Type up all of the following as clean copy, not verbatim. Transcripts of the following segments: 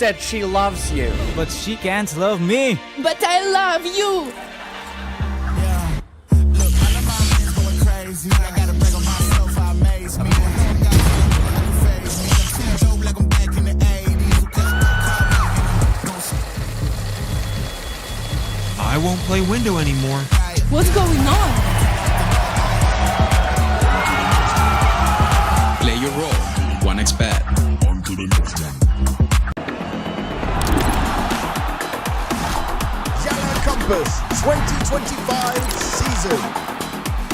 said she loves you. But she can't love me. But I love you. Yeah. Look, I know my man's going crazy. I gotta brag on myself, I amaze me. Like I'm back in the 80s. I won't play window anymore. What's going on? Play your role. 1xBet. On to the next one. YaLLa Compass 2025 season.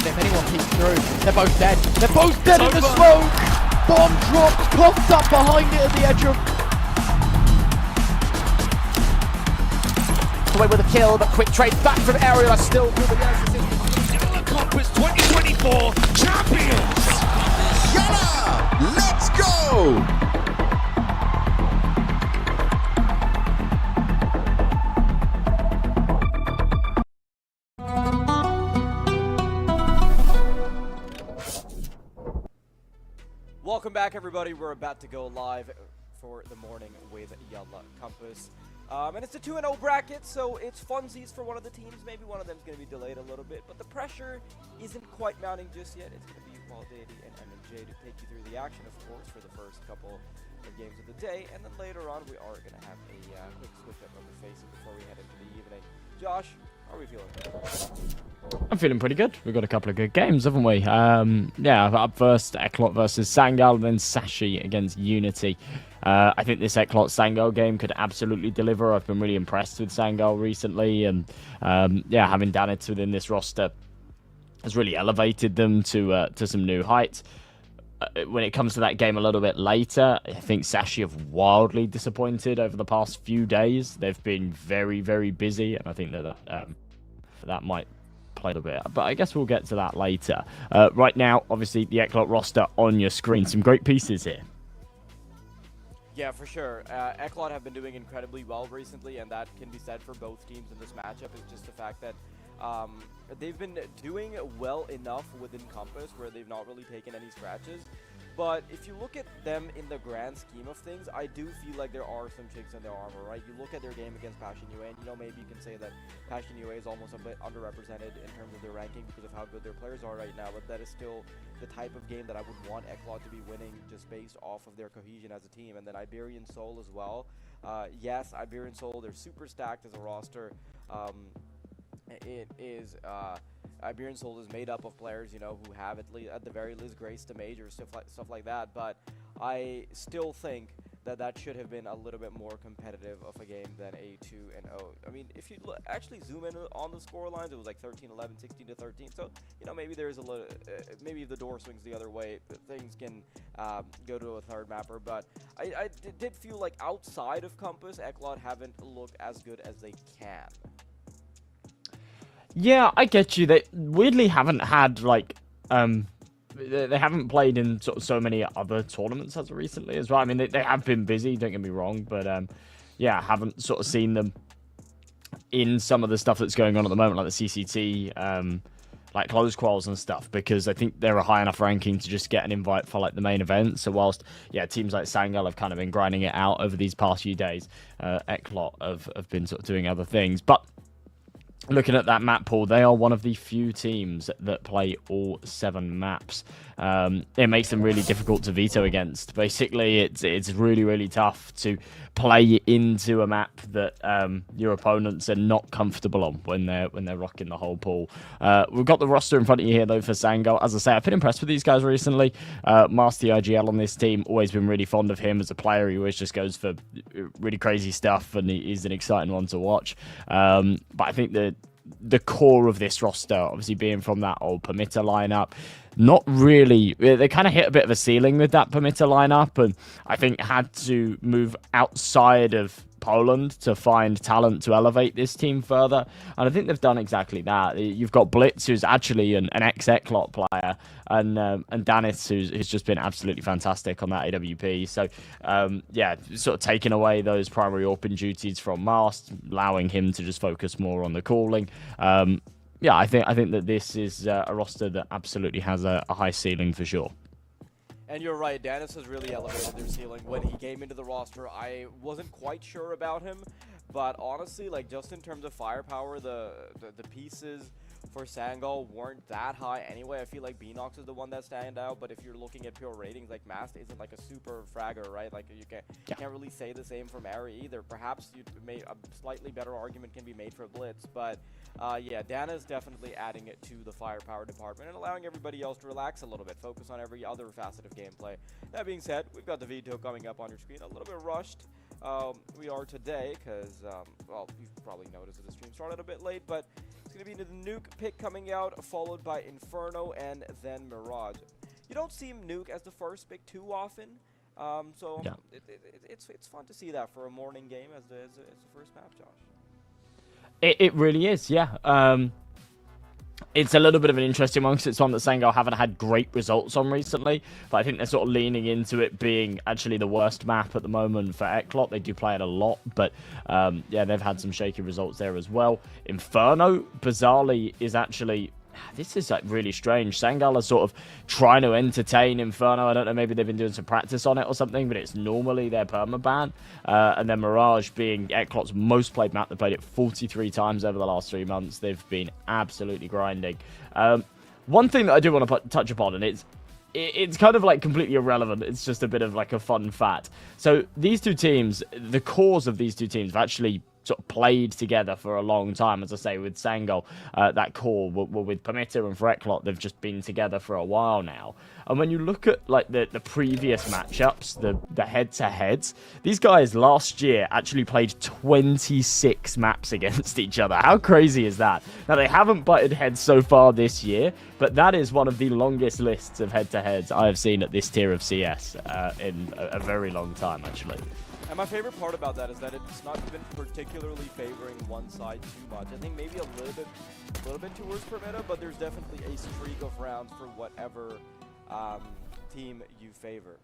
If anyone peeks through, they're both dead. They're both dead in the smoke. Bomb dropped, popped up behind it at the edge of. Away with a kill, but quick trade back from Ariel. Still through the YaLLa Compass 2024 champions. YaLLa, let's go! Welcome back, everybody. We're about to go live for the morning with YaLLa Compass. And it's a 2-0 bracket, so it's funsies for one of the teams. Maybe one of them is going to be delayed a little bit, but the pressure isn't quite mounting just yet. It's going to be Waldady and MJ to take you through the action, of course, for the first couple of games of the day. And then later on, we are going to have a quick switch up of the faces before we head into the evening. Josh, how are we feeling? I'm feeling pretty good. We've got a couple of good games, haven't we? Yeah, up first, Eklot versus Sangal, and then Sashi against Unity. I think this Eklot Sangal game could absolutely deliver. I've been really impressed with Sangal recently, and yeah, having Danitz within this roster has really elevated them to some new heights. When it comes to that game a little bit later, I think Sashi have wildly disappointed over the past few days. They've been very, very busy, and I think that that might play a bit. But I guess we'll get to that later. Right now, obviously, the Eklot roster on your screen. Some great pieces here. Yeah, for sure. Eklot have been doing incredibly well recently, and that can be said for both teams in this matchup. It's just the fact that they've been doing well enough within Compass where they've not really taken any scratches. But if you look at them in the grand scheme of things, I do feel like there are some chinks in their armor, right? You look at their game against Passion UA, and maybe you can say that Passion UA is almost a bit underrepresented in terms of their ranking because of how good their players are right now, but that is still the type of game that I would want Eklot to be winning just based off of their cohesion as a team. And then Iberian Soul as well. Yes, Iberian Soul, they're super stacked as a roster. It is Iberian Soul is made up of players, who have at the very least grace to major, stuff like that. But I still think that should have been a little bit more competitive of a game than a 2-0. I mean, if you actually zoom in on the score lines, it was like 13-11, 16-13. So maybe there's a little, maybe if the door swings the other way, things can go to a third mapper. But I did feel like outside of Compass, Eklot haven't looked as good as they can. Yeah, I get you. They weirdly haven't had, like, they haven't played in so many other tournaments as of recently as well. I mean, they have been busy, don't get me wrong, but, yeah, haven't sort of seen them in some of the stuff that's going on at the moment, like the CCT, like close quals and stuff, because I think they're a high enough ranking to just get an invite for, like, the main event. So whilst, yeah, teams like Sangal have kind of been grinding it out over these past few days, Eklot have been sort of doing other things. But looking at that map pool, they are one of the few teams that play all 7 maps. It makes them really difficult to veto against. Basically, it's really, really tough to play into a map that your opponents are not comfortable on when they're rocking the whole pool. We've got the roster in front of you here, though, for Sangal. As I say, I've been impressed with these guys recently. Master IGL on this team, always been really fond of him as a player. He always just goes for really crazy stuff, and he's an exciting one to watch. But I think the core of this roster, obviously being from that old Permitter lineup, not really, they kind of hit a bit of a ceiling with that Permitter lineup, and I think had to move outside of Poland to find talent to elevate this team further, and I think they've done exactly that. You've got Blitz, who's actually an ex-Eklot player, and Danis, who's just been absolutely fantastic on that AWP. So, yeah, sort of taking away those primary open duties from Mast, allowing him to just focus more on the calling. Yeah, I think that this is a roster that absolutely has a high ceiling for sure. And you're right, Danis has really elevated their ceiling. When he came into the roster, I wasn't quite sure about him, but honestly, like just in terms of firepower, the pieces for Sangal weren't that high anyway. I feel like Beanox is the one that stand out, but if you're looking at pure ratings, like Mast isn't like a super fragger, right? Like you can't really say the same for Mary either. Perhaps a slightly better argument can be made for Blitz, but yeah, Dana is definitely adding it to the firepower department and allowing everybody else to relax a little bit, focus on every other facet of gameplay. That being said, we've got the veto coming up on your screen, a little bit rushed. We are today because, well, you've probably noticed that the stream started a bit late, but it's going to be the Nuke pick coming out, followed by Inferno and then Mirage. You don't see Nuke as the first pick too often, so yeah. It's fun to see that for a morning game as the first map, Josh. It really is, yeah. It's a little bit of an interesting one because it's one that Sangal haven't had great results on recently, but I think they're sort of leaning into it being actually the worst map at the moment for YaLLa. They do play it a lot, but yeah, they've had some shaky results there as well. Inferno, bizarrely, is actually... This is like really strange. Sangal are sort of trying to entertain Inferno. I don't know, maybe they've been doing some practice on it or something, but it's normally their permaban. And then Mirage being YaLLa's most played map. They played it 43 times over the last 3 months. They've been absolutely grinding. One thing that I do want to touch upon, and it's kind of like completely irrelevant. It's just a bit of like a fun fact. So these two teams, the cores of these two teams have actually sort of played together for a long time. As I say, with Sangal, that core were with Permitter, and for YaLLa, they've just been together for a while now. And when you look at like the previous matchups, the head-to-heads, these guys last year actually played 26 maps against each other. How crazy is that? Now, they haven't butted heads so far this year, but that is one of the longest lists of head-to-heads I have seen at this tier of CS in a very long time, actually. And my favorite part about that is that it's not been particularly favoring one side too much. I think maybe a little bit towards Permitta, but there's definitely a streak of rounds for whatever team you favor.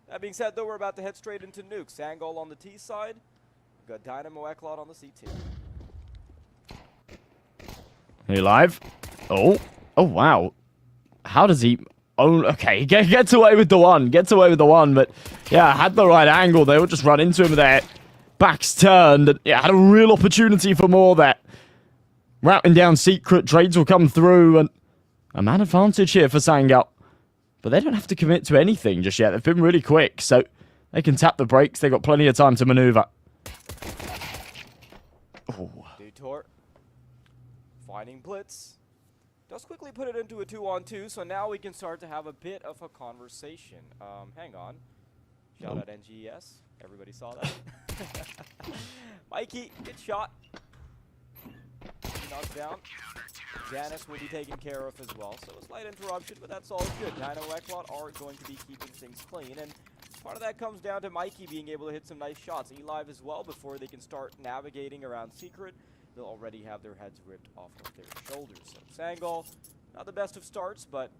That being said, though, we're about to head straight into Nuke. Sangal on the T side, we've got Dynamo YaLLa on the C2. Are you live? Oh, wow. How does he... Oh, okay, gets away with the one. But yeah, had the right angle. They would just run into him there. Back's turned. And, yeah, had a real opportunity for more there. Routing down secret. Trades will come through. And a man advantage here for Sangal. But they don't have to commit to anything just yet. They've been really quick, so they can tap the brakes. They've got plenty of time to maneuver. Oh. Detour. Finding Blitz. Does quickly put it into a 2-on-2, so now we can start to have a bit of a conversation. Hang on. Shout out NGES. Everybody saw that. Mikey, good shot. He knocks down. Janice will be taken care of as well, so a slight interruption, but that's all good. Dynamo YaLLa are going to be keeping things clean, and part of that comes down to Mikey being able to hit some nice shots. E-Live as well before they can start navigating around Secret. They'll already have their heads ripped off of their shoulders. So Sangal, not the best of starts, but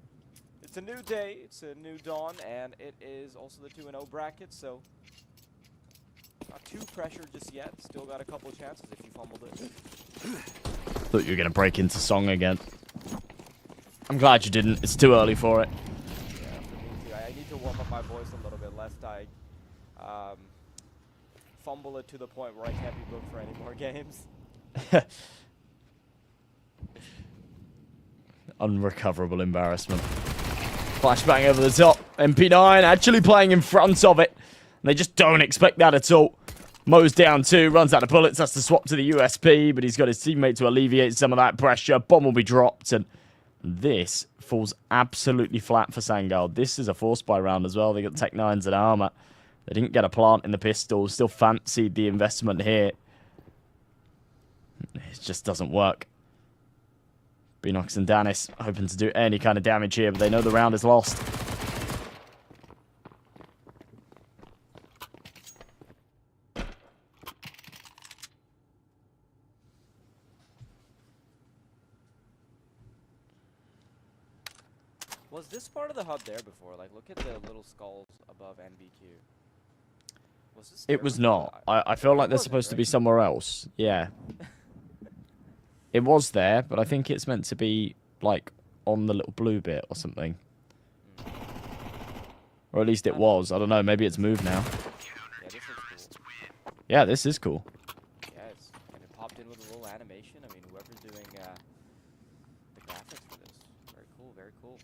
it's a new day, it's a new dawn, and it is also the 2-0 bracket, so not too pressured just yet. Still got a couple of chances if you fumbled it. Thought you were going to break into song again. I'm glad you didn't. It's too early for it. Yeah, for me too. I need to warm up my voice a little bit, lest I fumble it to the point where I can't be booked for any more games. Unrecoverable embarrassment. Flashbang over the top. MP9 actually playing in front of it. And they just don't expect that at all. Mo's down 2, runs out of bullets, has to swap to the USP, but he's got his teammate to alleviate some of that pressure. Bomb will be dropped, and this falls absolutely flat for Sangal. This is a force buy round as well. They got Tech 9s and armor. They didn't get a plant in the pistol. Still fancied the investment here. It just doesn't work. Beanox and Danis hoping to do any kind of damage here, but they know the round is lost. Was this part of the hub there before? Like, look at the little skulls above NBQ. Was this It was not. I feel like they're supposed to be somewhere else. Yeah. It was there, but I think it's meant to be, like, on the little blue bit or something. Or at least it was. I don't know. Maybe it's moved now. Yeah, this looks cool. Yeah, this is cool. Yeah, and it popped in with a little animation. I mean, whoever's doing the graphics for this, very cool, very cool.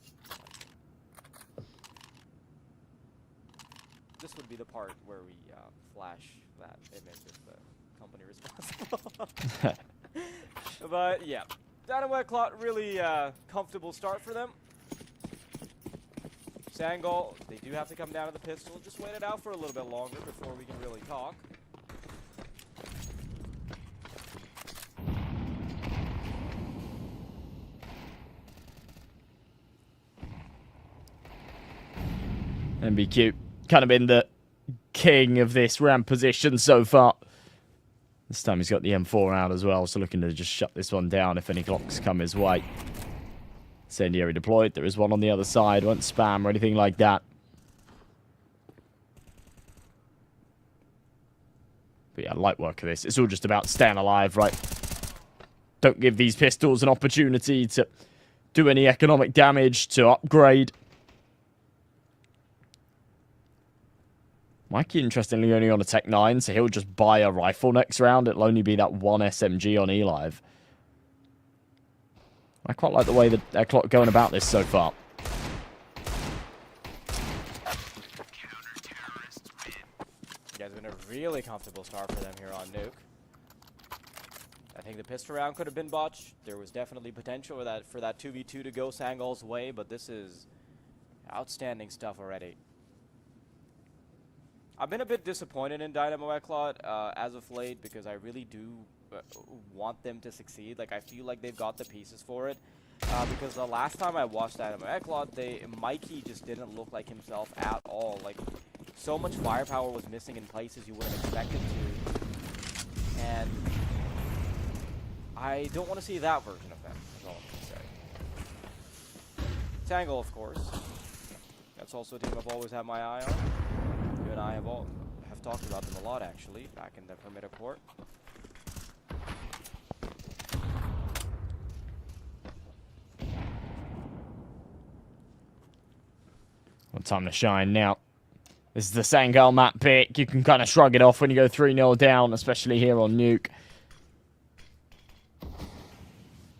This would be the part where we flash that image of the company responsible. But yeah, Dynamo YaLLa, really comfortable start for them. Sangol, they do have to come down to the pistol. Just wait it out for a little bit longer before we can really talk. MBQ kind of been the king of this ramp position so far. This time he's got the M4 out as well, so looking to just shut this one down if any clocks come his way. Incendiary deployed. There is one on the other side. Won't spam or anything like that. But yeah, light work of this. It's all just about staying alive, right? Don't give these pistols an opportunity to do any economic damage, to upgrade. Mikey, interestingly, only on a Tech 9, so he'll just buy a rifle next round. It'll only be that one SMG on eLive. I quite like the way that they're going about this so far. Yeah, it's been a really comfortable start for them here on Nuke. I think the pistol round could have been botched. There was definitely potential for that 2v2 to go Sangol's way, but this is outstanding stuff already. I've been a bit disappointed in Dynamo YaLLa as of late because I really do want them to succeed. Like, I feel like they've got the pieces for it. Because the last time I watched Dynamo YaLLa, Mikey just didn't look like himself at all. Like, so much firepower was missing in places you wouldn't expect it to. And I don't want to see that version of them, is all I'm going to say. Tangle, of course. That's also a team I've always had my eye on. You and I have talked about them a lot, actually, back in the perimeter court. Well, time to shine now. This is the Sangol map pick. You can kind of shrug it off when you go 3-0 down, especially here on Nuke.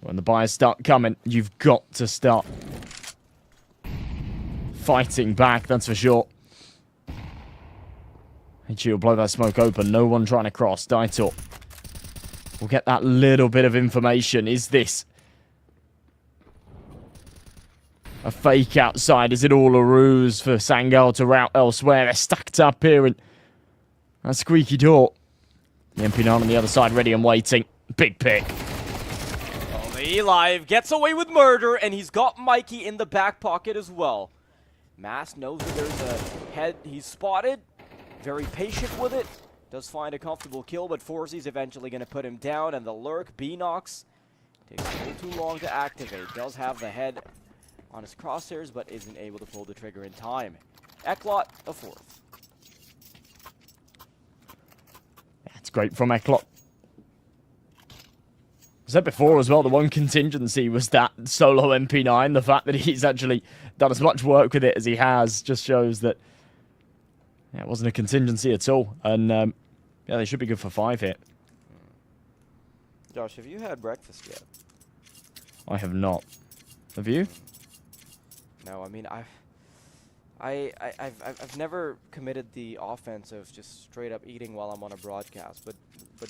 When the buyers start coming, you've got to start fighting back, that's for sure. HG will blow that smoke open. No one trying to cross. Daitor will get that little bit of information. Is this a fake outside? Is it all a ruse for Sangol to route elsewhere? They're stacked up here in that squeaky door. The MP9 on the other side ready and waiting. Big pick. Well, the eLive gets away with murder, and he's got Mikey in the back pocket as well. Mass knows that there's a head he's spotted. Very patient with it. Does find a comfortable kill, but Forzy's eventually going to put him down, and the lurk, B-Nox, takes a little too long to activate. Does have the head on his crosshairs, but isn't able to pull the trigger in time. YaLLa, a fourth. That's great from YaLLa. I said before as well, the one contingency was that solo MP9. The fact that he's actually done as much work with it as he has just shows that it wasn't a contingency at all. And yeah, they should be good for 5 here. Josh, have you had breakfast yet? I have not. Have you? No, I mean, I've never committed the offense of just straight up eating while I'm on a broadcast, but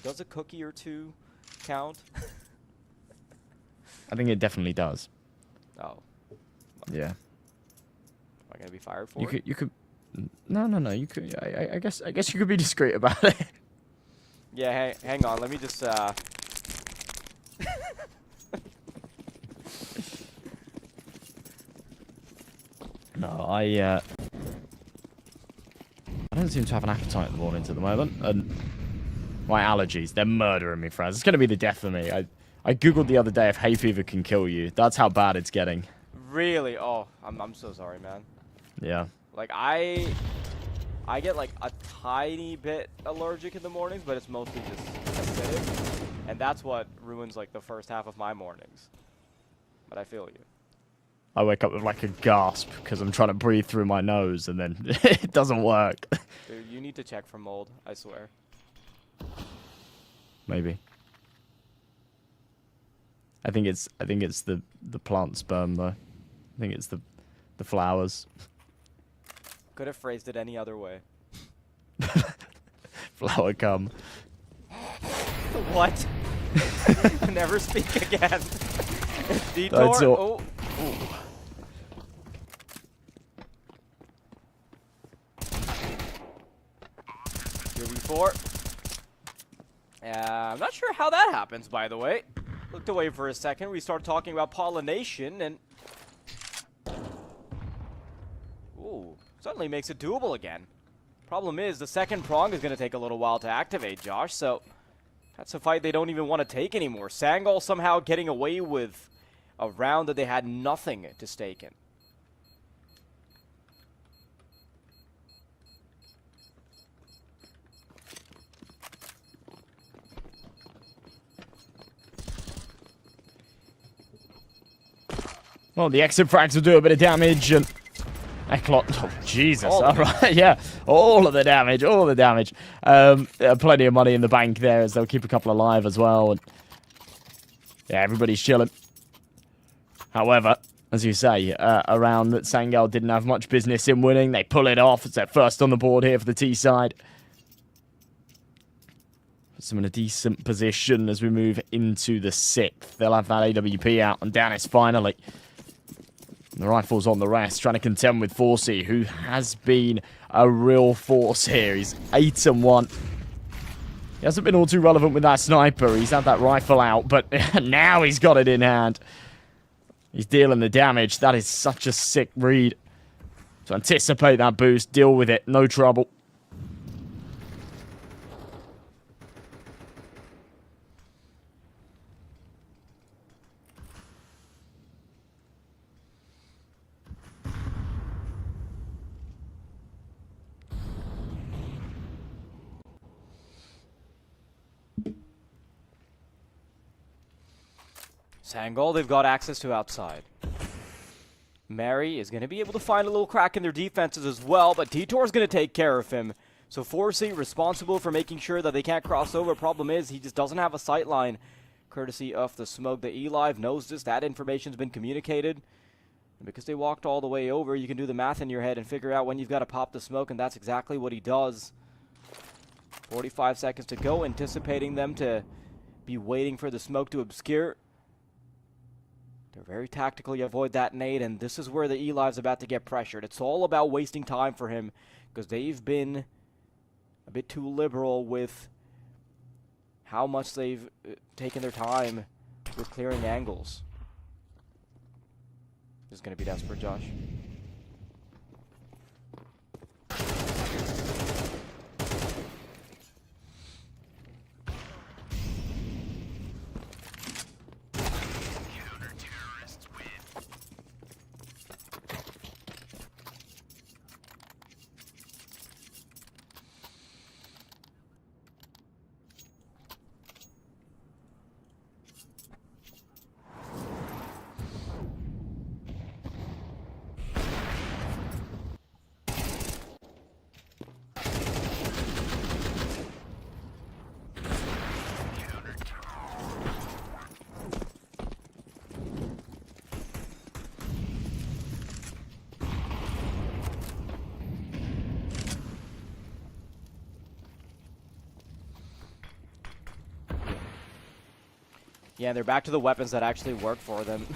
does a cookie or two count? I think it definitely does. Oh. Yeah. Am I gonna be fired for it? You could. No. You could. I guess you could be discreet about it. Yeah. Hang on. Let me just. No, I don't seem to have an appetite in the mornings at the moment, and my allergies, they're murdering me, friends. It's going to be the death of me. I googled the other day if hay fever can kill you. That's how bad it's getting. Really? Oh, I'm so sorry, man. Yeah. Like, I get like a tiny bit allergic in the mornings, but it's mostly just acidic, and that's what ruins like the first half of my mornings. But I feel you. I wake up with like a gasp because I'm trying to breathe through my nose and then it doesn't work. Dude, you need to check for mold, I swear. Maybe. I think it's the plant sperm though. I think it's the flowers. Could have phrased it any other way. Flower cum. What? Never speak again. Detour. That's all. Oh. Ooh. Here we 4. I'm not sure how that happens, by the way. Looked away for a second. We start talking about pollination, and ooh, suddenly makes it doable again. Problem is, the second prong is going to take a little while to activate, Josh. So that's a fight they don't even want to take anymore. Sangol somehow getting away with a round that they had nothing to stake in. Well, the exit frags will do a bit of damage, and YaLLa, oh Jesus, alright, yeah, all of the damage, all the damage. Plenty of money in the bank there, as they'll keep a couple alive as well, and yeah, everybody's chilling. However, as you say, a round that Sangol didn't have much business in winning, they pull it off. It's their first on the board here for the T side. Puts them in a decent position as we move into the 6th. They'll have that AWP out on Dennis finally. The rifle's on the rest, trying to contend with Forsey, who has been a real force here. He's 8-1. He hasn't been all too relevant with that sniper. He's had that rifle out, but now he's got it in hand. He's dealing the damage. That is such a sick read. To anticipate that boost, deal with it, no trouble. Sangol, they've got access to outside. Mary is going to be able to find a little crack in their defenses as well, but Detour's going to take care of him. So Forsey responsible for making sure that they can't cross over. Problem is, he just doesn't have a sight line, courtesy of the smoke. The E-Live knows this. That information's been communicated. And because they walked all the way over, you can do the math in your head and figure out when you've got to pop the smoke, and that's exactly what he does. 45 seconds to go, anticipating them to be waiting for the smoke to obscure. They're very tactical. You avoid that nade, and this is where the E-Live's about to get pressured. It's all about wasting time for him because they've been a bit too liberal with how much they've taken their time with clearing angles. This is going to be desperate, Josh. Yeah, they're back to the weapons that actually work for them.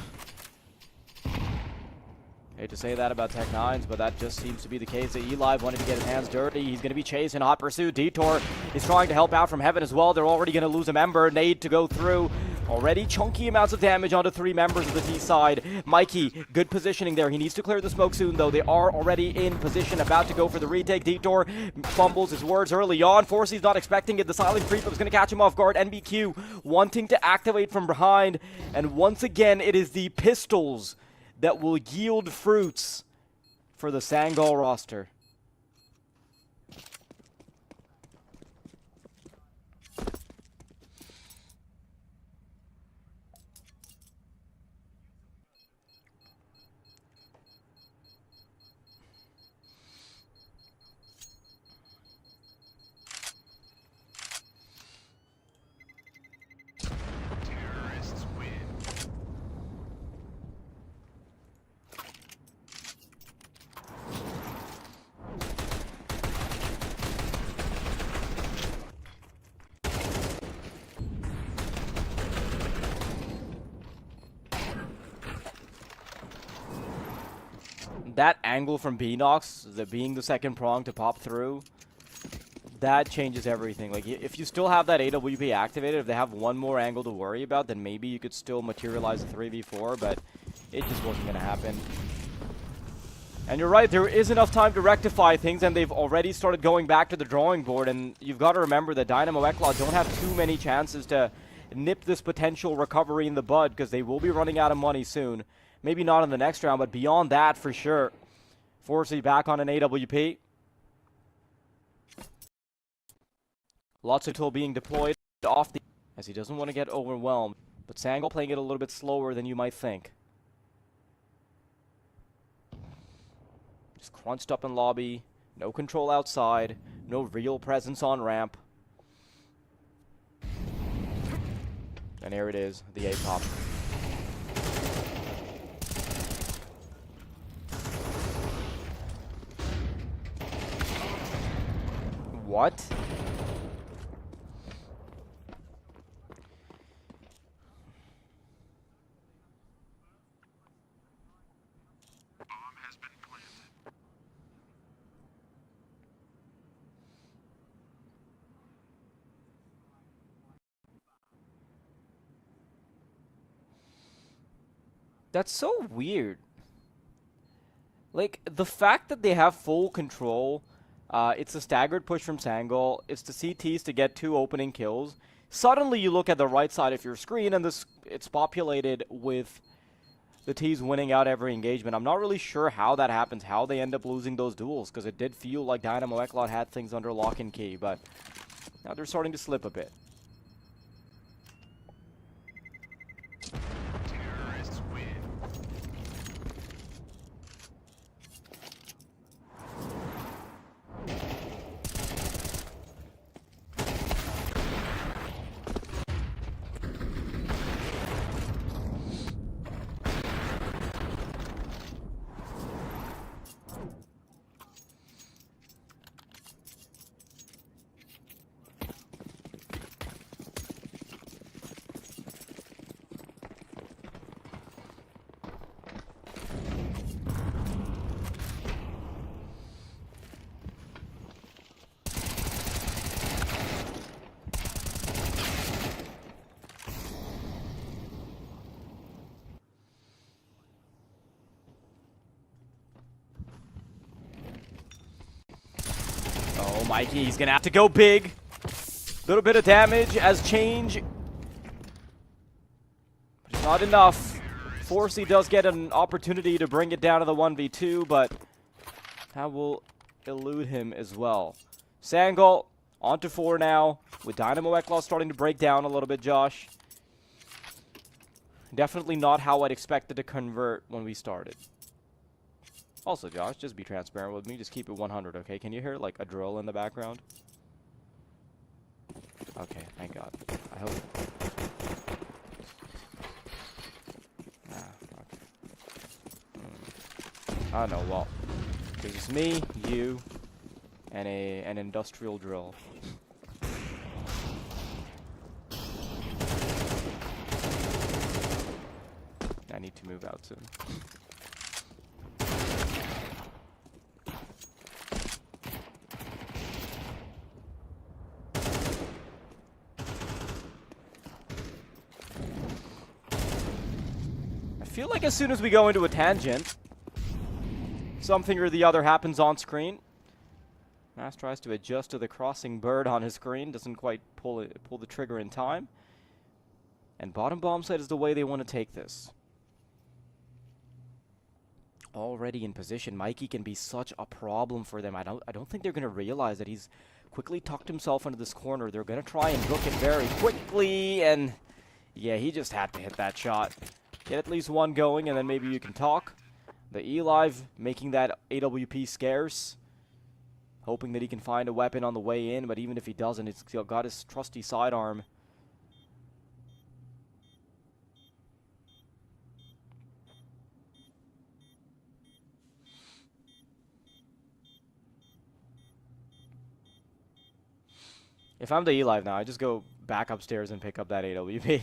Hate to say that about Tech9s, but that just seems to be the case. The E-Live wanted to get his hands dirty. He's going to be chased in hot pursuit. Detour is trying to help out from heaven as well. They're already going to lose a member. Nade to go through. Already chunky amounts of damage onto 3 members of the T side. Mikey, good positioning there. He needs to clear the smoke soon, though. They are already in position, about to go for the retake. Detour fumbles his words early on. Forsey's not expecting it. The silent creep was going to catch him off guard. NBQ wanting to activate from behind. And once again, it is the pistols that will yield fruits for the Sangol roster. That angle from B-Nox, being the second prong to pop through, that changes everything. Like, if you still have that AWP activated, if they have one more angle to worry about, then maybe you could still materialize a 3v4, but it just wasn't going to happen. And you're right, there is enough time to rectify things, and they've already started going back to the drawing board, and you've got to remember that Dynamo YaLLa don't have too many chances to nip this potential recovery in the bud, because they will be running out of money soon. Maybe not in the next round, but beyond that, for sure. Forsey back on an AWP. Lots of tool being deployed off the... as he doesn't want to get overwhelmed. But Sangal playing it a little bit slower than you might think. Just crunched up in lobby. No control outside. No real presence on ramp. And here it is, the A-pop. What? That's so weird. Like, the fact that they have full control, it's a staggered push from Sangal, it's the CTs to get 2 opening kills. Suddenly you look at the right side of your screen and it's populated with the T's winning out every engagement. I'm not really sure how that happens, how they end up losing those duels, because it did feel like Dynamo YaLLa had things under lock and key, but now they're starting to slip a bit. Oh, Mikey, he's going to have to go big. Little bit of damage as change. But it's not enough. Forsey does get an opportunity to bring it down to the 1v2, but that will elude him as well. Sangal onto 4 now, with Dynamo YaLLa starting to break down a little bit, Josh. Definitely not how I'd expected to convert when we started. Also, Josh, just be transparent with me. Just keep it 100, okay? Can you hear, like, a drill in the background? Okay, thank God. I hope... okay. I don't know, well... there's just me, you, and an industrial drill. I need to move out soon. I feel like as soon as we go into a tangent, something or the other happens on screen. Mass tries to adjust to the crossing bird on his screen, doesn't quite pull the trigger in time. And bottom bomb site is the way they want to take this. Already in position, Mikey can be such a problem for them. I don't think they're going to realize that he's quickly tucked himself into this corner. They're going to try and book it very quickly, and yeah, he just had to hit that shot. Get at least one going, and then maybe you can talk. The E-Live making that AWP scarce. Hoping that he can find a weapon on the way in, but even if he doesn't, it's got his trusty sidearm. If I'm the E-Live now, I just go back upstairs and pick up that AWP.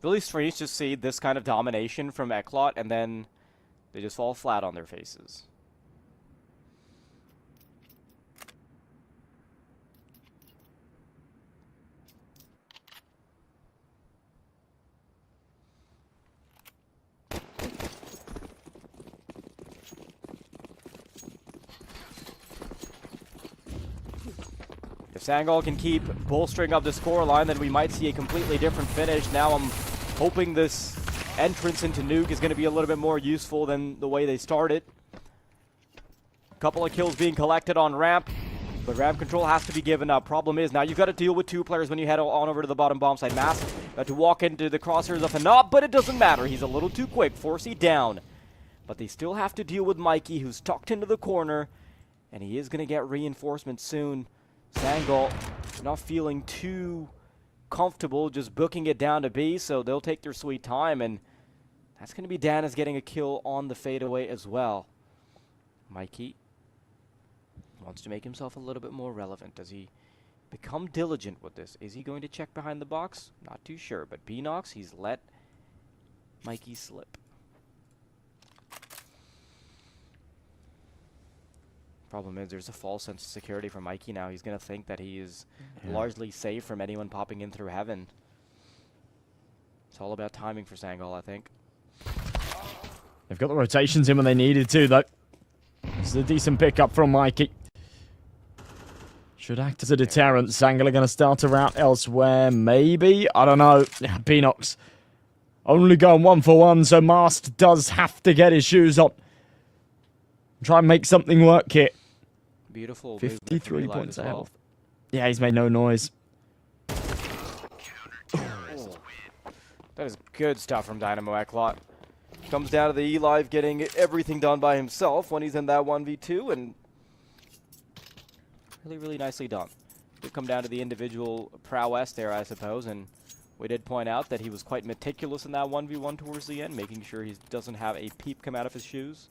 Really strange to see this kind of domination from YaLLa, and then they just fall flat on their faces. If Sangol can keep bolstering up the scoreline, then we might see a completely different finish. Now I'm hoping this entrance into Nuke is going to be a little bit more useful than the way they started. A couple of kills being collected on ramp, but ramp control has to be given up. Problem is, now you've got to deal with 2 players when you head on over to the bottom bomb side. Mask got to walk into the crosshairs of Hanop, but it doesn't matter. He's a little too quick. Forcey down. But they still have to deal with Mikey, who's tucked into the corner, and he is going to get reinforcements soon. Sangol not feeling too comfortable just booking it down to B, so they'll take their sweet time, and that's going to be Danis getting a kill on the fadeaway as well. Mikey wants to make himself a little bit more relevant. Does he become diligent with this? Is he going to check behind the box? Not too sure, but Beanox, he's let Mikey slip. Problem is, there's a false sense of security for Mikey now. He's going to think that he is largely safe from anyone popping in through heaven. It's all about timing for Sangol, I think. They've got the rotations in when they needed to, though. This is a decent pickup from Mikey. Should act as a deterrent. Sangol are going to start a route elsewhere, maybe? I don't know. Beanox only going 1 for 1, so Mast does have to get his shoes on. Try and make something work here. Beautiful. 53 points of health. Yeah, he's made no noise. Oh. That is good stuff from Dynamo YaLLa. Comes down to the E-Live getting everything done by himself when he's in that 1v2, and really, really nicely done. Did come down to the individual prowess there, I suppose, and we did point out that he was quite meticulous in that 1v1 towards the end, making sure he doesn't have a peep come out of his shoes.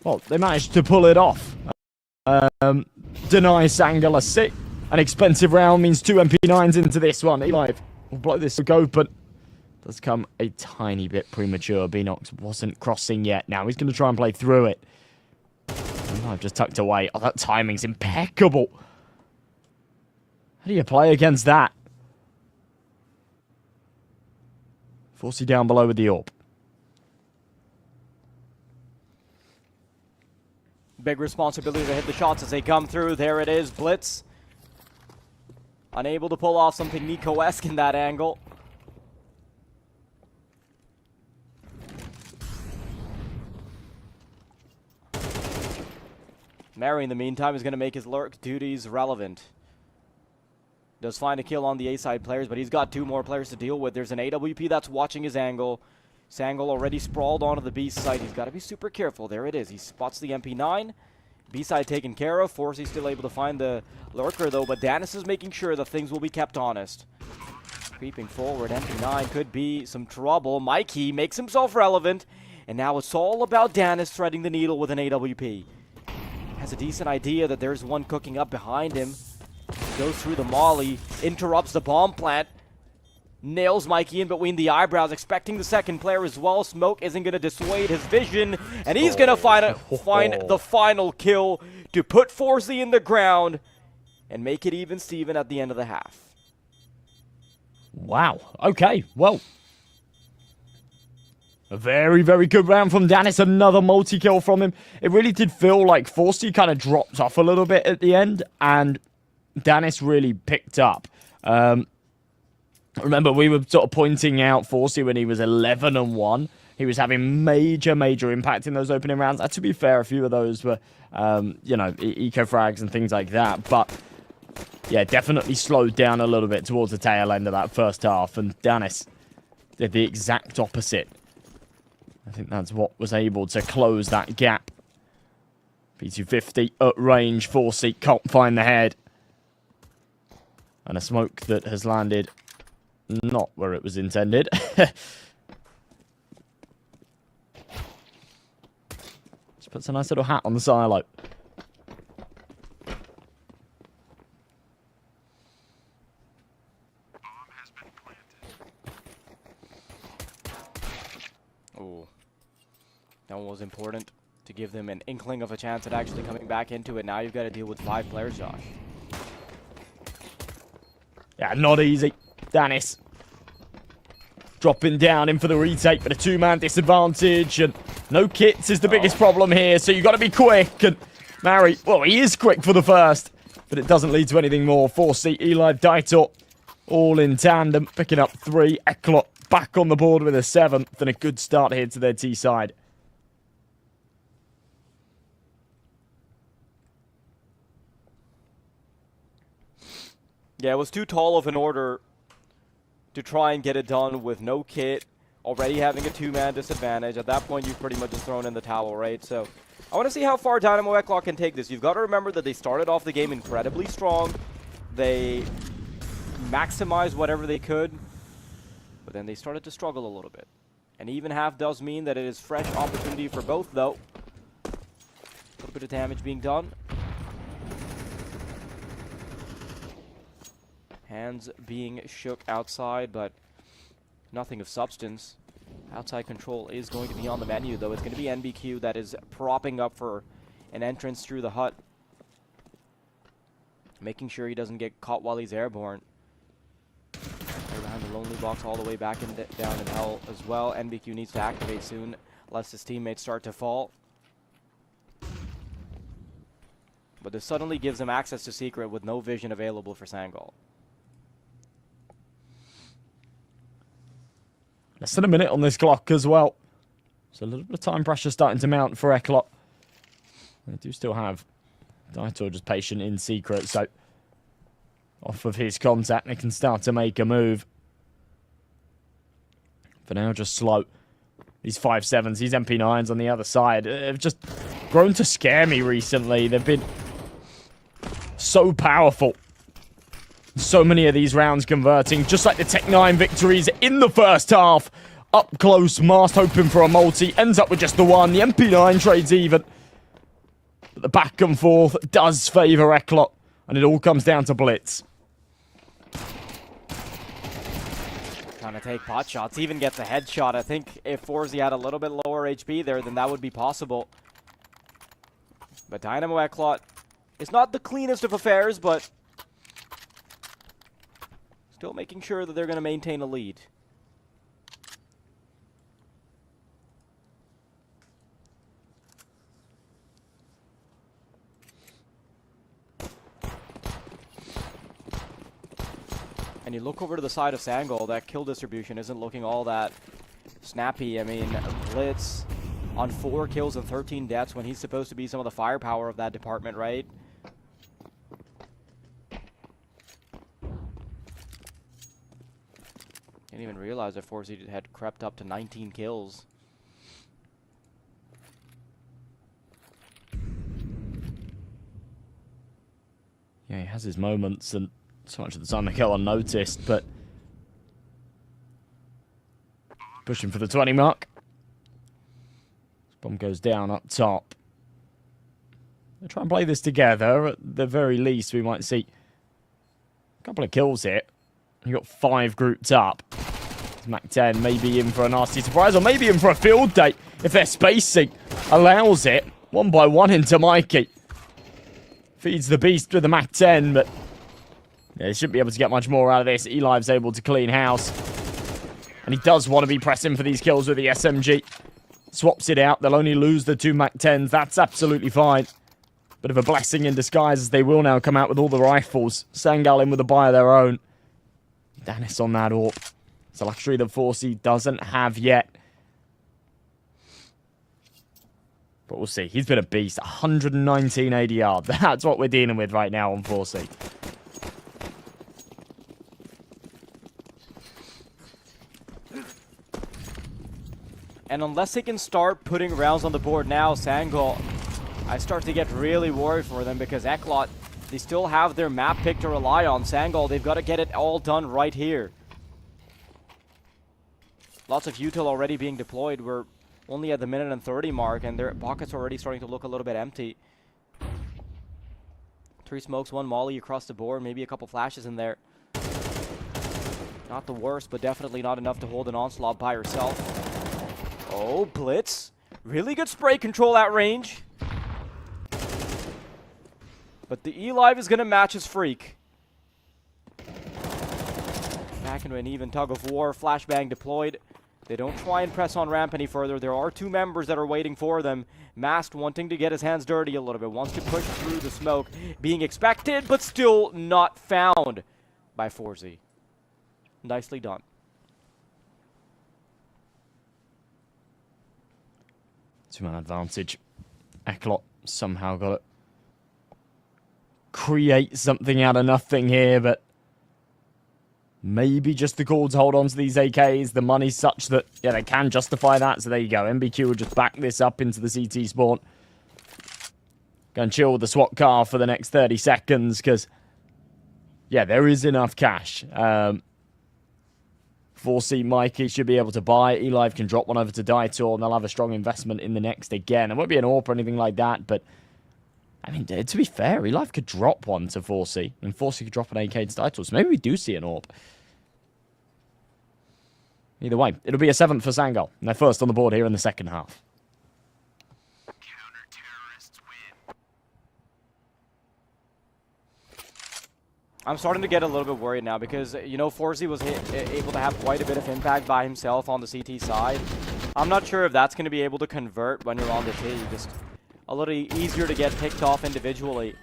Well, they managed to pull it off. Deny Sangol a sick. An expensive round means 2 MP9s into this one. E-Live will blow this to go, but does come a tiny bit premature. Beanox wasn't crossing yet. Now he's going to try and play through it. E-Live just tucked away. Oh, that timing's impeccable. How do you play against that? Forcey down below with the AWP. Big responsibility to hit the shots as they come through. There it is, Blitz. Unable to pull off something Nico-esque in that angle. Mary, in the meantime, is going to make his lurk duties relevant. Does find a kill on the A-side players, but he's got 2 more players to deal with. There's an AWP that's watching his angle. Sangol already sprawled onto the B side. He's got to be super careful. There it is. He spots the MP9. B side taken care of. Forcey's still able to find the lurker, though, but Danis is making sure that things will be kept honest. Creeping forward, MP9 could be some trouble. Mikey makes himself relevant, and now it's all about Danis threading the needle with an AWP. Has a decent idea that there's one cooking up behind him. Goes through the molly, interrupts the bomb plant. Nails Mikey in between the eyebrows, expecting the second player as well. Smoke isn't going to dissuade his vision, and he's going to find the final kill to put Forcey in the ground and make it even Steven at the end of the half. Wow. Okay, well. A very, very good round from Danis. Another multi-kill from him. It really did feel like Forcey kind of dropped off a little bit at the end, and Danis really picked up. Remember, we were sort of pointing out Forcey when he was 11-1. He was having major, major impact in those opening rounds. To be fair, a few of those were, you know, eco-frags and things like that. But, yeah, definitely slowed down a little bit towards the tail end of that first half. And Danis did the exact opposite. I think that's what was able to close that gap. P250 at range. Forcey can't find the head. And a smoke that has landed not where it was intended. Just puts a nice little hat on the silo. Ooh. That one was important to give them an inkling of a chance at actually coming back into it. Now you've got to deal with 5 players, Josh. Yeah, not easy. Danis dropping down in for the retake, but a 2-man disadvantage, and no kits is the biggest problem here, so you've got to be quick. And Mari, well, he is quick for the first, but it doesn't lead to anything more. 4C, Eli, Daitor, all in tandem, picking up 3. Eklot back on the board with a 7th, and a good start here to their T side. Yeah, it was too tall of an order to try and get it done with no kit, already having a 2-man disadvantage. At that point, you've pretty much just thrown in the towel, right? So I want to see how far Dynamo YaLLa can take this. You've got to remember that they started off the game incredibly strong. They maximized whatever they could, but then they started to struggle a little bit. And even half does mean that it is fresh opportunity for both, though. A little bit of damage being done. Hands being shook outside, but nothing of substance. Outside control is going to be on the menu, though. It's going to be NBQ that is propping up for an entrance through the hut. Making sure he doesn't get caught while he's airborne. Behind the lonely box all the way back down in hell as well. NBQ needs to activate soon, lest his teammates start to fall. But this suddenly gives him access to Secret with no vision available for Sangol. Less than a minute on this clock as well. So a little bit of time pressure starting to mount for Eklot. They do still have Daitor just patient in Secret, so off of his contact, they can start to make a move. For now, just slow. These 5.7s, these MP9s on the other side have just grown to scare me recently. They've been so powerful. So many of these rounds converting, just like the Tech-9 victories in the first half. Up close, Mast hoping for a multi, ends up with just the one. The MP9 trades even. But the back and forth does favour Eklot, and it all comes down to Blitz. Trying to take pot shots, even gets a headshot. I think if Forzy had a little bit lower HP there, then that would be possible. But Dynamo YaLLa, it's not the cleanest of affairs, but still making sure that they're going to maintain a lead. And you look over to the side of Sangol, that kill distribution isn't looking all that snappy. I mean, Blitz on 4 kills and 13 deaths when he's supposed to be some of the firepower of that department, right? Didn't even realize that Forzy had crept up to 19 kills. Yeah, he has his moments, and so much of the time they go unnoticed, but pushing for the 20 mark. This bomb goes down up top. They'll try and play this together. At the very least, we might see a couple of kills here. You got 5 grouped up. Mac 10 maybe in for a nasty surprise, or maybe in for a field day if their spacing allows it. 1 by 1 into Mikey. Feeds the beast with the Mac 10, but yeah, he shouldn't be able to get much more out of this. Eli's able to clean house. And he does want to be pressing for these kills with the SMG. Swaps it out. They'll only lose the 2 Mac 10s. That's absolutely fine. Bit of a blessing in disguise as they will now come out with all the rifles. Sangol in with a buy of their own. Danis on that AWP. It's a luxury that 4C doesn't have yet. But we'll see. He's been a beast. 119 ADR. That's what we're dealing with right now on 4C. And unless they can start putting rounds on the board now, Sangol, I start to get really worried for them because Eklot, they still have their map pick to rely on. Sangol, they've got to get it all done right here. Lots of util already being deployed. We're only at the minute and 30 mark, and their pockets are already starting to look a little bit empty. 3 smokes, 1 molly across the board, maybe a couple flashes in there. Not the worst, but definitely not enough to hold an onslaught by herself. Oh, Blitz. Really good spray control at range. But the E-Live is going to match his Freak. Back into an even tug of war. Flashbang deployed. They don't try and press on ramp any further. There are 2 members that are waiting for them. Mast wanting to get his hands dirty a little bit. Wants to push through the smoke. Being expected, but still not found by 4Z. Nicely done. Two-man advantage. YaLLa somehow got it. Create something out of nothing here, but maybe just the call to hold on to these AKs. The money's such that, yeah, they can justify that. So there you go. MBQ will just back this up into the CT spawn. Go and chill with the SWAT car for the next 30 seconds because, yeah, there is enough cash. 4C Mikey should be able to buy. E-Live can drop one over to Daitor, and they'll have a strong investment in the next again. It won't be an AWP or anything like that, but I mean, to be fair, E-Live could drop one to 4C, and 4C could drop an AK to Daitor, so maybe we do see an AWP. Either way, it'll be a 7th for Sangol, and they're first on the board here in the second half. I'm starting to get a little bit worried now because, you know, 4Z was able to have quite a bit of impact by himself on the CT side. I'm not sure if that's going to be able to convert when you're on the T. Just a little easier to get picked off individually.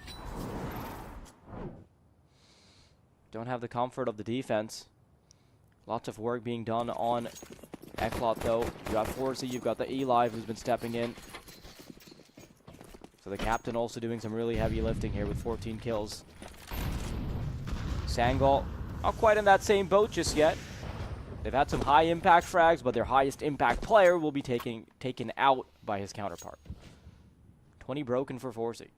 Don't have the comfort of the defense. Lots of work being done on YaLLa, though. You got 4Z, you've got the E-Live who's been stepping in. So the captain also doing some really heavy lifting here with 14 kills. Sangol, not quite in that same boat just yet. They've had some high impact frags, but their highest impact player will be taken out by his counterpart. 20 broken for 4C.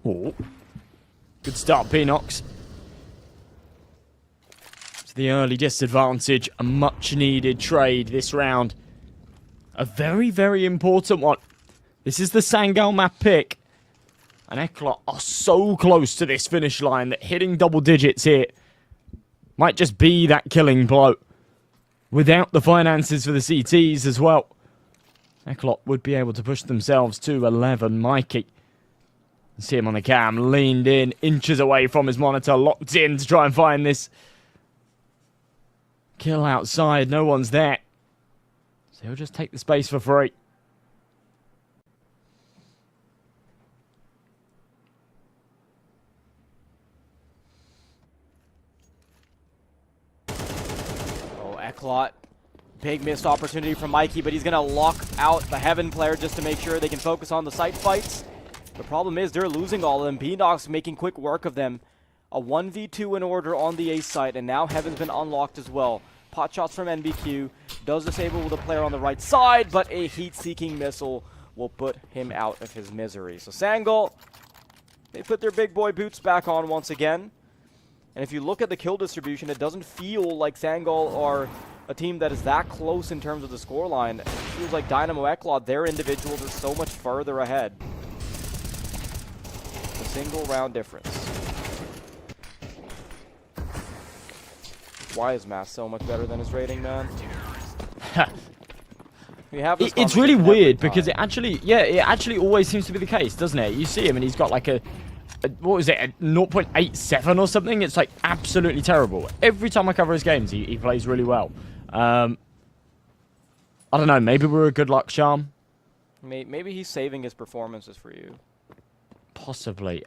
Oh. Good start, Pinox. To the early disadvantage, a much needed trade this round. A very, very important one. This is the Sangol map pick. And YaLLa are so close to this finish line that hitting double digits here might just be that killing blow. Without the finances for the CTs as well. YaLLa would be able to push themselves to 11. Mikey. See him on the cam, leaned in, inches away from his monitor, locked in to try and find this kill outside. No one's there. So he'll just take the space for free. Oh, YaLLa. Big missed opportunity from Mikey, but he's going to lock out the Heaven player just to make sure they can focus on the site fights. The problem is they're losing all of them. Beanox making quick work of them. A 1v2 in order on the ace side, and now Heaven's been unlocked as well. Pot shots from NBQ. Does disable the player on the right side, but a heat-seeking missile will put him out of his misery. So Sangol, they put their big boy boots back on once again. And if you look at the kill distribution, it doesn't feel like Sangol are a team that is that close in terms of the scoreline. It feels like Dynamo YaLLa, their individuals are so much further ahead. A single round difference. Why is Mass so much better than his rating, man? We have this It's really weird time. because it actually always seems to be the case, doesn't it? You see him and he's got like a what was it, a 0.87 or something? It's like absolutely terrible. Every time I cover his games, he plays really well. I don't know, maybe we're a good luck charm. Maybe he's saving his performances for you. Possibly.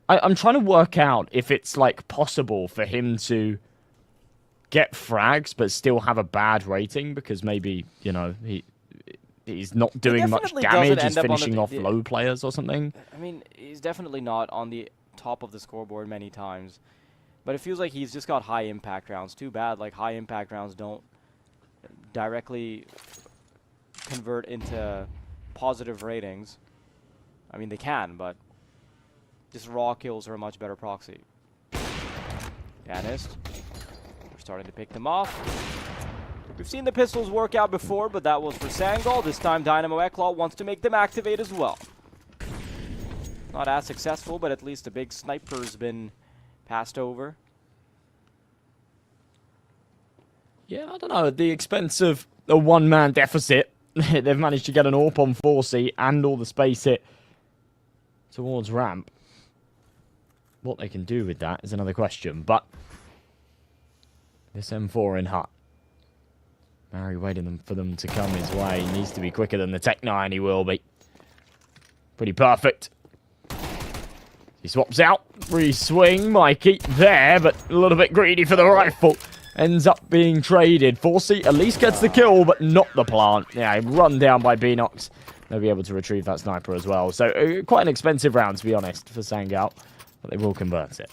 I'm trying to work out if it's like possible for him to get frags but still have a bad rating because maybe, you know, he's not doing much damage, he's finishing off low players or something. I mean, he's definitely not on the top of the scoreboard many times, but it feels like he's just got high impact rounds. Too bad, like high impact rounds don't directly convert into positive ratings. I mean, they can, but just raw kills are a much better proxy. Danist. We're starting to pick them off. We've seen the pistols work out before, but that was for Sangal. This time Dynamo YaLLa wants to make them activate as well. Not as successful, but at least a big sniper's been passed over. Yeah, I don't know. At the expense of a one-man deficit, they've managed to get an AWP on 4C and all the space hit towards ramp. What they can do with that is another question, but this M4 in hut. Mary waiting for them to come his way. He needs to be quicker than the Tech 9, he will be. Pretty perfect. He swaps out. Re-swing, Mikey there, but a little bit greedy for the rifle. Ends up being traded. 4C at least gets the kill, but not the plant. Yeah, run down by Beanox. They'll be able to retrieve that sniper as well. So quite an expensive round, to be honest, for Sangal. But they will convert it.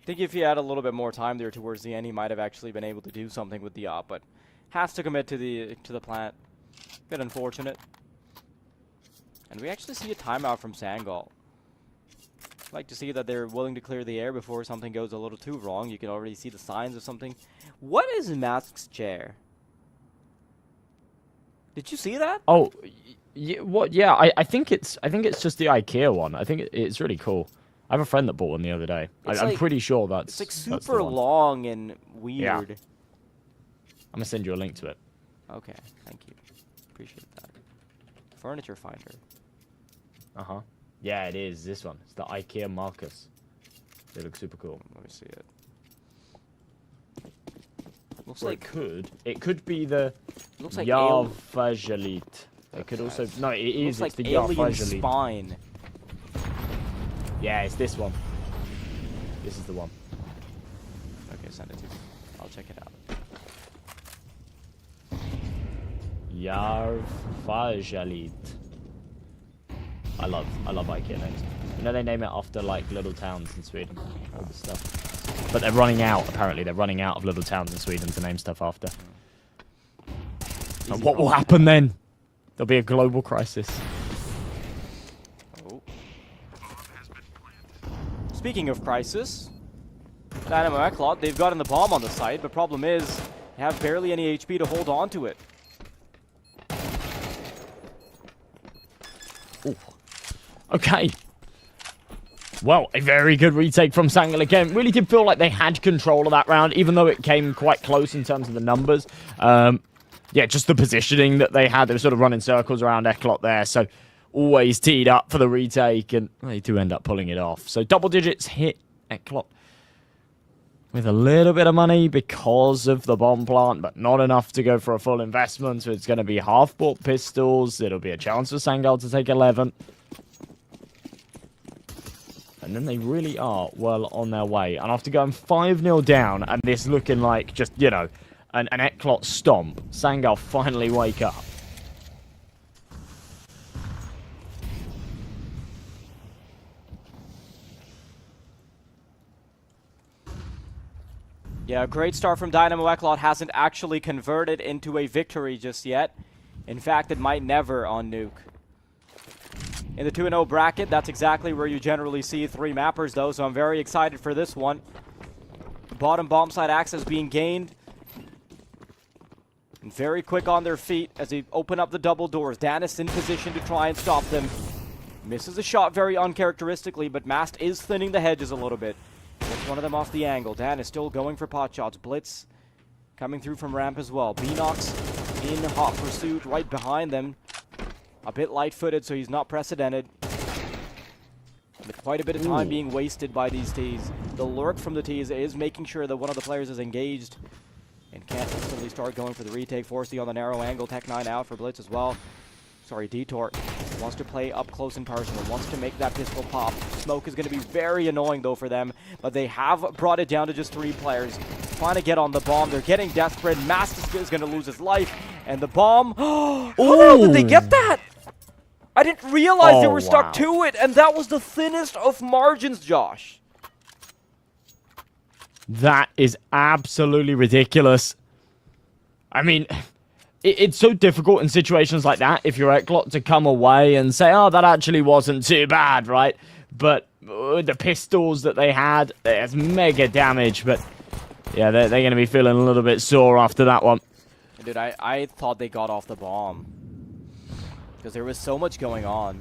I think if he had a little bit more time there towards the end, he might have actually been able to do something with the op, but has to commit to the plant. Bit unfortunate. And we actually see a timeout from Sangal. I'd like to see that they're willing to clear the air before something goes a little too wrong. You can already see the signs of something. What is Mask's chair? Did you see that? Oh, what? Yeah, I think it's just the IKEA one. I think it's really cool. I have a friend that bought one the other day. I'm pretty sure that's. It's like super long and weird. Yeah. I'm gonna send you a link to it. Okay, thank you. Appreciate that. Furniture finder. Uh-huh. Yeah, it is. This one. It's the IKEA Marcus. They look super cool. Let me see it. Looks Or like it could be the looks like YaLLa. It could also no, it is. Looks like the alien YaLLa. spine. Yeah, it's this one. This is the one. Okay, send it to me. I'll check it out. YaLLa. I love IKEA names. You know they name it after like little towns in Sweden, all this stuff. But they're running out. Apparently, they're running out of little towns in Sweden to name stuff after. And what will happen then? There'll be a global crisis. Oh. Speaking of crisis, Dynamo YaLLa, they've gotten the bomb on the site, but problem is they have barely any HP to hold on to it. Ooh. Okay. Well, a very good retake from Sangal again. Really did feel like they had control of that round, even though it came quite close in terms of the numbers. Yeah, just the positioning that they had. They were sort of running circles around YaLLa there, so always teed up for the retake, and they do end up pulling it off. So double digits hit YaLLa with a little bit of money because of the bomb plant, but not enough to go for a full investment. So it's going to be half-bought pistols. It'll be a chance for Sangal to take 11. And then they really are well on their way. And after going 5-0 down, and this looking like just, you know, an YaLLa stomp, Sangal finally wake up. Yeah, great start from Dynamo YaLLa. It hasn't actually converted into a victory just yet. In fact, it might never on Nuke. In the 2-0 bracket, that's exactly where you generally see 3 mappers, though, so I'm very excited for this one. Bottom bomb side access being gained. And very quick on their feet as they open up the double doors. Danis in position to try and stop them. Misses a shot very uncharacteristically, but Mast is thinning the hedges a little bit. Gets one of them off the angle. Danis still going for pot shots. Blitz coming through from ramp as well. Beanox in hot pursuit right behind them. A bit light-footed, so he's not precedented. With quite a bit of time being wasted by these Ts. The lurk from the Ts is making sure that one of the players is engaged and can't instantly start going for the retake. Forsty on the narrow angle. Tech 9 out for Blitz as well. Sorry, Detour wants to play up close and personal. Wants to make that pistol pop. Smoke is going to be very annoying, though, for them. But they have brought it down to just 3 players. Trying to get on the bomb. They're getting desperate. Mast is going to lose his life. And the bomb... How the hell did they get that? I didn't realize they were stuck to it, and that was the thinnest of margins, Josh. That is absolutely ridiculous. I mean, it's so difficult in situations like that if you're YaLLa to come away and say, oh, that actually wasn't too bad, right? But the pistols that they had, there's mega damage, but yeah, they're going to be feeling a little bit sore after that one. Dude, I thought they got off the bomb because there was so much going on.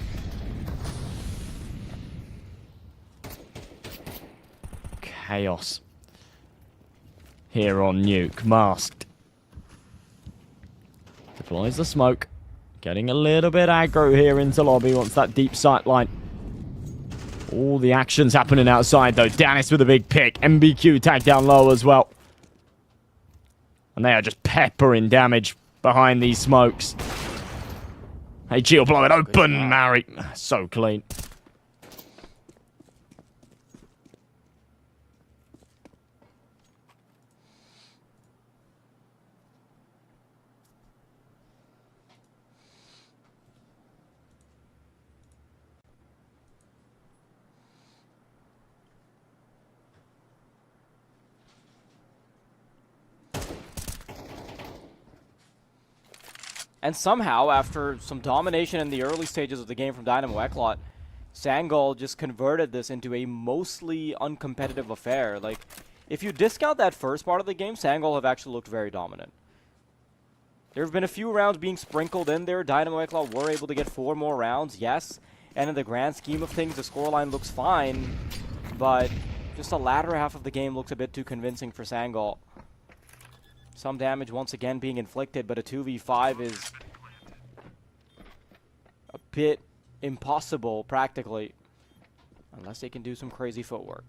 Chaos here on Nuke, masked. Deploys the smoke. Getting a little bit aggro here into lobby. Wants that deep sight line. All the action's happening outside though. Dennis with a big pick. MBQ tagged down low as well. And they are just peppering damage behind these smokes. Hey, Geo, blow it open, Mary. So clean. And somehow, after some domination in the early stages of the game from Dynamo YaLLa, Sangol just converted this into a mostly uncompetitive affair. Like, if you discount that first part of the game, Sangol have actually looked very dominant. There have been a few rounds being sprinkled in there. Dynamo YaLLa were able to get 4 more rounds, yes. And in the grand scheme of things, the scoreline looks fine. But just the latter half of the game looks a bit too convincing for Sangol. Some damage once again being inflicted, but a 2v5 is a bit impossible, practically. Unless they can do some crazy footwork.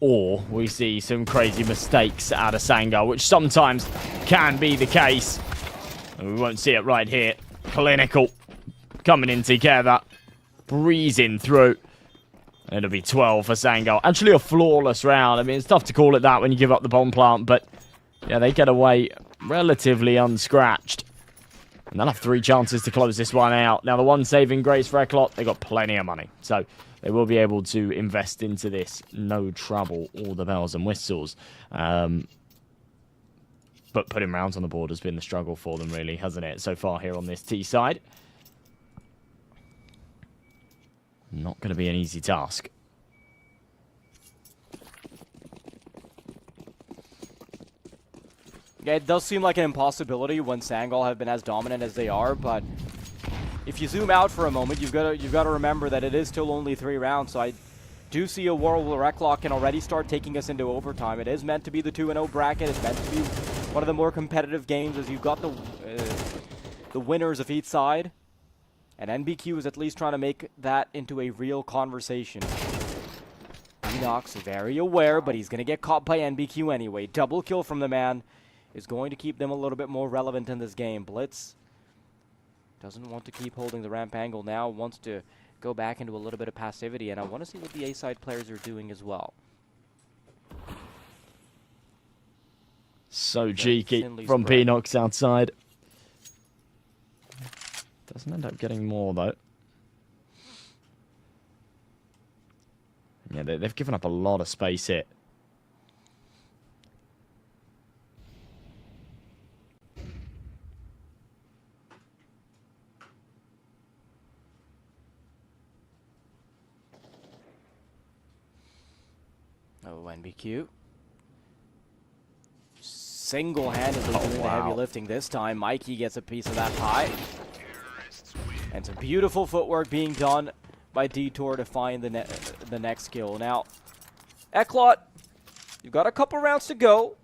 Or we see some crazy mistakes out of Sangol, which sometimes can be the case. And we won't see it right here. Clinical coming in together. Breezing through. It'll be 12 for Sangol. Actually a flawless round. I mean, it's tough to call it that when you give up the bomb plant, but yeah, they get away relatively unscratched. And they'll have 3 chances to close this one out. Now, the one saving grace for YaLLa, they got plenty of money. So they will be able to invest into this. No trouble, all the bells and whistles. But putting rounds on the board has been the struggle for them, really, hasn't it, so far here on this T side. Not going to be an easy task. Yeah, it does seem like an impossibility when Sangol have been as dominant as they are, but if you zoom out for a moment, you've got to remember that it is still only 3 rounds, so I do see a world where YaLLa can already start taking us into overtime. It is meant to be the 2-0 bracket. It's meant to be one of the more competitive games as you've got the winners of each side. And NBQ is at least trying to make that into a real conversation. Enox very aware, but he's going to get caught by NBQ anyway. Double kill from the man is going to keep them a little bit more relevant in this game. Blitz doesn't want to keep holding the ramp angle now, wants to go back into a little bit of passivity, and I want to see what the A-side players are doing as well. So cheeky from Pinox outside. Doesn't end up getting more, though. Yeah, they've given up a lot of space here. Oh, NBQ. Single-handedly doing the heavy lifting this time. Mikey gets a piece of that pie. And some beautiful footwork being done by Detour to find the next kill. Now, YaLLa, you've got a couple rounds to go,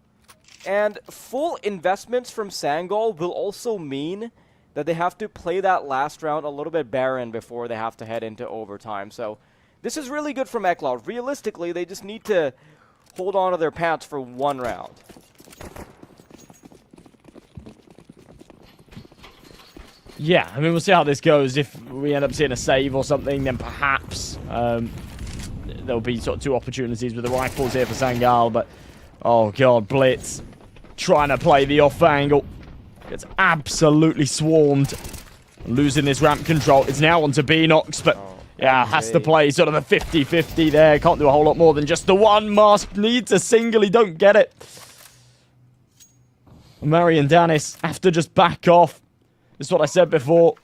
and full investments from Sangol will also mean that they have to play that last round a little bit barren before they have to head into overtime. So this is really good from YaLLa. Realistically, they just need to hold on to their pants for 1 round. Yeah, I mean, we'll see how this goes. If we end up seeing a save or something, then perhaps there'll be sort of 2 opportunities with the rifles here for Sangol. But, oh, God, Blitz trying to play the off angle. Gets absolutely swarmed. Losing this ramp control. It's now onto Beanox, but Yeah, has to play sort of a 50-50 there. Can't do a whole lot more than just the one. Mask needs a single. He don't get it. Murray and Danis have to just back off. This is what I said before.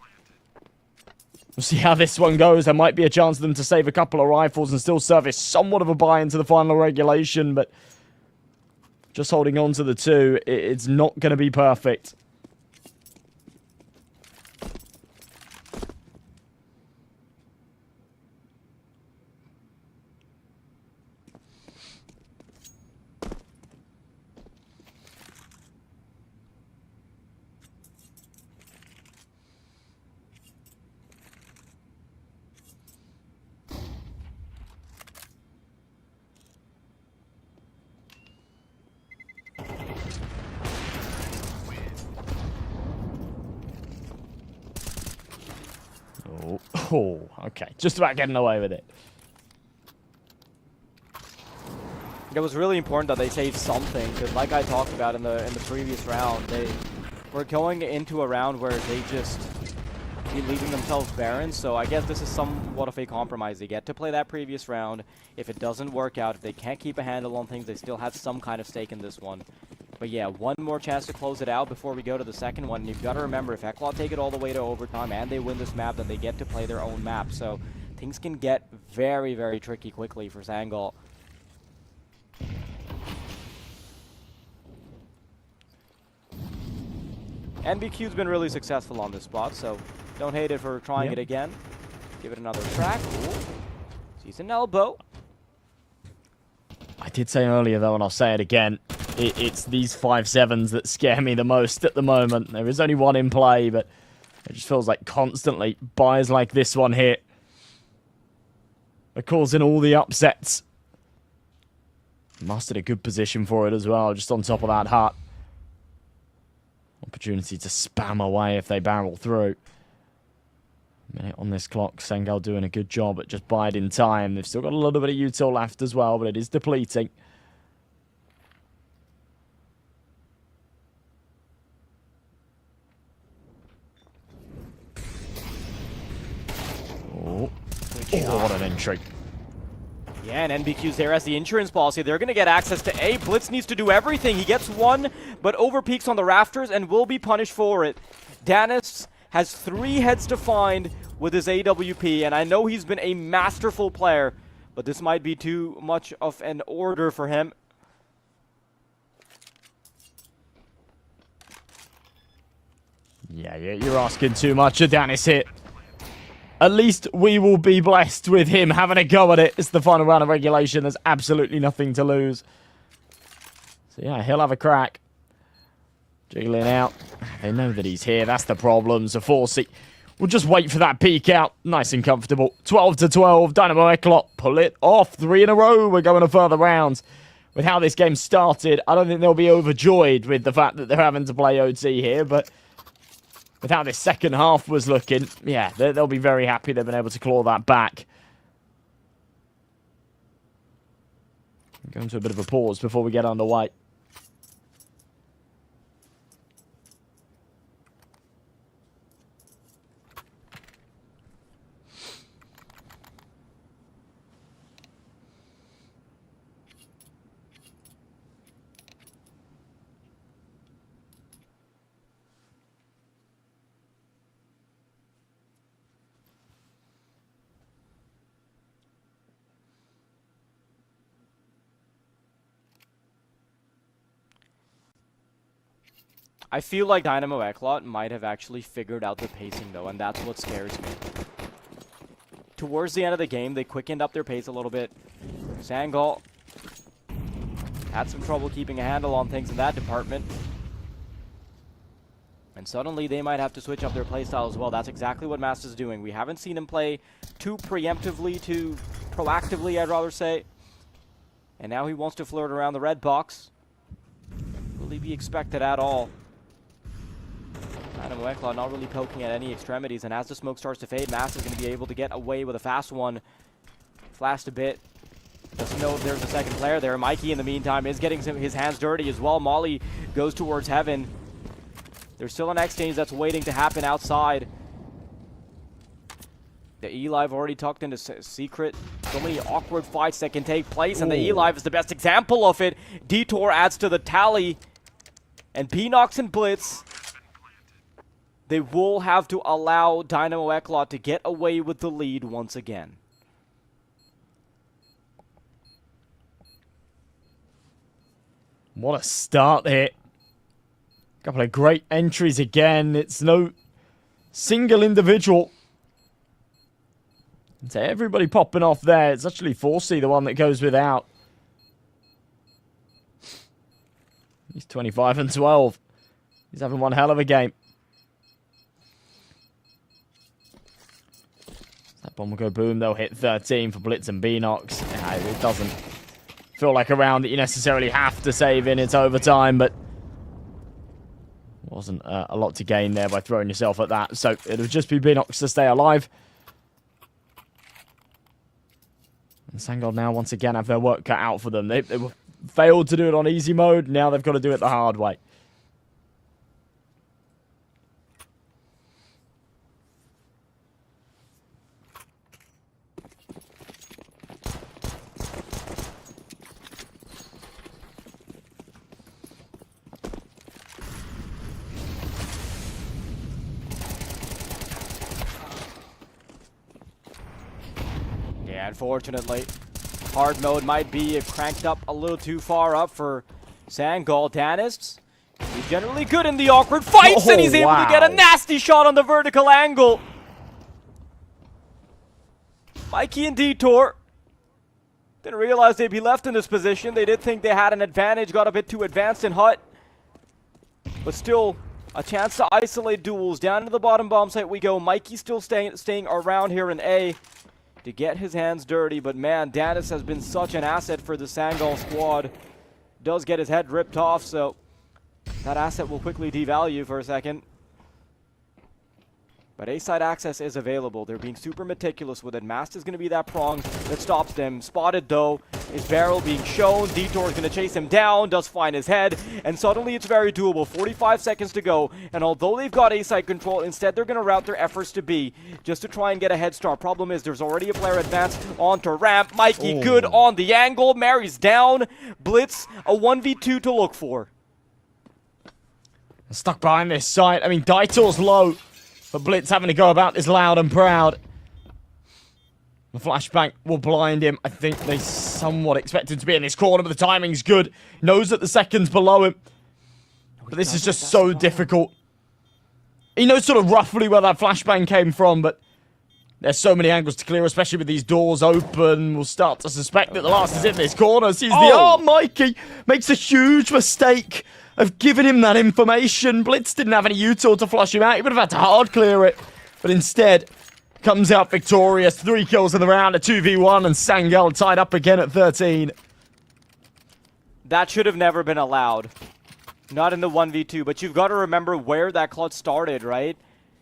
We'll see how this one goes. There might be a chance for them to save a couple of rifles and still service somewhat of a buy into the final regulation, but just holding on to the 2, it's not going to be perfect. Oh, okay. Just about getting away with it. It was really important that they saved something, because like I talked about in the previous round, they were going into a round where they just be leaving themselves barren, so I guess this is somewhat of a compromise. They get to play that previous round. If it doesn't work out, if they can't keep a handle on things, they still have some kind of stake in this one. But yeah, one more chance to close it out before we go to the second one. And you've got to remember, if YaLLa take it all the way to overtime and they win this map, then they get to play their own map. So things can get very, very tricky quickly for Zangal. NBQ's been really successful on this spot, so don't hate it for trying it again. Give it another track. Ooh. Sees an elbow. I did say earlier, though, and I'll say it again, it's these 5-7s that scare me the most at the moment. There is only one in play, but it just feels like constantly buys like this one here are causing all the upsets. Mastered a good position for it as well, just on top of that hut. Opportunity to spam away if they barrel through. Minute on this clock. Zangal doing a good job at just biding time. They've still got a little bit of util left as well, but it is depleting. Oh, what an entry. Yeah, and NBQ's there as the insurance policy. They're going to get access to A. Blitz needs to do everything. He gets one, but overpeaks on the rafters and will be punished for it. Danis has 3 heads to find with his AWP, and I know he's been a masterful player, but this might be too much of an order for him. Yeah, you're asking too much of Danis here. At least we will be blessed with him having a go at it. It's the final round of regulation. There's absolutely nothing to lose. So yeah, he'll have a crack. Jiggling out. They know that he's here. That's the problem. So Forsey will just wait for that peek out. Nice and comfortable. 12-12. Dynamo YaLLa pull it off. 3 in a row. We're going to further rounds. With how this game started, I don't think they'll be overjoyed with the fact that they're having to play OT here, but with how this second half was looking, yeah, they'll be very happy they've been able to claw that back. Going to a bit of a pause before we get underway. I feel like Dynamo YaLLa might have actually figured out the pacing, though, and that's what scares me. Towards the end of the game, they quickened up their pace a little bit. Zangal had some trouble keeping a handle on things in that department. And suddenly, they might have to switch up their playstyle as well. That's exactly what Master's doing. We haven't seen him play too preemptively, too proactively, I'd rather say. And now he wants to flirt around the red box. Will he be expected at all? Dynamo YaLLa not really poking at any extremities, and as the smoke starts to fade, Mass is going to be able to get away with a fast one. Flashed a bit. Doesn't know if there's a second player there. Mikey, in the meantime, is getting his hands dirty as well. Molly goes towards Heaven. There's still an exchange that's waiting to happen outside. The E-Live already tucked into secret. So many awkward fights that can take place, and the E-Live is the best example of it. Detour adds to the tally. And Beenox and Blitz, they will have to allow Dynamo Eklot to get away with the lead once again. What a start here. Couple of great entries again. It's no single individual. So everybody popping off there. It's actually Forsey, the one that goes without. He's 25 and 12. He's having one hell of a game. That bomb will go boom. They'll hit 13 for Blitz and Beenox. Yeah, it doesn't feel like a round that you necessarily have to save in. It's overtime, but wasn't a lot to gain there by throwing yourself at that. So it'll just be Beenox to stay alive. And Sangol now once again have their work cut out for them. They failed to do it on easy mode. Now they've got to do it the hard way. Yeah, unfortunately, hard mode might be cranked up a little too far up for Sangol. Danis, he's generally good in the awkward fights, and he's able to get a nasty shot on the vertical angle. Mikey and Detour didn't realize they'd be left in this position. They did think they had an advantage, got a bit too advanced in Hut. But still, a chance to isolate duels. Down to the bottom bomb site we go. Mikey still staying around here in A to get his hands dirty, but man, Danis has been such an asset for the Sangol squad. Does get his head ripped off, so that asset will quickly devalue for a second. But A-side access is available. They're being super meticulous with it. Mast is going to be that prong that stops them. Spotted, though. His barrel being shown. Detour is going to chase him down. Does find his head. And suddenly it's very doable. 45 seconds to go. And although they've got A-side control, instead they're going to route their efforts to B just to try and get a head start. Problem is there's already a player advanced onto ramp. Mikey good on the angle. Mary's down. Blitz, a 1v2 to look for. Stuck behind this site. I mean, Daitor's low. But Blitz having to go about this loud and proud. The flashbang will blind him. I think they somewhat expect him to be in this corner, but the timing's good. Knows that the second's below him. But this is just so difficult. He knows sort of roughly where that flashbang came from, but there's so many angles to clear, especially with these doors open. We'll start to suspect that the last is in this corner. Sees the arm. Mikey makes a huge mistake of giving him that information. Blitz didn't have any util to flush him out. He would have had to hard clear it. But instead, comes out victorious. 3 kills in the round, a 2v1, and Sangol tied up again at 13. That should have never been allowed. Not in the 1v2, but you've got to remember where that clutch started, right?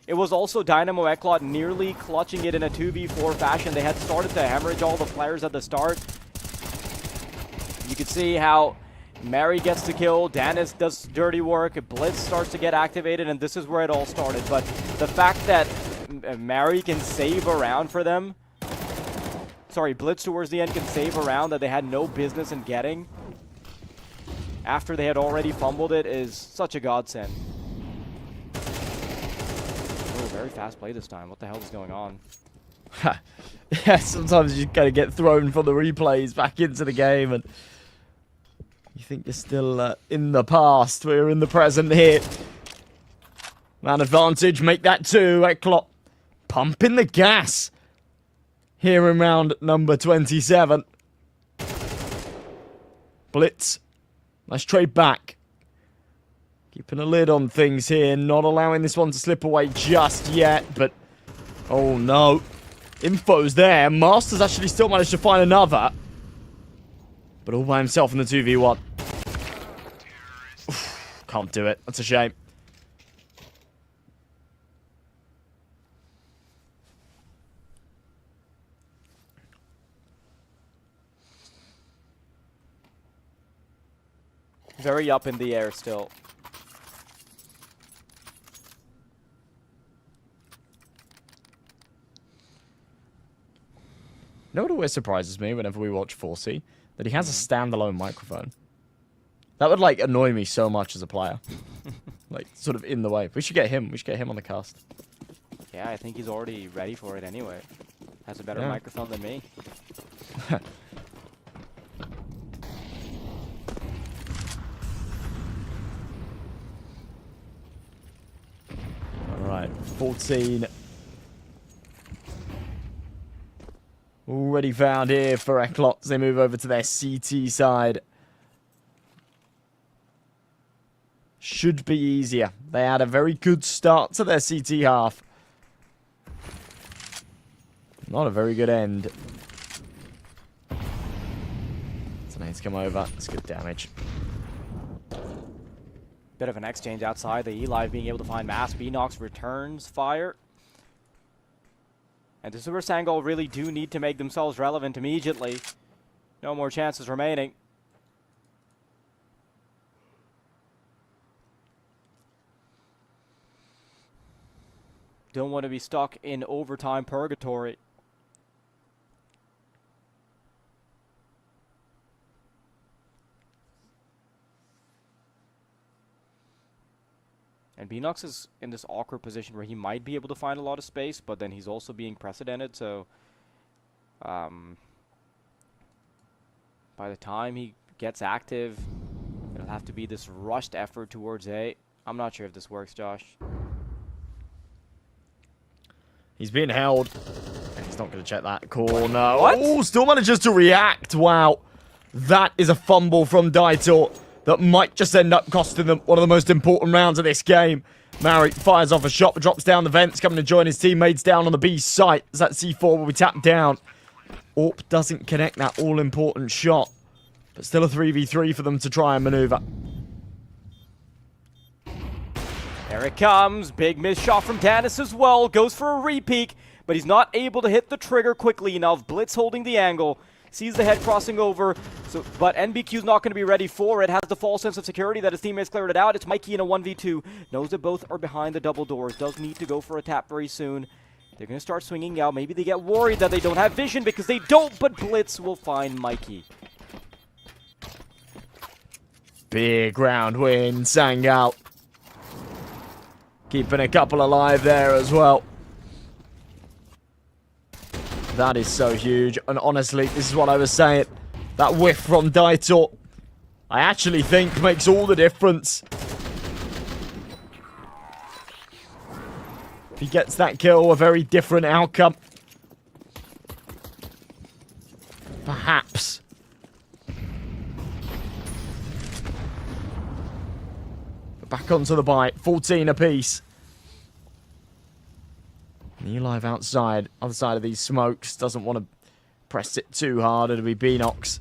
It was also Dynamo Eklot nearly clutching it in a 2v4 fashion. They had started to hemorrhage all the players at the start. You could see how Mary gets the kill, Danis does dirty work, Blitz starts to get activated, and this is where it all started. But the fact that Mary can save around for them, sorry, Blitz towards the end can save around that they had no business in getting after they had already fumbled it is such a godsend. Oh, very fast play this time. What the hell is going on? Yeah, sometimes you kind of get thrown from the replays back into the game, and you think you're still in the past. We're in the present here. Man advantage, make that 2. Eklot pumping the gas here in round number 27. Blitz, nice trade back. Keeping a lid on things here, not allowing this one to slip away just yet, but oh no. Info's there. Master's actually still managed to find another. But all by himself in the 2v1. Oof, can't do it. That's a shame. Very up in the air still. know what always surprises me whenever we watch 4C? That he has a standalone microphone. That would, like, annoy me so much as a player. Like, sort of in the way. We should get him. We should get him on the cast. Yeah, I think he's already ready for it anyway. Has a better Yeah. microphone than me. Alright, 14. Already found here for YaLLa as they move over to their CT side. Should be easier. They had a very good start to their CT half. Not a very good end. Tonight's come over. That's good damage. Bit of an exchange outside. The Eli being able to find Mass. BNox returns fire. And the Super Sangol really do need to make themselves relevant immediately. No more chances remaining. Don't want to be stuck in overtime purgatory. And BNox is in this awkward position where he might be able to find a lot of space, but then he's also being precedented, so by the time he gets active, it'll have to be this rushed effort towards A. I'm not sure if this works, Josh. He's being held. And he's not going to check that corner. What? Oh, still manages to react. Wow. That is a fumble from Daitor that might just end up costing them one of the most important rounds of this game. Mari fires off a shot, but drops down the vents, coming to join his teammates down on the B site. As that C4 will be tapped down. Orp doesn't connect that all-important shot. But still a 3v3 for them to try and maneuver. There it comes. Big miss shot from Danis as well. Goes for a repeat, but he's not able to hit the trigger quickly enough. Blitz holding the angle. Sees the head crossing over, but NBQ's not going to be ready for it. Has the false sense of security that his teammates cleared it out. It's Mikey in a 1v2. Knows that both are behind the double doors. Does need to go for a tap very soon. They're going to start swinging out. Maybe they get worried that they don't have vision because they don't, but Blitz will find Mikey. Big round win. Sang out. Keeping a couple alive there as well. That is so huge. And honestly, this is what I was saying. That whiff from Daitor, I actually think makes all the difference. If he gets that kill, a very different outcome. Perhaps. Back onto the bite. 14 apiece. Eli outside, other side of these smokes. Doesn't want to press it too hard. It'll be BNox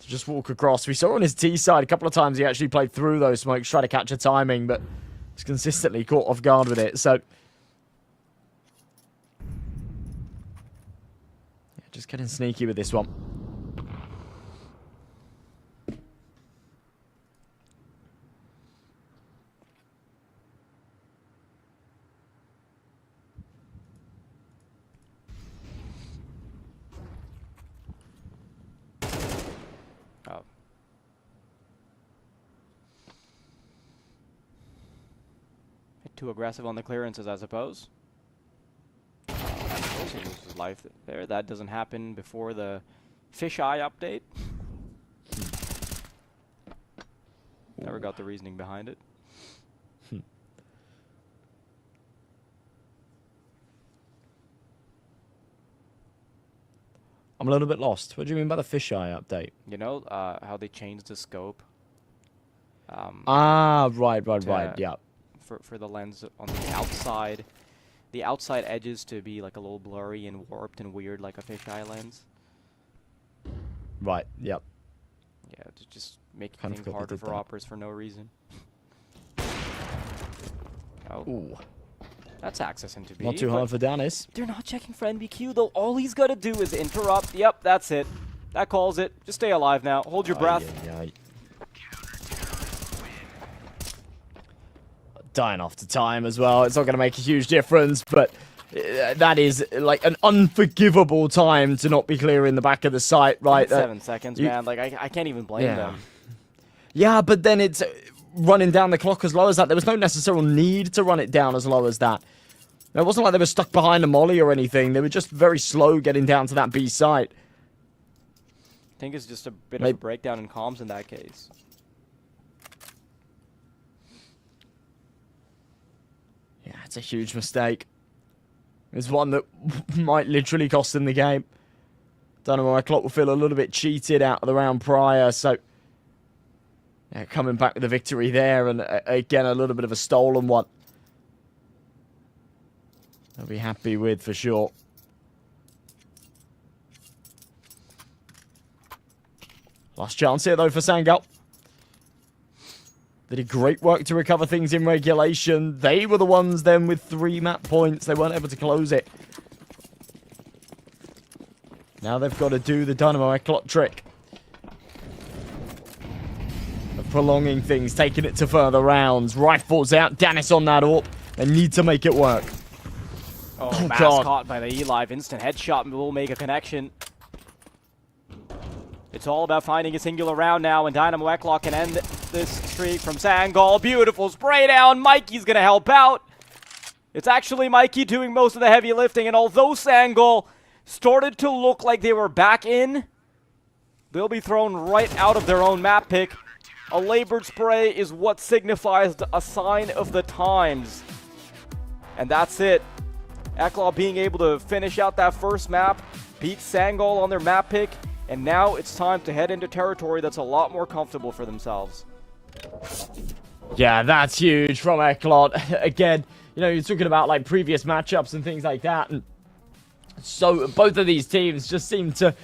to just walk across. We saw on his T side a couple of times he actually played through those smokes, try to catch a timing, but he's consistently caught off guard with it. So, yeah, just getting sneaky with this one. Too aggressive on the clearances, I suppose. Also loses life there. That doesn't happen before the fisheye update. Never got the reasoning behind it. I'm a little bit lost. What do you mean by the fisheye update? You know how they changed the scope? Right, yeah. For the lens on the outside edges to be like a little blurry and warped and weird like a fisheye lens. Right, yep. Yeah, to just make Kind of things harder for that. operators for no reason. Oh, Ooh. that's access into B. Not too hard for Danis. They're not checking for NBQ though. All he's got to do is interrupt. Yep, that's it. That calls it. Just stay alive now. Hold your breath. Dying off to time as well. It's not going to make a huge difference, but that is like an unforgivable time to not be clear in the back of the site, right? 7 seconds, man. Like, I can't even blame them. Yeah, but then it's running down the clock as low as that. There was no necessary need to run it down as low as that. It wasn't like they were stuck behind a molly or anything. They were just very slow getting down to that B site. I think it's just a bit of a breakdown in comms in that case. Yeah, it's a huge mistake. It's one that might literally cost them the game. Dynamo Clock will feel a little bit cheated out of the round prior, so yeah, coming back with a victory there, and again a little bit of a stolen one. They'll be happy with for sure. Last chance here though for Sangal. They did great work to recover things in regulation. They were the ones then with 3 map points. They weren't able to close it. Now they've got to do the Dynamo Clock trick of prolonging things, taking it to further rounds. Rifles out, Dennis on that AWP. They need to make it work. Oh, God. caught by the E-Live. Instant headshot will make a connection. It's all about finding a singular round now, and Dynamo Eklock can end this streak from Sangal. Beautiful spray down. Mikey's going to help out. It's actually Mikey doing most of the heavy lifting, and although Sangal started to look like they were back in, they'll be thrown right out of their own map pick. A labored spray is what signifies a sign of the times. And that's it. Eklock being able to finish out that first map, beat Sangal on their map pick, and now it's time to head into territory that's a lot more comfortable for themselves. Yeah, that's huge from Eklock. Again, you know, you're talking about like previous matchups and things like that, and so both of these teams just seem to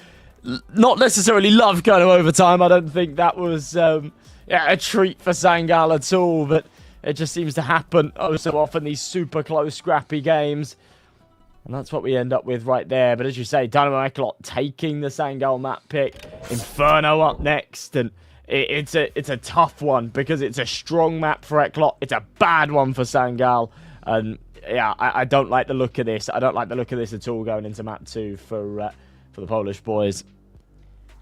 not necessarily love going to overtime. I don't think that was a treat for Sangal at all, but it just seems to happen oh so often, these super close, scrappy games. And that's what we end up with right there. But as you say, Dynamo Eklock taking the Sangal map pick. Inferno up next. And it's a tough one because it's a strong map for Eklock. It's a bad one for Sangal. And yeah, I don't like the look of this. I don't like the look of this at all going into map 2 for the Polish boys.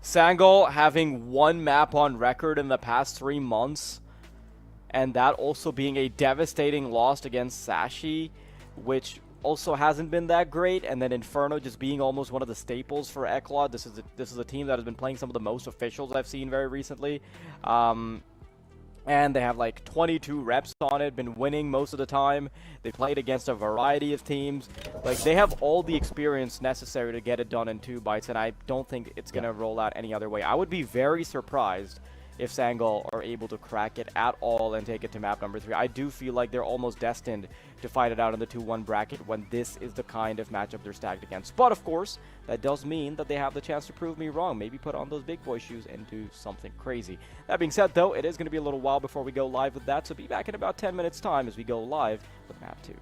Sangal having 1 map on record in the past 3 months. And that also being a devastating loss against Sashi, which also hasn't been that great, and then Inferno just being almost one of the staples for Eklock. This is a team that has been playing some of the most officials I've seen very recently, and they have like 22 reps on it, been winning most of the time. They played against a variety of teams. Like, they have all the experience necessary to get it done in 2 bites, and I don't think it's gonna roll out any other way. I would be very surprised if Sangal are able to crack it at all and take it to map number 3. I do feel like they're almost destined to fight it out in the 2-1 bracket when this is the kind of matchup they're stacked against. But of course, that does mean that they have the chance to prove me wrong. Maybe put on those big boy shoes and do something crazy. That being said, though, it is going to be a little while before we go live with that, so be back in about 10 minutes time as we go live with map 2.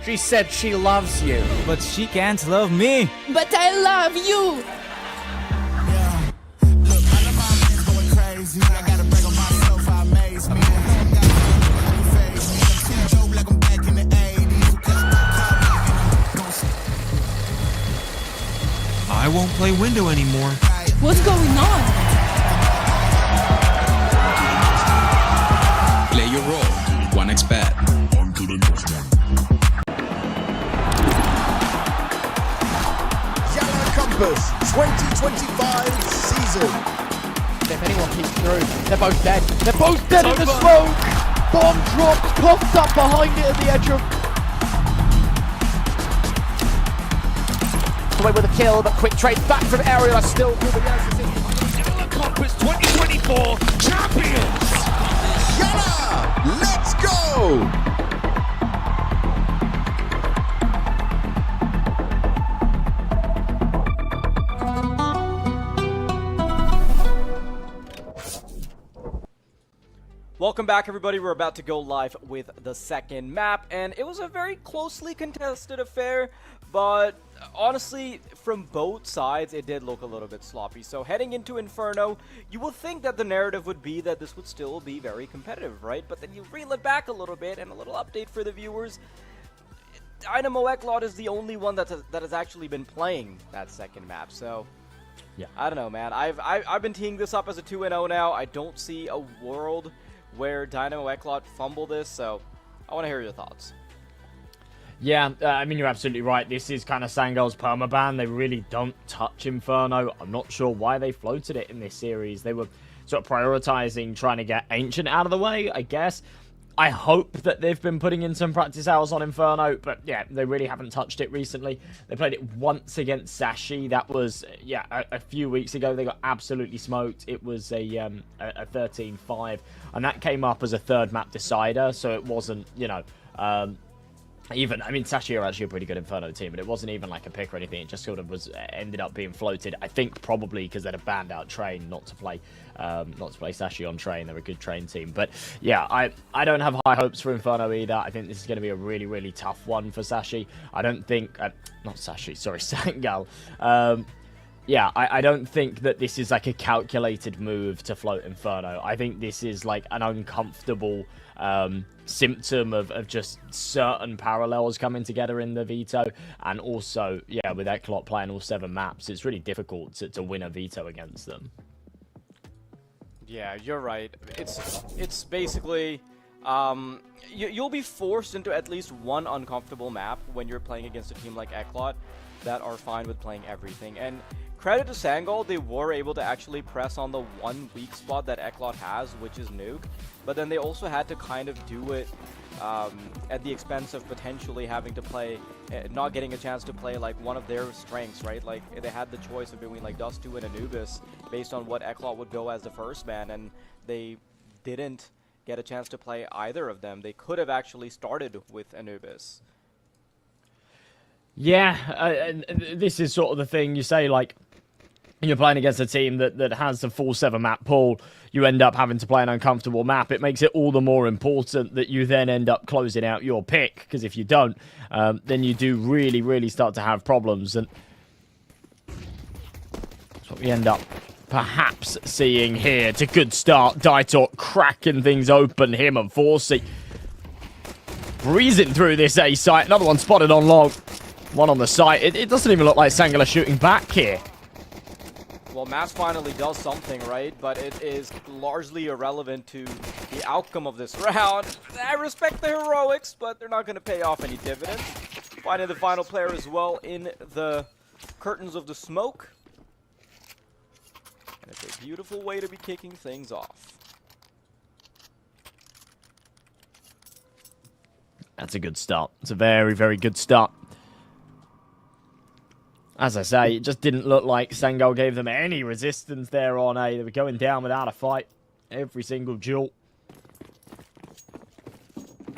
She said she loves you. But she can't love me. But I love you. Yeah. Look, I know my man's going crazy. I gotta brag on myself, I amaze me. Like I'm back in the 80s. I won't play window anymore. What's going on? Play your role. 1xBet. On to the next one. YaLLa Compass 2025 season. If anyone peeks through, they're both dead. They're both dead in the smoke! Bomb dropped, coughed up behind it at the edge of... Away with a kill, but quick trade back from Aerial. Still moving out. YaLLa Compass 2024 champions. YaLLa, let's go! Welcome back, everybody. We're about to go live with the second map, and it was a very closely contested affair, but honestly, from both sides, it did look a little bit sloppy. So heading into Inferno, you would think that the narrative would be that this would still be very competitive, right? But then you reel it back a little bit, and a little update for the viewers. Dynamo YaLLa is the only one that has actually been playing that second map, so... Yeah. I don't know, man. I've been teeing this up as a 2-0 now. I don't see a world where Dynamo YaLLa fumble this, so I want to hear your thoughts. Yeah, I mean, you're absolutely right. This is kind of Sangol's permaban. They really don't touch Inferno. I'm not sure why they floated it in this series. They were sort of prioritizing trying to get Ancient out of the way, I guess. I hope that they've been putting in some practice hours on Inferno, but yeah, they really haven't touched it recently. They played it once against Sashi. That was, yeah, a few weeks ago. They got absolutely smoked. It was a 13-5, and that came up as a third map decider, so it wasn't, you know, even, I mean, Sashi are actually a pretty good Inferno team, but it wasn't even like a pick or anything. It just sort of was ended up being floated. I think probably because they'd have banned out Train not to play Sashi on Train. They're a good Train team, but yeah, I don't have high hopes for Inferno either. I think this is going to be a really, really tough one for Sashi. I don't think, not Sashi, sorry, Sangol. Yeah, I don't think that this is like a calculated move to float Inferno. I think this is like an uncomfortable symptom of just certain parallels coming together in the veto, and also, yeah, with YaLLa playing all 7 maps, it's really difficult to win a veto against them. Yeah, you're right. It's basically you'll be forced into at least one uncomfortable map when you're playing against a team like YaLLa that are fine with playing everything. And credit to Sangol, they were able to actually press on the one weak spot that YaLLa has, which is Nuke. But then they also had to kind of do it at the expense of potentially having to play, not getting a chance to play like one of their strengths, right? Like they had the choice of doing like Dust2 and Anubis based on what YaLLa would go as the first man, and they didn't get a chance to play either of them. They could have actually started with Anubis. Yeah, and this is sort of the thing you say, like, you're playing against a team that has the full 7 map pool, you end up having to play an uncomfortable map. It makes it all the more important that you then end up closing out your pick, because if you don't, then you do really, really start to have problems. And that's what we end up perhaps seeing here. It's a good start. Daitor cracking things open, him and Forsey breezing through this A site. Another one spotted on long. One on the site. It doesn't even look like Sangol are shooting back here. Well, Mass finally does something, right? But it is largely irrelevant to the outcome of this round. I respect the heroics, but they're not going to pay off any dividends. Finding the final player as well in the curtains of the smoke. And it's a beautiful way to be kicking things off. That's a good start. It's a very, very good start. As I say, it just didn't look like Sangol gave them any resistance there on A. They were going down without a fight. Every single duel.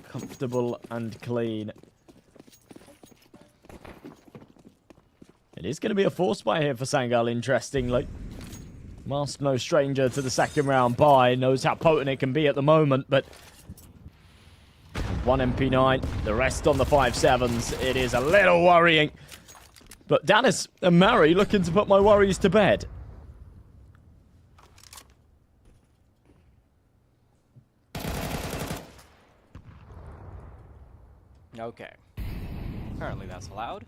Comfortable and clean. It is going to be a force buy here for Sangol, interestingly. Mask no stranger to the second round buy. Knows how potent it can be at the moment, but One MP9, the rest on the 5.7s. It is a little worrying. But Dennis and Mary looking to put my worries to bed. Okay. Apparently that's allowed.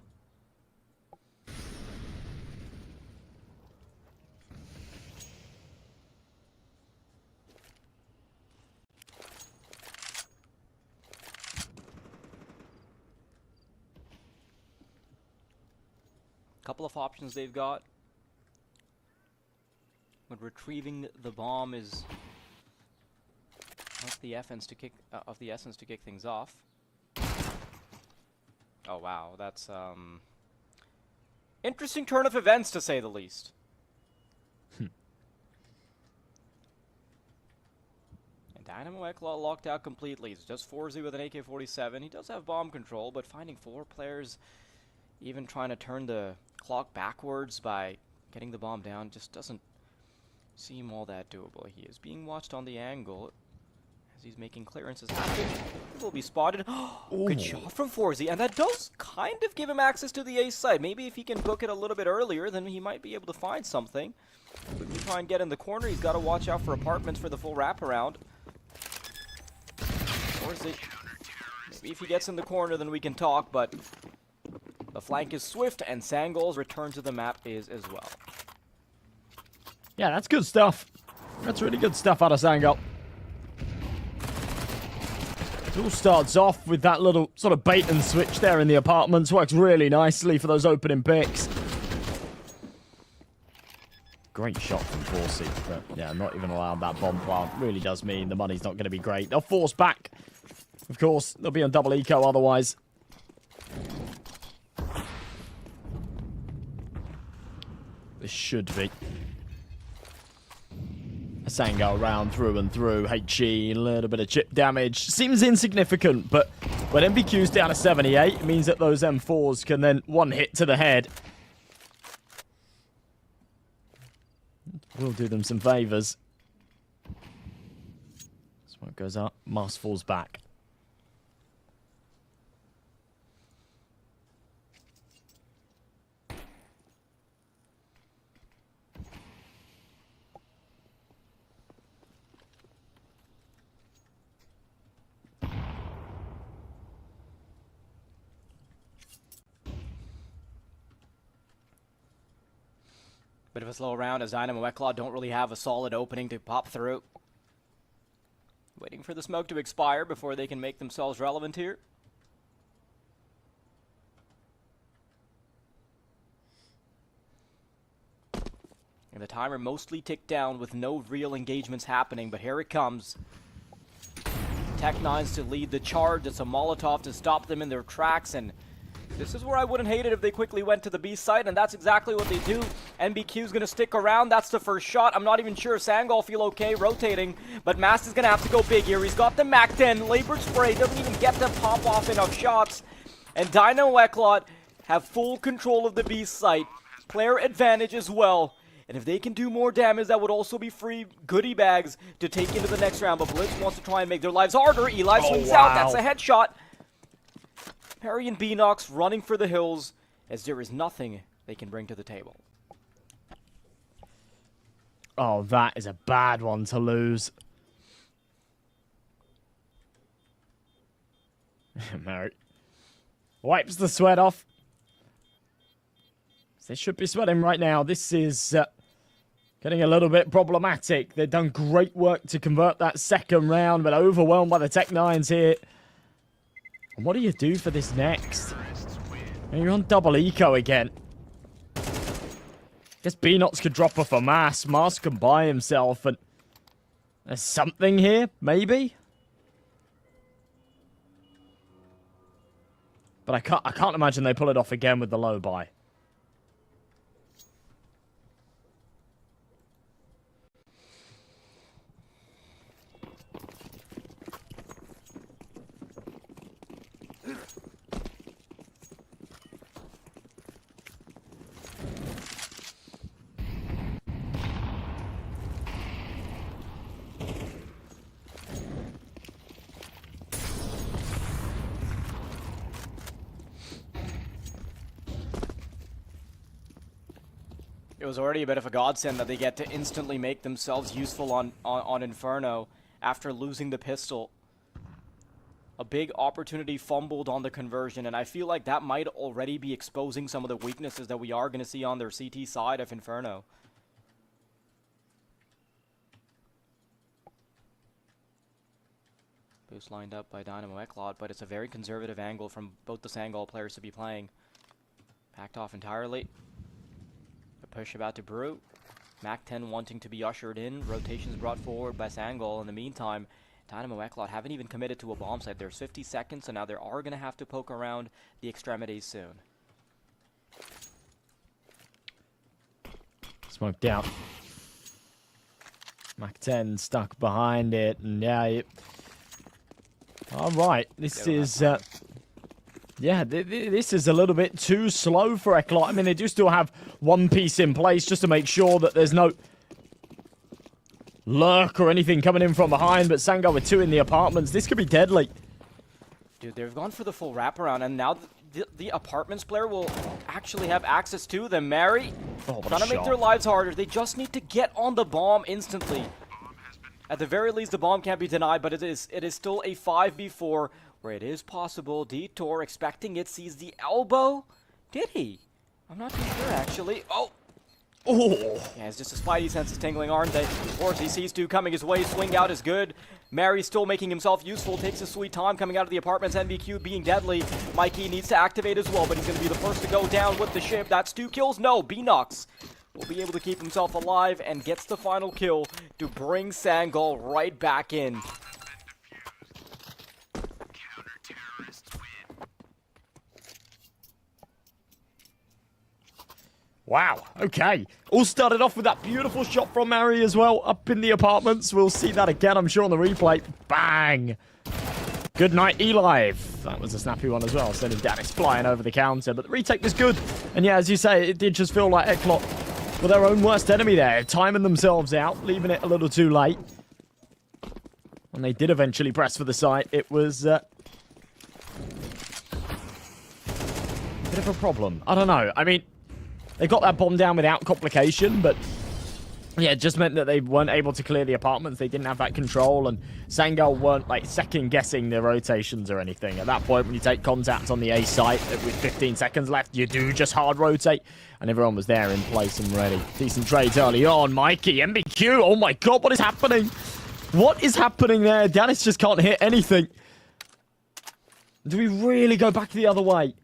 Couple of options they've got. But retrieving the bomb is of the essence to kick things off. Oh wow, that's interesting turn of events to say the least. And Dynamo YaLLa locked out completely. It's just 4Z with an AK-47. He does have bomb control, but finding 4 players, even trying to turn the clock backwards by getting the bomb down, just doesn't seem all that doable. He is being watched on the angle as he's making clearances happen. He will be spotted. Good shot from 4Z, and that does kind of give him access to the A side. Maybe if he can book it a little bit earlier, then he might be able to find something. Quickly try and get in the corner. He's got to watch out for apartments for the full wraparound. 4Z, maybe if he gets in the corner, then we can talk, but the flank is swift, and Sangol's return to the map is as well. Yeah, that's good stuff. That's really good stuff out of Sangol. It all starts off with that little sort of bait and switch there in the apartments. Works really nicely for those opening picks. Great shot from 4C, but yeah, not even allowed that bomb plant. Really does mean the money's not going to be great. They'll force back. Of course, they'll be on double eco otherwise. This should be a Sangol round through and through. HE, a little bit of chip damage. Seems insignificant, but when MBQ's down to 78, it means that those M4s can then one hit to the head. We'll do them some favors. Smoke goes up. Mask falls back. Bit of a slow round as Dynamo YaLLa don't really have a solid opening to pop through. Waiting for the smoke to expire before they can make themselves relevant here. And the timer mostly ticked down with no real engagements happening, but here it comes. Tech9s to lead the charge. It's a Molotov to stop them in their tracks, and this is where I wouldn't hate it if they quickly went to the B site, and that's exactly what they do. NBQ's gonna stick around. That's the first shot. I'm not even sure if Sangol feel okay rotating, but Mast is gonna have to go big here. He's got the MAC-10. Labored spray doesn't even get to pop off enough shots. And Dynamo YaLLa have full control of the B site. Player advantage as well. And if they can do more damage, that would also be free goodie bags to take into the next round. But Blitz wants to try and make their lives harder. Eli swings out. That's a headshot. Perry and Beanox running for the hills as there is nothing they can bring to the table. Oh, that is a bad one to lose. Mary wipes the sweat off. They should be sweating right now. This is getting a little bit problematic. They've done great work to convert that second round, but overwhelmed by the Tech9s here. And what do you do for this next? And you're on double eco again. Guess Beanox could drop off a Mask. Mask can buy himself, and there's something here, maybe? But I can't imagine they pull it off again with the low buy. was already a bit of a godsend that they get to instantly make themselves useful on Inferno after losing the pistol. A big opportunity fumbled on the conversion, and I feel like that might already be exposing some of the weaknesses that we are going to see on their CT side of Inferno. Boost lined up by Dynamo YaLLa, but it's a very conservative angle from both the Sangol players to be playing. Packed off entirely. A push about to brew. Mac 10 wanting to be ushered in. Rotations brought forward by Sangol. In the meantime, Dynamo YaLLa haven't even committed to a bomb site. There's 50 seconds, so now they are going to have to poke around the extremities soon. Smoked out. Mac 10 stuck behind it, and yeah. All right, this is. Yeah, this is a little bit too slow for YaLLa. I mean, they do still have one piece in place just to make sure that there's no lurk or anything coming in from behind, but Sangol with 2 in the apartments. This could be deadly. Dude, they've gone for the full wraparound, and now the apartments player will actually have access to them. Mary, trying to make their lives harder. They just need to get on the bomb instantly. At the very least, the bomb can't be denied, but it is still a 5v4 where it is possible. Detour expecting it, sees the elbow. Did he? I'm not too sure, actually. Oh! Yeah, it's just a spidey senses tingling, aren't they? Of course, he sees 2 coming his way. Swing out is good. Mary's still making himself useful. Takes his sweet time coming out of the apartments. NBQ being deadly. Mikey needs to activate as well, but he's going to be the first to go down with the ship. That's 2 kills. No, B-Nux will be able to keep himself alive and gets the final kill to bring Sangol right back in. Wow, okay. All started off with that beautiful shot from Mary as well, up in the apartments. We'll see that again, I'm sure, on the replay. Bang! Good night, Eli. That was a snappy one as well, sending Dennis flying over the counter. But the retake was good. And yeah, as you say, it did just feel like YaLLa were their own worst enemy there, timing themselves out, leaving it a little too late. When they did eventually press for the site, it was a bit of a problem. I don't know. I mean, they got that bomb down without complication, but yeah, it just meant that they weren't able to clear the apartments. They didn't have that control, and Sangol weren't like second-guessing their rotations or anything. At that point, when you take contact on the A site with 15 seconds left, you do just hard rotate, and everyone was there in place and ready. Decent trades early on. Mikey, MBQ, oh my god, what is happening? What is happening there? Dennis just can't hit anything. Do we really go back the other way?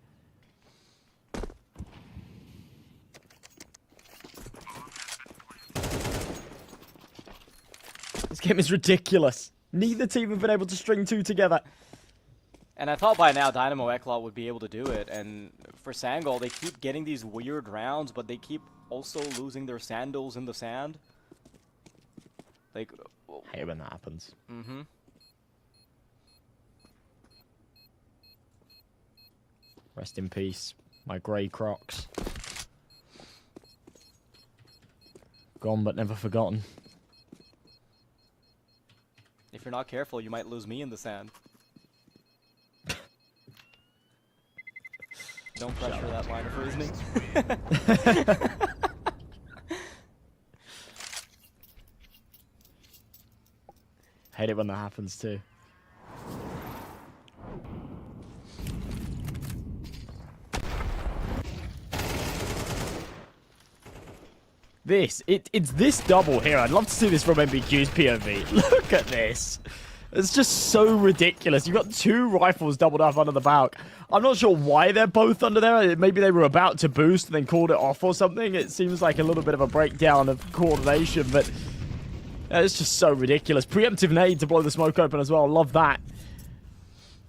This game is ridiculous. Neither team have been able to string 2 together. And I thought by now Dynamo YaLLa would be able to do it. And for Sangol, they keep getting these weird rounds, but they keep also losing their sandals in the sand. Like, I hate when that happens. Mm-hmm. Rest in peace, my grey Crocs. Gone but never forgotten. If you're not careful, you might lose me in the sand. Don't pressure that line of reasoning. Hate it when that happens too. It's this double here. I'd love to see this from MBQ's POV. Look at this. It's just so ridiculous. You've got 2 rifles doubled up under the back. I'm not sure why they're both under there. Maybe they were about to boost and then called it off or something. It seems like a little bit of a breakdown of coordination, but it's just so ridiculous. Preemptive nade to blow the smoke open as well. Love that.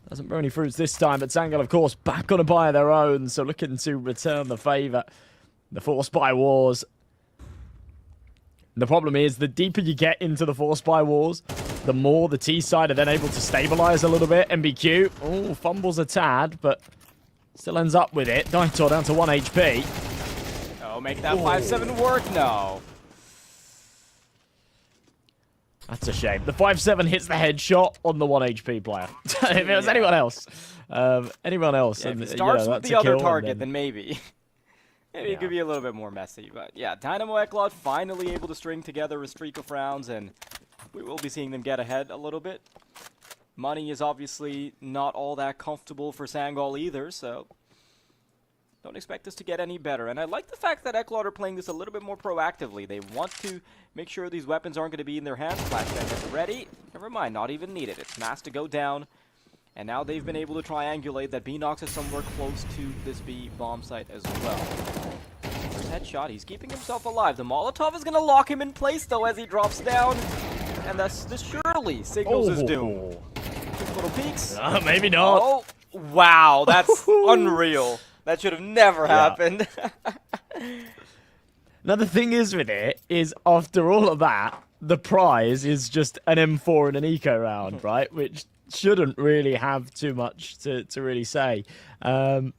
Doesn't bear any fruits this time, but Sangol, of course, back on a buy of their own, so looking to return the favor. The Force Buy Wars. The problem is, the deeper you get into the Force Buy Wars, the more the T side are then able to stabilize a little bit. MBQ, oh, fumbles a tad, but still ends up with it. Dinosaur down to 1 HP. Oh, make that 5-7 work? No. That's a shame. The 5-7 hits the headshot on the 1 HP player. If it was anyone else. Yeah, if it starts with the other target, then maybe. Maybe it could be a little bit more messy, but yeah, Dynamo YaLLa finally able to string together a streak of rounds, and we will be seeing them get ahead a little bit. Money is obviously not all that comfortable for Sangol either, so don't expect us to get any better. And I like the fact that YaLLa are playing this a little bit more proactively. They want to make sure these weapons aren't going to be in their hands. Flashbang ready. Never mind, not even needed. It's masked to go down. And now they've been able to triangulate that B-Nox is somewhere close to this B bomb site as well. First headshot, he's keeping himself alive. The Molotov is going to lock him in place, though, as he drops down. And this surely signals his doom. Quick little peeks. Maybe not. Oh, wow, that's unreal. That should have never happened. Now, the thing is with it, is after all of that, the prize is just an M4 and an eco round, right? Which shouldn't really have too much to really say. But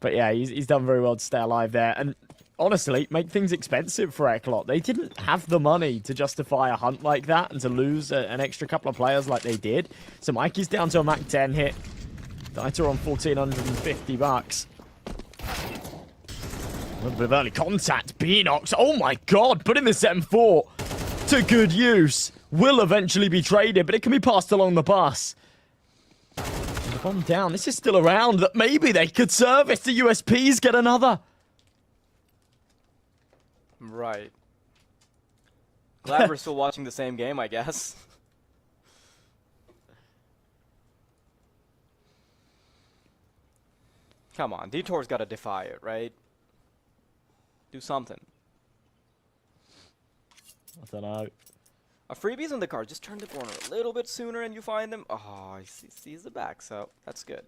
yeah, he's done very well to stay alive there. And honestly, make things expensive for YaLLa. They didn't have the money to justify a hunt like that and to lose an extra couple of players like they did. So Mikey's down to a Mac 10 hit. Dieter on 1,450 bucks. A little bit of early contact. B-Nox. Oh my god, putting this M4 to good use. Will eventually be traded, but it can be passed along the bus. And the bomb down. This is still around that maybe they could service the USPs, get another. Right. Glad we're still watching the same game, I guess. Come on, Detour's got to defy it, right? Do something. I don't know. A freebie's in the car. Just turn the corner a little bit sooner and you find them. Oh, he sees the back, so that's good.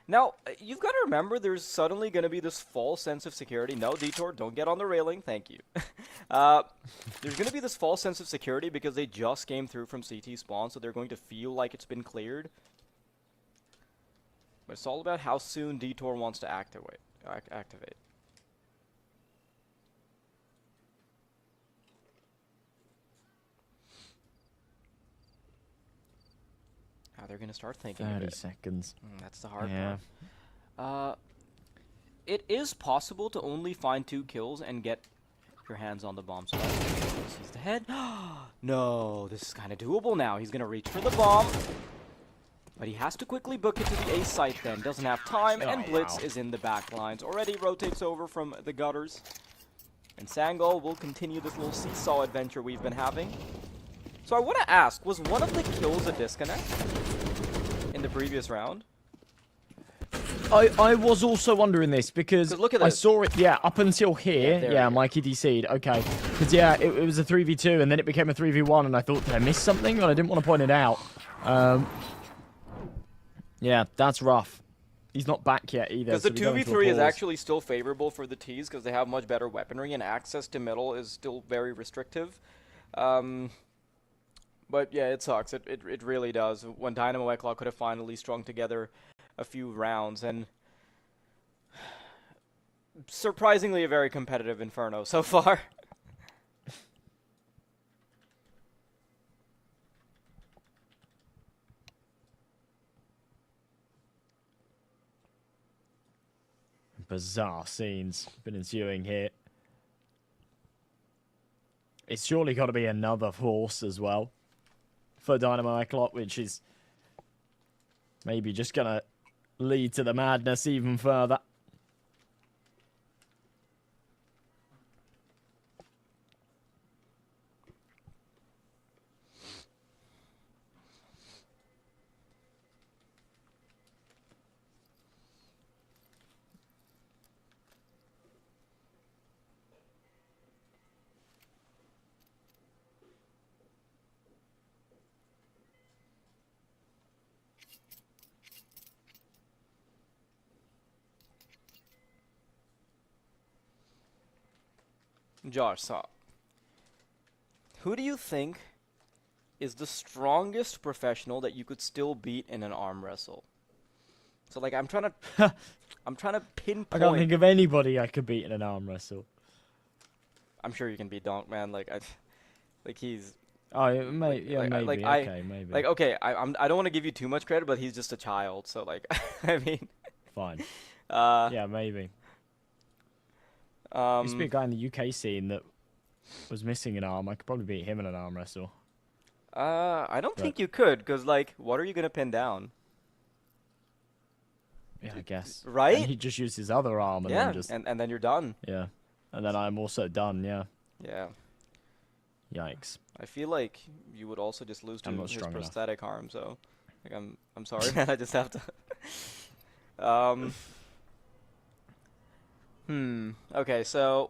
Now, you've got to remember there's suddenly going to be this false sense of security. No, Detour, don't get on the railing. Thank you. There's going to be this false sense of security because they just came through from CT spawn, so they're going to feel like it's been cleared. But it's all about how soon Detour wants to activate. Now they're going to start thinking 30 of it. seconds. That's the hard part. It is possible to only find 2 kills and get your hands on the bomb. So sees the head. No, this is kind of doable now. He's going to reach for the bomb. But he has to quickly book it to the A site then. Doesn't have time, and Blitz is in the back lines. Already rotates over from the gutters. And Sangol will continue this little seesaw adventure we've been having. So I want to ask, was one of the kills a disconnect in the previous round? I was also wondering this because look at I this. saw it, up until here. Yeah, Mikey DC'd. Okay. Because, it was a 3v2 and then it became a 3v1 and I thought, did I miss something? And I didn't want to point it out. Yeah, that's rough. He's not back yet either. Because the 2v3 is actually still favorable for the Ts because they have much better weaponry and access to middle is still very restrictive. But yeah, it sucks. It really does. When Dynamo YaLLa could have finally strung together a few rounds and surprisingly a very competitive Inferno so far. Bizarre scenes been ensuing here. It's surely got to be another force as well for Dynamo YaLLa, which is maybe just going to lead to the madness even further. Josh, so who do you think is the strongest professional that you could still beat in an arm wrestle? So like I'm trying to pinpoint. I can't think of anybody I could beat in an arm wrestle. I'm sure you can beat Donk, man. Like he's. Oh, maybe. Okay, maybe. Like okay, I don't want to give you too much credit, but he's just a child. So like, I mean. Fine. Yeah, maybe. Used to be a guy in the UK scene that was missing an arm. I could probably beat him in an arm wrestle. I don't think you could, because, like, what are you going to pin down? Yeah, I guess. Right? And he just used his other arm and Yeah, then just... and then you're done. Yeah. And then I'm also done, yeah. Yeah. Yikes. I feel like you would also just lose to I'm not his strong enough. prosthetic arm, so... Like, I'm sorry, man, I just have to... Okay, so...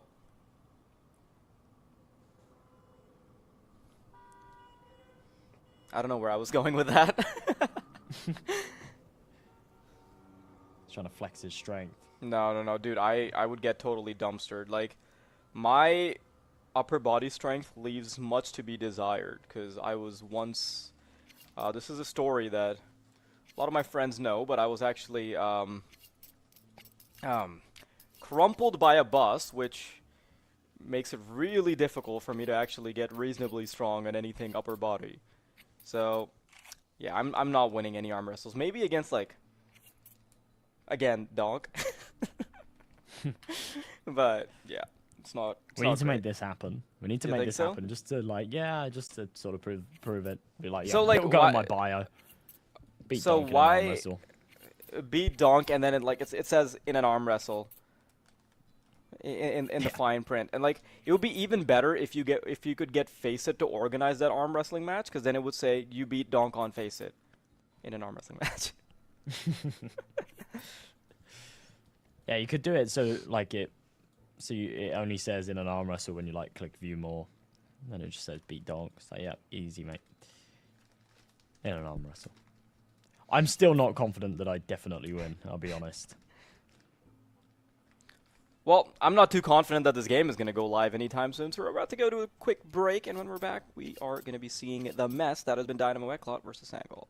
I don't know where I was going with that. Trying to flex his strength. No, dude, I would get totally dumpstered. Like, my upper body strength leaves much to be desired, because I was once... this is a story that a lot of my friends know, but I was actually crumpled by a bus, which makes it really difficult for me to actually get reasonably strong at anything upper body. So, yeah, I'm not winning any arm wrestles. Maybe against, like, again, Donk. But, yeah, it's not We need to make this happen. We need to You make think this so? happen. Just to, like, yeah, just to sort of prove it. Be like, yeah, So, like, it'll go why- in my bio. Beat So Donk in an arm why- wrestle. beat Donk, and then it says in an arm wrestle in the fine print, and like it would be even better if you could get Face It to organize that arm wrestling match, because then it would say you beat Donk on Face It in an arm wrestling match. Yeah, you could do it so like it only says in an arm wrestle when you like click view more, and then it just says beat Donk. So yeah, easy mate. In an arm wrestle. I'm still not confident that I definitely win, I'll be honest. Well, I'm not too confident that this game is going to go live anytime soon, so we're about to go to a quick break, and when we're back, we are going to be seeing the mess that has been Dynamo YaLLa versus Angle.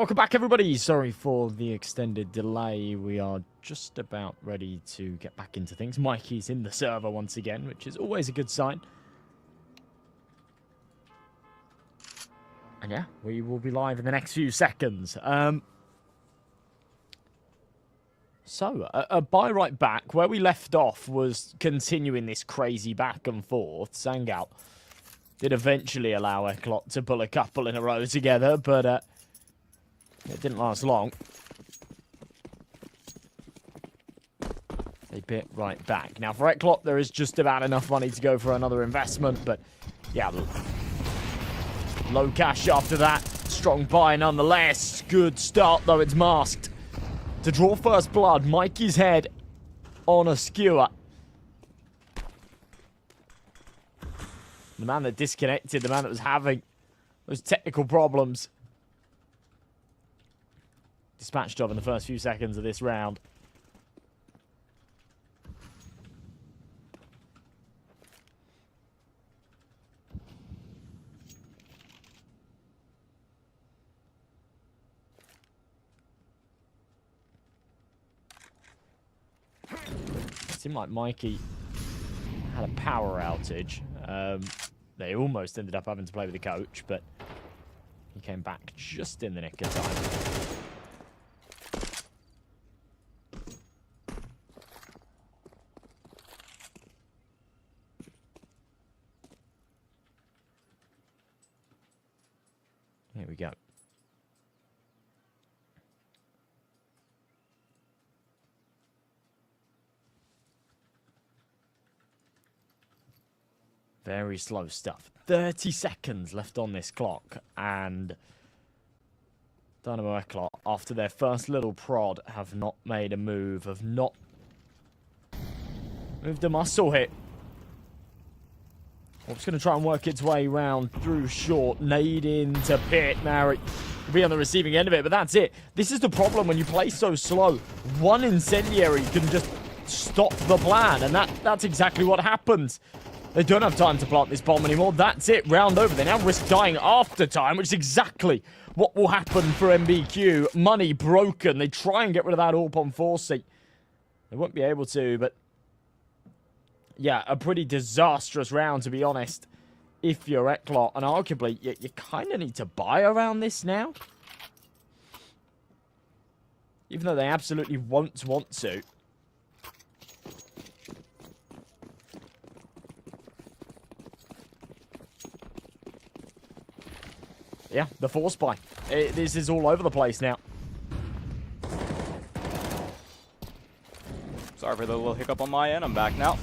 Welcome back, everybody. Sorry for the extended delay. We are just about ready to get back into things. Mikey's in the server once again, which is always a good sign. And yeah, we will be live in the next few seconds. So, by right back, where we left off was continuing this crazy back and forth. Sangout did eventually allow YaLLa to pull a couple in a row together, but it didn't last long. They bit right back. Now, for YaLLa, there is just about enough money to go for another investment, but yeah, low cash after that. Strong buy nonetheless. Good start, though it's masked. To draw first blood, Mikey's head on a skewer. The man that disconnected, the man that was having those technical problems. Dispatched of in the first few seconds of this round. It seemed like Mikey had a power outage. They almost ended up having to play with the coach, but he came back just in the nick of time. Here we go. Very slow stuff. 30 seconds left on this clock, and Dynamo YaLLa, after their first little prod, have not made a move, have not moved a muscle hit. It's going to try and work its way round through short, nade into pit. Now it could be on the receiving end of it, but that's it. This is the problem when you play so slow. One incendiary can just stop the plan, and that's exactly what happens. They don't have time to plant this bomb anymore. That's it. Round over. They now risk dying after time, which is exactly what will happen for MBQ. Money broken. They try and get rid of that AWP on 4C. They won't be able to, but yeah, a pretty disastrous round, to be honest, if you're YaLLa. And arguably, you kind of need to buy around this now. Even though they absolutely won't want to. Yeah, the force buy. This is all over the place now. Sorry for the little hiccup on my end. I'm back now.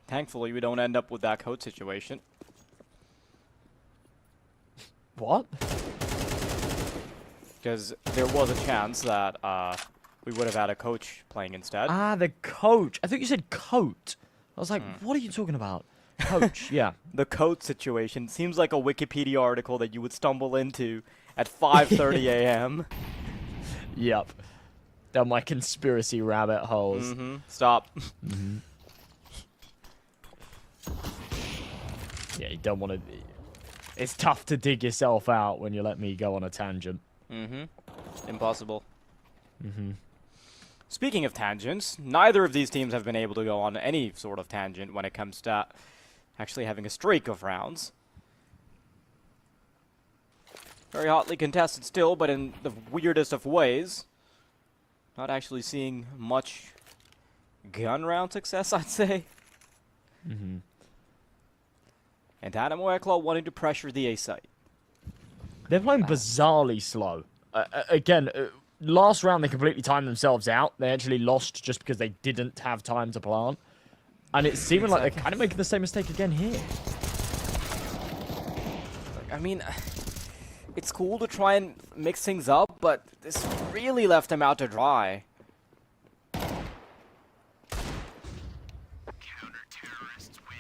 Thankfully, we don't end up with that code situation. What? Because there was a chance that we would have had a coach playing instead. Ah, the coach. I thought you said coat. I was like, what are you talking about? Coach, yeah. The coach situation seems like a Wikipedia article that you would stumble into at 5:30 a.m. Yep. Down my conspiracy rabbit holes. Mm-hmm. Stop. Mm-hmm. Yeah, you don't want to... It's tough to dig yourself out when you let me go on a tangent. Mm-hmm. Impossible. Mm-hmm. Speaking of tangents, neither of these teams have been able to go on any sort of tangent when it comes to actually having a streak of rounds. Very hotly contested still, but in the weirdest of ways. Not actually seeing much gun round success, I'd say. Mm-hmm. And Dynamo YaLLa wanting to pressure the A site. They're playing bizarrely slow. Again, last round they completely timed themselves out. They actually lost just because they didn't have time to plant. And it's seeming like they're kind of making the same mistake again here. I mean, it's cool to try and mix things up, but this really left them out to dry.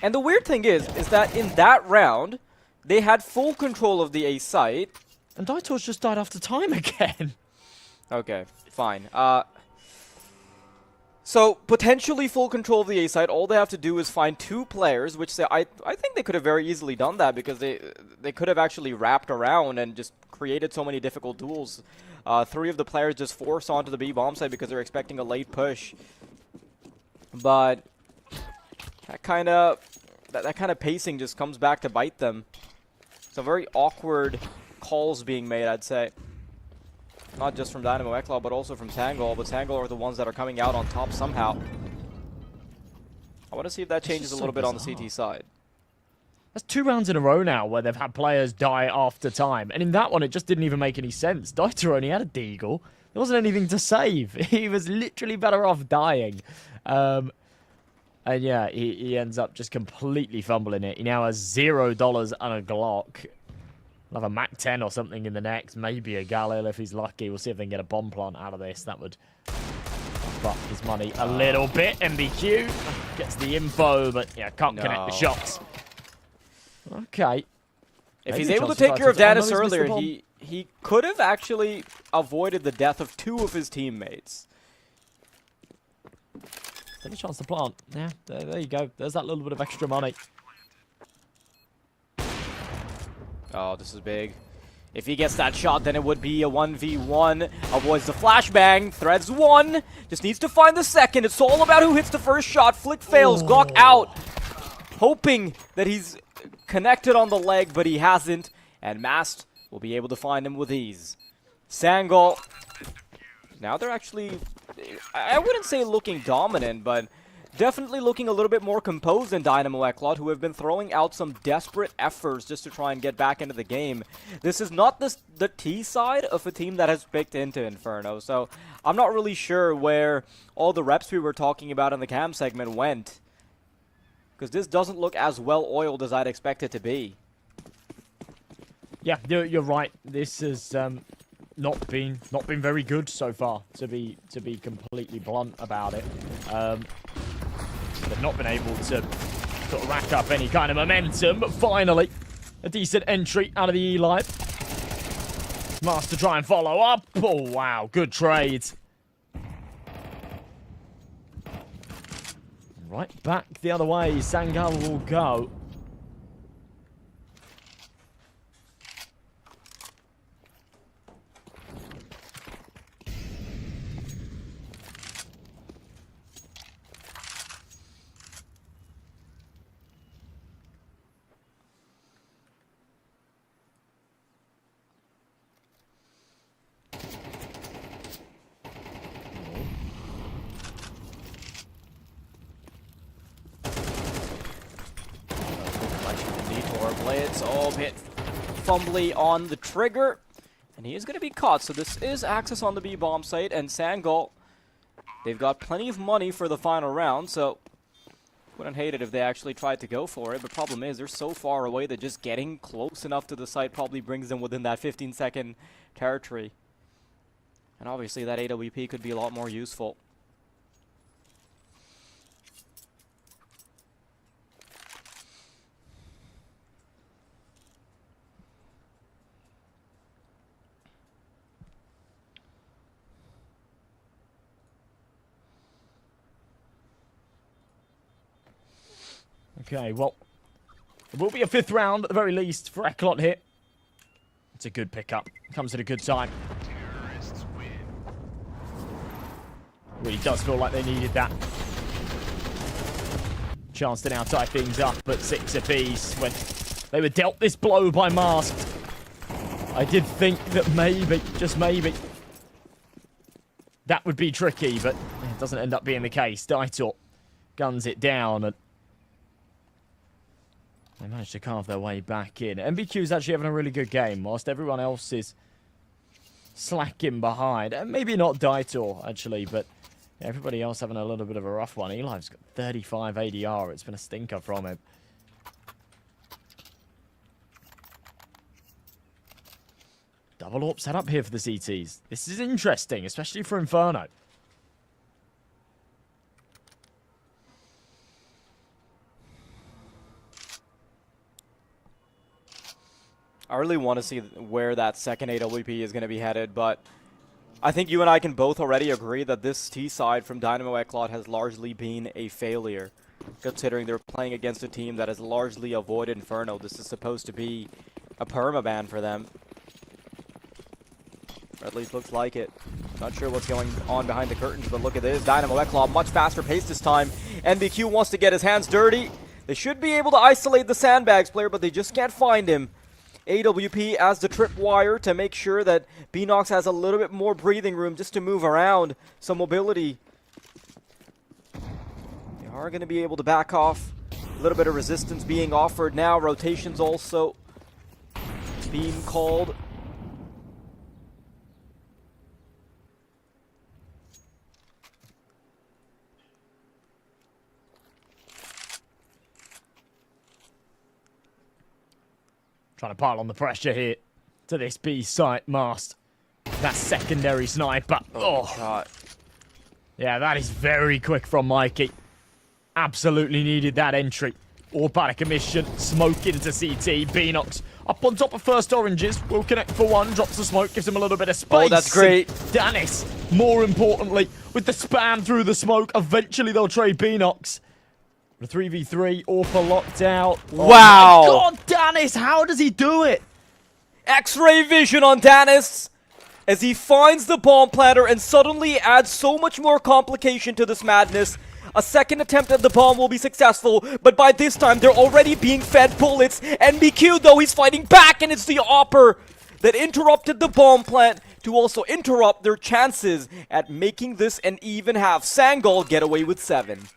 And the weird thing is that in that round, they had full control of the A site. And Daitor's just died after time again. Okay, fine. Speaking of tangents, neither of these teams have been able to go on any sort of tangent when it comes to actually having a streak of rounds. And it seeming like a kind of making the same mistake again here. So, potentially full control of the A side. All they have to do is find 2 players, which I think they could have very easily done that, because they could have actually wrapped around and just created so many difficult duels. 3 of the players just force onto the B bomb side because they're expecting a late push. But that kind of pacing just comes back to bite them. Some very awkward calls being made, I'd say. Not just from Dynamo YaLLa, but also from Sangol. But Sangol are the ones that are coming out on top somehow. I want to see if that changes a little bit on the CT side. That's 2 rounds in a row now where they've had players die after time. And in that one, it just didn't even make any sense. Dieter only had a deagle. There wasn't anything to save. He was literally better off dying. And yeah, he ends up just completely fumbling it. He now has $0 and a Glock. He'll have a Mac 10 or something in the next. Maybe a Galil if he's lucky. We'll see if they can get a bomb plant out of this. That would buck his money a little bit. MBQ gets the info, but yeah, can't connect the shots. Okay. If he's able to take care of Danis earlier, he could have actually avoided the death of 2 of his teammates. Still a chance to plant. Yeah, there you go. There's that little bit of extra money. Oh, this is big. If he gets that shot, then it would be a 1v1. Avoids the flashbang. Threads 1. Just needs to find the second. It's all about who hits the first shot. Flick fails. Glock out. Hoping that he's connected on the leg, but he hasn't. And Mast will be able to find him with ease. Sangol. Now they're actually, I wouldn't say looking dominant, but definitely looking a little bit more composed than Dynamo YaLLa, who have been throwing out some desperate efforts just to try and get back into the game. This is not the T side of a team that has picked into Inferno, so I'm not really sure where all the reps we were talking about in the cam segment went, because this doesn't look as well oiled as I'd expect it to be. Yeah, you're right. This has not been very good so far, to be completely blunt about it. They've not been able to sort of rack up any kind of momentum, but finally, a decent entry out of the E-Light. Mast to try and follow up. Oh, wow, good trade. Right back the other way, Sangol will go. Blitz, oh, hit fumbly on the trigger, and he is going to be caught. So this is access on the B bomb site, and Sangol, they've got plenty of money for the final round, so wouldn't hate it if they actually tried to go for it. But problem is, they're so far away that just getting close enough to the site probably brings them within that 15-second territory. And obviously that AWP could be a lot more useful. Okay, well, it will be a 5th round at the very least for YaLLa here. It's a good pickup. Comes at a good time. Really does feel like they needed that. Chance to now tie things up at 6 apiece when they were dealt this blow by Masked. I did think that maybe, just maybe, that would be tricky, but it doesn't end up being the case. Dieter guns it down, and they managed to carve their way back in. MBQ's actually having a really good game, whilst everyone else is slacking behind. And maybe not Dieter, actually, but everybody else having a little bit of a rough one. Eli's got 35 ADR. It's been a stinker from him. Double AWP set up here for the CTs. This is interesting, especially for Inferno. I really want to see where that second AWP is going to be headed, but I think you and I can both already agree that this T side from Dynamo Eclot has largely been a failure, considering they're playing against a team that has largely avoided Inferno. This is supposed to be a permaban for them. Or at least looks like it. Not sure what's going on behind the curtains, but look at this. Dynamo Eclot, much faster pace this time. NBQ wants to get his hands dirty. They should be able to isolate the Sandbags player, but they just can't find him. AWP as the tripwire to make sure that Beanox has a little bit more breathing room just to move around, some mobility. They are going to be able to back off. A little bit of resistance being offered now. Rotations also being called. Trying to pile on the pressure here to this B site mast. That secondary sniper. Oh, God. Yeah, that is very quick from Mikey. Absolutely needed that entry. Automatic emission, smoke into CT. Beanox up on top of first oranges. Will connect for one, drops the smoke, gives him a little bit of space. Oh, that's great. Danis, more importantly, with the spam through the smoke. Eventually they'll trade Beanox. The 3v3, Orpa locked out. Wow! Oh my God, Danis, how does he do it? X-ray vision on Danis as he finds the bomb planter and suddenly adds so much more complication to this madness. A second attempt at the bomb will be successful, but by this time they're already being fed bullets. NBQ though, he's fighting back, and it's the Opper that interrupted the bomb plant to also interrupt their chances at making this an even half. Sangol get away with 7.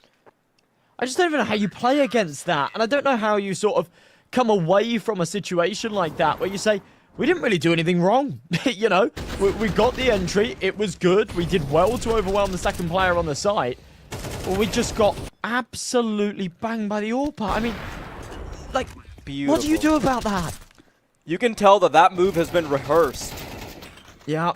I just don't even know how you play against that. And I don't know how you sort of come away from a situation like that where you say, we didn't really do anything wrong. You know, we got the entry. It was good. We did well to overwhelm the second player on the site. But we just got absolutely banged by the Orpa. I mean, like, Beautiful. What do you do about that? You can tell that that move has been rehearsed. Yeah.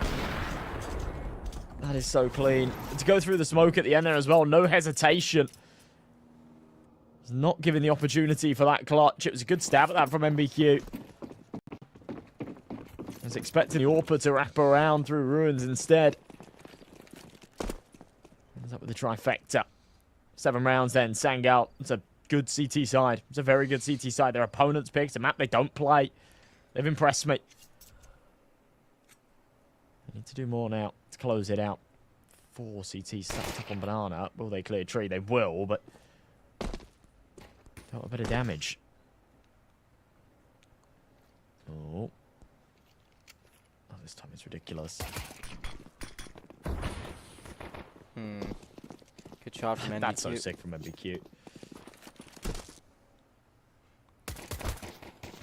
That is so clean. To go through the smoke at the end there as well, no hesitation. Not given the opportunity for that clutch. It was a good stab at that from MBQ. I was expecting the Orpa to wrap around through ruins instead. Ends up with the trifecta. 7 rounds then. Sangal. It's a good CT side. It's a very good CT side. Their opponents picked a map they don't play. They've impressed me. They need to do more now to close it out. 4 CT stacked up on Banana. Will they clear tree? They will, but got a bit of damage. Oh. Oh, this time it's ridiculous. Good shot from NBQ. That's so sick from MBQ.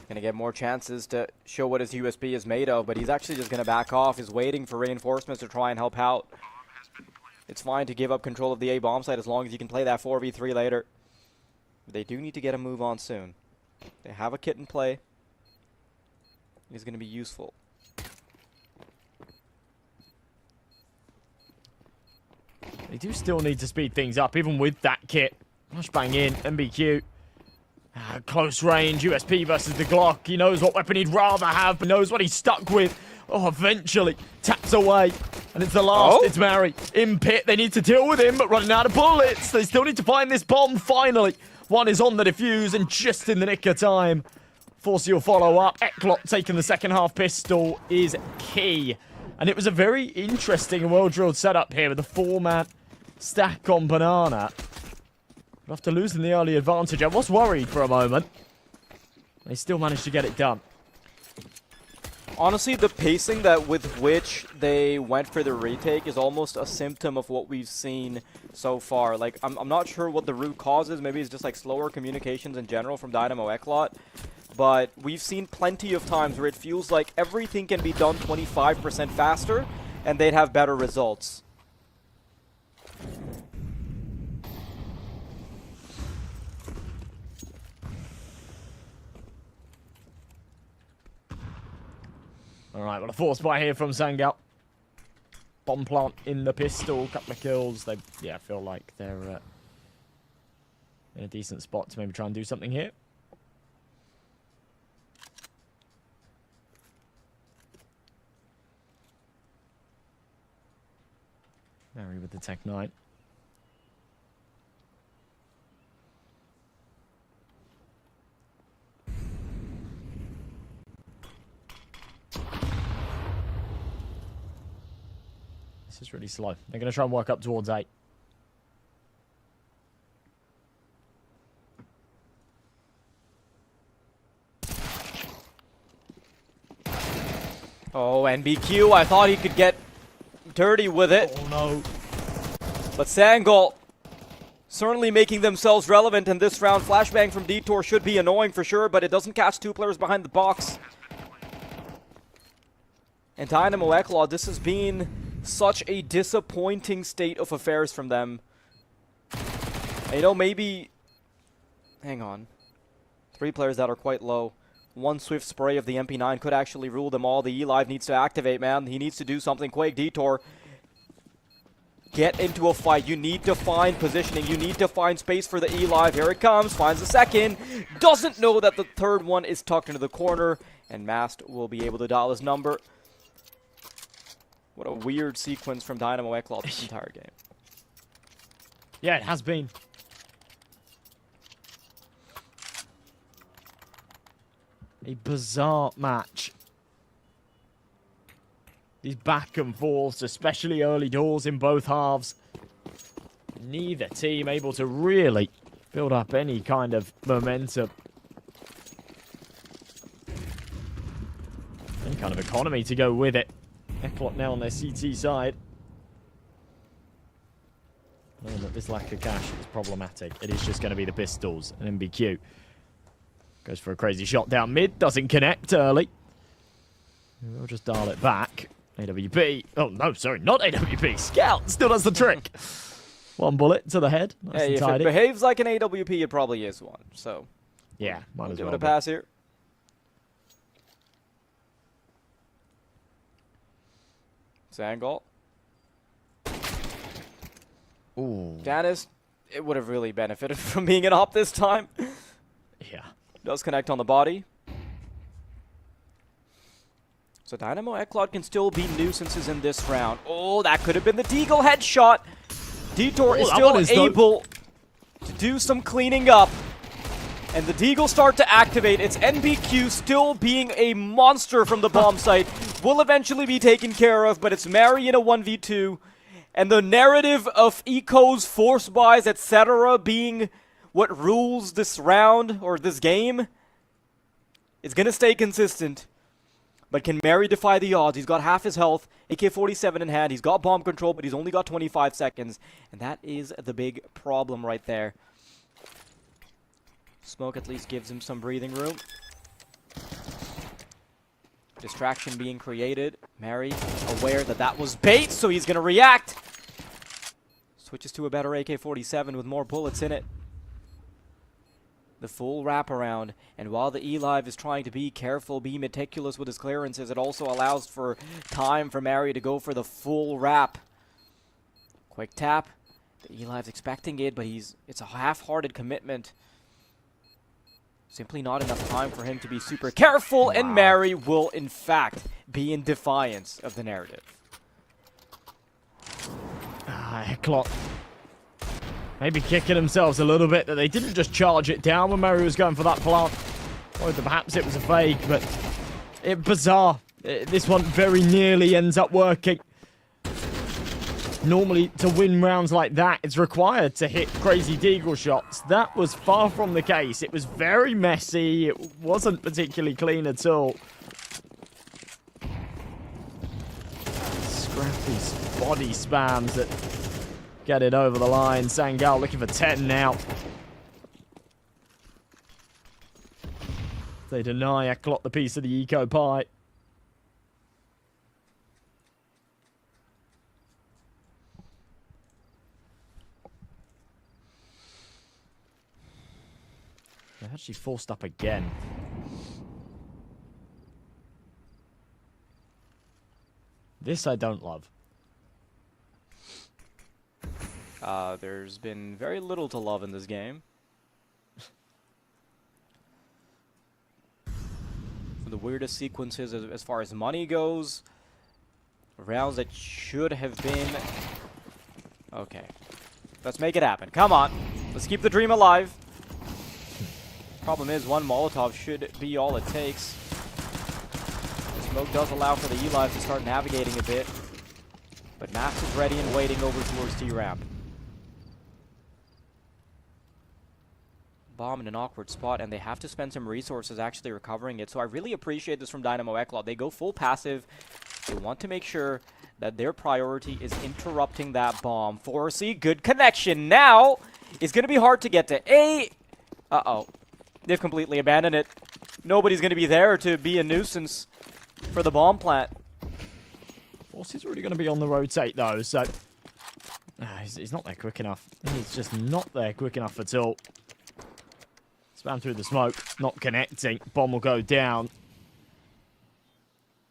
Gonna get more chances to show what his USB is made of, but he's actually just gonna back off. He's waiting for reinforcements to try and help out. It's fine to give up control of the A bomb site as long as you can play that 4v3 later. They do need to get a move on soon. They have a kit in play. It's going to be useful. They do still need to speed things up, even with that kit. Flashbang in, MBQ. Close range, USP versus the Glock. He knows what weapon he'd rather have, but knows what he's stuck with. Oh, eventually, taps away. And it's the last, It's Mary. In pit, they need to deal with him, but running out of bullets. They still need to find this bomb, finally. One is on the defuse, and just in the nick of time. Force your follow-up. Eclot taking the second half pistol is key. And it was a very interesting and well-drilled setup here with the 4-man stack on Banana. But after losing the early advantage, I was worried for a moment. They still managed to get it done. Honestly, the pacing with which they went for the retake is almost a symptom of what we've seen so far. Like, I'm not sure what the root cause is. Maybe it's just like slower communications in general from Dynamo Eclot. But we've seen plenty of times where it feels like everything can be done 25% faster and they'd have better results. Alright, well, a force buy here from Sangal. Bomb plant in the pistol, couple of kills. They, yeah, feel like they're in a decent spot to maybe try and do something here. Mary with the Tech 9. This is really slow. They're going to try and work up towards 8. Oh, NBQ, I thought he could get dirty with it. Oh no. But Sangol certainly making themselves relevant in this round. Flashbang from Detour should be annoying for sure, but it doesn't catch 2 players behind the box. And Dynamo YaLLa, this has been such a disappointing state of affairs from them. You know, maybe... Hang on. 3 players that are quite low. 1 swift spray of the MP9 could actually rule them all. The E-Live needs to activate, man. He needs to do something quick. Detour, get into a fight. You need to find positioning. You need to find space for the E-Live. Here it comes. Finds the second. Doesn't know that the third one is tucked into the corner. And Mast will be able to dial his number. What a weird sequence from Dynamo YaLLa this entire game. Yeah, it has been. A bizarre match. These back and forths, especially early doors in both halves. Neither team able to really build up any kind of momentum. Any kind of economy to go with it. YaLLa now on their CT side. Knowing that this lack of cash is problematic. It is just going to be the pistols and MBQ. Goes for a crazy shot down mid. Doesn't connect early. We'll just dial it back. AWP. Oh, no, sorry. Not AWP. Scout still does the trick. 1 bullet to the head. Nice Hey, and if tidy. it behaves like an AWP, it probably is one. So, Yeah, might as give well. it a pass here. Sangol. Ooh. Janice, it would have really benefited from being an op this time. Yeah. Does connect on the body. So Dynamo YaLLa can still be nuisances in this round. Oh, that could have been the Deagle headshot. Detour is still able to do some cleaning up. And the Deagle start to activate. It's NBQ still being a monster from the bomb site. Will eventually be taken care of, but it's Mary in a 1v2. And the narrative of ecos, force buys, etc. being what rules this round, or this game, is going to stay consistent. But can Mary defy the odds? He's got half his health, AK-47 in hand, he's got bomb control, but he's only got 25 seconds. And that is the big problem right there. Smoke at least gives him some breathing room. Distraction being created. Mary aware that that was bait, so he's going to react. Switches to a better AK-47 with more bullets in it. The full wraparound, and while the E-Live is trying to be careful, be meticulous with his clearances, it also allows for time for Mary to go for the full wrap. Quick tap. The E-Live's expecting it, but it's a half-hearted commitment. Simply not enough time for him to be super careful, and Mary will, in fact, be in defiance of the narrative. YaLLa maybe kicking themselves a little bit that they didn't just charge it down when Mary was going for that plant. Or perhaps it was a fake, but bizarre. This one very nearly ends up working. Normally, to win rounds like that, it's required to hit crazy Deagle shots. That was far from the case. It was very messy. It wasn't particularly clean at all. Scrappy's body spams that get it over the line. Sangol looking for 10 now. They deny YaLLa the piece of the eco pie. They're actually forced up again. This I don't love. There's been very little to love in this game. For the weirdest sequences as far as money goes, rounds that should have been Okay. Let's make it happen. Come on. Let's keep the dream alive. Problem is, one Molotov should be all it takes. The smoke does allow for the E-Live to start navigating a bit. But Max is ready and waiting over towards T-Ramp. Bomb in an awkward spot, and they have to spend some resources actually recovering it. So I really appreciate this from Dynamo YaLLa. They go full passive. They want to make sure that their priority is interrupting that bomb. 4C, good connection. Now, it's going to be hard to get to A. Uh-oh. They've completely abandoned it. Nobody's going to be there to be a nuisance for the bomb plant. Force is already going to be on the rotate, though, so... he's not there quick enough. He's just not there quick enough at all. Spam through the smoke, not connecting. Bomb will go down.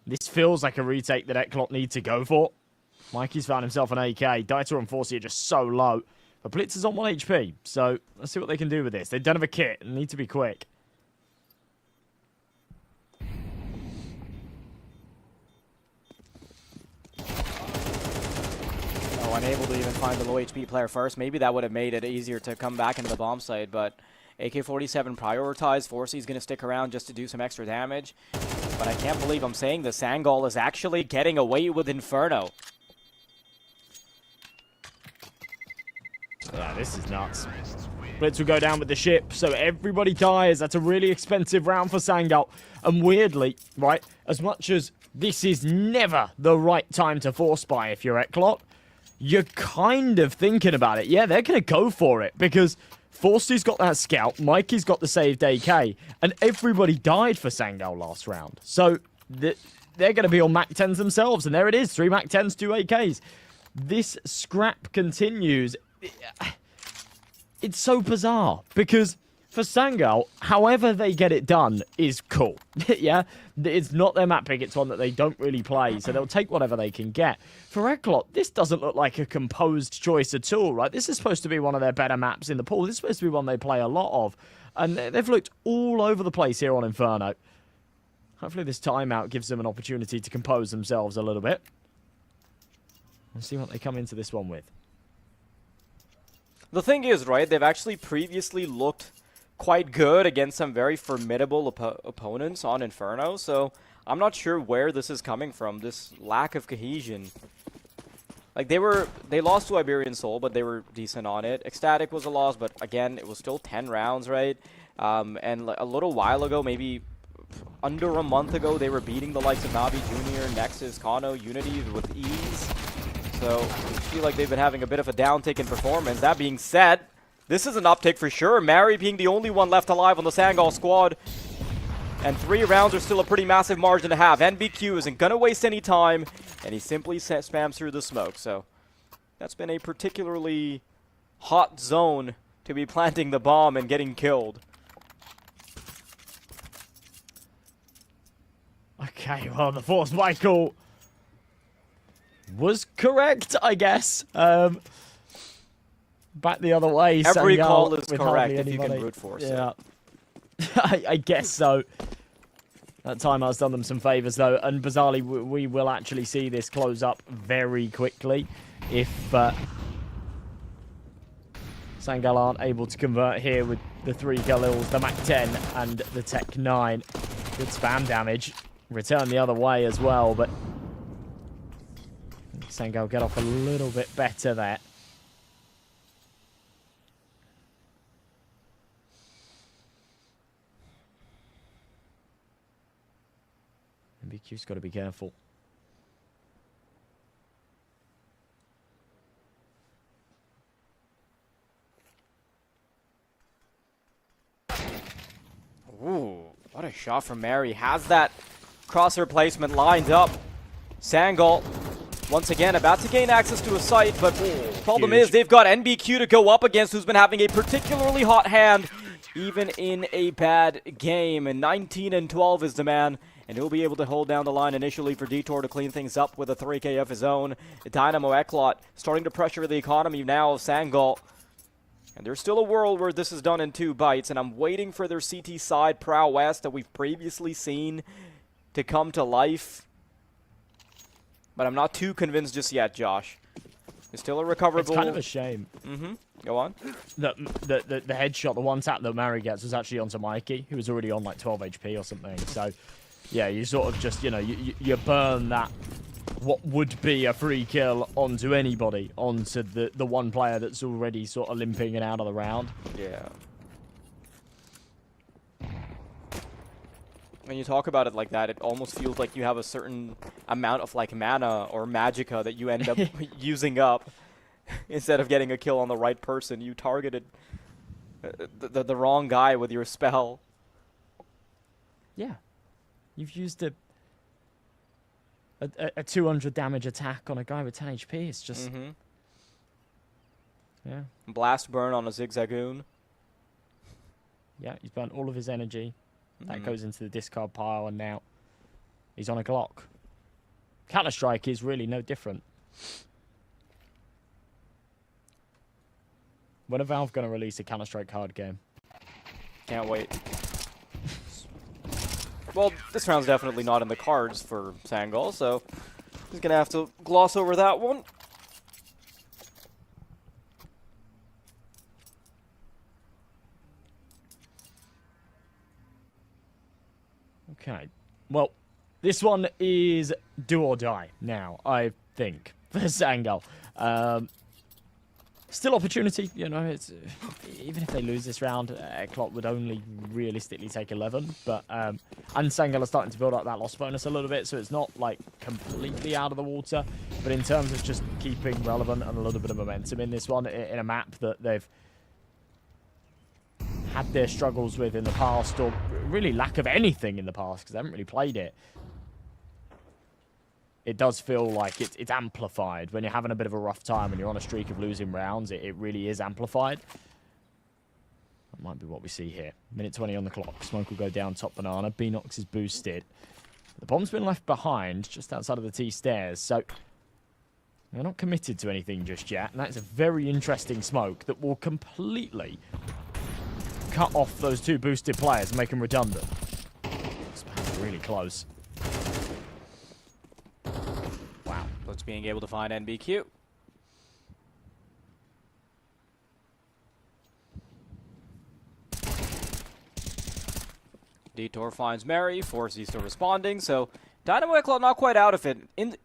This feels like a retake that YaLLa need to go for. Mikey's found himself an AK. Dieter and Forcey are just so low. But Blitz is on 1 HP, so let's see what they can do with this. They don't have a kit and need to be quick. Oh, unable to even find the low HP player first. Maybe that would have made it easier to come back into the bomb site, but AK-47 prioritized. Forcey's going to stick around just to do some extra damage. But I can't believe I'm saying this. Sangol is actually getting away with Inferno. Yeah, this is nuts. Blitz will go down with the ship, so everybody dies. That's a really expensive round for Sangol. And weirdly, right, as much as this is never the right time to force buy if you're YaLLa, you're kind of thinking about it. Yeah, they're going to go for it because Forsty's got that scout, Mikey's got the saved AK, and everybody died for Sangol last round. So they're going to be on Mac 10s themselves, and there it is, 3 Mac 10s, 2 AKs. This scrap continues. It's so bizarre, because for Sangol, however they get it done is cool. Yeah, it's not their map pick, it's one that they don't really play, so they'll take whatever they can get. For YaLLa, this doesn't look like a composed choice at all, right? This is supposed to be one of their better maps in the pool. This is supposed to be one they play a lot of, and they've looked all over the place here on Inferno. Hopefully this timeout gives them an opportunity to compose themselves a little bit. Let's see what they come into this one with. The thing is, right, they've actually previously looked quite good against some very formidable opponents on Inferno, so I'm not sure where this is coming from, this lack of cohesion. Like, they lost to Iberian Soul, but they were decent on it. Ecstatic was a loss, but again, it was still 10 rounds, right? And a little while ago, maybe under a month ago, they were beating the likes of Navi Jr., Nexus, Kano, Unity with ease. So, I feel like they've been having a bit of a downtick in performance. That being said, this is an uptick for sure. Mary being the only one left alive on the Sangol squad. And 3 rounds are still a pretty massive margin to have. NBQ isn't going to waste any time, and he simply spams through the smoke. So, that's been a particularly hot zone to be planting the bomb and getting killed. Okay, well, the force Michael was correct, I guess. Back the other way. Every Sangol call is with correct hardly if you can anybody. brute force Yeah. it. I guess so. That timeout's done them some favors, though, and bizarrely, we will actually see this close up very quickly if Sangol aren't able to convert here with the 3 Galils, the Mac 10, and the Tech 9. Good spam damage. Return the other way as well, but Sangol get off a little bit better there. MBQ's got to be careful. Ooh, what a shot from Mary. Has that crosshair placement lined up. Sangol, once again, about to gain access to a site, but problem is they've got NBQ to go up against, who's been having a particularly hot hand, even in a bad game. And 19-12 is the man, and he'll be able to hold down the line initially for Detour to clean things up with a 3K of his own. Dynamo YaLLa starting to pressure the economy now of Sangol. And there's still a world where this is done in 2 bites, and I'm waiting for their CT side prowess that we've previously seen to come to life. But I'm not too convinced just yet, Josh. It's still a recoverable. It's kind of a shame. Go on. The headshot, the one tap that Mary gets was actually onto Mikey, who was already on like 12 HP or something. So, yeah, you sort of just, you know, you burn that, what would be a free kill onto anybody, onto the one player that's already sort of limping and out of the round. Yeah. When you talk about it like that, it almost feels like you have a certain amount of like mana or magicka that you end up using up. Instead of getting a kill on the right person, you targeted the wrong guy with your spell. Yeah. You've used a 200 damage attack on a guy with 10 HP. It's just... Yeah. Blast burn on a Zigzagoon. Yeah, he's burnt all of his energy. That goes into the discard pile, and now he's on a Glock. Counter-Strike is really no different. When are Valve going to release a Counter-Strike card game? Can't wait. Well, this round's definitely not in the cards for Sangol, so he's going to have to gloss over that one. Okay. Well, this one is do or die now, I think, for Sangol. Still opportunity, you know, it's even if they lose this round, Eklot would only realistically take 11, but and Sangol are starting to build up that loss bonus a little bit, so it's not like completely out of the water, but in terms of just keeping relevant and a little bit of momentum in this one, in a map that they've had their struggles with in the past, or really lack of anything in the past, because they haven't really played it. It does feel like it's amplified. When you're having a bit of a rough time and you're on a streak of losing rounds, it really is amplified. That might be what we see here. Minute 20 on the clock. Smoke will go down top banana. Beanox is boosted. The bomb's been left behind just outside of the T stairs, so they're not committed to anything just yet. And that's a very interesting smoke that will completely cut off those two boosted players and make them redundant. It's really close. Looks being able to find NBQ. Detour finds Mary, forces to responding, so Dynamo Eklot not quite out of it.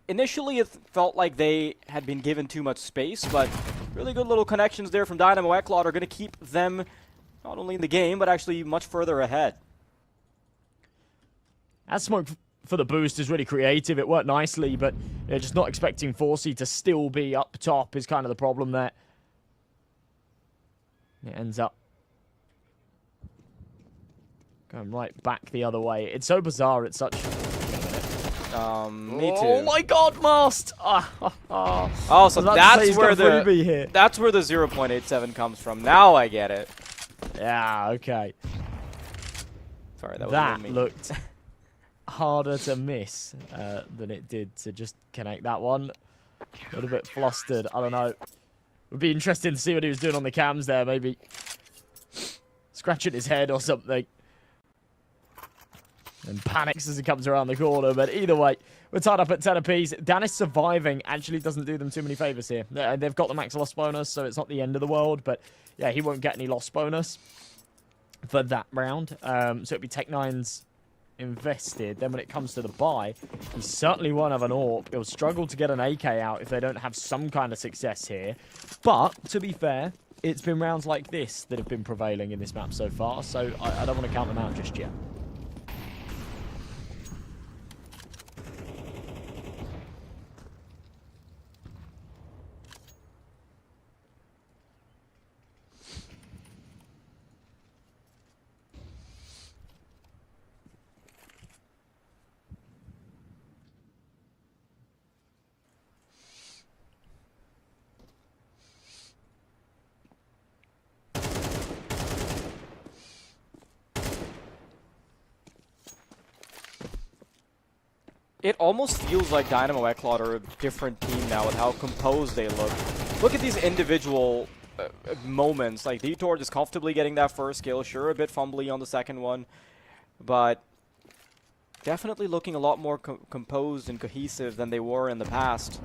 Initially, it felt like they had been given too much space, but really good little connections there from Dynamo Eklot are going to keep them not only in the game, but actually much further ahead. That smoke for the boost is really creative. It worked nicely, but just not expecting Forsey to still be up top is kind of the problem there. It ends up going right back the other way. It's so bizarre. It's such... Me too. Oh my god, Mast! Oh, so that's where the 0.87 comes from. Now I get it. Yeah, okay. Sorry, that was That me. looked harder to miss than it did to just connect that one. A little bit flustered. I don't know. Would be interesting to see what he was doing on the cams there. Maybe scratching his head or something. And panics as he comes around the corner. But either way, we're tied up at 10 apiece. Danis surviving actually doesn't do them too many favors here. They've got the max loss bonus, so it's not the end of the world. But yeah, he won't get any loss bonus for that round. So it'll be Tech9's invested. Then when it comes to the buy, he certainly won't have an AWP. He'll struggle to get an AK out if they don't have some kind of success here. But to be fair, it's been rounds like this that have been prevailing in this map so far, so I don't want to count them out just yet. It almost feels like Dynamo Eklot are a different team now with how composed they look. Look at these individual moments. Like, Detour just comfortably getting that first kill. Sure, a bit fumbly on the second one. But definitely looking a lot more composed and cohesive than they were in the past.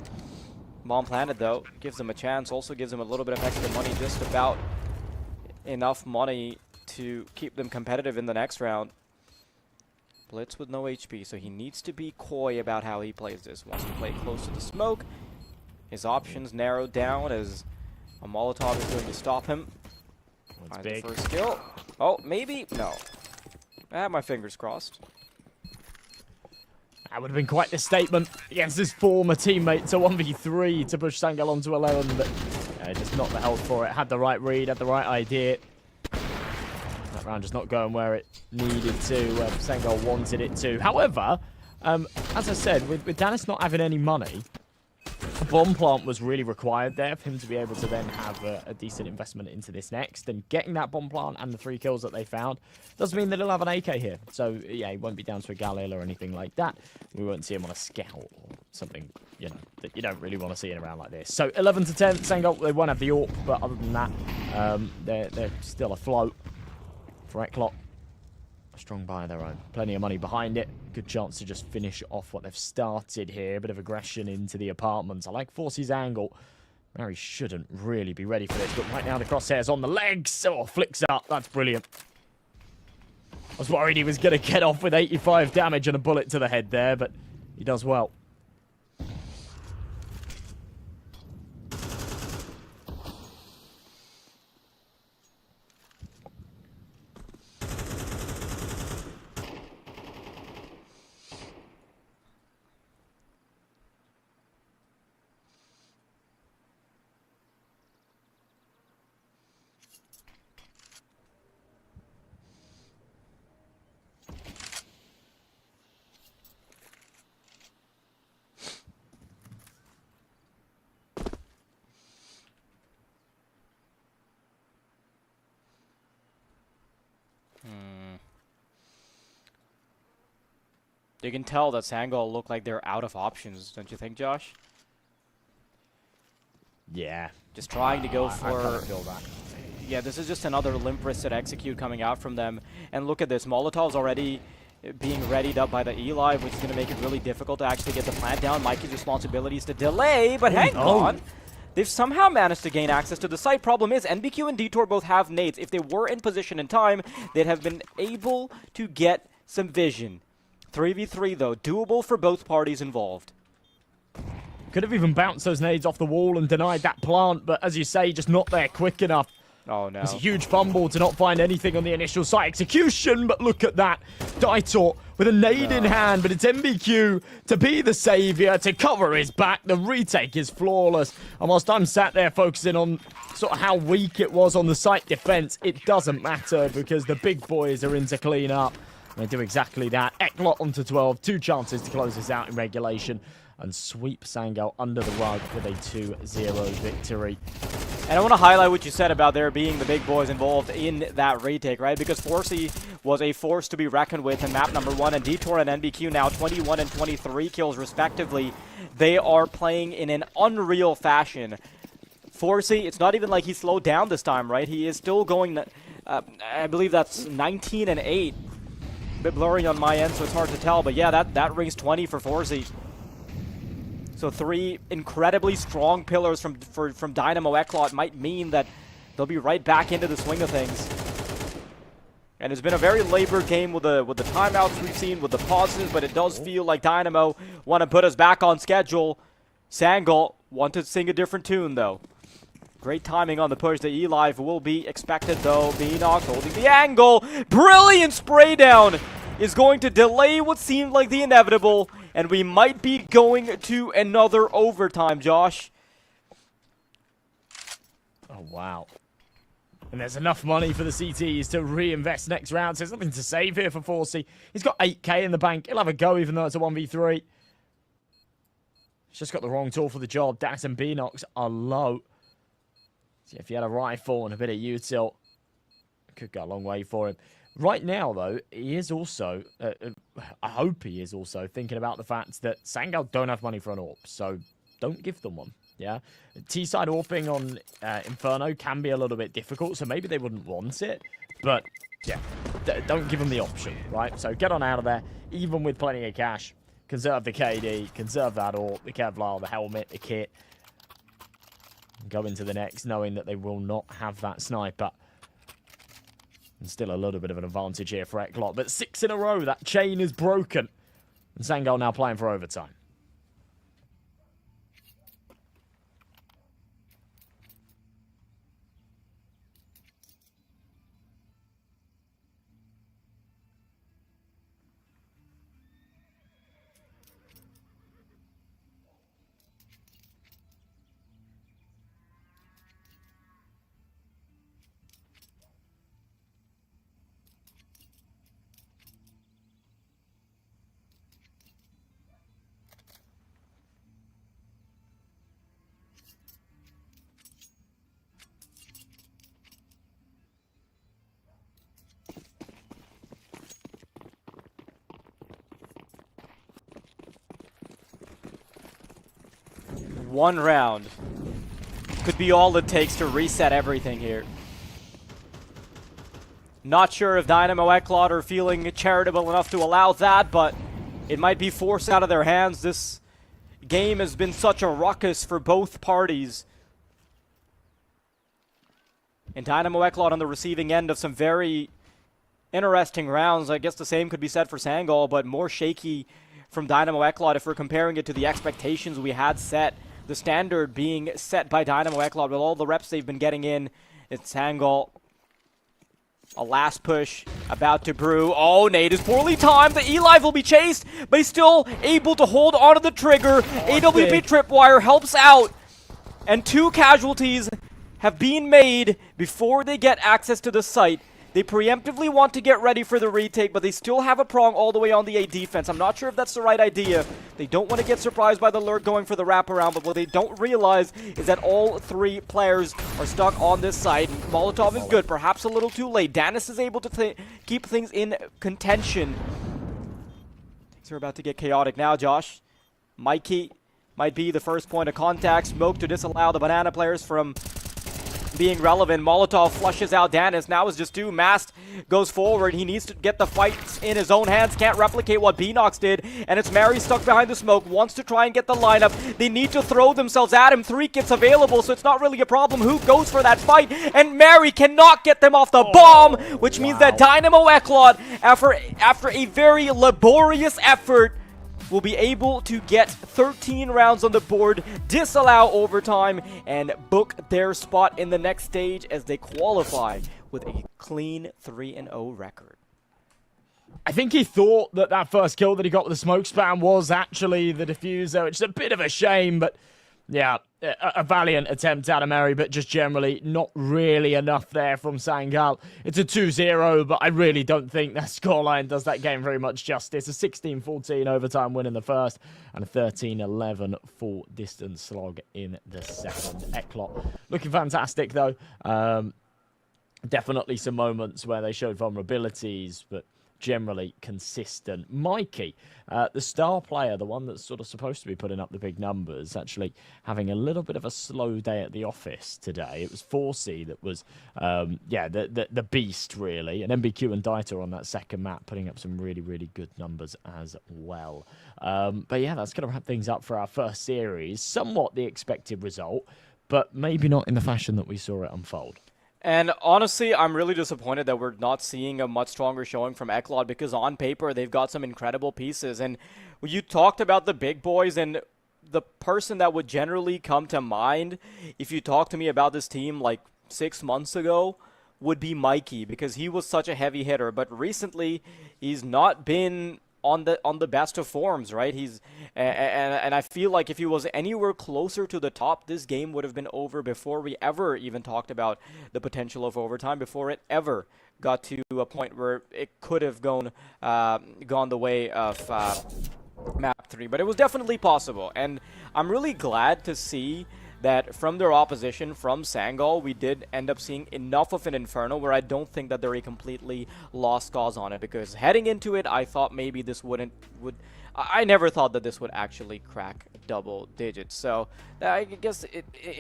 Bomb planted though, gives them a chance, also gives them a little bit of extra money, just about enough money to keep them competitive in the next round. Blitz with no HP, so he needs to be coy about how he plays this. Wants to play close to the smoke. His options narrowed down as a Molotov is going to stop him. That's Finds the big. first kill. Oh, maybe? No. I have my fingers crossed. That would have been quite the statement against his former teammate to 1v3 to push Sangel onto 11, but just not the health for it. Had the right read, had the right idea. That round just not going where it needed to, Sangel wanted it to. However, as I said, with Dennis not having any money, a bomb plant was really required there for him to be able to then have a decent investment into this next. And getting that bomb plant and the 3 kills that they found does mean that he'll have an AK here. So, yeah, he won't be down to a YaLLa or anything like that. We won't see him on a scout or something, you know, that you don't really want to see in a round like this. So, 11 to 10, Sangel, they won't have the AWP, but other than that, they're still afloat for YaLLa. A strong buy of their own. Plenty of money behind it. Good chance to just finish off what they've started here. A bit of aggression into the apartments. I like Forcey's angle. Mary shouldn't really be ready for this, but right now the crosshair's on the legs. Oh, flicks up. That's brilliant. I was worried he was going to get off with 85 damage and a bullet to the head there, but he does well. You can tell that Sangol look like they're out of options, don't you think, Josh? Yeah. Just trying to go I for... kind of feel that. Yeah, this is just another limp wristed execute coming out from them. And look at this, Molotov's already being readied up by the Eli, which is going to make it really difficult to actually get the plant down. Mikey's responsibility is to delay, but hang on. They've somehow managed to gain access to the site. Problem is, NBQ and Detour both have nades. If they were in position in time, they'd have been able to get some vision. 3v3 though, doable for both parties involved. Could have even bounced those nades off the wall and denied that plant, but as you say, just not there quick enough. Oh no. It's a huge fumble to not find anything on the initial site execution, but look at that. Daitor with a nade in hand, but it's NBQ to be the savior, to cover his back. The retake is flawless. And whilst I'm sat there focusing on sort of how weak it was on the site defense, it doesn't matter because the big boys are in to clean up. They do exactly that. YaLLa onto 12. 2 chances to close this out in regulation and sweep Sangel under the rug with a 2-0 victory. And I want to highlight what you said about there being the big boys involved in that retake, right? Because Forcey was a force to be reckoned with in map number 1, and Detour and NBQ now 21 and 23 kills respectively. They are playing in an unreal fashion. Forcey, it's not even like he slowed down this time, right? He is still going, I believe that's 19 and 8. Bit blurry on my end, so it's hard to tell, but yeah, that rings 20 for Forcey. So 3 incredibly strong pillars from Dynamo YaLLa might mean that they'll be right back into the swing of things. And it's been a very labored game with the timeouts we've seen, with the pauses, but it does feel like Dynamo want to put us back on schedule. Sangol want to sing a different tune though. Great timing on the push. The Eli will be expected though. Beanox holding the angle. Brilliant spray down is going to delay what seemed like the inevitable. And we might be going to another overtime, Josh. Oh, wow. And there's enough money for the CTs to reinvest next round. So there's nothing to save here for Forcey. He's got 8k in the bank. He'll have a go even though it's a 1v3. He's just got the wrong tool for the job. Dax and Beanox are low. So if he had a rifle and a bit of util, it could go a long way for him. Right now, though, he is also, I hope he is also thinking about the fact that Sangel don't have money for an AWP, so don't give them one, yeah? T-side AWPing on Inferno can be a little bit difficult, so maybe they wouldn't want it, but, yeah, don't give them the option, right? So get on out of there, even with plenty of cash. Conserve the KD, conserve that AWP, the Kevlar, the helmet, the kit. go into the next knowing that they will not have that sniper. And still a little bit of an advantage here for YaLLa, but 6 in a row, that chain is broken. And Sangal now playing for overtime. One round could be all it takes to reset everything here. Not sure if Dynamo YaLLa are feeling charitable enough to allow that, but it might be forced out of their hands. This game has been such a ruckus for both parties. And Dynamo YaLLa on the receiving end of some very interesting rounds. I guess the same could be said for Sangal, but more shaky from Dynamo YaLLa if we're comparing it to the expectations we had set. The standard being set by Dynamo YaLLa with all the reps they've been getting in. It's Sangal. A last push about to brew. Oh, nade is poorly timed. The E-Live will be chased, but he's still able to hold onto the trigger. AWP Tripwire helps out. And 2 casualties have been made before they get access to the site. They preemptively want to get ready for the retake, but they still have a prong all the way on the A defense. I'm not sure if that's the right idea. They don't want to get surprised by the lurk going for the wraparound, but what they don't realize is that all 3 players are stuck on this side. Molotov is good, perhaps a little too late. Danis is able to keep things in contention. Things are about to get chaotic now, Josh. Mikey might be the first point of contact. Smoke to disallow the Banana players from being relevant. Molotov flushes out Danis. Now is just 2. Mast goes forward. He needs to get the fight in his own hands. Can't replicate what Beanox did. And it's Mary stuck behind the smoke. Wants to try and get the lineup. They need to throw themselves at him. 3 kits available, so it's not really a problem who goes for that fight. And Mary cannot get them off the bomb, which means that Dynamo YaLLa, after a very laborious effort, will be able to get 13 rounds on the board, disallow overtime, and book their spot in the next stage as they qualify with a clean 3-0 record. I think he thought that that first kill that he got with the smoke spam was actually the diffuser, which is a bit of a shame, but yeah, a valiant attempt out of Mary, but just generally not really enough there from Sangal. It's a 2-0, but I really don't think that scoreline does that game very much justice. A 16-14 overtime win in the first, and a 13-11 full distance slog in the second. YaLLa looking fantastic, though. Definitely some moments where they showed vulnerabilities, but generally consistent. Mikey, the star player, the one that's sort of supposed to be putting up the big numbers, actually having a little bit of a slow day at the office today. It was 4C that was, the beast, really. And MBQ and Dieter on that second map putting up some really, really good numbers as well. But yeah, that's going to wrap things up for our first series. Somewhat the expected result, but maybe not in the fashion that we saw it unfold. And honestly, I'm really disappointed that we're not seeing a much stronger showing from YaLLa, because on paper, they've got some incredible pieces. And you talked about the big boys, and the person that would generally come to mind if you talked to me about this team like 6 months ago would be Mikey, because he was such a heavy hitter. But recently, he's not been on the best of forms, right? He's and I feel like if he was anywhere closer to the top, this game would have been over before we ever even talked about the potential of overtime, before it ever got to a point where it could have gone the way of map 3. But it was definitely possible, and I'm really glad to see that from their opposition, from Sangal, we did end up seeing enough of an Inferno where I don't think that they're a completely lost cause on it, because heading into it, I thought maybe this would I never thought that this would actually crack double digits. So I guess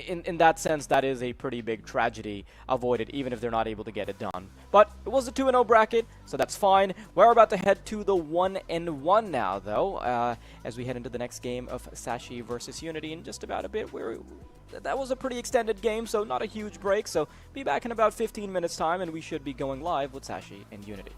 in that sense, that is a pretty big tragedy avoided, even if they're not able to get it done. But it was a 2-0 bracket, so that's fine. We're about to head to the 1-1 now, though, as we head into the next game of Sashi versus Unity in just about a bit. That was a pretty extended game, so not a huge break. So be back in about 15 minutes time, and we should be going live with Sashi and Unity.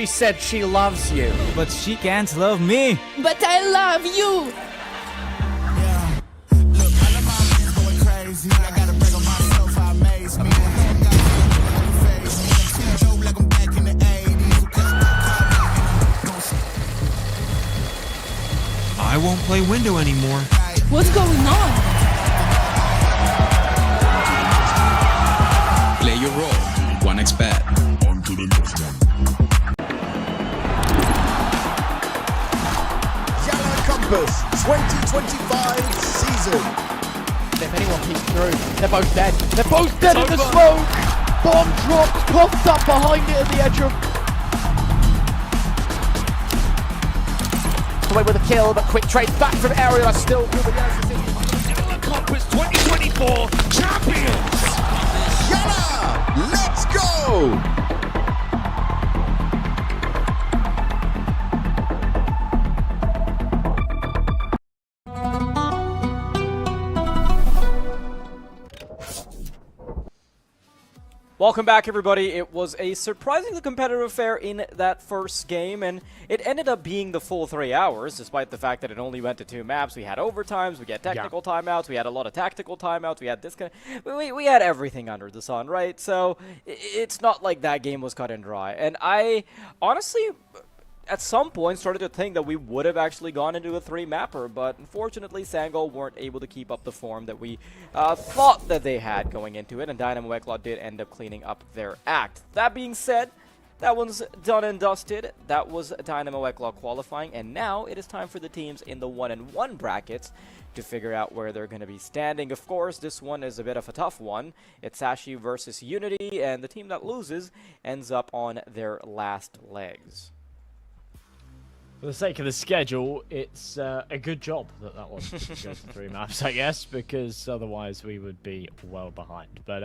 She said she loves you. But she can't love me. But I love you. Yeah. Look, all of my men's going crazy. I gotta break on myself, I amaze me. Like I'm back in the 80s. I won't play window anymore. What's going on? Play your role. 1xBet. On to the next one. YaLLa Compass 2025 season. If anyone peeks through, they're both dead. They're both dead in the smoke! Bomb dropped, coughed up behind it at the edge of... Away with a kill, but quick trade back from YaLLa still through the YaLLa Compass 2024 champions! YaLLa, let's go! Welcome back, everybody. It was a surprisingly competitive affair in that first game, and it ended up being the full 3 hours, despite the fact that it only went to 2 maps. We had overtimes, we had technical timeouts, we had a lot of tactical timeouts, we had this kind of... We had everything under the sun, right? So, it's not like that game was cut and dry. And I, honestly... at some point started to think that we would have actually gone into a 3-mapper, but unfortunately Sangol weren't able to keep up the form that we thought that they had going into it, and Dynamo YaLLa did end up cleaning up their act. That being said, that one's done and dusted. That was Dynamo YaLLa qualifying, and now it is time for the teams in the 1-1 brackets to figure out where they're going to be standing. Of course, this one is a bit of a tough one. It's Sashi versus Unity, and the team that loses ends up on their last legs. For the sake of the schedule, it's a good job that one goes to 3 maps, I guess, because otherwise we would be well behind. But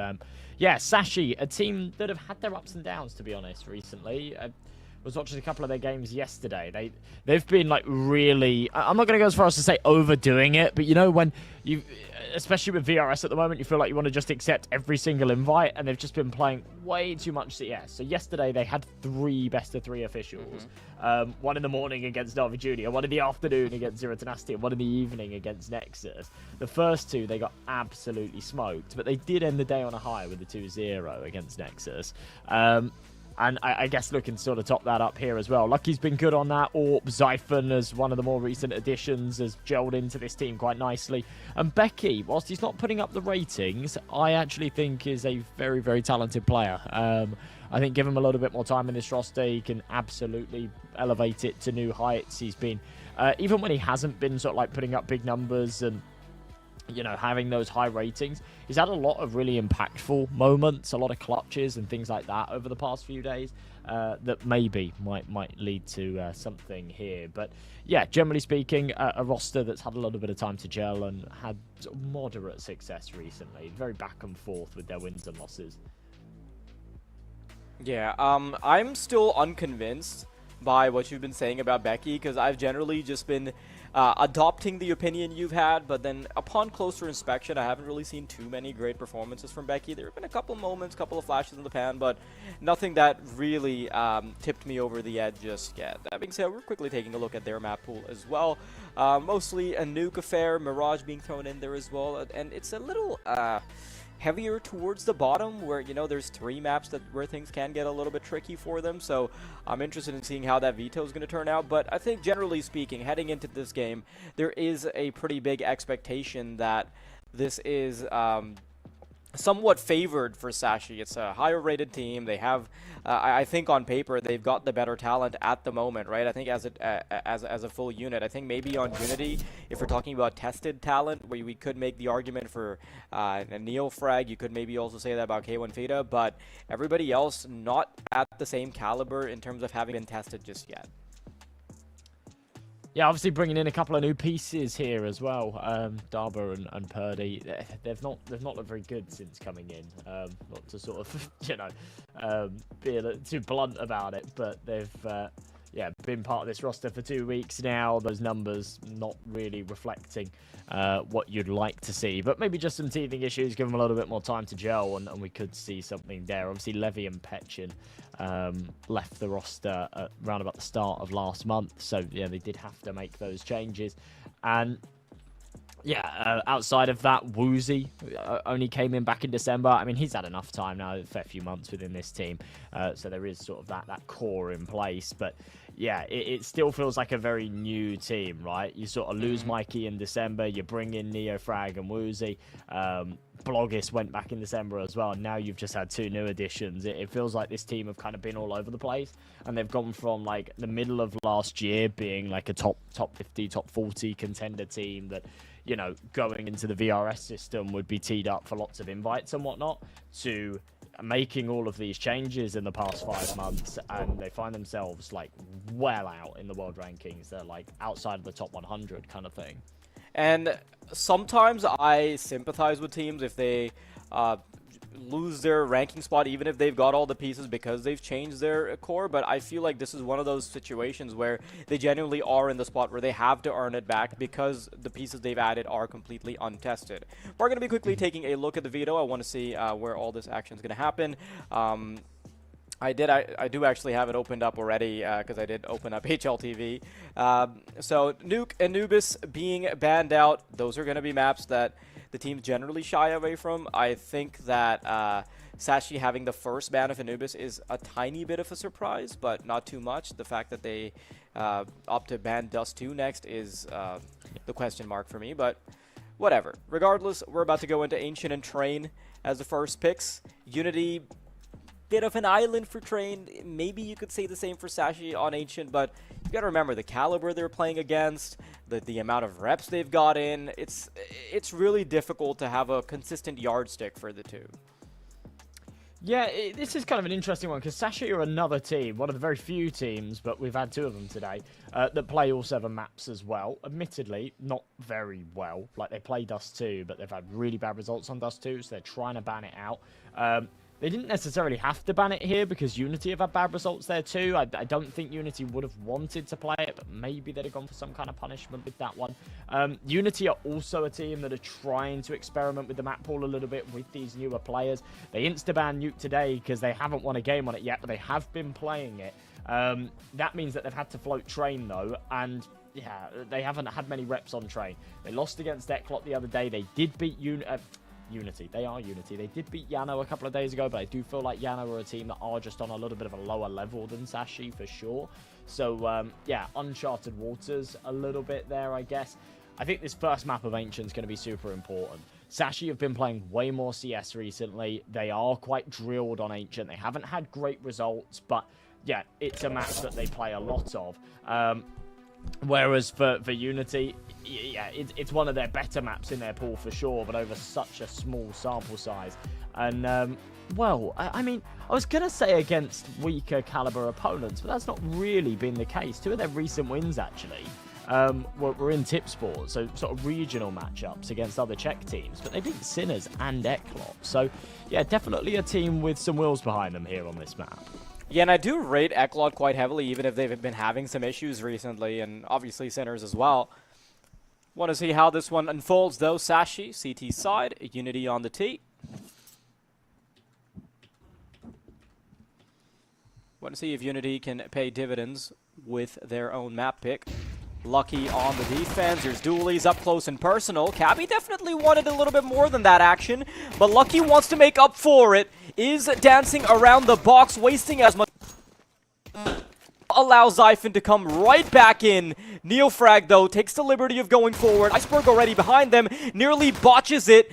yeah, Sashi, a team that have had their ups and downs, to be honest, recently. I was watching a couple of their games yesterday. They've been like really, I'm not going to go as far as to say overdoing it, but you know when you, especially with VRS at the moment, you feel like you want to just accept every single invite, and they've just been playing way too much CS. So yesterday they had 3 best-of-3 officials. One in the morning against Na'Vi Junior, one in the afternoon against Zero Tenacity, and one in the evening against Nexus. The first 2 they got absolutely smoked, but they did end the day on a high with the 2-0 against Nexus. And I guess looking to sort of top that up here as well. Lucky's been good on that. Orp, Zyphon, as one of the more recent additions, has gelled into this team quite nicely. And Becky, whilst he's not putting up the ratings, I actually think is a very, very talented player. I think give him a little bit more time in this roster, he can absolutely elevate it to new heights. He's been, even when he hasn't been sort of like putting up big numbers and, you know, having those high ratings, he's had a lot of really impactful moments, a lot of clutches and things like that over the past few days that maybe might lead to something here. But yeah, generally speaking, a roster that's had a little bit of time to gel and had moderate success recently. Very back and forth with their wins and losses. Yeah, I'm still unconvinced by what you've been saying about Becky, because I've generally just been adopting the opinion you've had, but then upon closer inspection, I haven't really seen too many great performances from Becky. There have been a couple moments, couple of flashes in the pan, but nothing that really tipped me over the edge just yet. That being said, we're quickly taking a look at their map pool as well. Mostly a Nuke affair, Mirage being thrown in there as well, and it's a little heavier towards the bottom, where, you know, there's 3 maps where things can get a little bit tricky for them. So I'm interested in seeing how that veto is going to turn out. But I think generally speaking, heading into this game, there is a pretty big expectation that this is somewhat favored for Sashi. It's a higher rated team. They have, I think on paper, they've got the better talent at the moment, right? I think as a full unit, I think maybe on Unity, if we're talking about tested talent, we could make the argument for a Neofrag. You could maybe also say that about K1 Feta, but everybody else not at the same caliber in terms of having been tested just yet. Yeah, obviously bringing in a couple of new pieces here as well. Darba and Purdy, they've not looked very good since coming in. Not to sort of, you know, be a little too blunt about it, but they've yeah, been part of this roster for 2 weeks now. Those numbers not really reflecting what you'd like to see, but maybe just some teething issues. Give them a little bit more time to gel, and we could see something there. Obviously, Levy and Petchin left the roster around about the start of last month, so yeah, they did have to make those changes. And yeah, outside of that, Woozy only came in back in December. I mean, he's had enough time now, a fair few months within this team. So there is sort of that core in place. But yeah, it still feels like a very new team, right? You sort of lose Mikey in December. You bring in Neofrag and Woozy. Bloggis went back in December as well. And now you've just had 2 new additions. It feels like this team have kind of been all over the place. And they've gone from like the middle of last year being like a top 50, top 40 contender team that, you know, going into the VRS system would be teed up for lots of invites and whatnot, to making all of these changes in the past 5 months, and they find themselves like well out in the world rankings. They're like outside of the top 100 kind of thing. And sometimes I sympathize with teams if they lose their ranking spot, even if they've got all the pieces, because they've changed their core. But I feel like this is one of those situations where they genuinely are in the spot where they have to earn it back because the pieces they've added are completely untested. We're going to be quickly taking a look at the veto. I want to see where all this action is going to happen. I do actually have it opened up already because I did open up HLTV. So Nuke and Anubis being banned out, those are going to be maps that the teams generally shy away from. I think that Sashi having the first ban of Anubis is a tiny bit of a surprise, but not too much. The fact that they opt to ban Dust 2 next is the question mark for me, but whatever. Regardless, we're about to go into Ancient and Train as the first picks. Unity, bit of an island for Train. Maybe you could say the same for Sashi on Ancient, but you gotta remember the caliber they're playing against, the amount of reps they've got in. It's really difficult to have a consistent yardstick for the two. Yeah, this is kind of an interesting one, because Sashi are another team, one of the very few teams, but we've had 2 of them today, that play all 7 maps as well. Admittedly, not very well. Like, they play Dust 2, but they've had really bad results on Dust 2, so they're trying to ban it out. They didn't necessarily have to ban it here because Unity have had bad results there too. I don't think Unity would have wanted to play it, but maybe they'd have gone for some kind of punishment with that one. Unity are also a team that are trying to experiment with the map pool a little bit with these newer players. They insta-ban Nuke today because they haven't won a game on it yet, but they have been playing it. That means that they've had to float Train though, and yeah, they haven't had many reps on Train. They lost against Eklot the other day. They did beat Unity. They are Unity. They did beat YaLLa a couple of days ago, but I do feel like YaLLa are a team that are just on a little bit of a lower level than Sashi for sure. So, yeah, uncharted waters a little bit there, I guess. I think this first map of Ancient is going to be super important. Sashi have been playing way more CS recently. They are quite drilled on Ancient. They haven't had great results, but yeah, it's a map that they play a lot of. Whereas for Unity, yeah, it's one of their better maps in their pool for sure, but over such a small sample size. And, well, I mean, I was going to say against weaker caliber opponents, but that's not really been the case. 2 of their recent wins, actually, were in Tip Sport, so sort of regional matchups against other Czech teams, but they beat Sinners and Eklot. So, yeah, definitely a team with some wheels behind them here on this map. Yeah, and I do rate Eklot quite heavily, even if they've been having some issues recently, and obviously Sinners as well. Want to see how this one unfolds, though. Sashi, CT side, Unity on the T. Want to see if Unity can pay dividends with their own map pick. Lucky on the defense. There's dualies up close and personal. Cabby definitely wanted a little bit more than that action, but Lucky wants to make up for it. Is dancing around the box, wasting as much. Allows Zyphon to come right back in. Neofrag, though, takes the liberty of going forward. Iceberg already behind them, nearly botches it.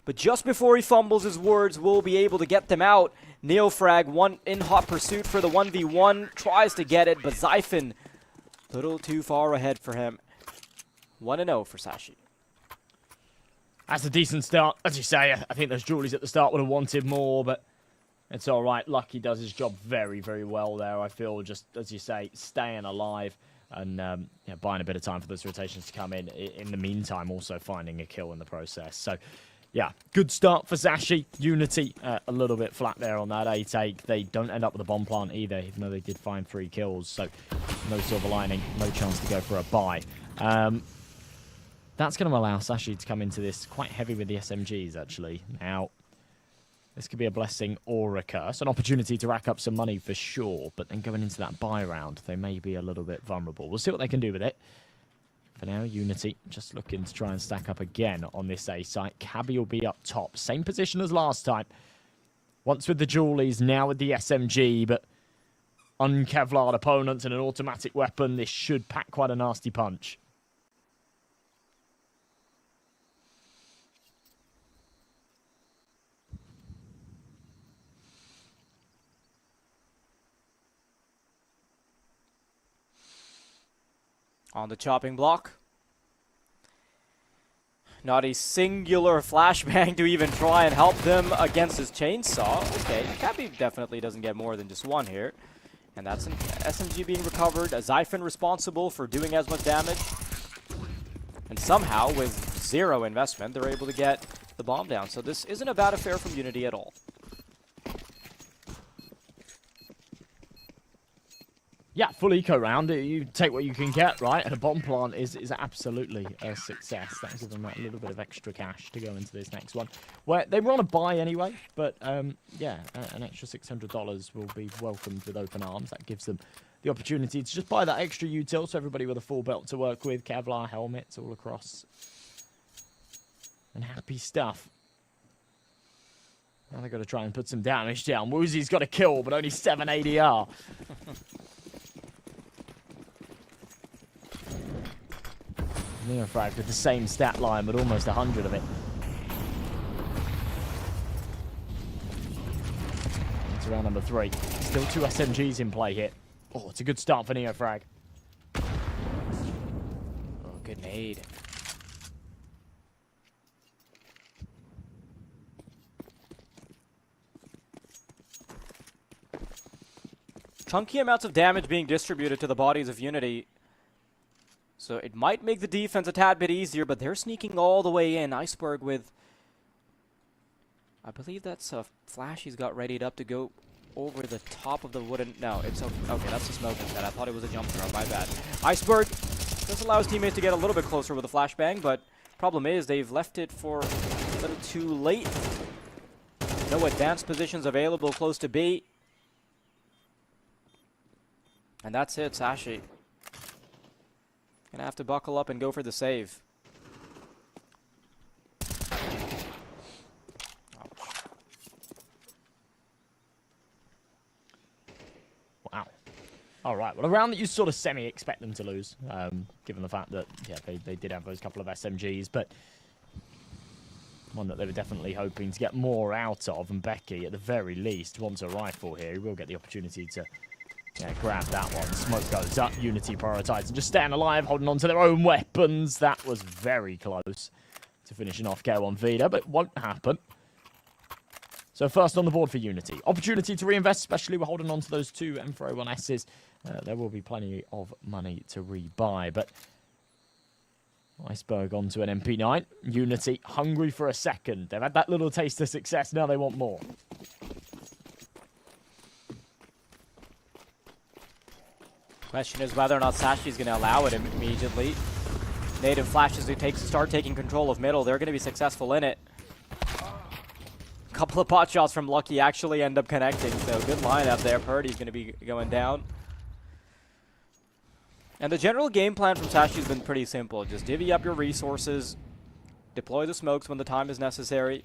But just before he fumbles his words, we'll be able to get them out. Neofrag, one in hot pursuit for the 1v1, tries to get it, but Zyphon, a little too far ahead for him. 1-0 for Sashi. That's a decent start. As you say, I think those Julies at the start would have wanted more, but it's all right. Lucky does his job very, very well there. I feel just, as you say, staying alive and yeah, buying a bit of time for those rotations to come in. In the meantime, also finding a kill in the process. So, yeah, good start for Sashi. Unity a little bit flat there on that A take. They don't end up with a bomb plant either, even though they did find 3 kills. So no silver lining, no chance to go for a buy. That's going to allow Sashi to come into this quite heavy with the SMGs, actually. Now, this could be a blessing or a curse. An opportunity to rack up some money for sure, but then going into that buy round, they may be a little bit vulnerable. We'll see what they can do with it. For now, Unity just looking to try and stack up again on this A site. Cabby will be up top. Same position as last time. Once with the Julies, now with the SMG, but unkevlared opponents and an automatic weapon, this should pack quite a nasty punch. On the chopping block. Not a singular flashbang to even try and help them against his chainsaw. Okay, Cabby definitely doesn't get more than just one here. And that's an SMG being recovered. A Zyphon responsible for doing as much damage. And somehow, with 0 investment, they're able to get the bomb down. So this isn't a bad affair from Unity at all. Yeah, full eco round. You take what you can get, right? And a bomb plant is absolutely a success. That gives them that little bit of extra cash to go into this next one. Where they were on a buy anyway, but yeah, an extra $600 will be welcomed with open arms. That gives them the opportunity to just buy that extra util, so everybody with a full belt to work with, Kevlar helmets all across, and happy stuff. Now they've got to try and put some damage down. Woozy's got a kill, but only 7 ADR. Neofrag with the same stat line, but almost 100 of it. It's round number 3. Still 2 SMGs in play here. Oh, it's a good start for Neofrag. Oh, good nade. Chunky amounts of damage being distributed to the bodies of Unity. So it might make the defense a tad bit easier, but they're sneaking all the way in. Iceberg with, I believe that's a flash he's got readied up to go over the top of the wooden, no, it's okay, that's a smoke instead. I thought it was a jump throw, my bad. Iceberg does allow his teammates to get a little bit closer with a flashbang, but problem is they've left it for a little too late. No advanced positions available close to B. And that's it, Sashi. Gonna have to buckle up and go for the save. Wow. All right. Well, a round that you sort of semi-expect them to lose, given the fact that, yeah, they did have those couple of SMGs, but one that they were definitely hoping to get more out of. And Becky, at the very least, wants a rifle here. He will get the opportunity to grab that one. Smoke goes up. Unity prioritizing, just staying alive, holding on to their own weapons. That was very close to finishing off K1 Vida, but it won't happen. So first on the board for Unity. Opportunity to reinvest, especially we're holding on to those 2 M401Ss. There will be plenty of money to rebuy, but Iceberg onto an MP9. Unity hungry for a second. They've had that little taste of success, now they want more. Question is whether or not Sashi is going to allow it immediately. Native flashes who start taking control of middle. They're going to be successful in it. A couple of pot shots from Lucky actually end up connecting, so good lineup there. Purdy's going to be going down. And the general game plan from Sashi has been pretty simple. Just divvy up your resources, deploy the smokes when the time is necessary.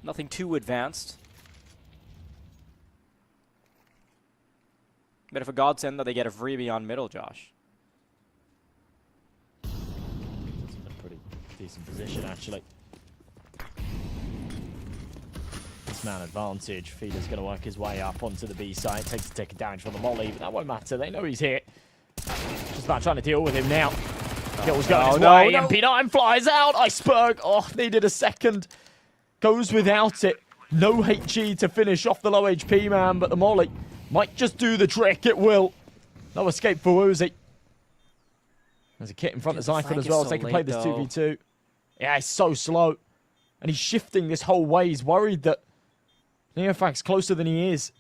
Nothing too advanced. Bit of a godsend that they get a freebie on middle, Josh. That's a pretty decent position, actually. This man advantage. Feeder's going to work his way up onto the B side. Takes a tick of damage from the molly, but that won't matter. They know he's here. Just about trying to deal with him now. Kill's going his way. MP9 flies out. Iceberg. Oh, needed a second. Goes without it. No HE to finish off the low HP man, but the molly might just do the trick. It will. No escape for Woozy. There's a kit in front of Zyphon as well, so they can play this 2v2. Yeah, it's so slow. And he's shifting this whole way. He's worried that Neofag's closer than he is.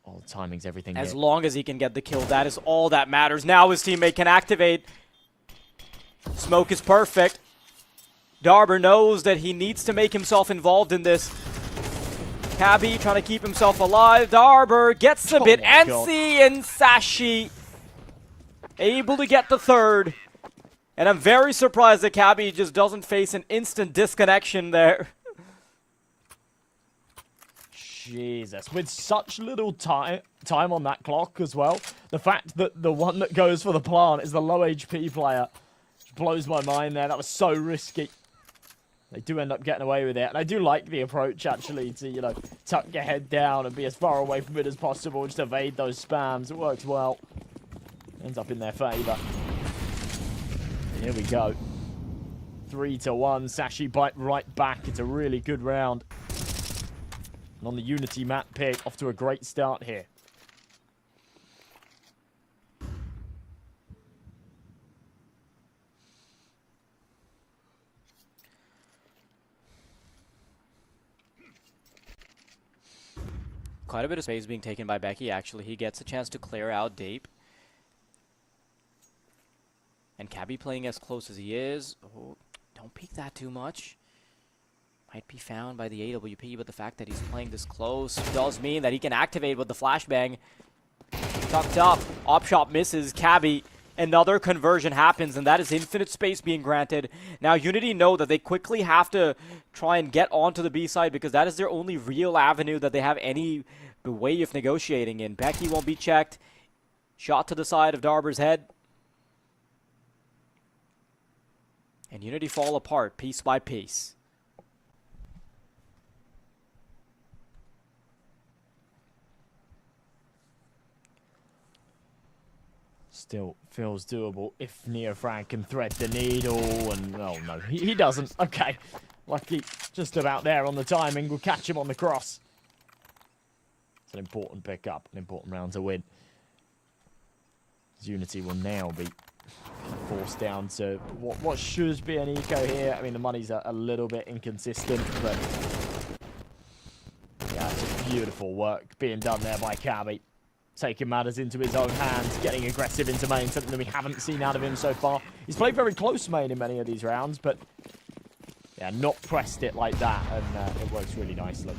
Oh, the timing's everything As here. long as he can get the kill, that is all that matters. Now his teammate can activate. Smoke is perfect. Darber knows that he needs to make himself involved in this. Cabby trying to keep himself alive. Darber gets a bit my God. antsy, and Sashi able to get the third. And I'm very surprised that Cabby just doesn't face an instant disconnection there. Jesus, with such little time on that clock as well. The fact that the one that goes for the plant is the low HP player blows my mind there. That was so risky. They do end up getting away with it. And I do like the approach, actually, to, you know, tuck your head down and be as far away from it as possible. Just evade those spams. It works well. Ends up in their favour. Here we go. 3-1. Sashi bite right back. It's a really good round. And on the Unity map pick, off to a great start here. Quite a bit of space being taken by Becky, actually. He gets a chance to clear out Dape. And Cabby playing as close as he is. Oh, don't peek that too much. Might be found by the AWP, but the fact that he's playing this close does mean that he can activate with the flashbang. Tucked up. Op shot misses. Cabby. Another conversion happens, and that is infinite space being granted. Now, Unity know that they quickly have to try and get onto the B side because that is their only real avenue that they have any way of negotiating in. Becky won't be checked. Shot to the side of Darber's head. And Unity fall apart piece by piece. Still feels doable if Neofrank can thread the needle, and oh no, he doesn't. Okay, lucky, just about there on the timing. We'll catch him on the cross. It's an important pickup, an important round to win. Unity will now be forced down to what should be an eco here. I mean, the money's a little bit inconsistent, but yeah, it's just beautiful work being done there by Cabby. Taking matters into his own hands, getting aggressive into main, something that we haven't seen out of him so far. He's played very close main in many of these rounds, but yeah, not pressed it like that, and it works really nicely.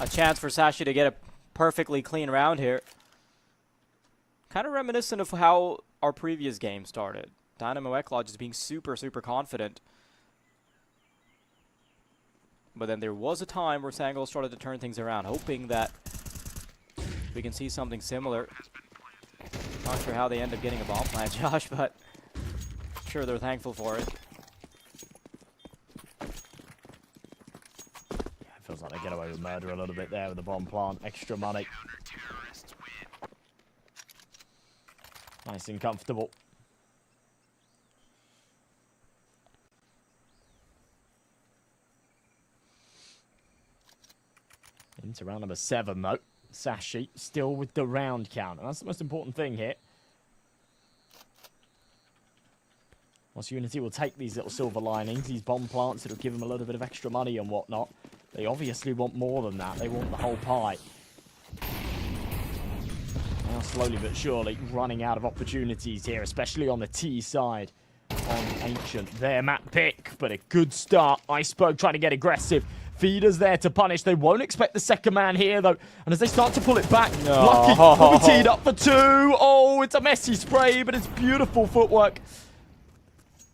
A chance for Sashi to get a perfectly clean round here. Kind of reminiscent of how our previous game started. Dynamo YaLLa just being super, super confident. But then there was a time where Sangol started to turn things around, hoping that we can see something similar. Not sure how they end up getting a bomb plant, Josh, but I'm sure they're thankful for it. Feels like they get away with murder a little bit there with the bomb plant. Extra money. Nice and comfortable. Into round number 7, though. Sashi still with the round count. And that's the most important thing here. Once Unity will take these little silver linings, these bomb plants, it'll give them a little bit of extra money and whatnot. They obviously want more than that. They want the whole pie. Now slowly but surely running out of opportunities here, especially on the T side on Ancient. Their map pick, but a good start. Iceberg trying to get aggressive. Feeder's there to punish. They won't expect the second man here, though. And as they start to pull it back, Lucky will be teed up for 2. Oh, it's a messy spray, but it's beautiful footwork.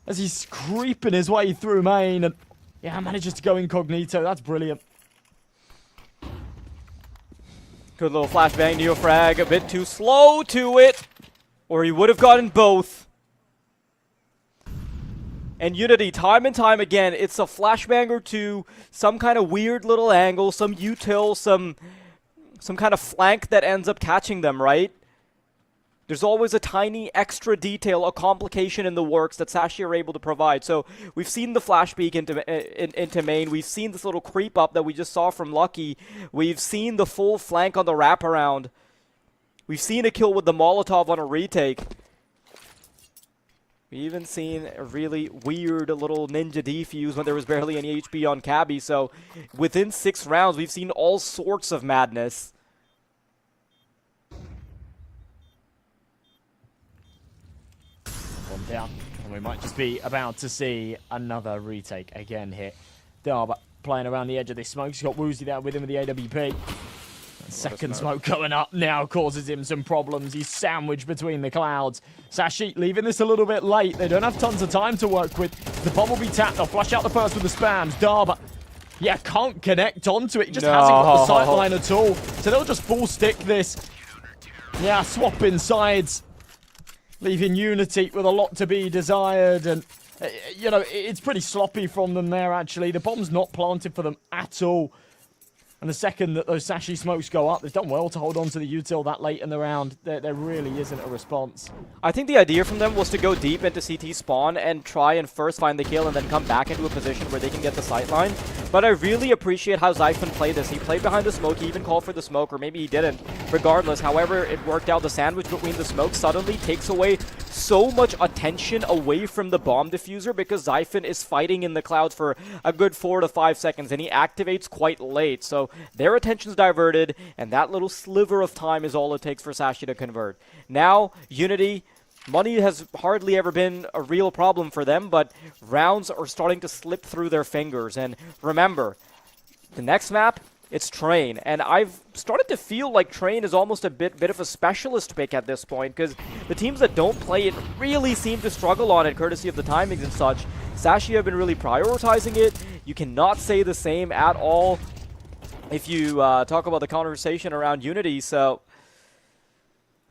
As he's creeping his way through main, and Yeah, manages to go incognito. That's brilliant. Good little flashbang, Neofrag, a bit too slow to it, or he would have gotten both. And Unity, time and time again, it's a flashbang or two, some kind of weird little angle, some util, some kind of flank that ends up catching them, right? There's always a tiny extra detail, a complication in the works that Sashi are able to provide. So we've seen the flash peek into main. We've seen this little creep up that we just saw from Lucky. We've seen the full flank on the wraparound. We've seen a kill with the Molotov on a retake. We've even seen a really weird little ninja defuse when there was barely any HP on Cabby. So within 6 rounds, we've seen all sorts of madness. Down, and we might just be about to see another retake again here. Darba playing around the edge of this smoke. He's got Woozy there with him with the AWP. Second smoke coming up now causes him some problems. He's sandwiched between the clouds. Sashi leaving this a little bit late. They don't have tons of time to work with. The bomb will be tapped. They'll flush out the first with the spams. Darba, yeah, can't connect onto it. He just hasn't got the sight line at all. So they'll just full stick this. Yeah, swapping sides. Leaving Unity with a lot to be desired, and you know, it's pretty sloppy from them there actually. The bomb's not planted for them at all. And the second that those Sashi smokes go up, they've done well to hold on to the util that late in the round. There really isn't a response. I think the idea from them was to go deep into CT spawn and try and first find the kill and then come back into a position where they can get the sightline. But I really appreciate how Zyphon played this. He played behind the smoke, he even called for the smoke, or maybe he didn't. Regardless, however it worked out, the sandwich between the smoke suddenly takes away so much attention away from the bomb diffuser because Zyphon is fighting in the clouds for a good 4 to 5 seconds and he activates quite late. So their attention's diverted, and that little sliver of time is all it takes for Sashi to convert. Now, Unity, money has hardly ever been a real problem for them, but rounds are starting to slip through their fingers. And remember, the next map, it's Train, and I've started to feel like Train is almost a bit of a specialist pick at this point, because the teams that don't play it really seem to struggle on it, courtesy of the timings and such. Sashi have been really prioritizing it. You cannot say the same at all if you talk about the conversation around Unity, so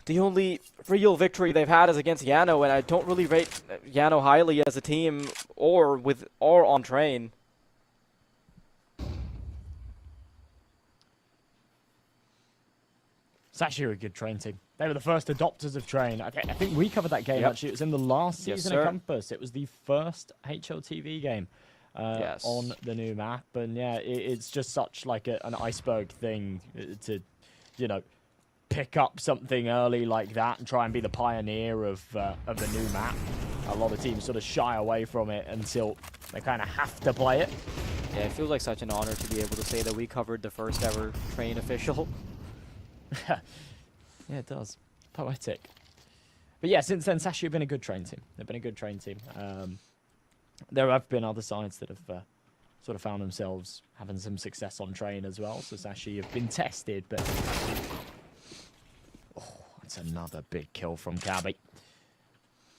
the only real victory they've had is against YaLLa, and I don't really rate YaLLa highly as a team or on Train. Sashi are a good Train team. They were the first adopters of Train. I think we covered that game actually. It was in the last season of Compass. It was the first HLTV game on the new map, and yeah, it's just such like an iceberg thing to, you know, pick up something early like that and try and be the pioneer of the new map. A lot of teams sort of shy away from it until they kind of have to play it. Yeah, it feels like such an honor to be able to say that we covered the first ever Train official. Yeah, it does. Poetic. But yeah, since then, Sashi have been a good Train team. They've been a good Train team. There have been other sides that have sort of found themselves having some success on Train as well. So Sashi have been tested, but it's another big kill from Cabby.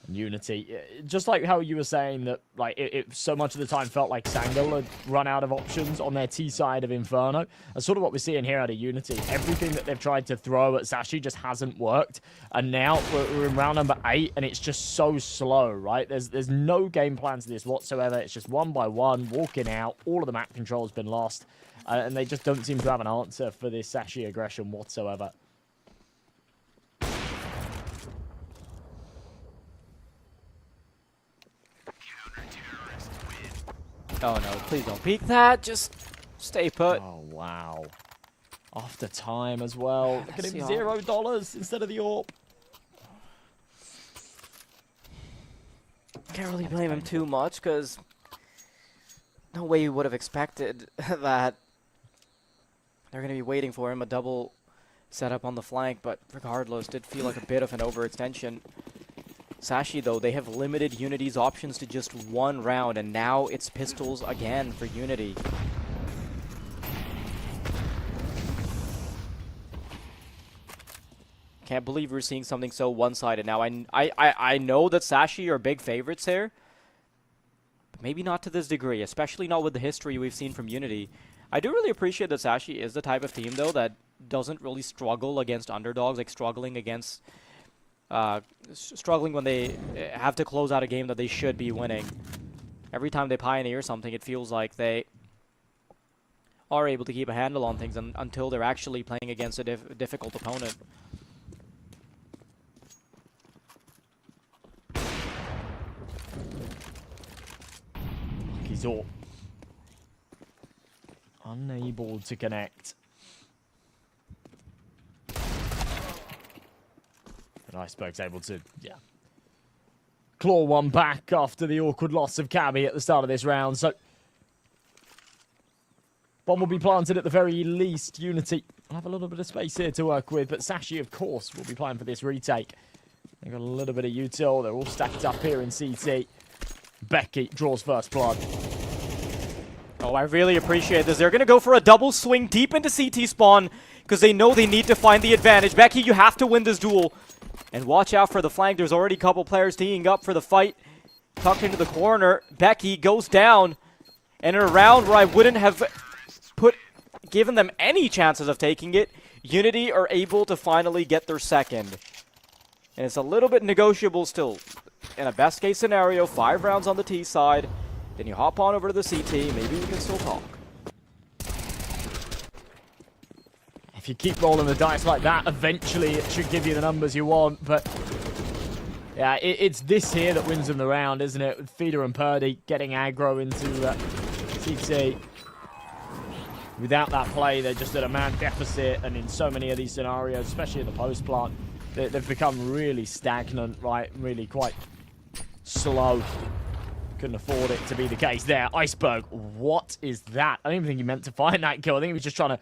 And Unity, just like how you were saying that, like it so much of the time felt like Sangal had run out of options on their T side of Inferno. That's sort of what we're seeing here out of Unity. Everything that they've tried to throw at Sashi just hasn't worked. And now we're in round number 8, and it's just so slow, right? There's no game plan to this whatsoever. It's just one by one, walking out. All of the map control has been lost, and they just don't seem to have an answer for this Sashi aggression whatsoever. Oh no, please don't peek that. Just stay put. Oh, wow. After time as well. Look at him, $0 instead of the AWP. Can't really blame him too much, because no way you would have expected that they're going to be waiting for him, a double setup on the flank, but regardless, did feel like a bit of an overextension. Sashi, though, they have limited Unity's options to just one round, and now it's pistols again for Unity. Can't believe we're seeing something so one-sided now. I know that Sashi are big favorites here, but maybe not to this degree, especially not with the history we've seen from Unity. I do really appreciate that Sashi is the type of team, though, that doesn't really struggle against underdogs, like struggling against... struggling when they have to close out a game that they should be winning. Every time they pioneer something, it feels like they are able to keep a handle on things until they're actually playing against a difficult opponent. He's all unable to connect. And Iceberg's able to, claw one back after the awkward loss of Cabby at the start of this round. So bomb will be planted at the very least. Unity will have a little bit of space here to work with, but Sashi, of course, will be playing for this retake. They've got a little bit of util. They're all stacked up here in CT. Becky draws first blood. Oh, I really appreciate this. They're going to go for a double swing deep into CT spawn because they know they need to find the advantage. Becky, you have to win this duel. And watch out for the flank. There's already a couple players teeing up for the fight. Tucked into the corner. Becky goes down. And in a round where I wouldn't have given them any chances of taking it, Unity are able to finally get their second. And it's a little bit negotiable still. In a best case scenario, 5 rounds on the T side. Then you hop on over to the CT. Maybe we can still talk. If you keep rolling the dice like that, eventually it should give you the numbers you want. But yeah, it's this here that wins them the round, isn't it? With Feeder and Purdy getting aggro into CT. Without that play, they're just at a man deficit. And in so many of these scenarios, especially in the post plant, they've become really stagnant, right? Really quite slow. Couldn't afford it to be the case there. Iceberg, what is that? I don't even think he meant to find that kill. I think he was just trying to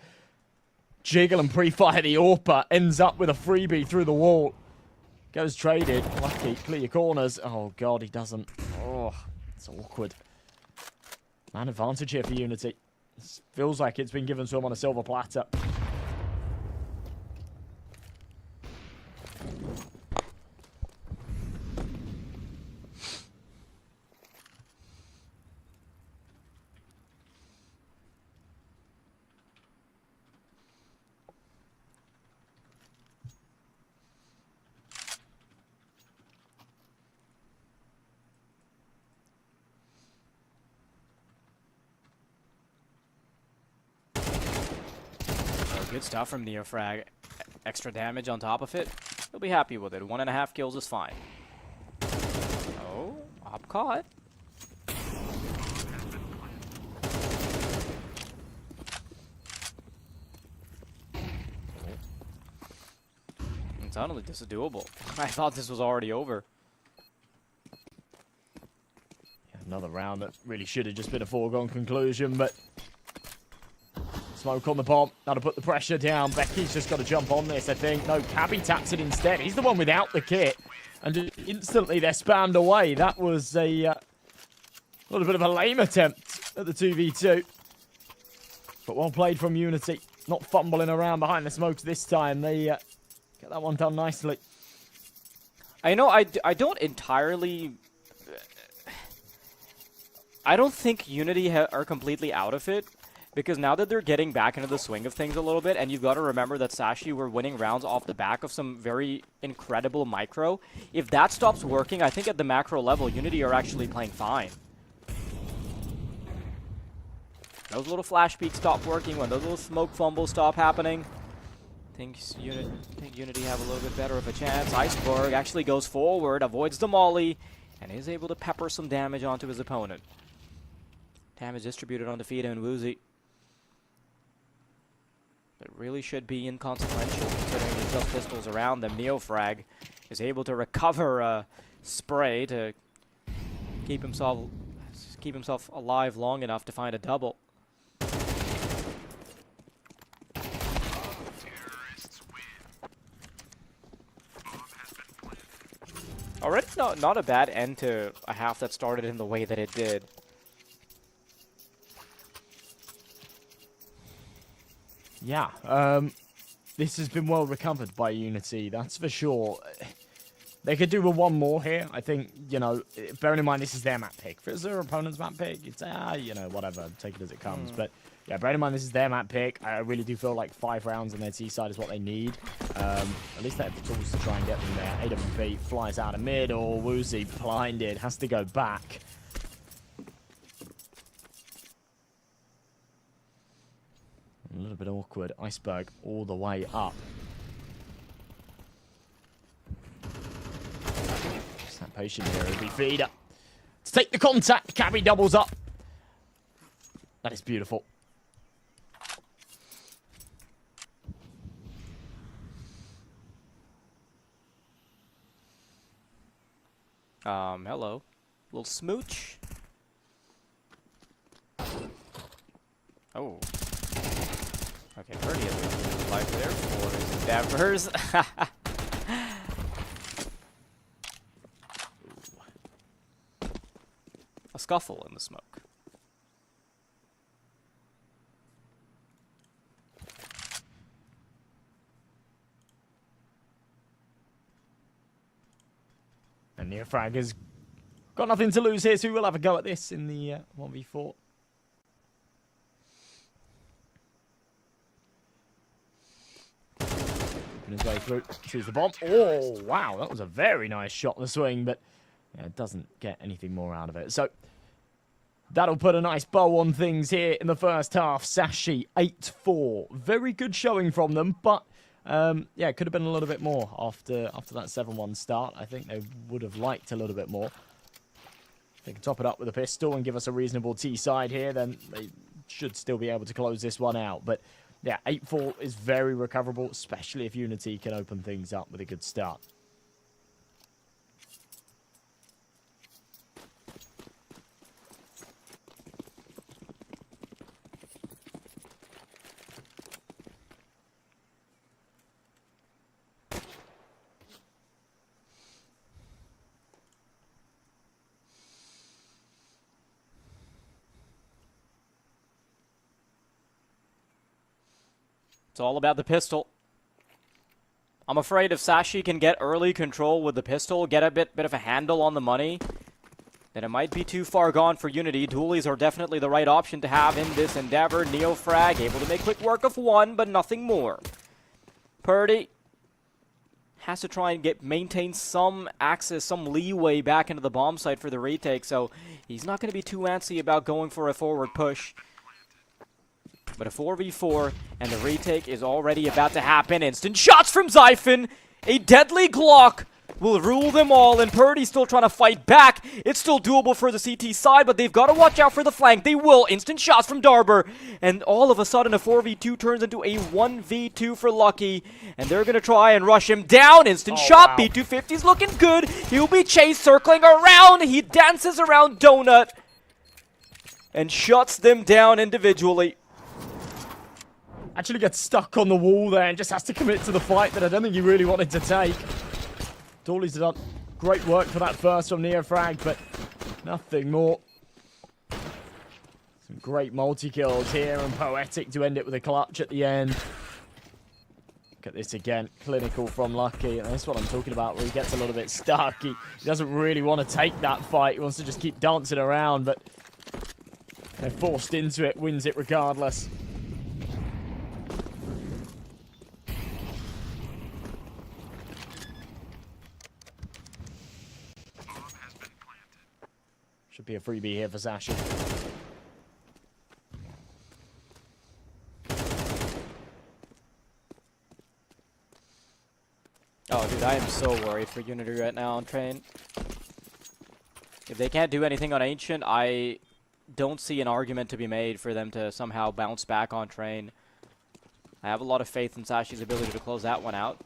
jiggle and pre-fire the AWPer. Ends up with a freebie through the wall. Goes traded. Lucky. Clear your corners. Oh, God, he doesn't. Oh, it's awkward. Man advantage here for Unity. This feels like it's been given to him on a silver platter. Good stuff from Neofrag. Extra damage on top of it. He'll be happy with it. 1.5 kills is fine. Oh, op caught. And suddenly this is doable. I thought this was already over. Another round that really should have just been a foregone conclusion, but smoke on the bomb. Now to put the pressure down. Becky's just got to jump on this, I think. No, Cabby taps it instead. He's the one without the kit. And instantly they're spammed away. That was a little bit of a lame attempt at the 2v2. But well played from Unity. Not fumbling around behind the smokes this time. They get that one done nicely. I know I don't entirely... I don't think Unity are completely out of it. Because now that they're getting back into the swing of things a little bit, and you've got to remember that Sashi were winning rounds off the back of some very incredible micro. If that stops working, I think at the macro level, Unity are actually playing fine. Those little flash peaks stop working, when those little smoke fumbles stop happening, I think Unity have a little bit better of a chance. Iceberg actually goes forward, avoids the molly, and is able to pepper some damage onto his opponent. Damage distributed onto Fida and Woozy. It really should be inconsequential considering the just pistols around them. Neofrag is able to recover a spray to keep himself alive long enough to find a double. Already not a bad end to a half that started in the way that it did. Yeah, this has been well recovered by Unity, that's for sure. They could do with one more here. I think, you know, bearing in mind this is their map pick. If it's their opponent's map pick, it's, you know, whatever. Take it as it comes. But, yeah, bearing in mind this is their map pick, I really do feel like 5 rounds on their T side is what they need. At least they have the tools to try and get them there. AWP flies out of mid, or Woozy blinded, has to go back. A little bit awkward. Iceberg all the way up. Just that patient here as we feeder. To take the contact, Cabby doubles up. That is beautiful. Hello. Little smooch. Oh. Okay, Purdy has life there for his endeavors. A scuffle in the smoke. And Neofrag has got nothing to lose here, so we'll have a go at this in the 1v4. His way through, choose the bomb. Oh, wow, that was a very nice shot on the swing, but yeah, it doesn't get anything more out of it. So that'll put a nice bow on things here in the first half. Sashi 8-4, very good showing from them, but yeah, it could have been a little bit more after that 7-1 start. I think they would have liked a little bit more. If they can top it up with a pistol and give us a reasonable T side here, then they should still be able to close this one out. But yeah, 8-4 is very recoverable, especially if Unity can open things up with a good start. It's all about the pistol. I'm afraid if Sashi can get early control with the pistol, get a bit of a handle on the money, then it might be too far gone for Unity. Dualies are definitely the right option to have in this endeavor. Neofrag able to make quick work of one, but nothing more. Purdy has to try and maintain some access, some leeway back into the bomb site for the retake, so he's not going to be too antsy about going for a forward push. But a 4v4, and the retake is already about to happen. Instant shots from Zyphon. A deadly Glock will rule them all, and Purdy's still trying to fight back. It's still doable for the CT side, but they've got to watch out for the flank. They will. Instant shots from Darber. And all of a sudden, a 4v2 turns into a 1v2 for Lucky. And they're going to try and rush him down. Instant shot. Wow. B250's looking good. He'll be chased, circling around. He dances around Donut and shuts them down individually. Actually gets stuck on the wall there and just has to commit to the fight that I don't think he really wanted to take. Dawley's done great work for that first from Neofrag, but nothing more. Some great multi-kills here, and Poetic to end it with a clutch at the end. Look at this again, clinical from Lucky, and that's what I'm talking about, where he gets a little bit stuck. He doesn't really want to take that fight. He wants to just keep dancing around, but they're forced into it, wins it regardless. Should be a freebie here for Sashi. Oh, dude, I am so worried for Unity right now on Train. If they can't do anything on Ancient, I don't see an argument to be made for them to somehow bounce back on Train. I have a lot of faith in Sashi's ability to close that one out.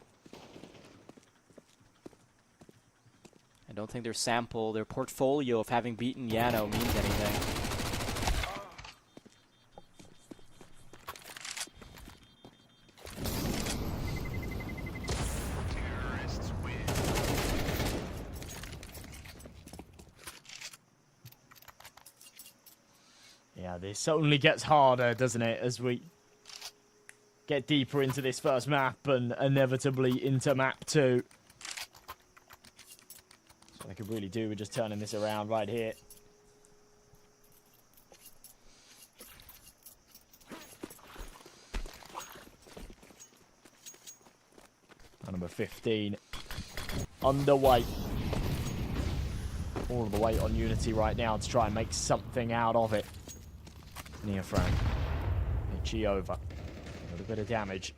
I don't think their sample, their portfolio of having beaten Yano means anything. Yeah, this only gets harder, doesn't it, as we get deeper into this first map and inevitably into map 2. They could really do with just turning this around right here. Number 15 underway. All of the weight on Unity right now to try and make something out of it. Neofrag. Itchy over. A little bit of damage.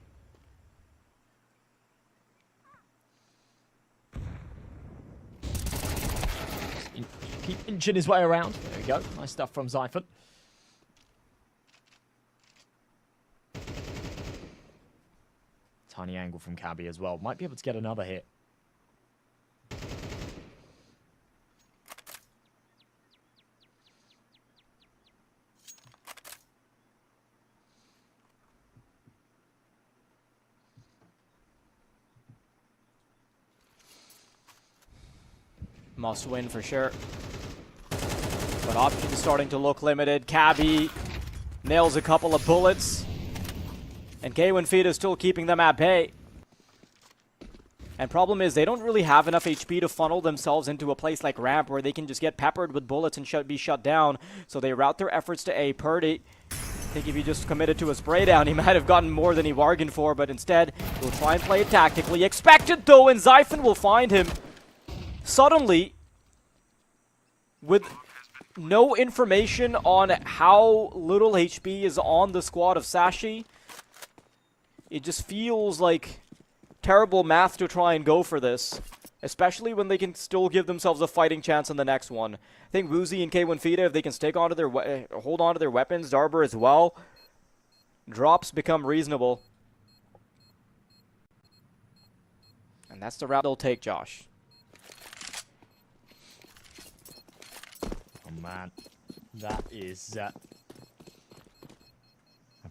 Keep inching his way around. There we go. Nice stuff from Zyphon. Tiny angle from Cabby as well. Might be able to get another hit. Must win for sure. But options starting to look limited. Cabby nails a couple of bullets. And K1 is still keeping them at bay. And problem is, they don't really have enough HP to funnel themselves into a place like ramp where they can just get peppered with bullets and be shut down. So they route their efforts to A. Purdy. I think if he just committed to a spray down, he might have gotten more than he bargained for, but instead, he'll try and play it tactically. Expected though, and Zyphon will find him. Suddenly, with no information on how little HP is on the squad of Sashi, it just feels like terrible math to try and go for this, especially when they can still give themselves a fighting chance in the next one. I think Woozy and K1 Fida, if they can stick onto their hold on to their weapons, Darber as well, drops become reasonable. And that's the route they'll take, Josh. Oh man, that is a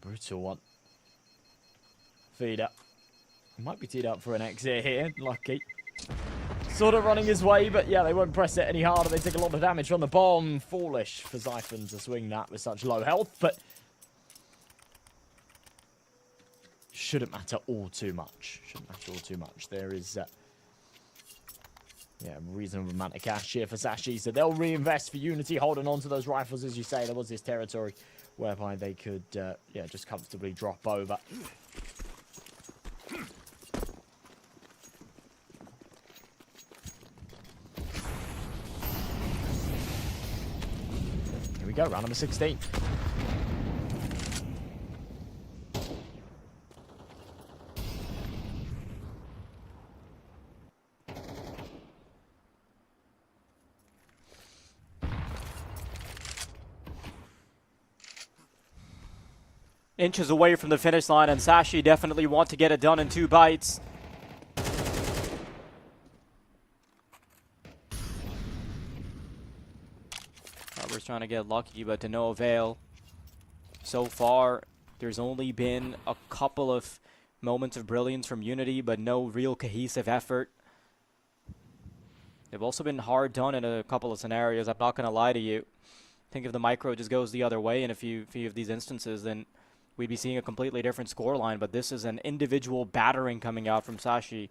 brutal one. Feeder. Might be teed up for an exit here. Lucky. Sort of running his way, but yeah, they won't press it any harder. They take a lot of damage from the bomb. Foolish for Zyphon to swing that with such low health, but shouldn't matter all too much. Shouldn't matter all too much. There is yeah, a reasonable amount of cash here for Sashi, so they'll reinvest for Unity, holding on to those rifles, as you say. There was this territory whereby they could, yeah, just comfortably drop over. Here we go, round number 16. Inches away from the finish line, and Sashi definitely want to get it done in 2 bites. Robert's trying to get lucky, but to no avail. So far, there's only been a couple of moments of brilliance from Unity, but no real cohesive effort. They've also been hard done in a couple of scenarios, I'm not going to lie to you. I think if the micro just goes the other way in a few of these instances, then we'd be seeing a completely different scoreline, but this is an individual battering coming out from Sashi.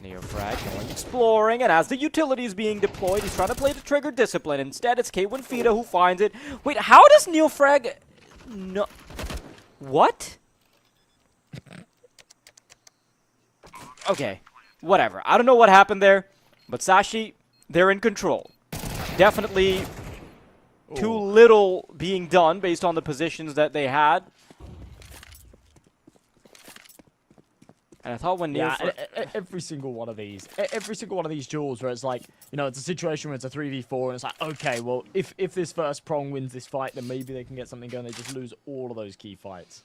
Neofrag going exploring, and as the utility is being deployed, he's trying to play the trigger discipline. Instead, it's K1 Fida who finds it. Wait, how does Neofrag... No... What? Okay, whatever. I don't know what happened there, but Sashi, they're in control. Definitely too little being done based on the positions that they had. And I thought when every single one of these duels where it's like, you know, it's a situation where it's a 3v4 and it's like, okay, well, if this first prong wins this fight, then maybe they can get something going. They just lose all of those key fights.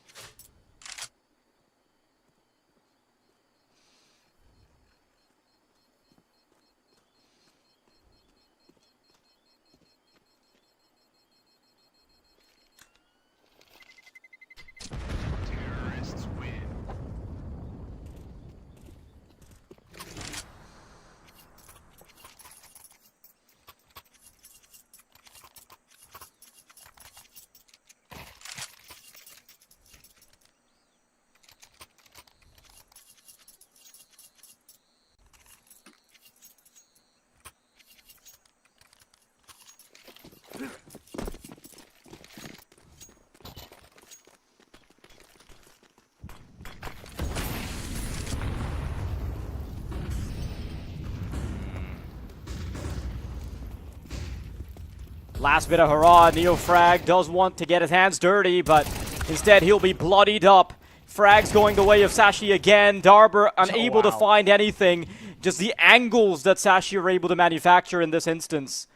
Last bit of hurrah. Neofrag does want to get his hands dirty, but instead he'll be bloodied up. Frag's going the way of Sashi again. Darber unable to find anything. Just the angles that Sashi are able to manufacture in this instance.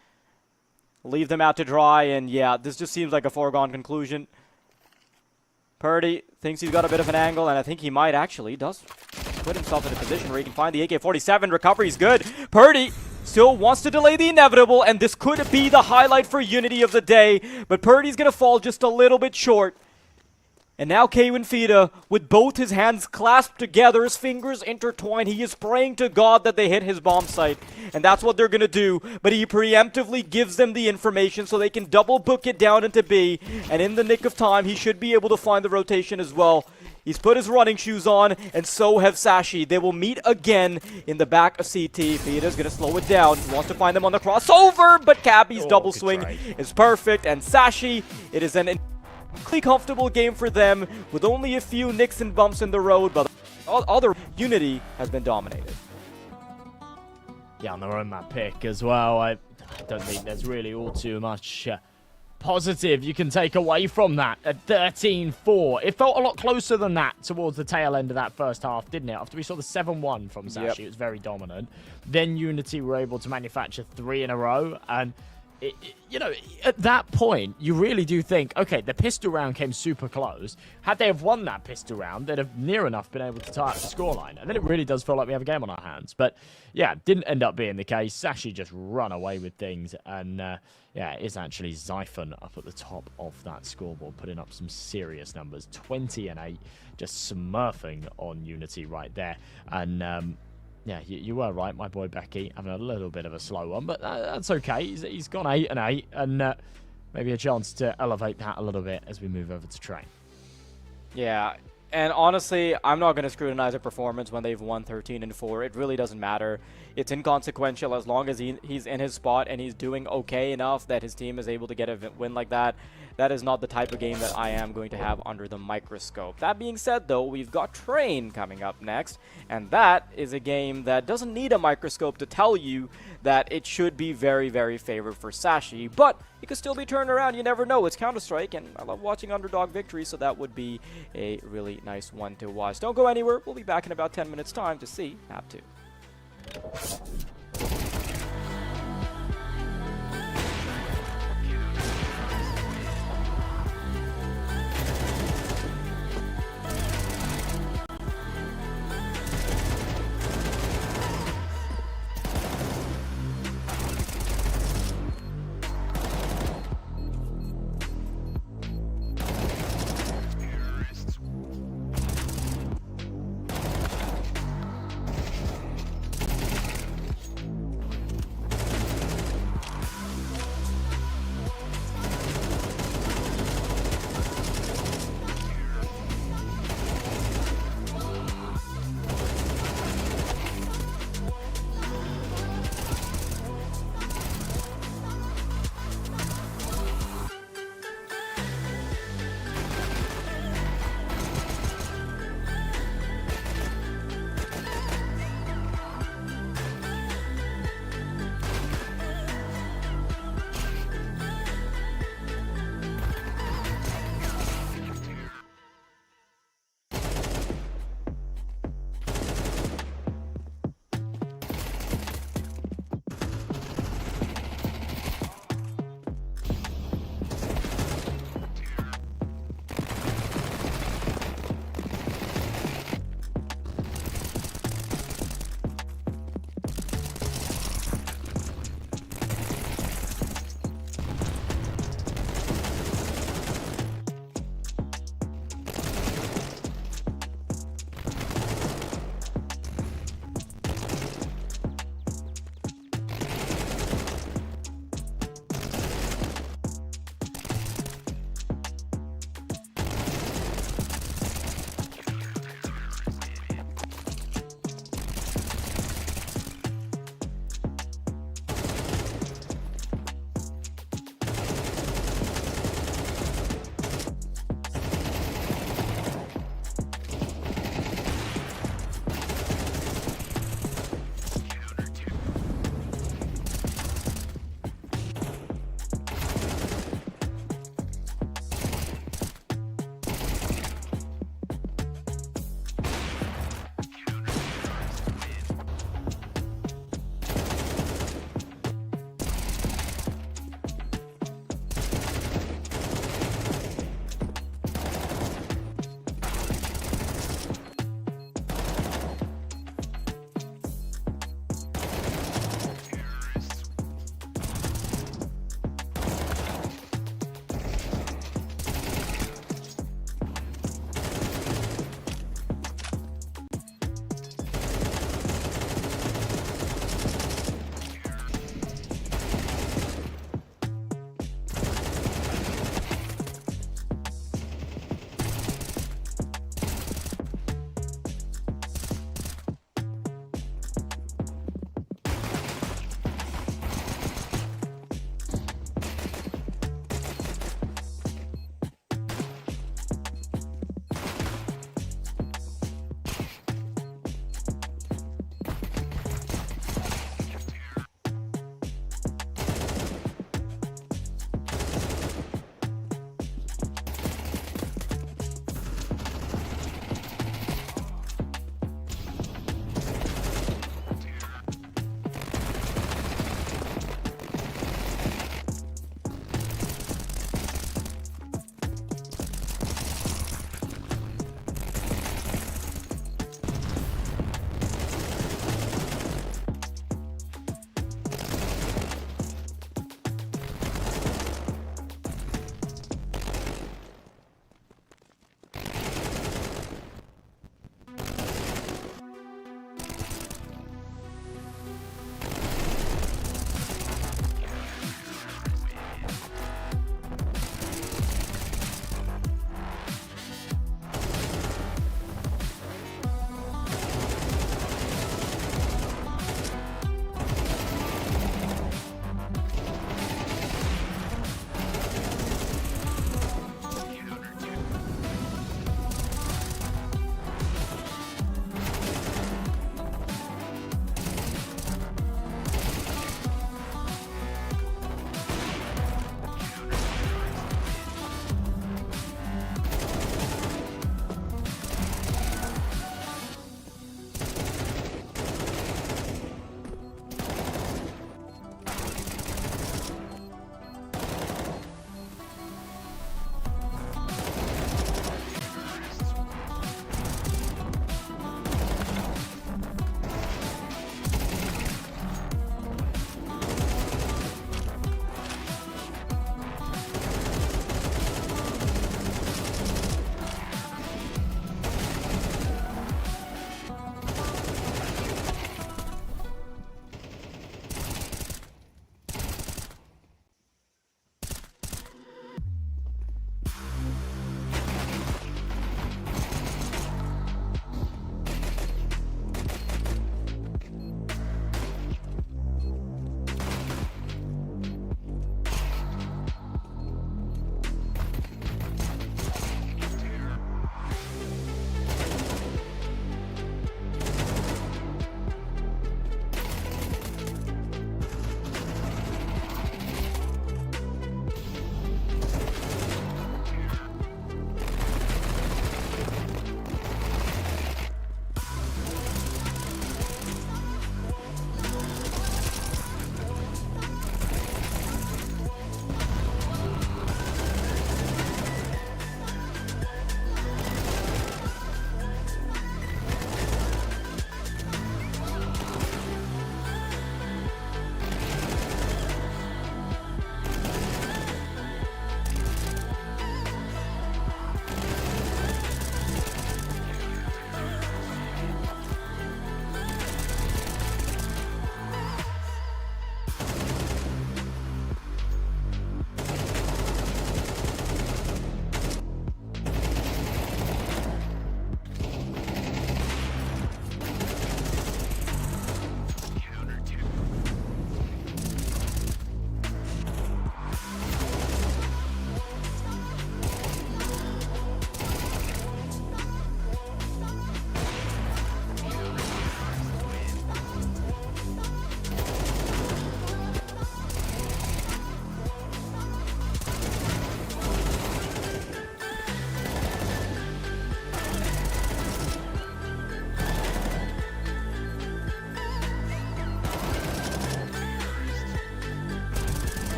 Leave them out to dry, and yeah, this just seems like a foregone conclusion. Purdy thinks he's got a bit of an angle, and I think he might actually. Does put himself in a position where he can find the AK-47. Recovery's good. Purdy still wants to delay the inevitable, and this could be the highlight for Unity of the day, but Purdy's going to fall just a little bit short. And now Kwinfida, with both his hands clasped together, his fingers intertwined, he is praying to God that they hit his bomb site. And that's what they're going to do. But he preemptively gives them the information so they can double book it down into B. And in the nick of time, he should be able to find the rotation as well. He's put his running shoes on, and so have Sashi. They will meet again in the back of CT. Fida's going to slow it down. He wants to find them on the crossover, but Cabby's double swing is perfect. And Sashi, it is an incredibly comfortable game for them with only a few nicks and bumps in the road, but other Unity has been dominated. Yeah, on their own map pick as well. I don't think there's really all too much positive you can take away from that. At 13-4. It felt a lot closer than that towards the tail end of that first half, didn't it? After we saw the 7-1 from Sashi, it was very dominant. Then Unity were able to manufacture 3 in a row, and you know, at that point, you really do think, okay, the pistol round came super close. Had they have won that pistol round, they'd have near enough been able to tie up the scoreline. And then it really does feel like we have a game on our hands. But, yeah, didn't end up being the case. Sashi just run away with things. And, yeah, it is actually Xiphon up at the top of that scoreboard, putting up some serious numbers. 20 and 8, just smurfing on Unity right there. And, yeah, you were right, my boy Becky, having a little bit of a slow one, but that's okay. He's gone 8 and 8, and maybe a chance to elevate that a little bit as we move over to Train. Yeah, and honestly, I'm not going to scrutinize a performance when they've won 13-4. It really doesn't matter. It's inconsequential as long as he's in his spot and he's doing okay enough that his team is able to get a win like that. That is not the type of game that I am going to have under the microscope. That being said, though, we've got Train coming up next, and that is a game that doesn't need a microscope to tell you that it should be very, very favored for Sashi, but it could still be turned around. You never know. It's Counter-Strike, and I love watching underdog victories, so that would be a really nice one to watch. Don't go anywhere. We'll be back in about 10 minutes' time to see Map 2.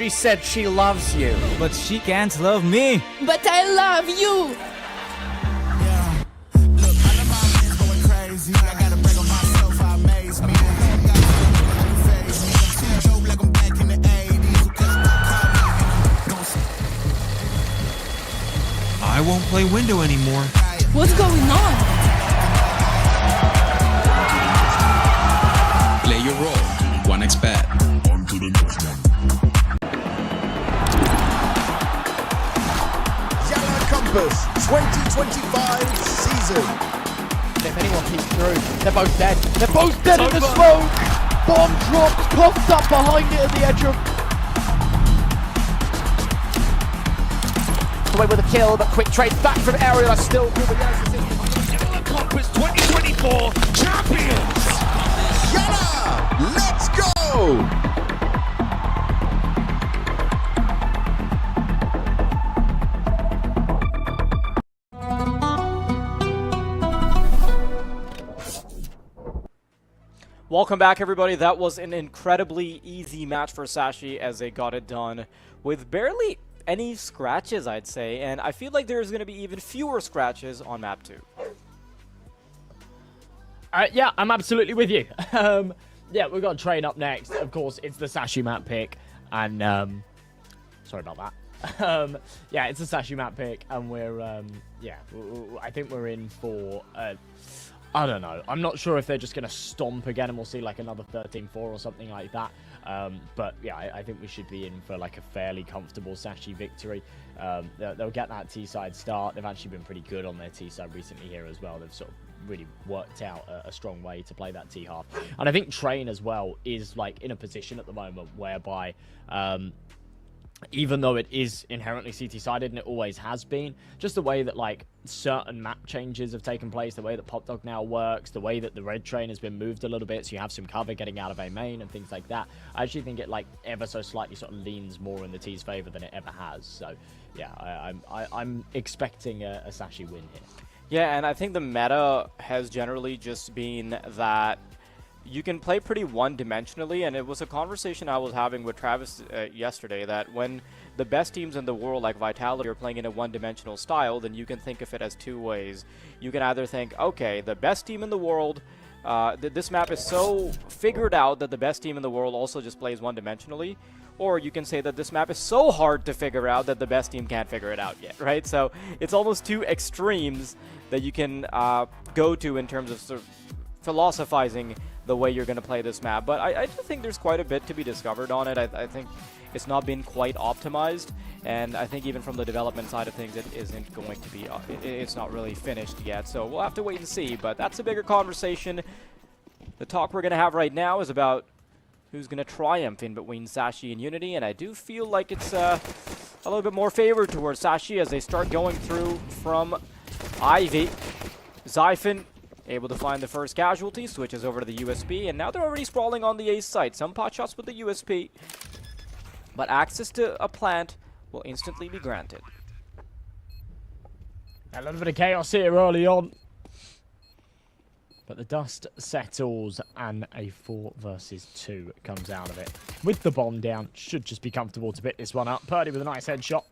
She said she loves you. But she can't love me. But I love you. Yeah. Look, I know my man's going crazy. I gotta brag on myself, I amaze me. Like I'm back in the 80s. I won't play window anymore. What's going on? Play your role. 1xBet. On to the next one. YaLLa Compass 2025 season. If anyone peeks through, they're both dead. They're both dead in the smoke! Bomb dropped, coughed up behind it at the edge of... Away with a kill, but quick trade back from Aerial. Still through the YaLLa Compass 2024 champions. YaLLa, let's go! Welcome back, everybody. That was an incredibly easy match for Sashi as they got it done with barely any scratches, I'd say, and I feel like there's going to be even fewer scratches on map 2. Yeah, I'm absolutely with you. Yeah, we've got Train up next. Of course, it's the Sashi map pick, and sorry about that. Yeah, it's a Sashi map pick, and we're yeah, I think we're in for I don't know. I'm not sure if they're just going to stomp again and we'll see like another 13-4 or something like that. But yeah, I think we should be in for like a fairly comfortable Sashi victory. They'll get that T-side start. They've actually been pretty good on their T-side recently here as well. They've sort of really worked out a strong way to play that T-half. And I think Train as well is like in a position at the moment whereby... even though it is inherently CT-sided, and it always has been, just the way that, like, certain map changes have taken place, the way that Pop Dog now works, the way that the red train has been moved a little bit, so you have some cover getting out of A main and things like that. I actually think it, like, ever so slightly sort of leans more in the T's favor than it ever has. So, yeah, I'm expecting a Sashi win here. Yeah, and I think the meta has generally just been that you can play pretty one-dimensionally, and it was a conversation I was having with Travis yesterday, that when the best teams in the world, like Vitality, are playing in a one-dimensional style, then you can think of it as two ways. You can either think, okay, the best team in the world, this map is so figured out that the best team in the world also just plays one-dimensionally, or you can say that this map is so hard to figure out that the best team can't figure it out yet, right? So it's almost two extremes that you can go to in terms of sort of philosophizing the way you're going to play this map. But I do think there's quite a bit to be discovered on it. I think it's not been quite optimized, and I think even from the development side of things, it isn't going to be, it's not really finished yet. So we'll have to wait and see, but that's a bigger conversation. The talk we're going to have right now is about who's going to triumph in between Sashi and Unity, and I do feel like it's a little bit more favored towards Sashi as they start going through from Ivy. Zyphon able to find the first casualty, switches over to the USP, and now they're already sprawling on the A site. Some pot shots with the USP, but access to a plant will instantly be granted. A little bit of chaos here early on, but the dust settles and a 4 versus 2 comes out of it. With the bomb down, should just be comfortable to pick this one up. Purdy with a nice headshot.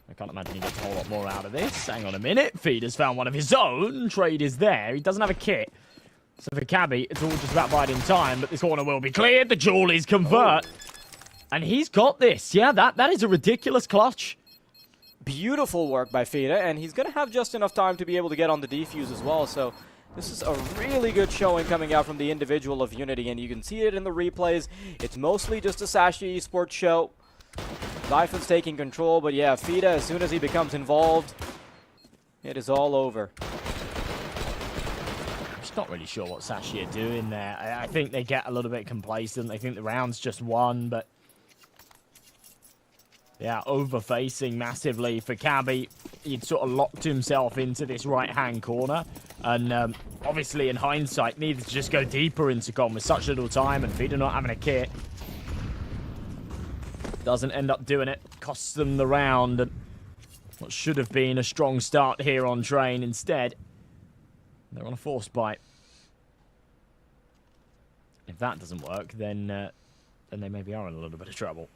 I can't imagine he gets a whole lot more out of this. Hang on a minute. Feeder's found one of his own. Trade is there. He doesn't have a kit. So for Cabby, it's all just about biding time, but this corner will be cleared. The Jawlies convert. And he's got this. Yeah, that is a ridiculous clutch. Beautiful work by Feeder, and he's going to have just enough time to be able to get on the defuse as well. So this is a really good showing coming out from the individual of Unity, and you can see it in the replays. It's mostly just a Sashi esports show. Zyphon's taking control, but yeah, Fida, as soon as he becomes involved, it is all over. I'm just not really sure what Sashi are doing there. I think they get a little bit complacent. They think the round's just won, but yeah, over-facing massively for Cabby. He'd sort of locked himself into this right-hand corner, and obviously in hindsight, needed to just go deeper into Con with such little time, and Fida not having a kit. Doesn't end up doing it. Costs them the round. And what should have been a strong start here on Train. Instead, they're on a force bite. If that doesn't work, then then they maybe are in a little bit of trouble.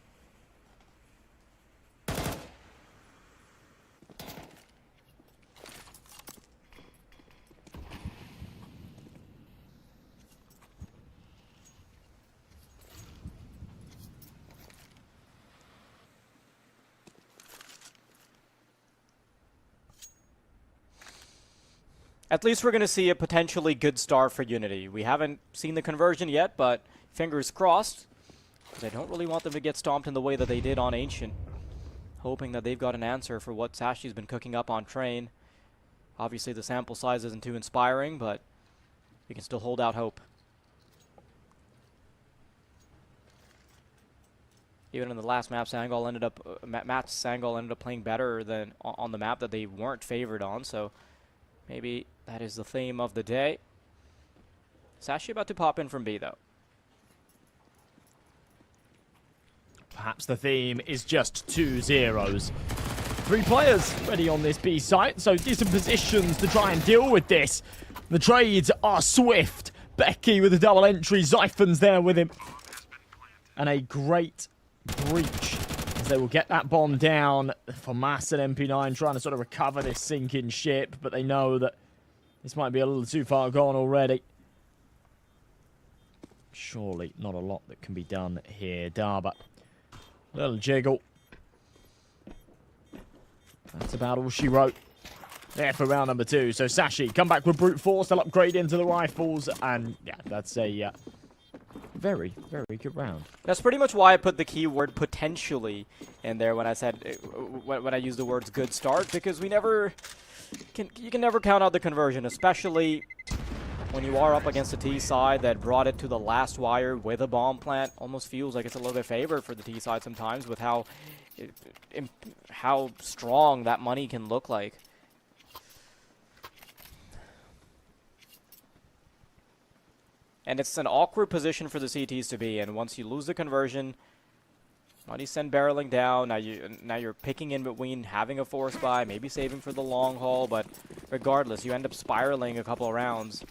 At least we're going to see a potentially good start for Unity. We haven't seen the conversion yet, but fingers crossed. Because I don't really want them to get stomped in the way that they did on Ancient. Hoping that they've got an answer for what Sashi's been cooking up on Train. Obviously the sample size isn't too inspiring, but we can still hold out hope. Even in the last map, Sangol ended up playing better than on the map that they weren't favored on, so maybe that is the theme of the day. Sashi about to pop in from B, though. Perhaps the theme is just 2 zeros. 3 players ready on this B site, so decent positions to try and deal with this. The trades are swift. Becky with a double entry. Zyphon's there with him. And a great breach as they will get that bomb down. For Mass and MP9 trying to sort of recover this sinking ship, but they know that this might be a little too far gone already. Surely not a lot that can be done here. Darba. Little jiggle. That's about all she wrote there for round number 2. So Sashi come back with brute force. They'll upgrade into the rifles. And yeah, that's a very, very good round. That's pretty much why I put the keyword potentially in there when I said, when I used the words good start, because you can never count out the conversion, especially when you are up against a T side that brought it to the last wire with a bomb plant. Almost feels like it's a little bit favored for the T side sometimes with how strong that money can look like. And it's an awkward position for the CTs to be in. Once you lose the conversion, money's sent barreling down. Now you're picking in between having a force buy, maybe saving for the long haul, but regardless, you end up spiraling a couple of rounds.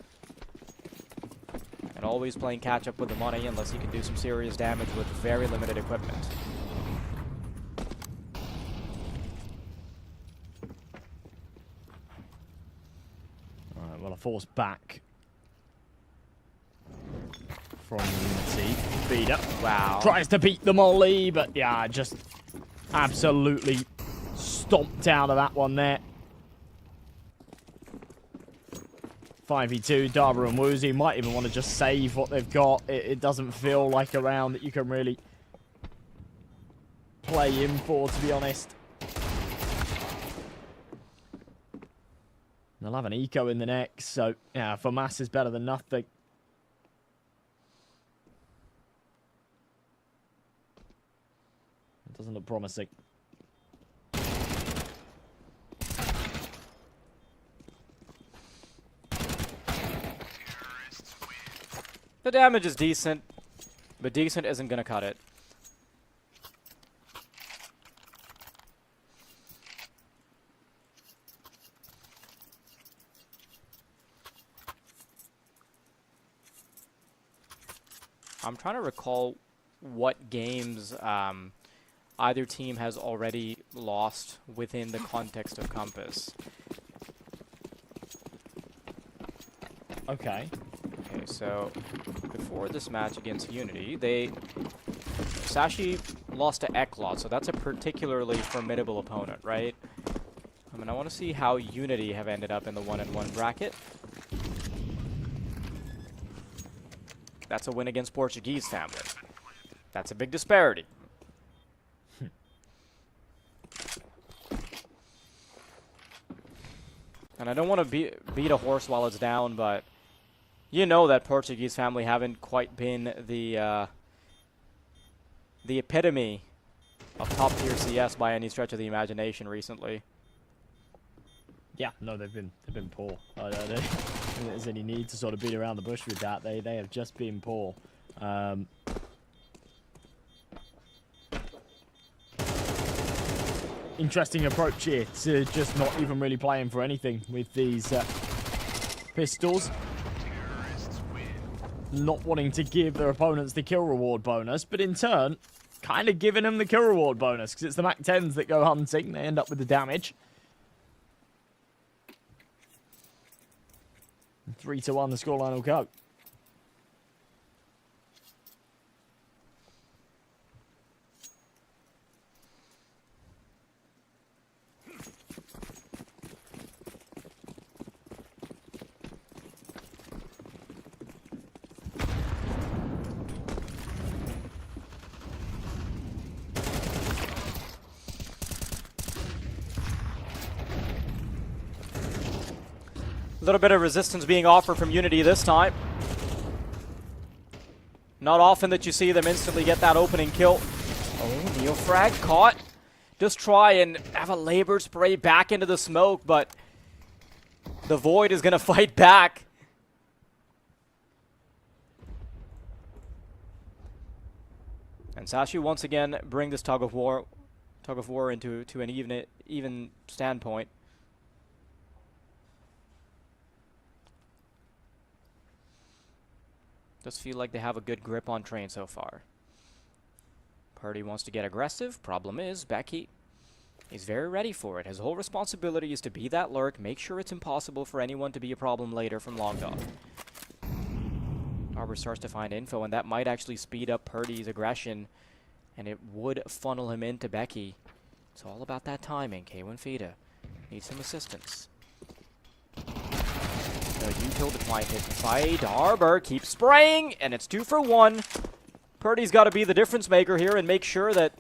And always playing catch up with the money unless you can do some serious damage with very limited equipment. Alright, well, a force back from Unity. Beat up. Wow. Tries to beat the molly, but yeah, just absolutely stomped out of that one there. 5v2, Darba and Woozy might even want to just save what they've got. It doesn't feel like a round that you can really play in for, to be honest. They'll have an eco in the next, so yeah, for Mass is better than nothing. It doesn't look promising. The damage is decent, but decent isn't going to cut it. I'm trying to recall what games either team has already lost within the context of Compass. Okay. Okay, so before this match against Unity, Sashi lost to YaLLa, so that's a particularly formidable opponent, right? I mean, I want to see how Unity have ended up in the 1-1 bracket. That's a win against Portuguese family. That's a big disparity. And I don't want to beat a horse while it's down, but you know that Portuguese family haven't quite been the epitome of top-tier CS by any stretch of the imagination recently. Yeah, no, they've been poor. I don't think there's any need to sort of beat around the bush with that. They have just been poor. Interesting approach here to just not even really playing for anything with these pistols. not wanting to give their opponents the kill reward bonus, but in turn, kind of giving them the kill reward bonus, because it's the Mac 10s that go hunting. They end up with the damage. 3-1, the scoreline will go. A little bit of resistance being offered from Unity this time. Not often that you see them instantly get that opening kill. Oh, Neofrag caught. Just try and have a labored spray back into the smoke, but the Void is going to fight back. And Sashi once again bring this tug of war into an even standpoint. Does feel like they have a good grip on Train so far. Purdy wants to get aggressive. Problem is, Becky is very ready for it. His whole responsibility is to be that lurk, make sure it's impossible for anyone to be a problem later from Long Dog. Arbor starts to find info, and that might actually speed up Purdy's aggression, and it would funnel him into Becky. It's all about that timing. K1 Fida needs some assistance. You killed the client hit the fight. Arbor keeps spraying, and it's 2 for 1. Purdy's got to be the difference maker here and make sure that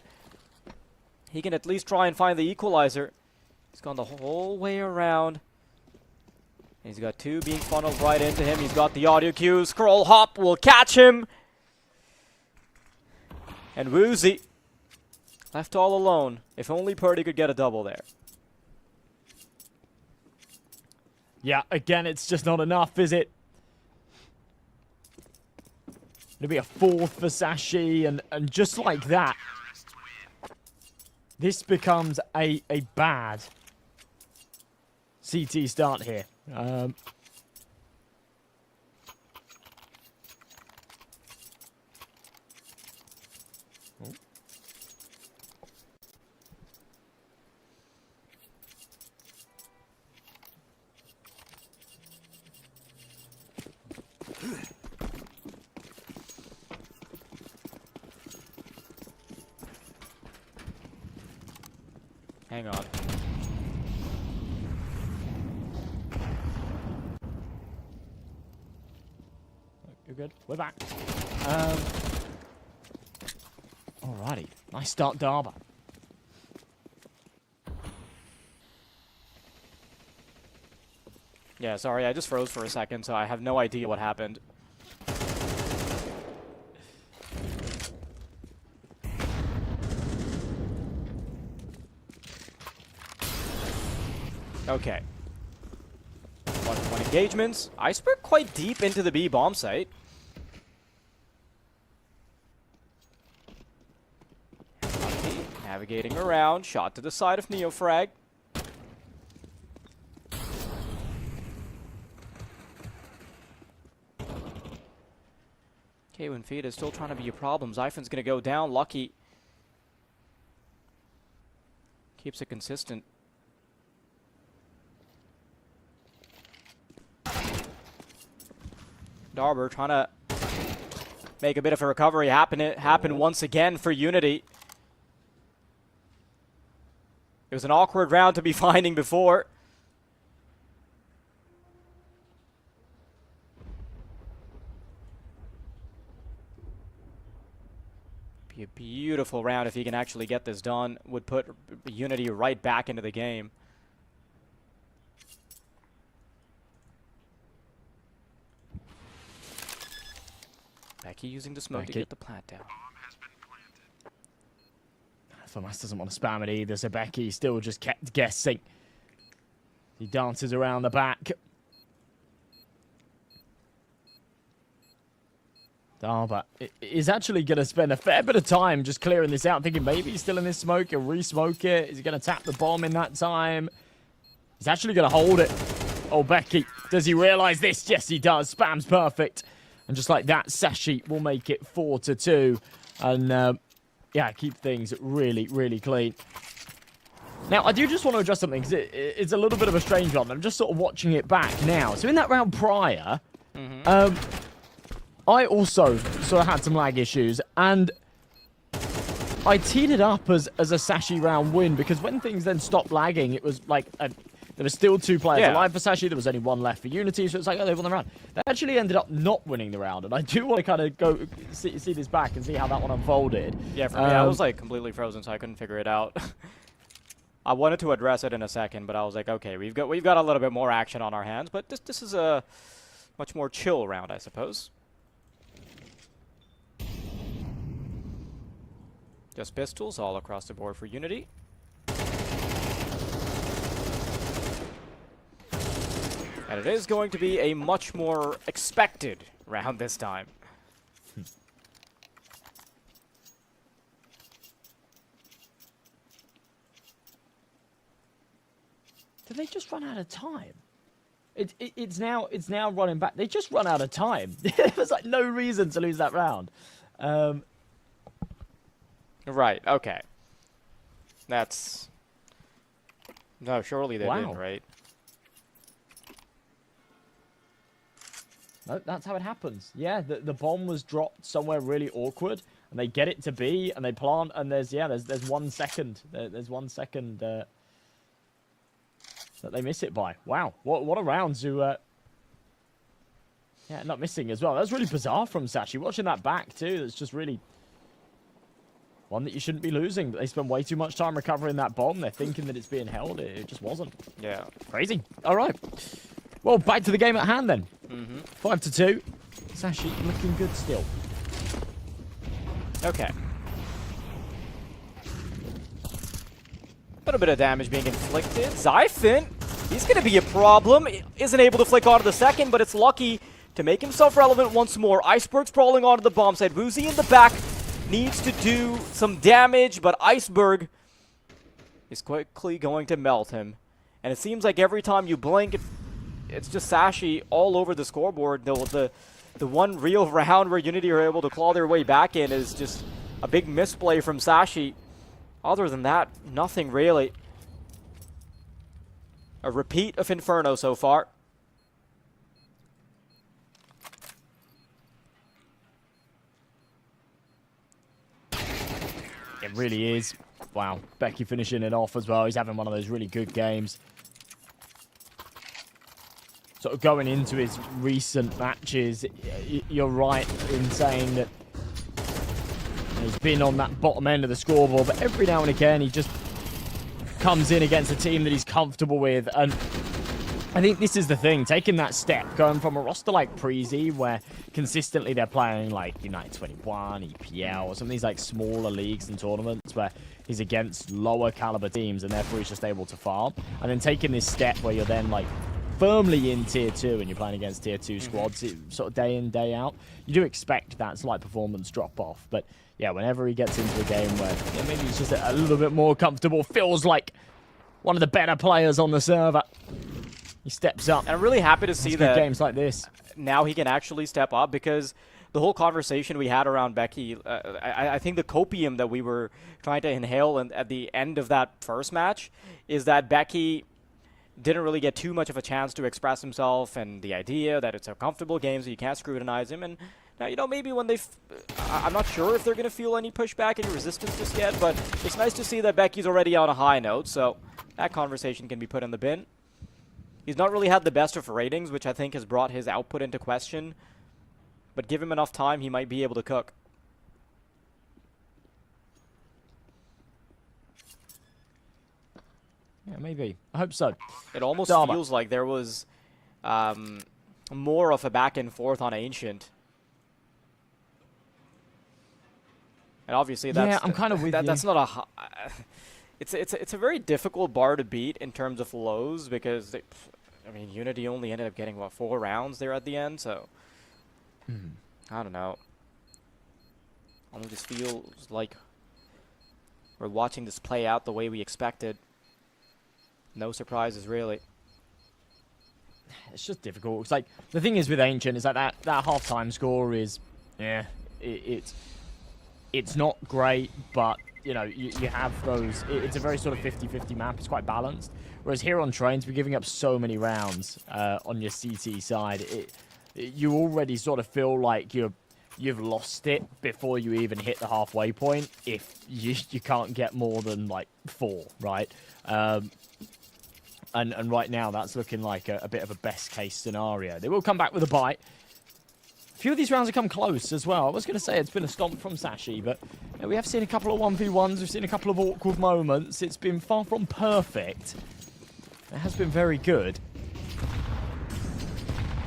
he can at least try and find the equalizer. He's gone the whole way around. He's got 2 being funneled right into him. He's got the audio cue. Scroll hop will catch him. And Woozy left all alone. If only Purdy could get a double there. Yeah, again, it's just not enough, is it? It'll be a 4th for Sashi, and just like that, this becomes a bad CT start here. Hang on. You're good. We're back. Alrighty. Nice start, Darba. Yeah, sorry, I just froze for a second, so I have no idea what happened. Okay. One engagements. Iceberg quite deep into the B bomb site. Navigating around. Shot to the side of Neofrag. K1 Feed is still trying to be a problem. Zyphon's going to go down. Lucky keeps it consistent. Darber trying to make a bit of a recovery happen once again for Unity. It was an awkward round to be finding before. Be a beautiful round if he can actually get this done. Would put Unity right back into the game. Becky using the smoke to get the plant down. Thomas doesn't want to spam it either, so Becky still just kept guessing. He dances around the back. Darba is actually going to spend a fair bit of time just clearing this out, thinking maybe he's still in this smoke, he'll re-smoke it. Is he going to tap the bomb in that time? He's actually going to hold it. Oh, Becky, does he realize this? Yes, he does. Spam's perfect. And just like that, Sashi will make it 4-2. And, yeah, keep things really, really clean. Now, I do just want to address something, because it's a little bit of a strange one. I'm just sort of watching it back now. So in that round prior, I also sort of had some lag issues, and I teed it up as a Sashi round win, because when things then stopped lagging, it was like there were still 2 players alive for Sashi. There was only 1 left for Unity, so it's like, oh, they won the round. They actually ended up not winning the round, and I do want to kind of go see this back and see how that one unfolded. Yeah, for me, I was like completely frozen, so I couldn't figure it out. I wanted to address it in a second, but I was like, okay, we've got a little bit more action on our hands, but this is a much more chill round, I suppose. Just pistols all across the board for Unity. And it is going to be a much more expected round this time. Did they just run out of time? It's now running back. They just run out of time. There was like no reason to lose that round. Right, okay. That's... No, surely they didn't, right? No, that's how it happens. Yeah, the bomb was dropped somewhere really awkward, and they get it to B, and they plant, and there's 1 second. There's 1 second that they miss it by. Wow, what a round to not missing as well. That's really bizarre from Sashi. Watching that back too, that's just really one that you shouldn't be losing. They spend way too much time recovering that bomb. They're thinking that it's being held. It just wasn't. Yeah. Crazy. All right. Well, back to the game at hand then. 5-2. Sashi looking good still. Okay. Little bit of damage being inflicted. Zyphon, he's going to be a problem. Isn't able to flick onto the second, but it's lucky to make himself relevant once more. Iceberg sprawling onto the bomb side. Woozy in the back needs to do some damage, but Iceberg is quickly going to melt him. And it seems like every time you blink, it's just Sashi all over the scoreboard. The one real round where Unity are able to claw their way back in is just a big misplay from Sashi. Other than that, nothing really. A repeat of Inferno so far. It really is. Wow, Becky finishing it off as well. He's having one of those really good games. Sort of going into his recent matches, you're right in saying that he's been on that bottom end of the scoreboard, but every now and again he just comes in against a team that he's comfortable with. And I think this is the thing, taking that step, going from a roster like Preezy, where consistently they're playing like United 21, EPL, or some of these like smaller leagues and tournaments where he's against lower caliber teams and therefore he's just able to farm. And then taking this step where you're then like firmly in tier 2 and you're playing against tier 2 squads sort of day in, day out, you do expect that slight performance drop off. But yeah, whenever he gets into a game where maybe he's just a little bit more comfortable, feels like one of the better players on the server, he steps up. And I'm really happy to see that games like this. Now he can actually step up, because the whole conversation we had around Becky, I think the copium that we were trying to inhale at the end of that first match is that Becky didn't really get too much of a chance to express himself, and the idea that it's a comfortable game so you can't scrutinize him. And now, you know, maybe when I'm not sure if they're going to feel any pushback, any resistance just yet, but it's nice to see that Becky's already on a high note, so that conversation can be put in the bin. He's not really had the best of ratings, which I think has brought his output into question, but give him enough time, he might be able to cook. Yeah, maybe. I hope so. It almost feels like there was more of a back and forth on Ancient. And obviously that's... Yeah, I'm kind of with you. That's not a... It's a very difficult bar to beat in terms of lows, because, I mean, Unity only ended up getting, what, 4 rounds there at the end, so... I don't know. Almost just feels like we're watching this play out the way we expected. No surprises, really. it's just difficult. It's like the thing is with Ancient is that half-time score is, yeah, it's not great, but you know you have those. It's a very sort of 50-50 map. It's quite balanced. Whereas here on Trains, we're giving up so many rounds on your CT side. You already sort of feel like you've lost it before you even hit the halfway point if you can't get more than like 4, right? And right now that's looking like a bit of a best case scenario. They will come back with a bite. A few of these rounds have come close as well. I was going to say it's been a stomp from Sashi, but you know, we have seen a couple of 1v1s. We've seen a couple of awkward moments. It's been far from perfect. It has been very good.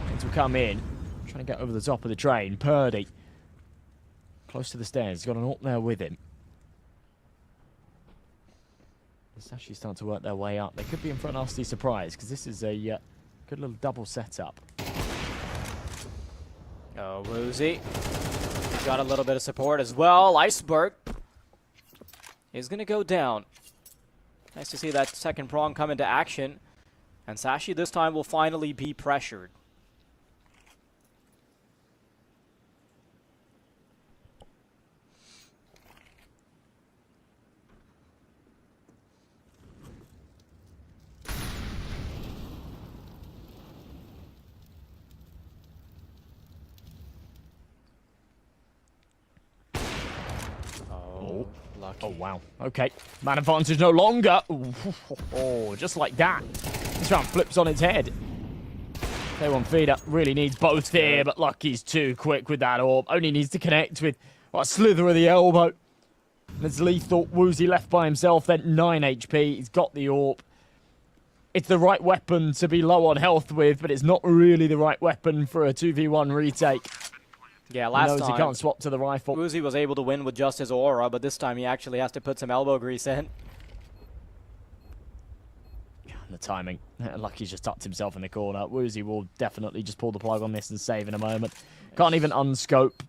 Things will come in. Trying to get over the top of the train. Purdy. Close to the stairs. He's got an AWP there with him. Sashi starting to work their way up. They could be in for a nasty surprise because this is a good little double setup. Oh, Woozy. Got a little bit of support as well. Iceberg is going to go down. Nice to see that second prong come into action. And Sashi this time will finally be pressured. Oh, wow. Okay. Man advantage no longer. Ooh, oh, just like that. This round flips on its head. K1 feeder really needs both here, but Lucky's too quick with that AWP. Only needs to connect with a slither of the elbow. And it's lethal. Woozy left by himself, then 9 HP. He's got the AWP. It's the right weapon to be low on health with, but it's not really the right weapon for a 2v1 retake. Yeah, last time he can't swap to the rifle. Woozy was able to win with just his aura, but this time he actually has to put some elbow grease in. The timing. Lucky's just tucked himself in the corner. Woozy will definitely just pull the plug on this and save in a moment. Can't even unscope.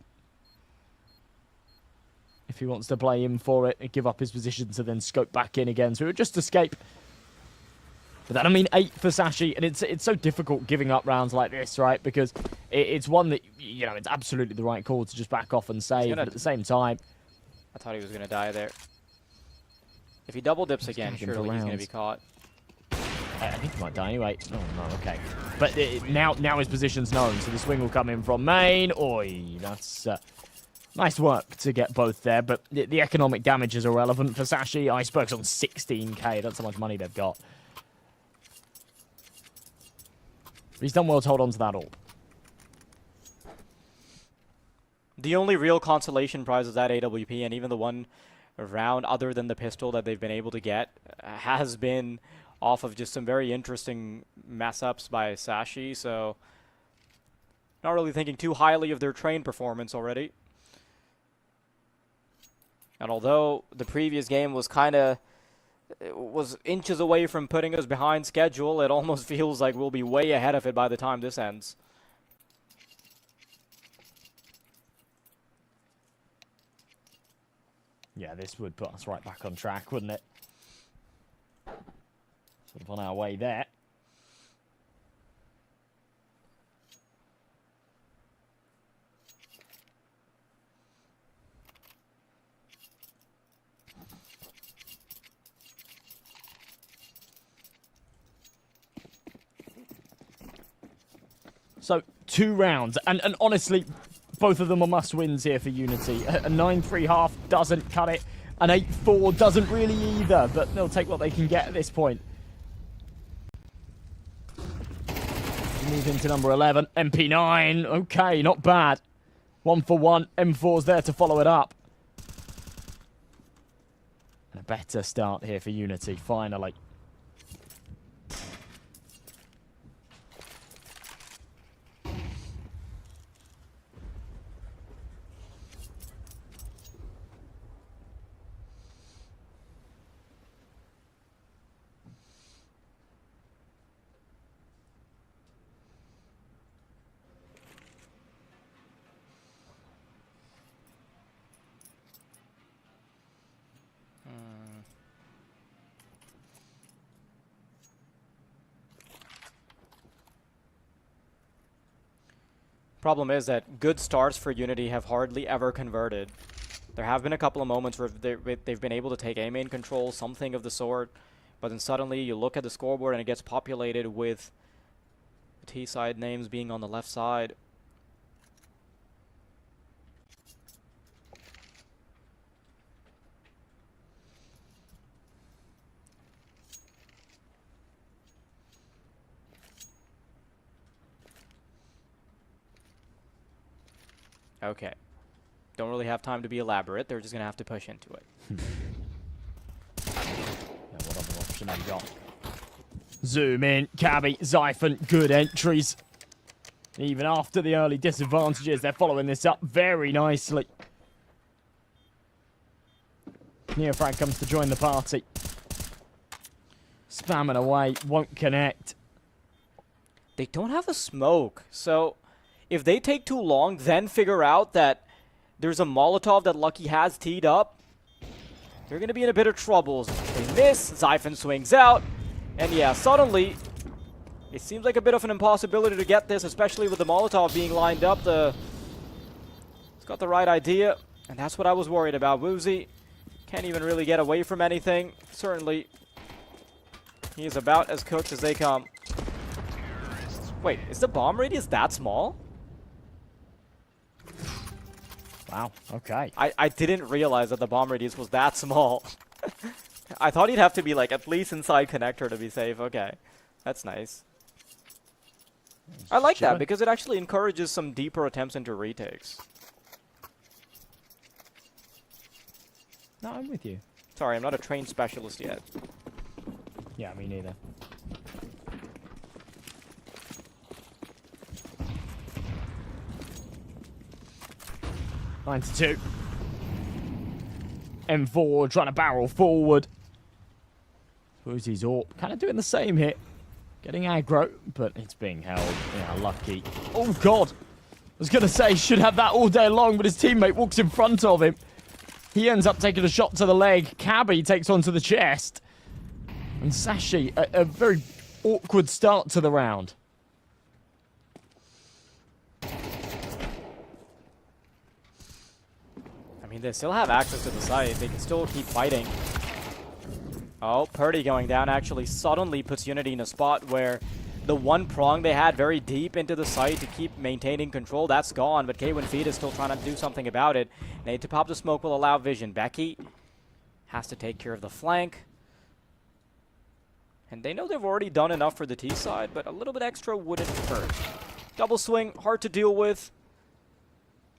If he wants to play in for it and give up his position to then scope back in again. So it would just escape. But that, I mean, 8 for Sashi, and it's so difficult giving up rounds like this, right? Because it's one that, you know, it's absolutely the right call to just back off and save, but at the same time... I thought he was going to die there. If he double dips again, surely he's going to be caught. I think he might die anyway. Oh, no, okay. But now his position's known, so the swing will come in from main. Oi, that's... nice work to get both there, but the economic damage is irrelevant for Sashi. Iceberg's on 16k, that's how much money they've got. He's done well to hold on to that AWP. The only real consolation prize is that AWP, and even the one round other than the pistol that they've been able to get has been off of just some very interesting mess-ups by Sashi, so not really thinking too highly of their train performance already. And although the previous game was was inches away from putting us behind schedule, it almost feels like we'll be way ahead of it by the time this ends. Yeah, this would put us right back on track, wouldn't it? Sort of on our way there. So, 2 rounds, and honestly, both of them are must-wins here for Unity. A 9-3 half doesn't cut it, an 8-4 doesn't really either, but they'll take what they can get at this point. Move into number 11, MP9, okay, not bad. 1 for 1, M4's there to follow it up. And a better start here for Unity, finally. Problem is that good starts for Unity have hardly ever converted. There have been a couple of moments where they've been able to take A main control, something of the sort, but then suddenly you look at the scoreboard and it gets populated with T-side names being on the left side. Okay. Don't really have time to be elaborate. They're just going to have to push into it. Yeah, what other option have you got? Zoom in, Cabby, Xiphon, good entries. Even after the early disadvantages, they're following this up very nicely. Neofrag comes to join the party. Spamming away, won't connect. They don't have a smoke, so if they take too long, then figure out that there's a Molotov that Lucky has teed up, they're going to be in a bit of trouble. They miss, Xiphon swings out, and yeah, suddenly, it seems like a bit of an impossibility to get this, especially with the Molotov being lined up. It's got the right idea, and that's what I was worried about. Woozy can't even really get away from anything. Certainly, he is about as cooked as they come. Wait, is the bomb radius that small? Wow, okay. I didn't realize that the bomb radius was that small. I thought he'd have to be like at least inside connector to be safe. Okay, that's nice. I like that because it actually encourages some deeper attempts into retakes. No, I'm with you. Sorry, I'm not a trained specialist yet. Yeah, me neither. (9-2). M4 trying to barrel forward. Woozy's AWP kind of doing the same here. Getting aggro, but it's being held. Yeah, Lucky. Oh, God. I was going to say, should have that all day long, but his teammate walks in front of him. He ends up taking a shot to the leg. Cabby takes one to the chest. And Sashi, a very awkward start to the round. I mean, they still have access to the site. They can still keep fighting. Oh, Purdy going down actually suddenly puts Unity in a spot where the one prong they had very deep into the site to keep maintaining control, that's gone, but K1 Feed is still trying to do something about it. Need to pop the smoke will allow vision. Becky has to take care of the flank. And they know they've already done enough for the T side, but a little bit extra wouldn't hurt. Double swing, hard to deal with.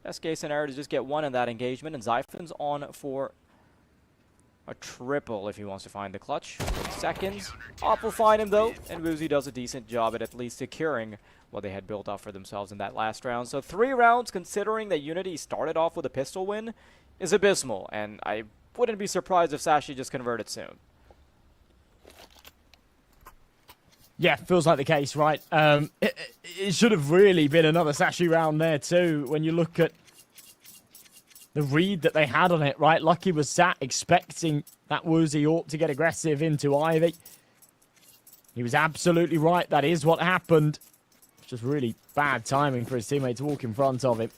Best case scenario to just get one in that engagement, and Xiphon's on for a triple if he wants to find the clutch. 30 seconds. Op will find him though, and Woozy does a decent job at least securing what they had built up for themselves in that last round. So 3 rounds, considering that Unity started off with a pistol win, is abysmal, and I wouldn't be surprised if Sashi just converted soon. Yeah, feels like the case, right? It should have really been another Sashi round there too, when you look at the read that they had on it, right? Lucky was sat expecting that Woozy AWP to get aggressive into Ivy. He was absolutely right. That is what happened. It's just really bad timing for his teammate to walk in front of him.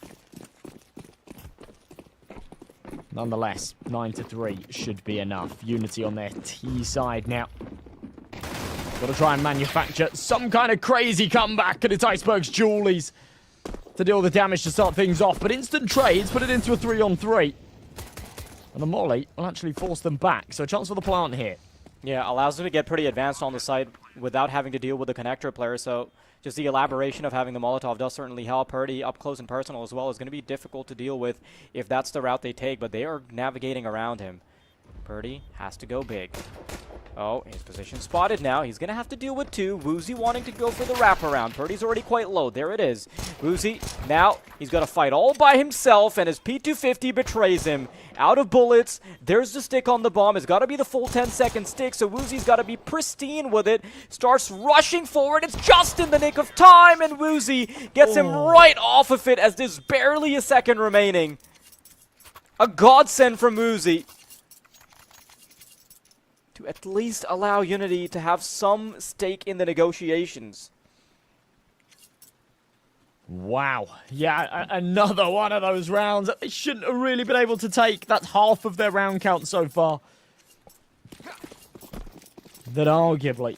Nonetheless, 9-3 should be enough. Unity on their T side now. Got to try and manufacture some kind of crazy comeback, and it's Iceberg's Julies to deal the damage to start things off. But instant trades put it into a 3-on-3. And the molly will actually force them back. So a chance for the plant here. Yeah, allows them to get pretty advanced on the side without having to deal with the connector player. So just the elaboration of having the Molotov does certainly help. Purdy up close and personal as well is going to be difficult to deal with if that's the route they take. But they are navigating around him. Purdy has to go big. Oh, his position spotted now. He's going to have to deal with 2. Woozy wanting to go for the wraparound. Purdy's already quite low. There it is. Woozy, now he's going to fight all by himself, and his P250 betrays him. Out of bullets. There's the stick on the bomb. It's got to be the full 10-second stick, so Woozy's got to be pristine with it. Starts rushing forward. It's just in the nick of time, and Woozy gets him right off of it as there's barely a second remaining. A godsend from Woozy to at least allow Unity to have some stake in the negotiations. Wow. Yeah, another one of those rounds that they shouldn't have really been able to take. That's half of their round count so far. That arguably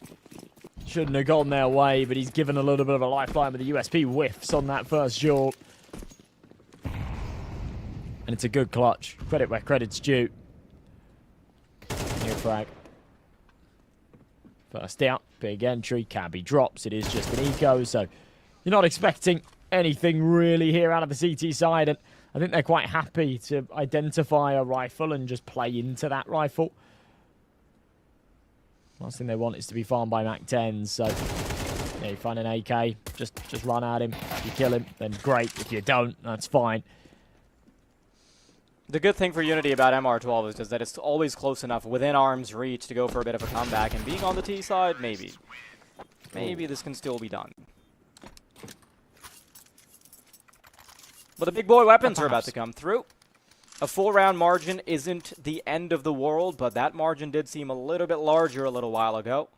shouldn't have gone their way, but he's given a little bit of a lifeline with the USP whiffs on that first short. And it's a good clutch. Credit where credit's due. New frag. First out, big entry. Cabby drops. It is just an eco, so you're not expecting anything really here out of the CT side. And I think they're quite happy to identify a rifle and just play into that rifle. Last thing they want is to be farmed by Mac 10s, so yeah, you find an AK, just run at him. If you kill him, then great. If you don't, that's fine. The good thing for Unity about MR12 is that it's always close enough within arm's reach to go for a bit of a comeback, and being on the T side, maybe. Maybe this can still be done. But the big boy weapons are about to come through. A 4-round margin isn't the end of the world, but that margin did seem a little bit larger a little while ago.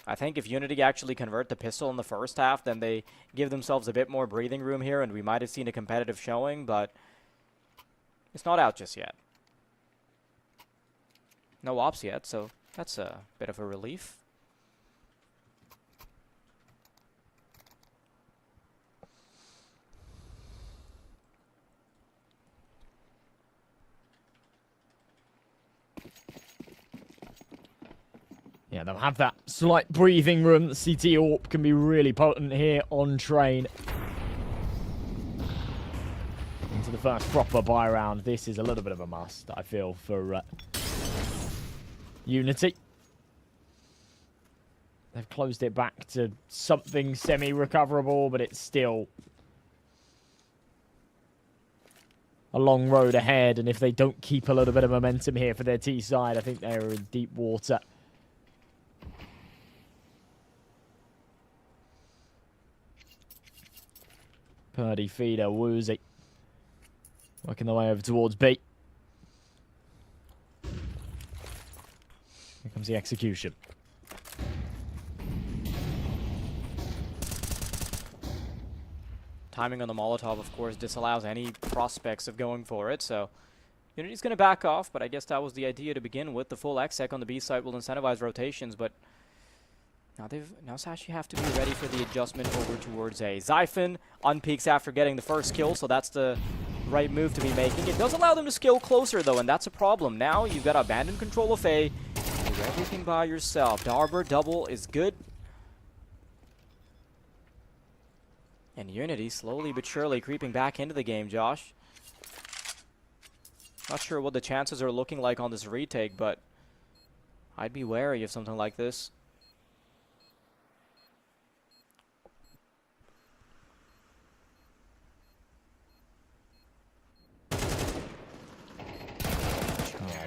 I think if Unity actually convert the pistol in the first half, then they give themselves a bit more breathing room here, and we might have seen a competitive showing, but it's not out just yet. No ops yet, so that's a bit of a relief. Yeah, they'll have that slight breathing room. The CT AWP can be really potent here on train. Into the first proper buy round. This is a little bit of a must, I feel, for Unity. They've closed it back to something semi-recoverable, but it's still a long road ahead. And if they don't keep a little bit of momentum here for their T side, I think they're in deep water. Purdy, Feeder, Woozy. Working their way over towards B. Here comes the execution. Timing on the Molotov, of course, disallows any prospects of going for it, so Unity's going to back off, but I guess that was the idea to begin with. The full exec on the B side will incentivize rotations, but now Sashi have to be ready for the adjustment over towards A. Zyphon unpeaks after getting the first kill, so that's the right move to be making. It does allow them to scale closer, though, and that's a problem. Now you've got to abandon control of A, do everything by yourself. Darber double is good. And Unity slowly but surely creeping back into the game, Josh. Not sure what the chances are looking like on this retake, but I'd be wary of something like this.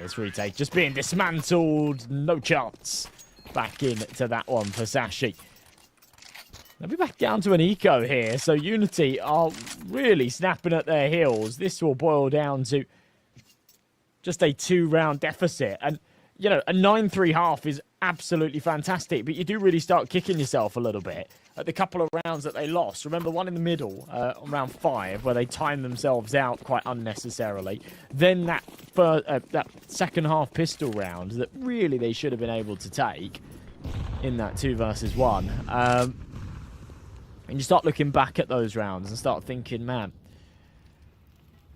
This retake just being dismantled. No chance. Back into that one for Sashi. They'll be back down to an eco here. So Unity are really snapping at their heels. This will boil down to just a 2-round deficit. And, you know, a 9-3 half is absolutely fantastic. But you do really start kicking yourself a little bit at the couple of rounds that they lost. Remember, one in the middle, on round 5, where they timed themselves out quite unnecessarily. Then that second half pistol round that really they should have been able to take in that 2 versus 1. And you start looking back at those rounds and start thinking, man,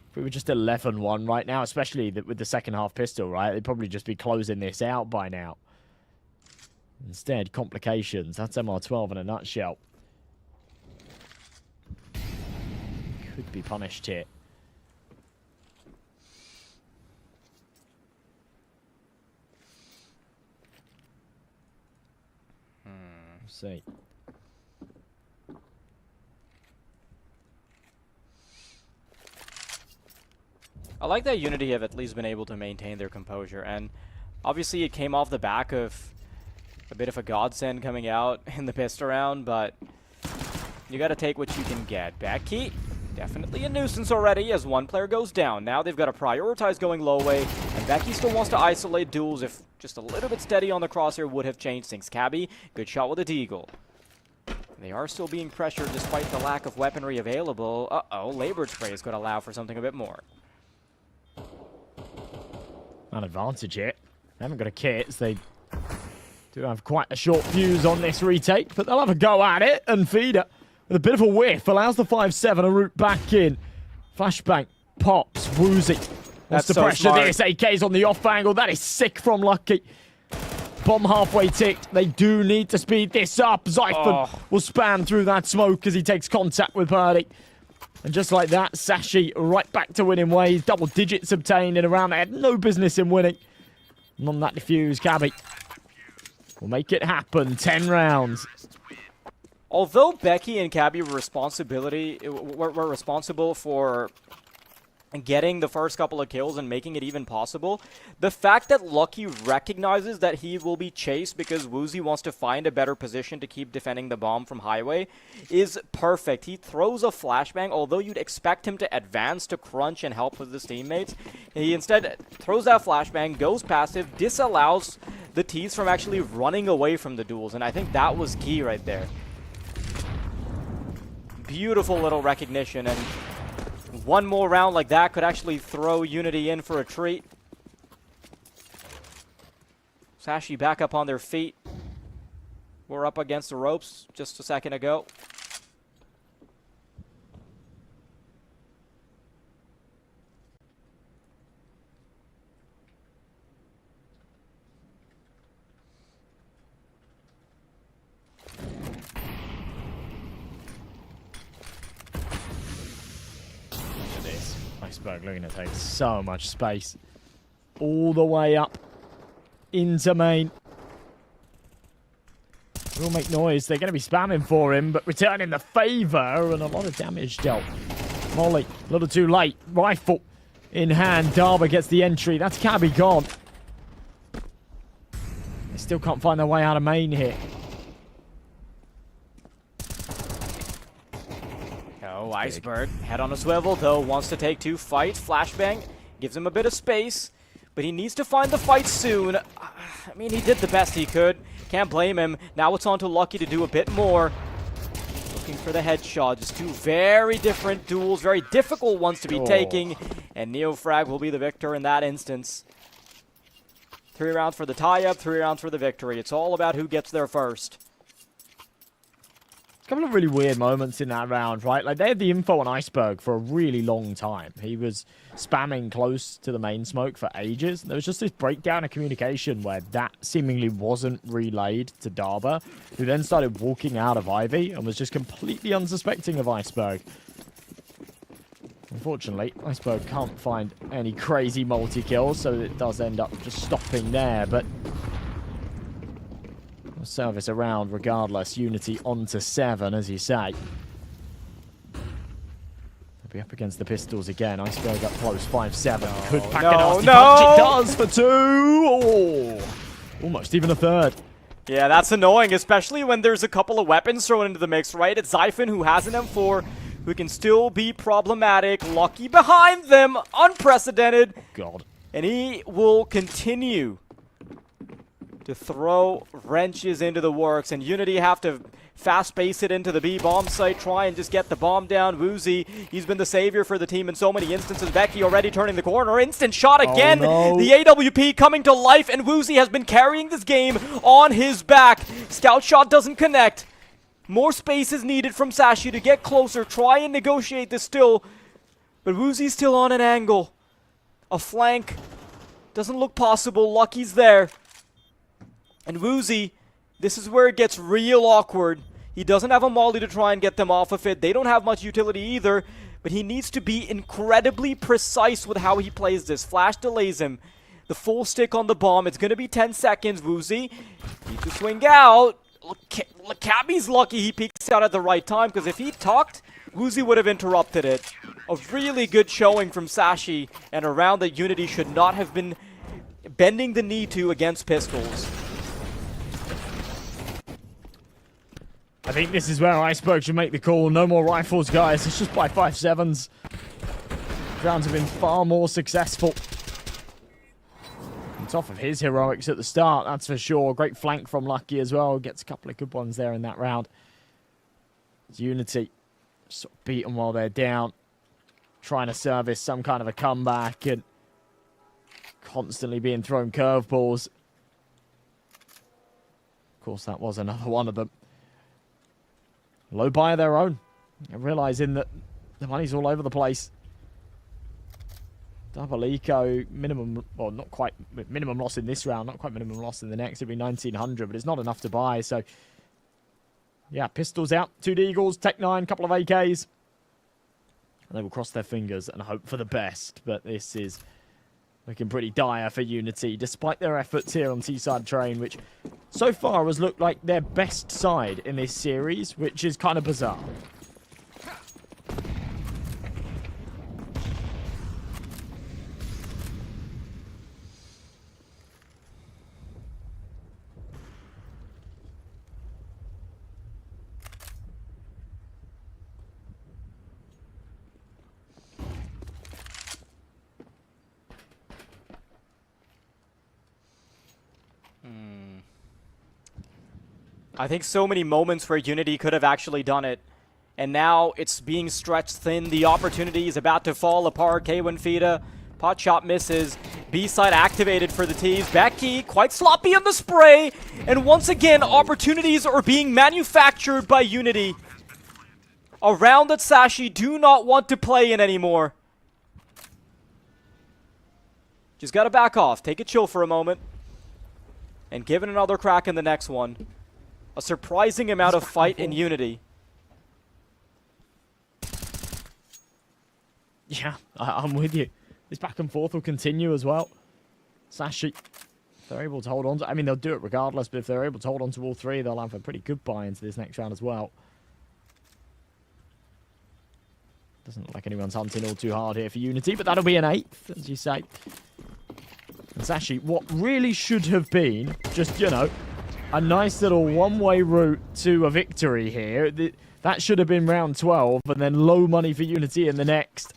if we were just 11-1 right now, especially with the second half pistol, right, they'd probably just be closing this out by now. Instead, complications. That's MR12 in a nutshell. Could be punished here. Let's see. I like that Unity have at least been able to maintain their composure, and obviously it came off the back of a bit of a godsend coming out in the pistol round, but you gotta take what you can get. Becky, definitely a nuisance already as one player goes down. Now they've got to prioritize going low way, and Becky still wants to isolate duels if just a little bit steady on the crosshair would have changed things. Cabby, good shot with a deagle. They are still being pressured despite the lack of weaponry available. Uh-oh, Labor Spray is going to allow for something a bit more. An advantage here. They haven't got a kit, so they do have quite a short fuse on this retake, but they'll have a go at it, and Feeder, with a bit of a whiff, allows the 5-7 a route back in. Flashbang pops, Woozy wants to so pressure smart. this. AK's on the off angle. That is sick from Lucky. Bomb halfway ticked. They do need to speed this up. Zyphon will spam through that smoke as he takes contact with Purdy. And just like that, Sashi right back to winning ways. Double digits obtained in a round they had no business in winning. And on that defuse, Cabby will make it happen. 10 rounds. Although Becky and Cabby were responsible for getting the first couple of kills and making it even possible, the fact that Lucky recognizes that he will be chased because Woozy wants to find a better position to keep defending the bomb from Highway is perfect. He throws a flashbang, although you'd expect him to advance to crunch and help with his teammates. He instead throws that flashbang, goes passive, disallows the T's from actually running away from the duels, and I think that was key right there. Beautiful little recognition, and one more round like that could actually throw Unity in for a treat. Sashi back up on their feet. We're up against the ropes just a second ago. Iceberg looking to take so much space. All the way up into main. Will make noise. They're going to be spamming for him, but returning the favor and a lot of damage dealt. Molly, a little too late. Rifle in hand. Darba gets the entry. That's Cabby gone. They still can't find their way out of main here. Oh, Iceberg, head on a swivel, though, wants to take 2 fights. Flashbang gives him a bit of space, but he needs to find the fight soon. I mean, he did the best he could. Can't blame him. Now it's on to Lucky to do a bit more. Looking for the headshot. Just 2 very different duels, very difficult ones to be taking, and Neofrag will be the victor in that instance. 3 rounds for the tie-up, 3 rounds for the victory. It's all about who gets there first. A couple of really weird moments in that round, right? Like, they had the info on Iceberg for a really long time. He was spamming close to the main smoke for ages. There was just this breakdown of communication where that seemingly wasn't relayed to Darba, who then started walking out of Ivy and was just completely unsuspecting of Iceberg. Unfortunately, Iceberg can't find any crazy multi-kills, so it does end up just stopping there, but service around regardless. Unity on to 7, as you say. They'll be up against the pistols again. Iceberg up close, 5-7. Could pack a nasty punch. It does for 2. Oh, almost even a third. Yeah, that's annoying, especially when there's a couple of weapons thrown into the mix, right? It's Zyphon, who has an M4, who can still be problematic. Lucky behind them, unprecedented. God. And he will continue to throw wrenches into the works, and Unity have to fast pace it into the B bomb site, try and just get the bomb down. Woozy, he's been the savior for the team in so many instances. Becky already turning the corner. Instant shot again. Oh, no. The AWP coming to life, and Woozy has been carrying this game on his back. Scout shot doesn't connect. More space is needed from Sashi to get closer, try and negotiate this still, but Woozy's still on an angle. A flank doesn't look possible. Lucky's there. And Woozy, this is where it gets real awkward. He doesn't have a molly to try and get them off of it. They don't have much utility either, but he needs to be incredibly precise with how he plays this. Flash delays him. The full stick on the bomb. It's going to be 10 seconds. Woozy needs to swing out. Cabby's lucky he peeks out at the right time, because if he talked, Woozy would have interrupted it. A really good showing from Sashi, and a round that Unity should not have been bending the knee to against pistols. I think this is where Iceberg should make the call. No more rifles, guys. It's just by 5-7s. Rounds have been far more successful. On top of his heroics at the start, that's for sure. Great flank from Lucky as well. Gets a couple of good ones there in that round. Unity sort of beat them while they're down, trying to service some kind of a comeback and constantly being thrown curveballs. Of course, that was another one of them. Low buy of their own, and realizing that the money's all over the place. Double eco, minimum, well, not quite minimum loss in this round, not quite minimum loss in the next. It'll be 1900, but it's not enough to buy. So, yeah, pistols out, 2 Deagles, Tech 9, couple of AKs. And they will cross their fingers and hope for the best. But this is looking pretty dire for Unity, despite their efforts here on T-Side Train, which so far has looked like their best side in this series, which is kind of bizarre. I think so many moments where Unity could have actually done it. And now it's being stretched thin. The opportunity is about to fall apart. K1 Fida, pot shot misses. B-side activated for the T's. Becky quite sloppy on the spray. And once again, opportunities are being manufactured by Unity. A round that Sashi do not want to play in anymore. Just gotta back off. Take a chill for a moment. And give it another crack in the next one. A surprising amount of fight in Unity. Yeah, I'm with you. This back and forth will continue as well. Sashi, if they're able to hold on to... I mean, they'll do it regardless, but if they're able to hold on to all three, they'll have a pretty good buy into this next round as well. Doesn't look like anyone's hunting all too hard here for Unity, but that'll be an 8th, as you say. And Sashi, what really should have been just, you know, a nice little one-way route to a victory here. That should have been round 12, and then low money for Unity in the next,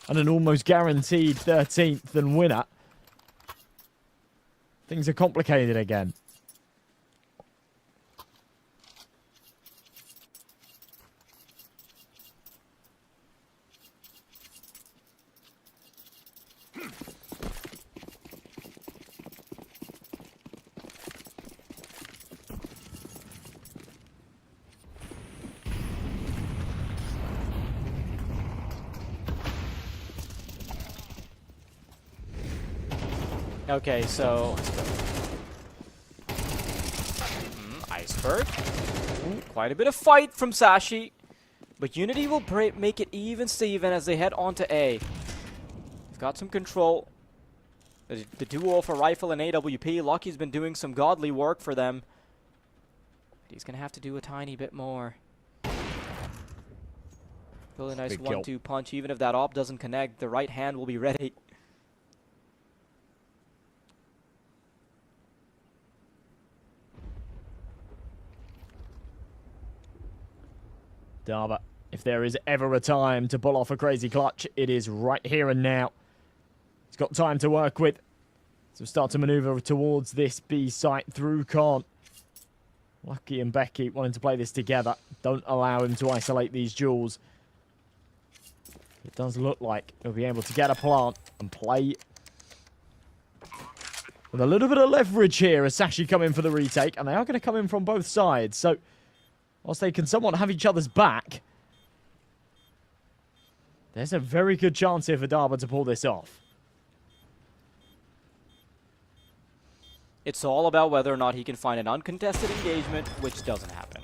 and an almost guaranteed 13th and winner. Things are complicated again. Okay, so... Iceberg. Quite a bit of fight from Sashi. But Unity will make it even Steven as they head on to A. They've got some control. The duo for Rifle and AWP. Lucky's been doing some godly work for them. But he's going to have to do a tiny bit more. Really nice 1-2 punch. Even if that op doesn't connect, the right hand will be ready. Darba, if there is ever a time to pull off a crazy clutch, it is right here and now. He's got time to work with. So start to maneuver towards this B site through Con. Lucky and Becky wanting to play this together. Don't allow him to isolate these duels. It does look like he'll be able to get a plant and play with a little bit of leverage here as Sashi come in for the retake. And they are going to come in from both sides. So whilst they can somewhat have each other's back, there's a very good chance here for Darba to pull this off. It's all about whether or not he can find an uncontested engagement, which doesn't happen.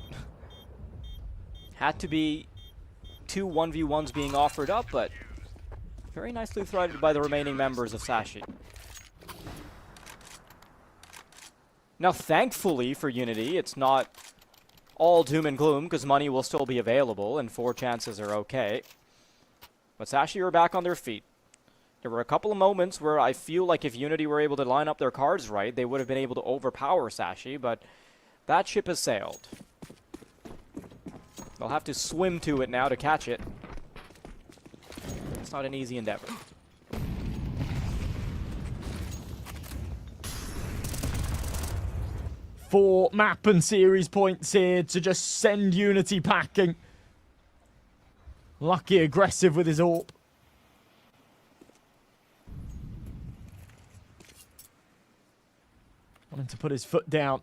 Had to be 2 1v1s being offered up, but very nicely threaded by the remaining members of Sashi. Now, thankfully for Unity, it's not all doom and gloom, because money will still be available, and 4 chances are okay. But Sashi are back on their feet. There were a couple of moments where I feel like if Unity were able to line up their cards right, they would have been able to overpower Sashi, but that ship has sailed. They'll have to swim to it now to catch it. It's not an easy endeavor. Four map and series points here to just send Unity packing. Lucky aggressive with his AWP. Wanting to put his foot down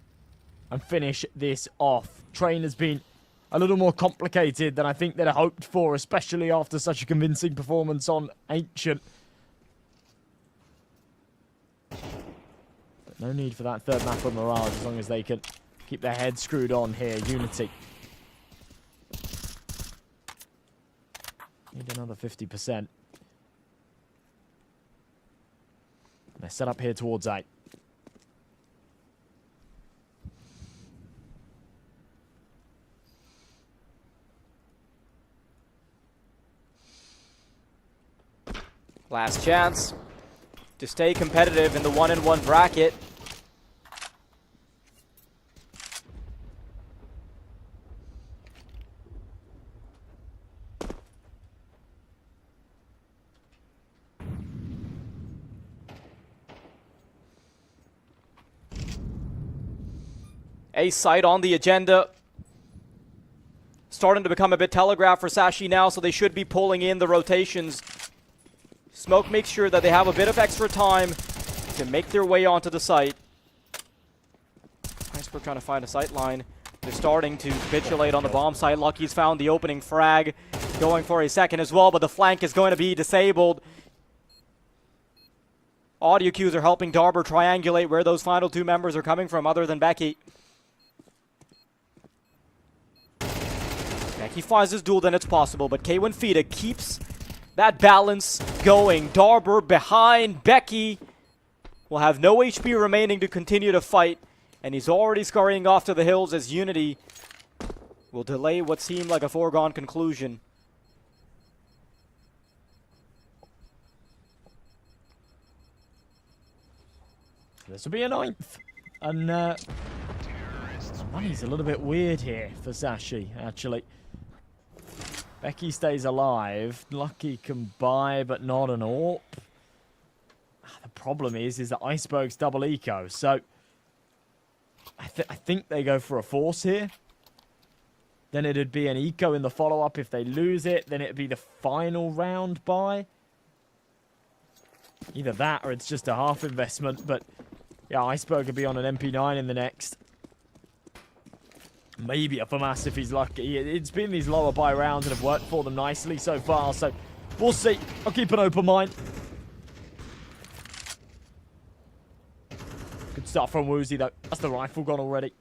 and finish this off. Train has been a little more complicated than I think they'd hoped for, especially after such a convincing performance on Ancient. But no need for that third map on Mirage as long as they can keep their head screwed on here. Unity. Need another 50%. They're set up here towards 8. Last chance to stay competitive in the 1-in-1 bracket. A site on the agenda. Starting to become a bit telegraphed for Sashi now, so they should be pulling in the rotations. Smoke makes sure that they have a bit of extra time to make their way onto the site. Iceberg trying to find a sight line. They're starting to capitulate on the bomb site. Lucky's found the opening frag. Going for a second as well, but the flank is going to be disabled. Audio cues are helping Darber triangulate where those final 2 members are coming from other than Becky. Becky finds his duel, then it's possible, but K1 Fida keeps that balance going. Darber behind Becky will have no HP remaining to continue to fight, and he's already scurrying off to the hills as Unity will delay what seemed like a foregone conclusion. This will be a 9th. And money's a little bit weird here for Sashi, actually. Becky stays alive. Lucky can buy, but not an AWP. The problem is that Iceberg's double eco. So I think they go for a force here. Then it'd be an eco in the follow-up. If they lose it, then it'd be the final round buy. Either that or it's just a half investment. But yeah, Iceberg could be on an MP9 in the next. Maybe a FAMAS if he's lucky. It's been these lower buy rounds that have worked for them nicely so far. So we'll see. I'll keep an open mind. Good start from Woozy though. That's the rifle gone already.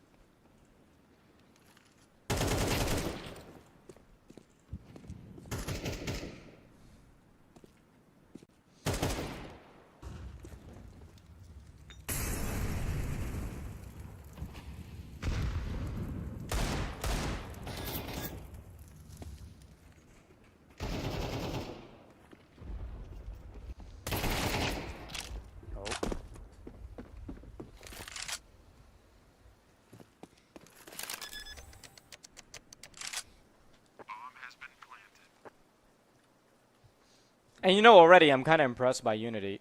And you know already, I'm kind of impressed by Unity.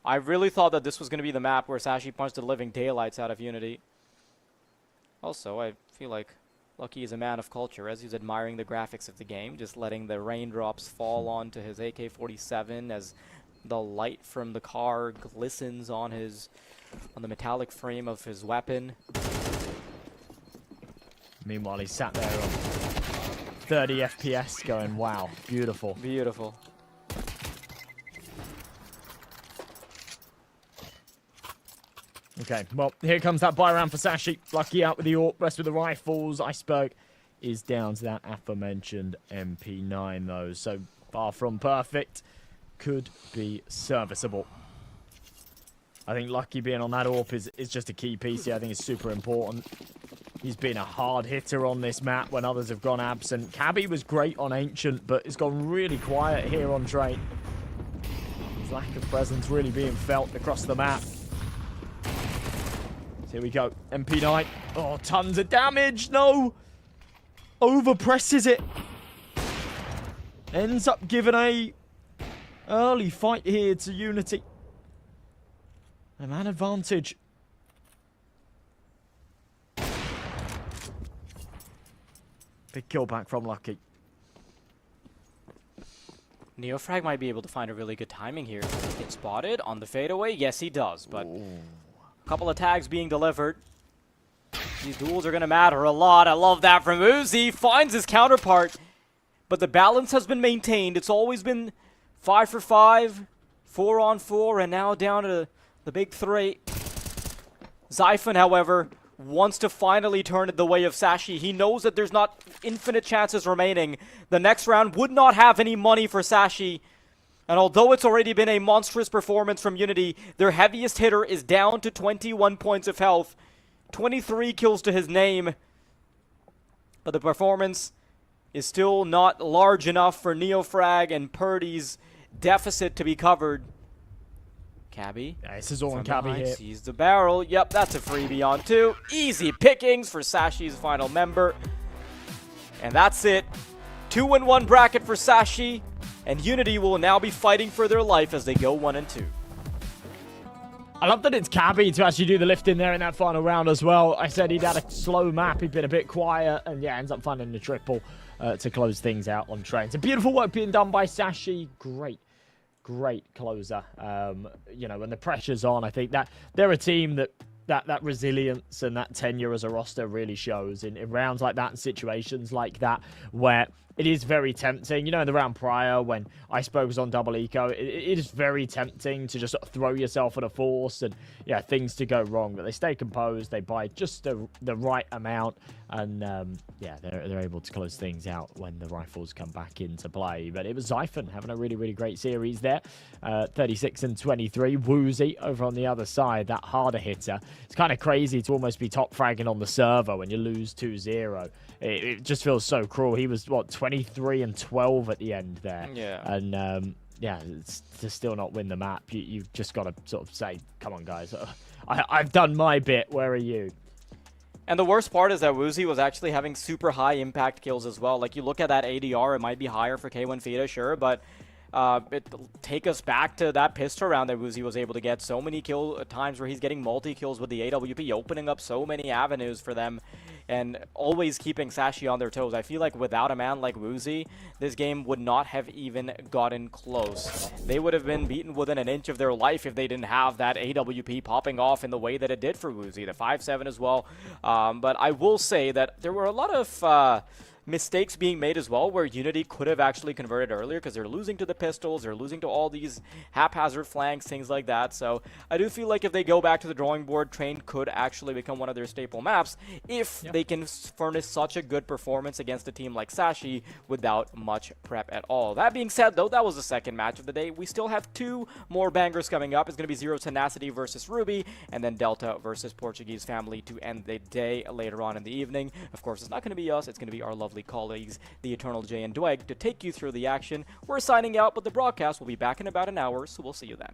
I really thought that this was going to be the map where Sashi punched the living daylights out of Unity. Also, I feel like Lucky is a man of culture as he's admiring the graphics of the game, just letting the raindrops fall onto his AK-47 as the light from the car glistens on the metallic frame of his weapon. Meanwhile, he sat there on 30 FPS going, wow, beautiful. Beautiful. Okay, well, here comes that buy round for Sashi. Lucky out with the AWP, rest with the rifles. Iceberg is down to that aforementioned MP9, though. So far from perfect. Could be serviceable. I think Lucky being on that AWP is just a key piece here. I think it's super important. He's been a hard hitter on this map when others have gone absent. Cabby was great on Ancient, but it's gone really quiet here on Train. His lack of presence really being felt across the map. So here we go. MP9. Oh, tons of damage. No. Overpresses it. Ends up giving a early fight here to Unity. A man advantage. Big kill back from Lucky. Neofrag might be able to find a really good timing here. Does he get spotted on the fadeaway? Yes, he does, but a couple of tags being delivered. These duels are going to matter a lot. I love that from Uzi. Finds his counterpart, but the balance has been maintained. It's always been 5 for 5, 4 on 4, and now down to the big 3. Zyphon, however, wants to finally turn it the way of Sashi. He knows that there's not infinite chances remaining. The next round would not have any money for Sashi. And although it's already been a monstrous performance from Unity, their heaviest hitter is down to 21 points of health. 23 kills to his name. But the performance is still not large enough for Neofrag and Purdy's deficit to be covered. Cabby. Yeah, this is all on Cabby here. Sees the barrel. Yep, that's a freebie on 2. Easy pickings for Sashi's final member. And that's it. 2-1 bracket for Sashi. And Unity will now be fighting for their life as they go 1-2. I love that it's Cabby to actually do the lift in there in that final round as well. I said he'd had a slow map, he'd been a bit quiet, and yeah, ends up finding the triple to close things out on train. So beautiful work being done by Sashi. Great closer. You know, when the pressure's on, I think that they're a team that resilience and that tenure as a roster really shows in rounds like that and situations like that where it is very tempting. You know, in the round prior when Iceberg was on double eco, it is very tempting to just sort of throw yourself at a force and, yeah, things to go wrong. But they stay composed, they buy just the right amount, and, yeah, they're able to close things out when the rifles come back into play. But it was Zyphon having a really great series there. 36 and 23. Woozy over on the other side, that harder hitter. It's kind of crazy to almost be top fragging on the server when you lose 2-0. It just feels so cruel. He was, what, 23 and 12 at the end there. Yeah. And, yeah, to still not win the map, you've just got to sort of say, come on, guys. I've done my bit. Where are you? And the worst part is that Woozy was actually having super high impact kills as well. Like, you look at that ADR, it might be higher for K1 Fita, sure, but take us back to that pistol round that Woozy was able to get. So many kill times where he's getting multi-kills with the AWP, opening up so many avenues for them, and always keeping Sashi on their toes. I feel like without a man like Woozy, this game would not have even gotten close. They would have been beaten within an inch of their life if they didn't have that AWP popping off in the way that it did for Woozy. The 5-7 as well. But I will say that there were a lot of mistakes being made as well where Unity could have actually converted earlier because they're losing to the pistols, they're losing to all these haphazard flanks, things like that. So I do feel like if they go back to the drawing board, Train could actually become one of their staple maps if they can furnish such a good performance against a team like Sashi without much prep at all. That being said, though, that was the second match of the day. We still have 2 more bangers coming up. It's going to be Zero Tenacity versus Ruby, and then Delta versus Portuguese Family to end the day later on in the evening. Of course, it's not going to be us, it's going to be our lovely colleagues, the Eternal J and Dweg, to take you through the action. We're signing out, but the broadcast will be back in about an hour, so we'll see you then.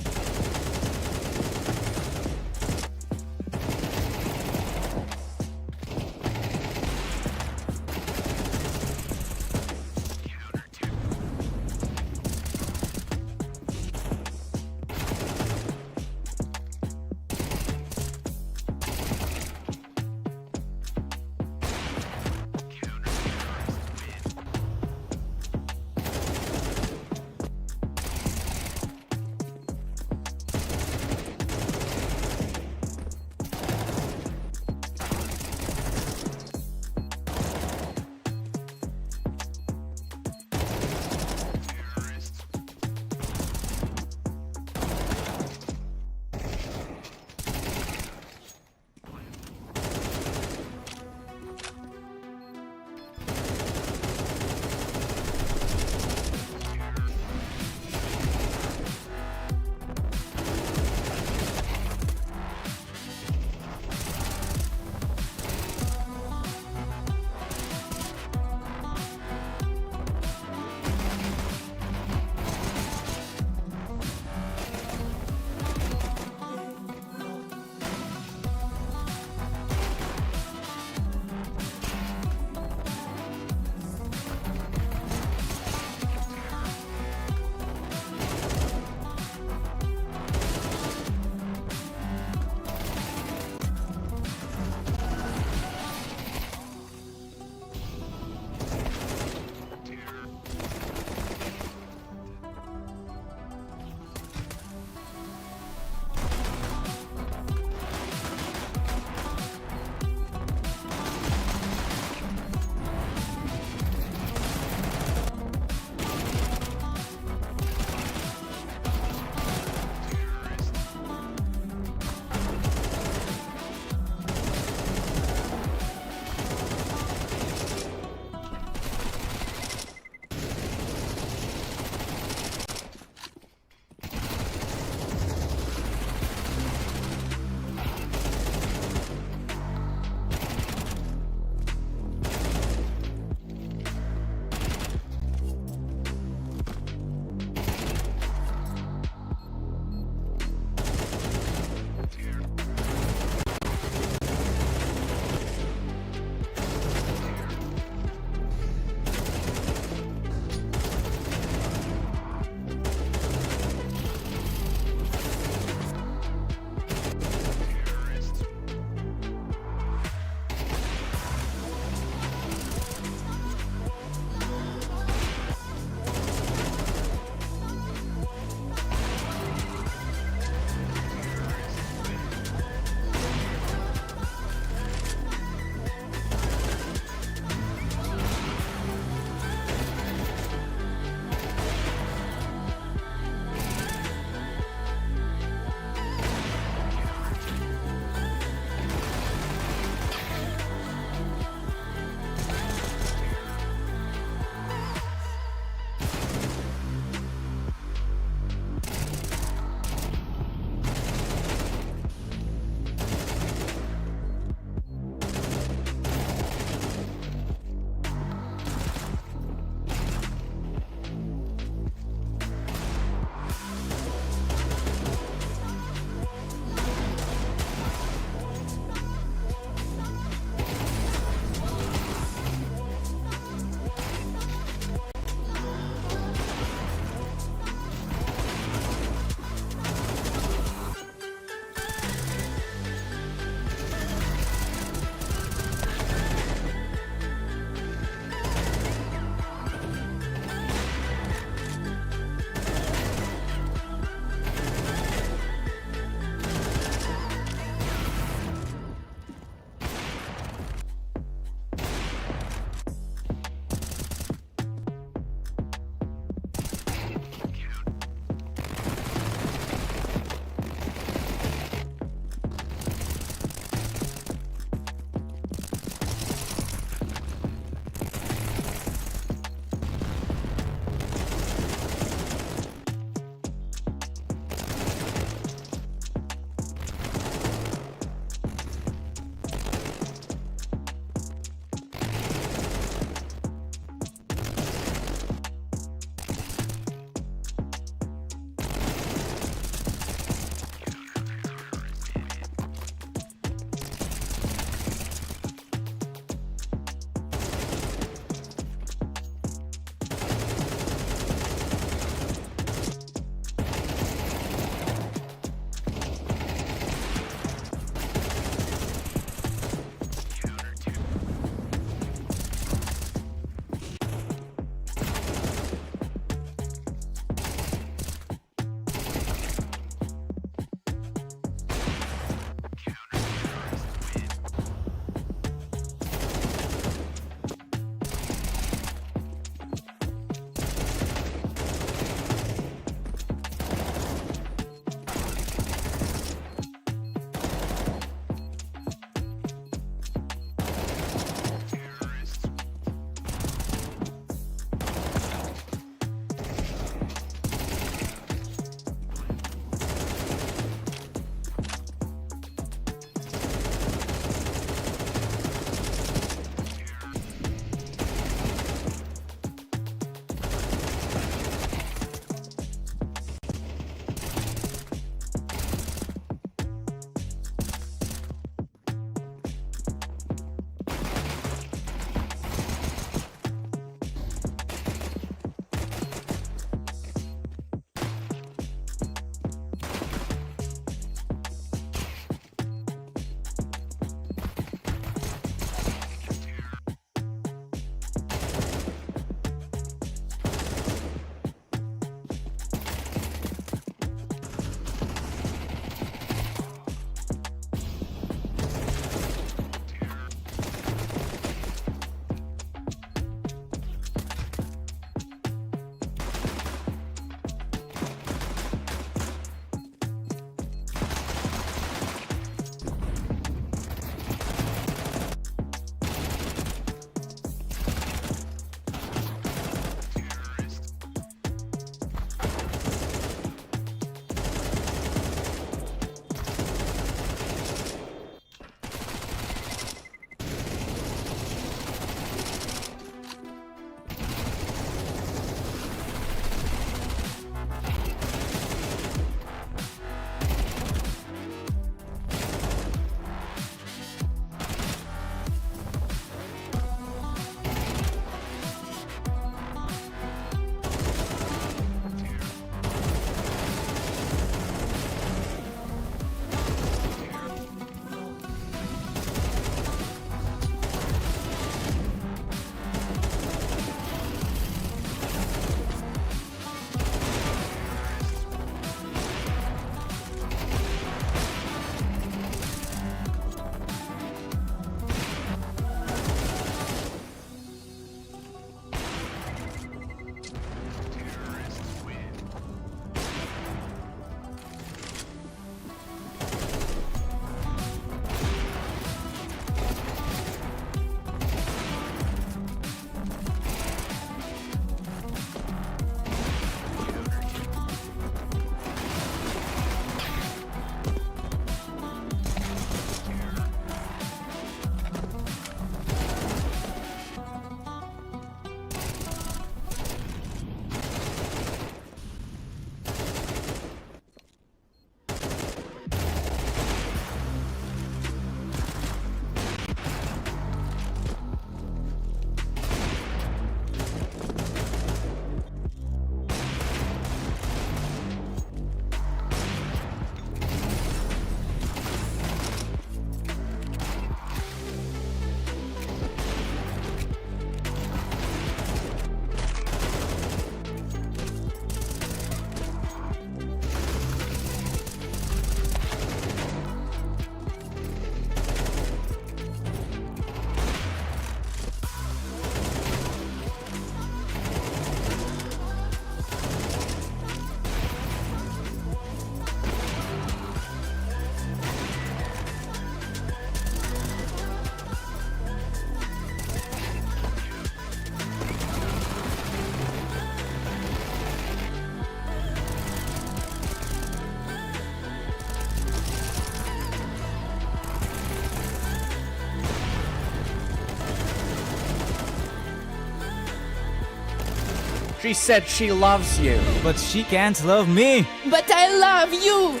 She said she loves you, but she can't love me. But I love you.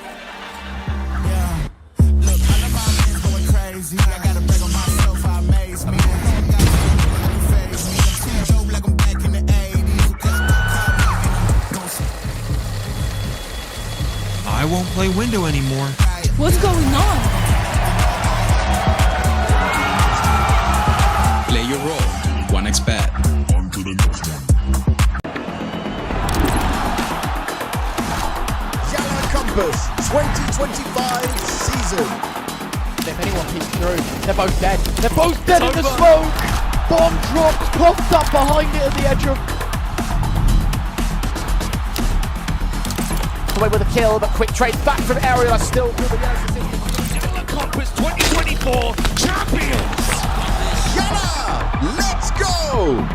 Yeah. Look, I know my man's going crazy. I gotta brag on myself, I amaze me. Phase me. I'm too dope like I'm back in the 80s. I won't play window anymore. What's going on? Play your role. 1xBet. On to the next one. YaLLa Compass 2025 season. If anyone peeks through, they're both dead. They're both dead in the smoke. Bomb drops, popped up behind it at the edge of. Away with a kill, but quick trade back from Aerial still through the YaLLa Compass 2024 champions! YaLLa, let's go!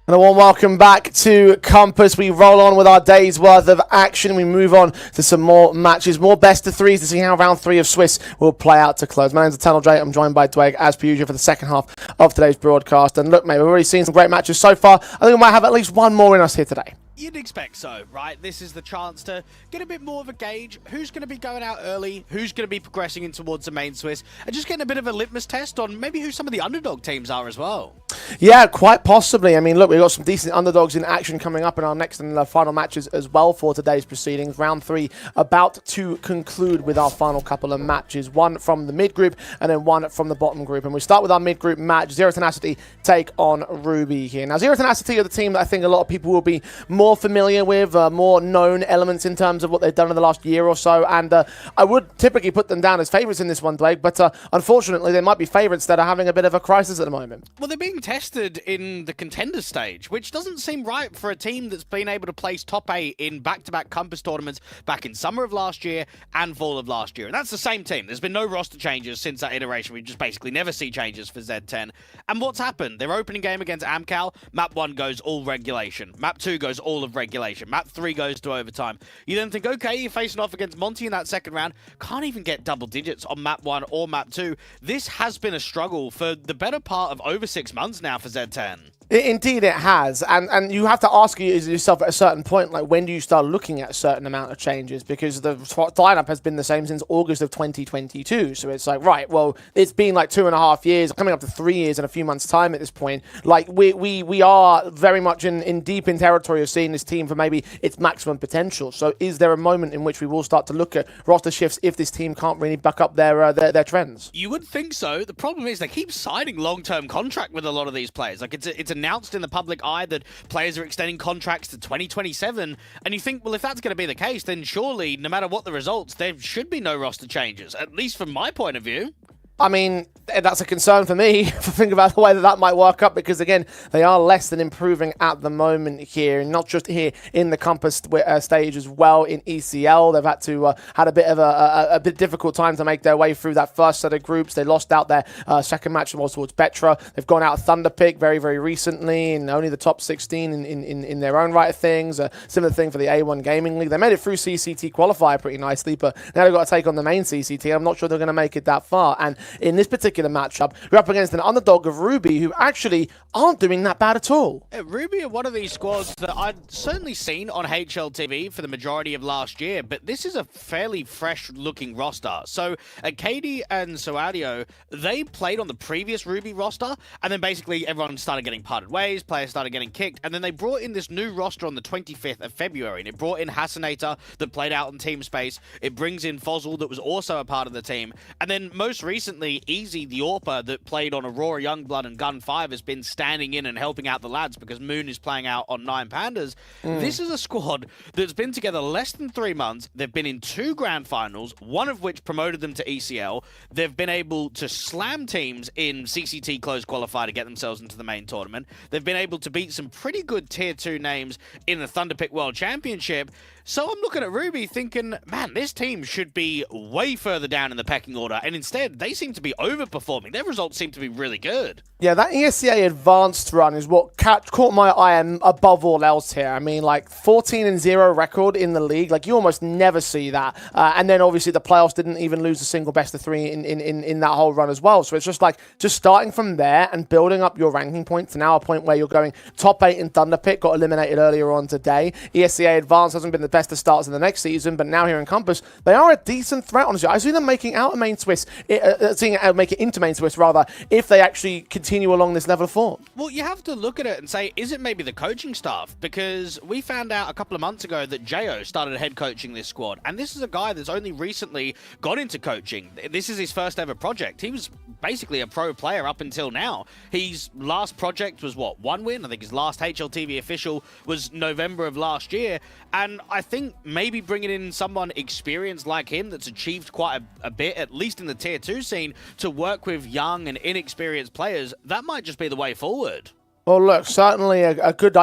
And a warm welcome back to Compass. We roll on with our day's worth of action. We move on to some more matches, more best of threes to see how round 3 of Swiss will play out to close. My name's Eternal J. I'm joined by Dwayne as per usual for the second half of today's broadcast. And look, mate, we've already seen some great matches so far. I think we might have at least one more in us here today. You'd expect so, right? This is the chance to get a bit more of a gauge. Who's going to be going out early? Who's going to be progressing in towards the main Swiss? And just getting a bit of a litmus test on maybe who some of the underdog teams are as well. Yeah, quite possibly. I mean, look, we've got some decent underdogs in action coming up in our next and final matches as well for today's proceedings. Round 3 about to conclude with our final couple of matches. One from the mid group and then one from the bottom group. And we start with our mid group match. Zero Tenacity take on Ruby here. Now, Zero Tenacity are the team that I think a lot of people will be more familiar with, more known elements in terms of what they've done in the last year or so. And I would typically put them down as favourites in this one, Blake, but unfortunately they might be favourites that are having a bit of a crisis at the moment. Well, they're being tested in the Contenders stage, which doesn't seem right for a team that's been able to place top 8 in back-to-back Compass tournaments back in summer of last year and fall of last year. And that's the same team. There's been no roster changes since that iteration. We just basically never see changes for Z10. And what's happened? Their opening game against Amcal, map 1 goes all regulation. Map 2 goes all of regulation. Map 3 goes to overtime. You then think, okay, you're facing off against Monty in that second round. Can't even get double digits on map 1 or map 2. This has been a struggle for the better part of over 6 months now for Z10. Indeed it has, and you have to ask yourself at a certain point, like, when do you start looking at a certain amount of changes? Because the lineup has been the same since August of 2022, so it's like, right, well, it's been like 2.5 years, coming up to 3 years in a few months' time at this point. Like, we are very much in deep in territory of seeing this team for maybe its maximum potential. So is there a moment in which we will start to look at roster shifts if this team can't really back up their trends? You would think so. The problem is they keep signing long-term contract with a lot of these players. Like, it's announced in the public eye that players are extending contracts to 2027, and you think, well, if that's going to be the case, then surely, no matter what the results, there should be no roster changes, at least from my point of view. I mean, that's a concern for me if I think about the way that might work up, because again, they are less than improving at the moment here, and not just here in the Compass stage as well in ECL. They've had to had a bit of a bit difficult time to make their way through that first set of groups. They lost out their second match was towards Betra. They've gone out of Thunderpick very, very recently, and only the top 16 in their own right of things. Similar thing for the A1 Gaming League. They made it through CCT qualifier pretty nicely, but now they've got to take on the main CCT. I'm not sure they're going to make it that far. And in this particular matchup, we're up against an underdog of Ruby, who actually aren't doing that bad at all. Ruby are one of these squads that I'd certainly seen on HLTV for the majority of last year, but this is a fairly fresh-looking roster. So, Katie and Soadio, they played on the previous Ruby roster, and then basically everyone started getting parted ways, players started getting kicked, and then they brought in this new roster on the 25th of February, and it brought in Hassanator that played out in Team Space, it brings in Fozzel that was also a part of the team, and then most recently, Easy, the AWPer that played on Aurora Youngblood and Gun 5 has been standing in and helping out the lads because Moon is playing out on 9 Pandas. This is a squad that's been together less than 3 months. They've been in 2 grand finals, one of which promoted them to ECL. They've been able to slam teams in CCT closed qualifier to get themselves into the main tournament. They've been able to beat some pretty good tier 2 names in the Thunderpick World Championship. So I'm looking at Ruby thinking, man, this team should be way further down in the pecking order, and instead they seem to be overperforming. Their results seem to be really good. Yeah, that ESEA advanced run is what caught my eye above all else here. I mean, like 14-0 record in the league, like you almost never see that. And then obviously the playoffs didn't even lose a single best of 3 in that whole run as well. So it's just like just starting from there and building up your ranking points to now a point where you're going top 8 in Thunder Pit, got eliminated earlier on today. ESEA advanced hasn't been the best of starts in the next season, but now here in Compass, they are a decent threat, honestly. I see them making out a main Swiss, make it into main Swiss rather, if they actually continue along this level of form. Well, you have to look at it and say, is it maybe the coaching staff? Because we found out a couple of months ago that Jo started head coaching this squad, and this is a guy that's only recently got into coaching. This is his first ever project. He was basically a pro player up until now. His last project was, what, 1 win? I think his last HLTV official was November of last year, and I think maybe bringing in someone experienced like him that's achieved quite a bit, at least in the Tier 2 scene, to work with young and inexperienced players, that might just be the way forward. Well, look, certainly a good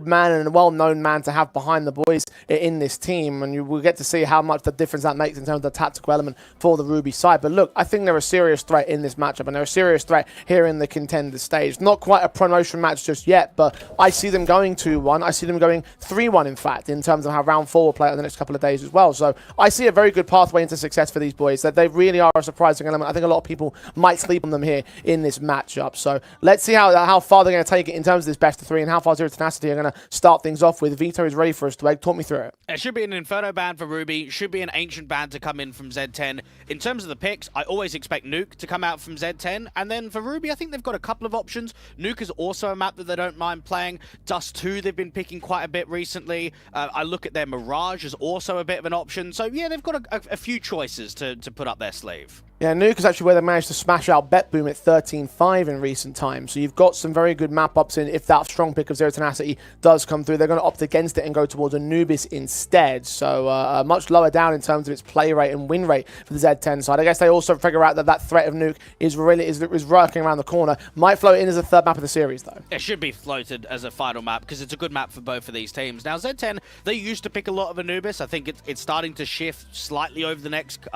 man and a well-known man to have behind the boys in this team, and you will get to see how much the difference that makes in terms of the tactical element for the Ruby side. But look, I think they're a serious threat in this matchup, and they're a serious threat here in the contender stage. Not quite a promotion match just yet, but I see them going 2-1. I see them going 3-1, in fact, in terms of how round 4 will play out in the next couple of days as well. So I see a very good pathway into success for these boys. That they really are a surprising element. I think a lot of people might sleep on them here in this matchup. So let's see how far they're going to take it in terms of this best of 3 and how far Zero Tenacity are going to start things off with. Vito is ready for us to egg. Talk me through it. It should be an Inferno ban for Ruby, should be an Ancient ban to come in from Z10. In terms of the picks, I always expect Nuke to come out from Z10, and then for Ruby, I think they've got a couple of options. Nuke is also a map that they don't mind playing. Dust 2 they've been picking quite a bit recently. I look at their Mirage as also a bit of an option. So yeah, they've got a few choices to put up their sleeve. Yeah, Nuke is actually where they managed to smash out BetBoom at 13-5 in recent times. So you've got some very good map ups in if that strong pick of Zero Tenacity does come through. They're going to opt against it and go towards Anubis instead. So much lower down in terms of its play rate and win rate for the Z10 side. I guess they also figure out that that threat of Nuke is lurking around the corner. Might float in as a third map of the series, though. It should be floated as a final map because it's a good map for both of these teams. Now, Z10, they used to pick a lot of Anubis. I think it's starting to shift slightly over the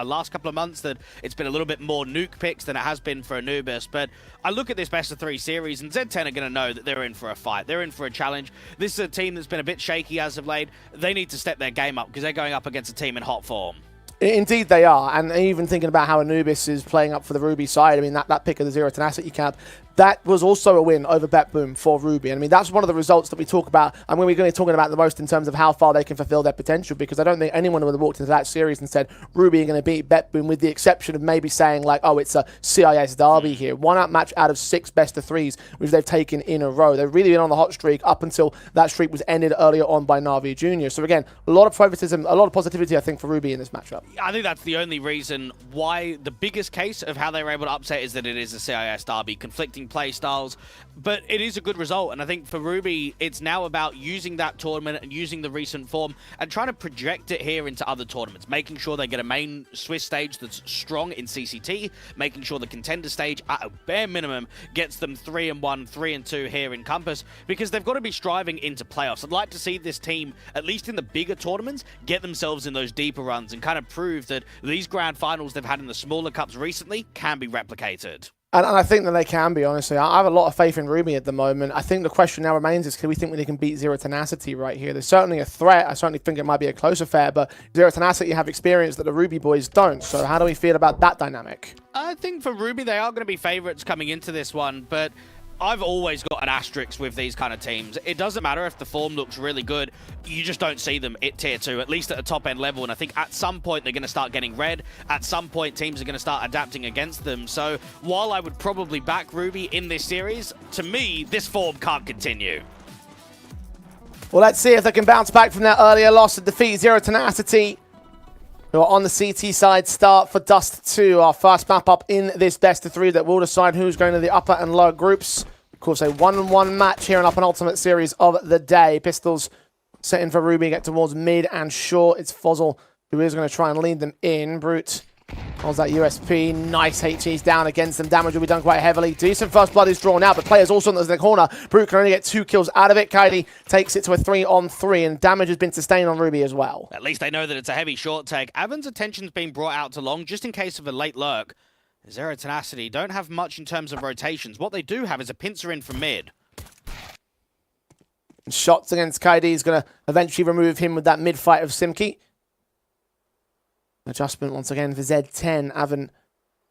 last couple of months, that it's been a little bit more Nuke picks than it has been for Anubis. But I look at this best of 3 series, and Z10 are going to know that they're in for a fight. They're in for a challenge. This is a team that's been a bit shaky as of late. They need to step their game up because they're going up against a team in hot form. Indeed they are, and even thinking about how Anubis is playing up for the Ruby side, I mean, that pick of the Zero Tenacity camp, that was also a win over BetBoom for Ruby. And I mean, that's one of the results that we talk about, and we're going to be talking about the most in terms of how far they can fulfill their potential, because I don't think anyone would have walked into that series and said Ruby are going to beat BetBoom, with the exception of maybe saying like, oh, it's a CIS derby here. 1 match out of 6 best of 3s which they've taken in a row. They've really been on the hot streak up until that streak was ended earlier on by Na'Vi Jr. So again, a lot of favoritism, a lot of positivity, I think, for Ruby in this matchup. I think that's the only reason why, the biggest case of how they were able to upset is that it is a CIS derby, conflicting play styles. But it is a good result, and I think for Ruby, it's now about using that tournament and using the recent form and trying to project it here into other tournaments, making sure they get a main Swiss stage that's strong in CCT, making sure the contender stage, at a bare minimum, gets them 3-1, 3-2 here in Compass, because they've got to be striving into playoffs. I'd like to see this team, at least in the bigger tournaments, get themselves in those deeper runs and kind of prove that these grand finals they've had in the smaller cups recently can be replicated. And I think that they can be, honestly. I have a lot of faith in Ruby at the moment. I think the question now remains is, can we think they can beat Zero Tenacity right here? There's certainly a threat. I certainly think it might be a close affair, but Zero Tenacity have experience that the Ruby boys don't. So how do we feel about that dynamic? I think for Ruby, they are going to be favorites coming into this one, but I've always got an asterisk with these kind of teams. It doesn't matter if the form looks really good. You just don't see them at Tier 2, at least at a top-end level. And I think at some point they're going to start getting red. At some point, teams are going to start adapting against them. So while I would probably back Ruby in this series, to me, this form can't continue. Well, let's see if they can bounce back from that earlier loss and defeat Zero Tenacity, who are on the CT side. Start for Dust 2, our first map up in this best of 3 that will decide who's going to the upper and lower groups. Of course, a 1-1 match here in our penultimate series of the day. Pistols set in for Ruby, get towards mid and short. It's Fozzle who is going to try and lead them in. Brute Holds that USP. Nice HE's down against them. Damage will be done quite heavily. Decent first blood is drawn out, but players also in the corner. Brute can only get 2 kills out of it. Kaidi takes it to a 3-on-3, and damage has been sustained on Ruby as well. At least they know that it's a heavy short take. Avan's attention's been brought out to long just in case of a late lurk. Zero Tenacity don't have much in terms of rotations. What they do have is a pincer in from mid. Shots against Kaidi is going to eventually remove him with that mid fight of Simki. Adjustment once again for Z10. Avan going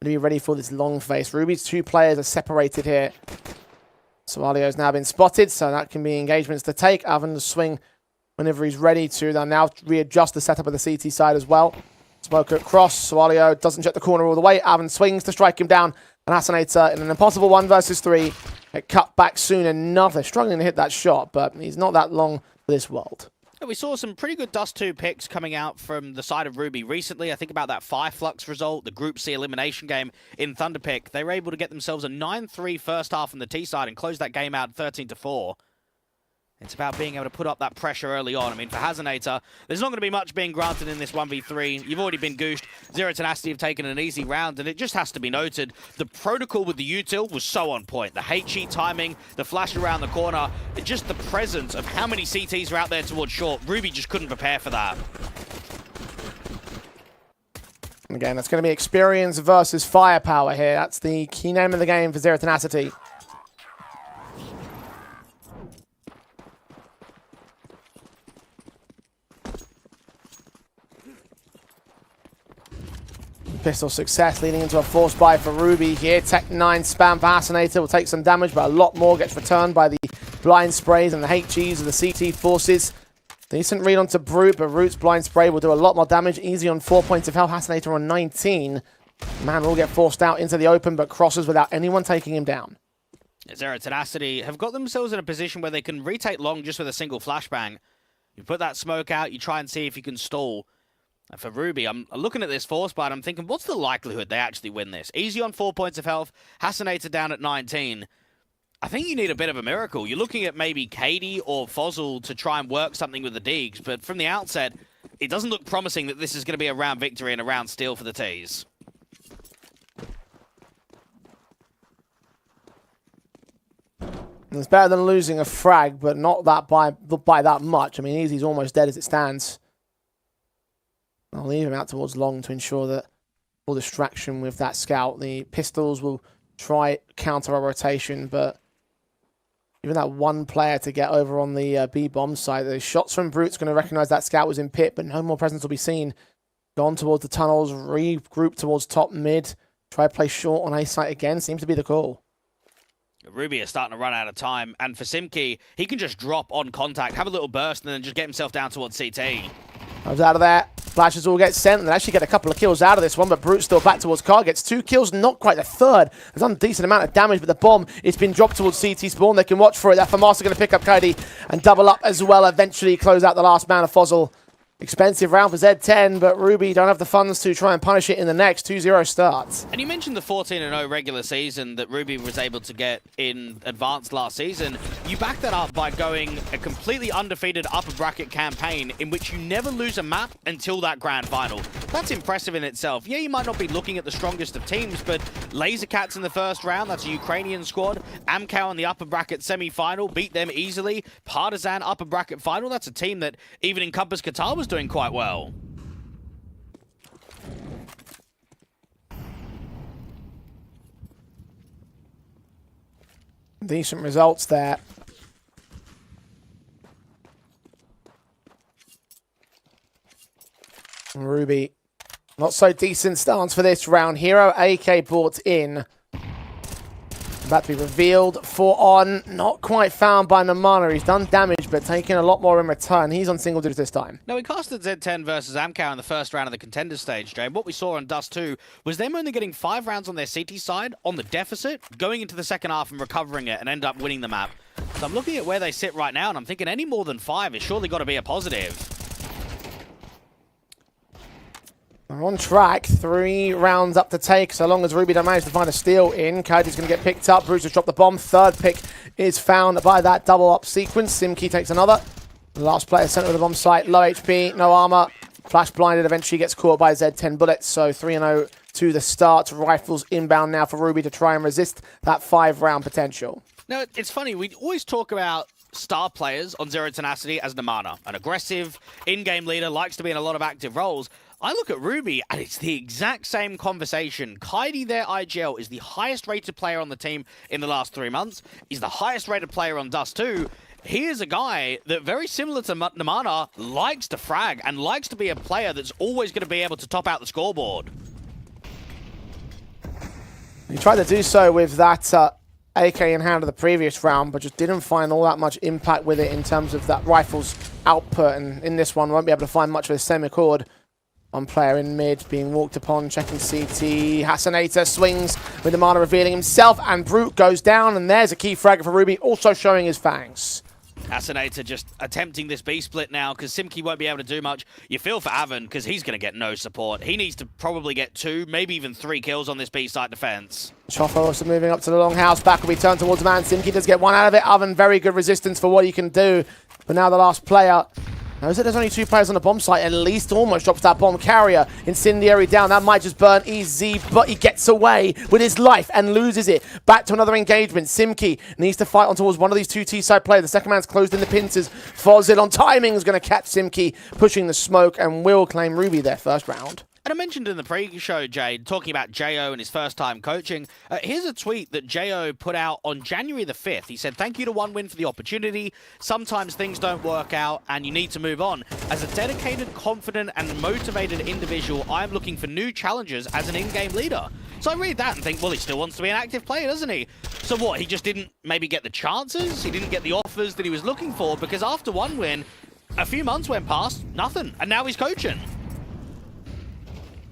to be ready for this long face. Ruby's 2 players are separated here. Soalio's now been spotted, so that can be engagements to take. Avan to swing whenever he's ready to. They'll now readjust the setup of the CT side as well. Smoke across. Soalio doesn't check the corner all the way. Avan swings to strike him down. And Hasanator in an impossible 1 versus 3. It cut back soon enough. They're struggling to hit that shot, but he's not that long for this world. We saw some pretty good Dust 2 picks coming out from the side of Ruby recently. I think about that Fireflux result, the Group C elimination game in Thunderpick. They were able to get themselves a 9-3 first half on the T side and close that game out 13-4. It's about being able to put up that pressure early on. I mean, for Hasanator, there's not going to be much being granted in this 1v3. You've already been goosed. Zero Tenacity have taken an easy round, and it just has to be noted, the protocol with the util was so on point. The HE timing, the flash around the corner, just the presence of how many CTs are out there towards short. Ruby just couldn't prepare for that. Again, that's going to be experience versus firepower here. That's the key name of the game for Zero Tenacity. Pistol success leading into a force buy for Ruby here. Tech 9 spam for Hasanator will take some damage, but a lot more gets returned by the blind sprays and the HGs of the CT forces. Decent read onto Brute, but Brute's blind spray will do a lot more damage. Easy on 4 points of health. Hasanator on 19. Man will get forced out into the open, but crosses without anyone taking him down. Zero Tenacity have got themselves in a position where they can retake long just with a single flashbang. You put that smoke out, you try and see if you can stall. And for Ruby, I'm looking at this force bite, I'm thinking, what's the likelihood they actually win this? Easy on 4 points of health, Hasanator down at 19. I think you need a bit of a miracle. You're looking at maybe Kaidi or Fozzle to try and work something with the Deegs, but from the outset, it doesn't look promising that this is going to be a round victory and a round steal for the T's. It's better than losing a frag, but not that by that much. I mean, Easy's almost dead as it stands. I'll leave him out towards long to ensure that full distraction with that scout. The pistols will try counter a rotation, but even that one player to get over on the B-bomb side, the shots from Brute's going to recognize that scout was in pit, but no more presence will be seen. Gone towards the tunnels, regroup towards top mid, try to play short on A site again, seems to be the call. Ruby is starting to run out of time, and for Simki, he can just drop on contact, have a little burst, and then just get himself down towards CT. Comes out of there. Flashes will get sent and actually get a couple of kills out of this one, but Brute's still back towards car. Gets 2 kills, not quite the third. Has done a decent amount of damage, but the bomb it's been dropped towards CT spawn. They can watch for it. That FAMAS are going to pick up Kaidi and double up as well. Eventually close out the last man of Fozzle. Expensive round for Z10, but Ruby don't have the funds to try and punish it in the next 2-0 starts. And you mentioned the 14-0 regular season that Ruby was able to get in advance last season. You back that up by going a completely undefeated upper bracket campaign in which you never lose a map until that grand final. That's impressive in itself. Yeah, you might not be looking at the strongest of teams, but Lasercats in the first round, that's a Ukrainian squad. Amcal in the upper bracket semi-final, beat them easily. Partizan upper bracket final, that's a team that even in Compass Qatar was doing quite well. Decent results there. Ruby, not so decent stance for this round. Hero AK brought in. About to be revealed. 4 on. Not quite found by Namana. He's done damage, but taking a lot more in return. He's on single digits this time. Now, we casted Z10 versus Amcal in the first round of the Contenders stage, Jay. What we saw on Dust 2 was them only getting 5 rounds on their CT side, on the deficit, going into the second half and recovering it and end up winning the map. So I'm looking at where they sit right now, and I'm thinking any more than 5 is surely got to be a positive. They're on track. 3 rounds up to take, so long as Ruby don't manage to find a steal in. Kaidi's going to get picked up. Bruce has dropped the bomb. Third pick is found by that double up sequence. Simki takes another. The last player sent to the bomb site. Low HP, no armor. Flash blinded, eventually gets caught by Z10 bullets, so 3-0 to the start. Rifles inbound now for Ruby to try and resist that 5-round potential. Now, it's funny, we always talk about star players on Zero Tenacity as Namana, an aggressive, in-game leader, likes to be in a lot of active roles. I look at Ruby, and it's the exact same conversation. Kaidi, their IGL, is the highest-rated player on the team in the last 3 months. He's the highest-rated player on Dust 2. He is a guy that, very similar to Namana, likes to frag and likes to be a player that's always going to be able to top out the scoreboard. He tried to do so with that AK in hand of the previous round, but just didn't find all that much impact with it in terms of that rifle's output, and in this one won't be able to find much of a semi-cord. One player in mid being walked upon, checking CT. Hassanator swings with the mana revealing himself, and Brute goes down, and there's a key frag for Ruby, also showing his fangs. Hassanator just attempting this B split now because Simki won't be able to do much. You feel for Avan because he's going to get no support. He needs to probably get 2, maybe even 3 kills on this B side defense. Choffa also moving up to the longhouse. Back will be turned towards man. Simki does get one out of it. Avan, very good resistance for what he can do. But now the last player. Knows that there's only 2 players on the bomb site. At least almost drops that bomb carrier. Incendiary down. That might just burn easy, but he gets away with his life and loses it. Back to another engagement. Simki needs to fight on towards one of these 2 T-side players. The second man's closed in the pincers. Fozil on timing is going to catch Simki, pushing the smoke, and will claim Ruby their first round. And I mentioned in the pre-show, Jade, talking about Jo and his first time coaching. Here's a tweet that Jo put out on January the 5th. He said, "Thank you to OneWin for the opportunity. Sometimes things don't work out and you need to move on. As a dedicated, confident and motivated individual, I'm looking for new challenges as an in-game leader." So I read that and think, well, he still wants to be an active player, doesn't he? So what, he just didn't maybe get the chances? He didn't get the offers that he was looking for? Because after OneWin, a few months went past, nothing. And now he's coaching.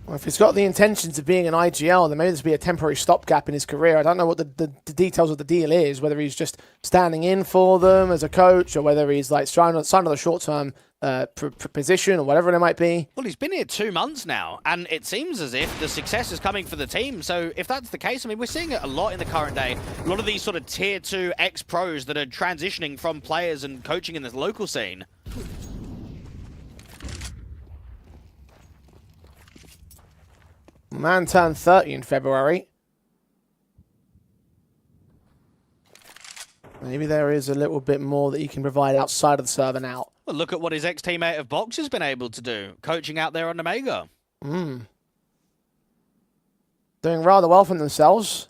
Well, if he's got the intentions of being an IGL, then maybe this will be a temporary stopgap in his career. I don't know what the details of the deal is, whether he's just standing in for them as a coach or whether he's like signing on a short-term position or whatever it might be. Well, he's been here 2 months now, and it seems as if the success is coming for the team. So if that's the case, I mean, we're seeing it a lot in the current day. A lot of these sort of tier 2 ex-pros that are transitioning from players and coaching in this local scene. Man turned 30 in February. Maybe there is a little bit more that he can provide outside of the server now. Well, look at what his ex-teammate of Box has been able to do, coaching out there on Omega. Doing rather well for themselves.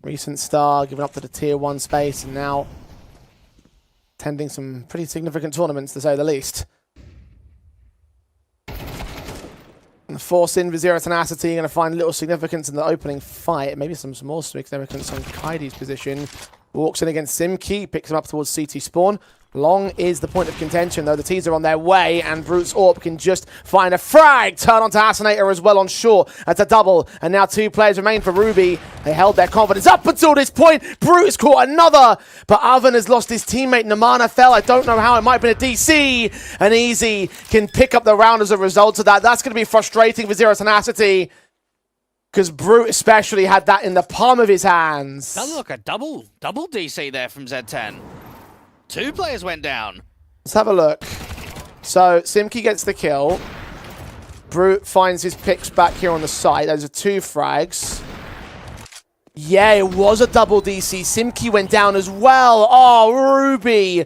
Recent star, giving up to the tier 1 space, and now attending some pretty significant tournaments, to say the least. And the force in with Zero Tenacity, you're going to find little significance in the opening fight. Maybe some more significance on Kaidi's position. Walks in against Simki, picks him up towards CT spawn. Long is the point of contention, though. The T's are on their way, and Brute's AWP can just find a frag. Turn onto Hassanator as well on shore. That's a double, and now 2 players remain for Ruby. They held their confidence up until this point. Brute has caught another, but Avan has lost his teammate. Namana fell. I don't know how. It might have been a DC, and Easy can pick up the round as a result of that. That's going to be frustrating for Zero Tenacity, because Brute especially had that in the palm of his hands. That look a double DC there from Z10. 2 players went down. Let's have a look. So Simki gets the kill. Brute finds his picks back here on the side. Those are 2 frags. Yeah, it was a double DC. Simki went down as well. Oh, Ruby.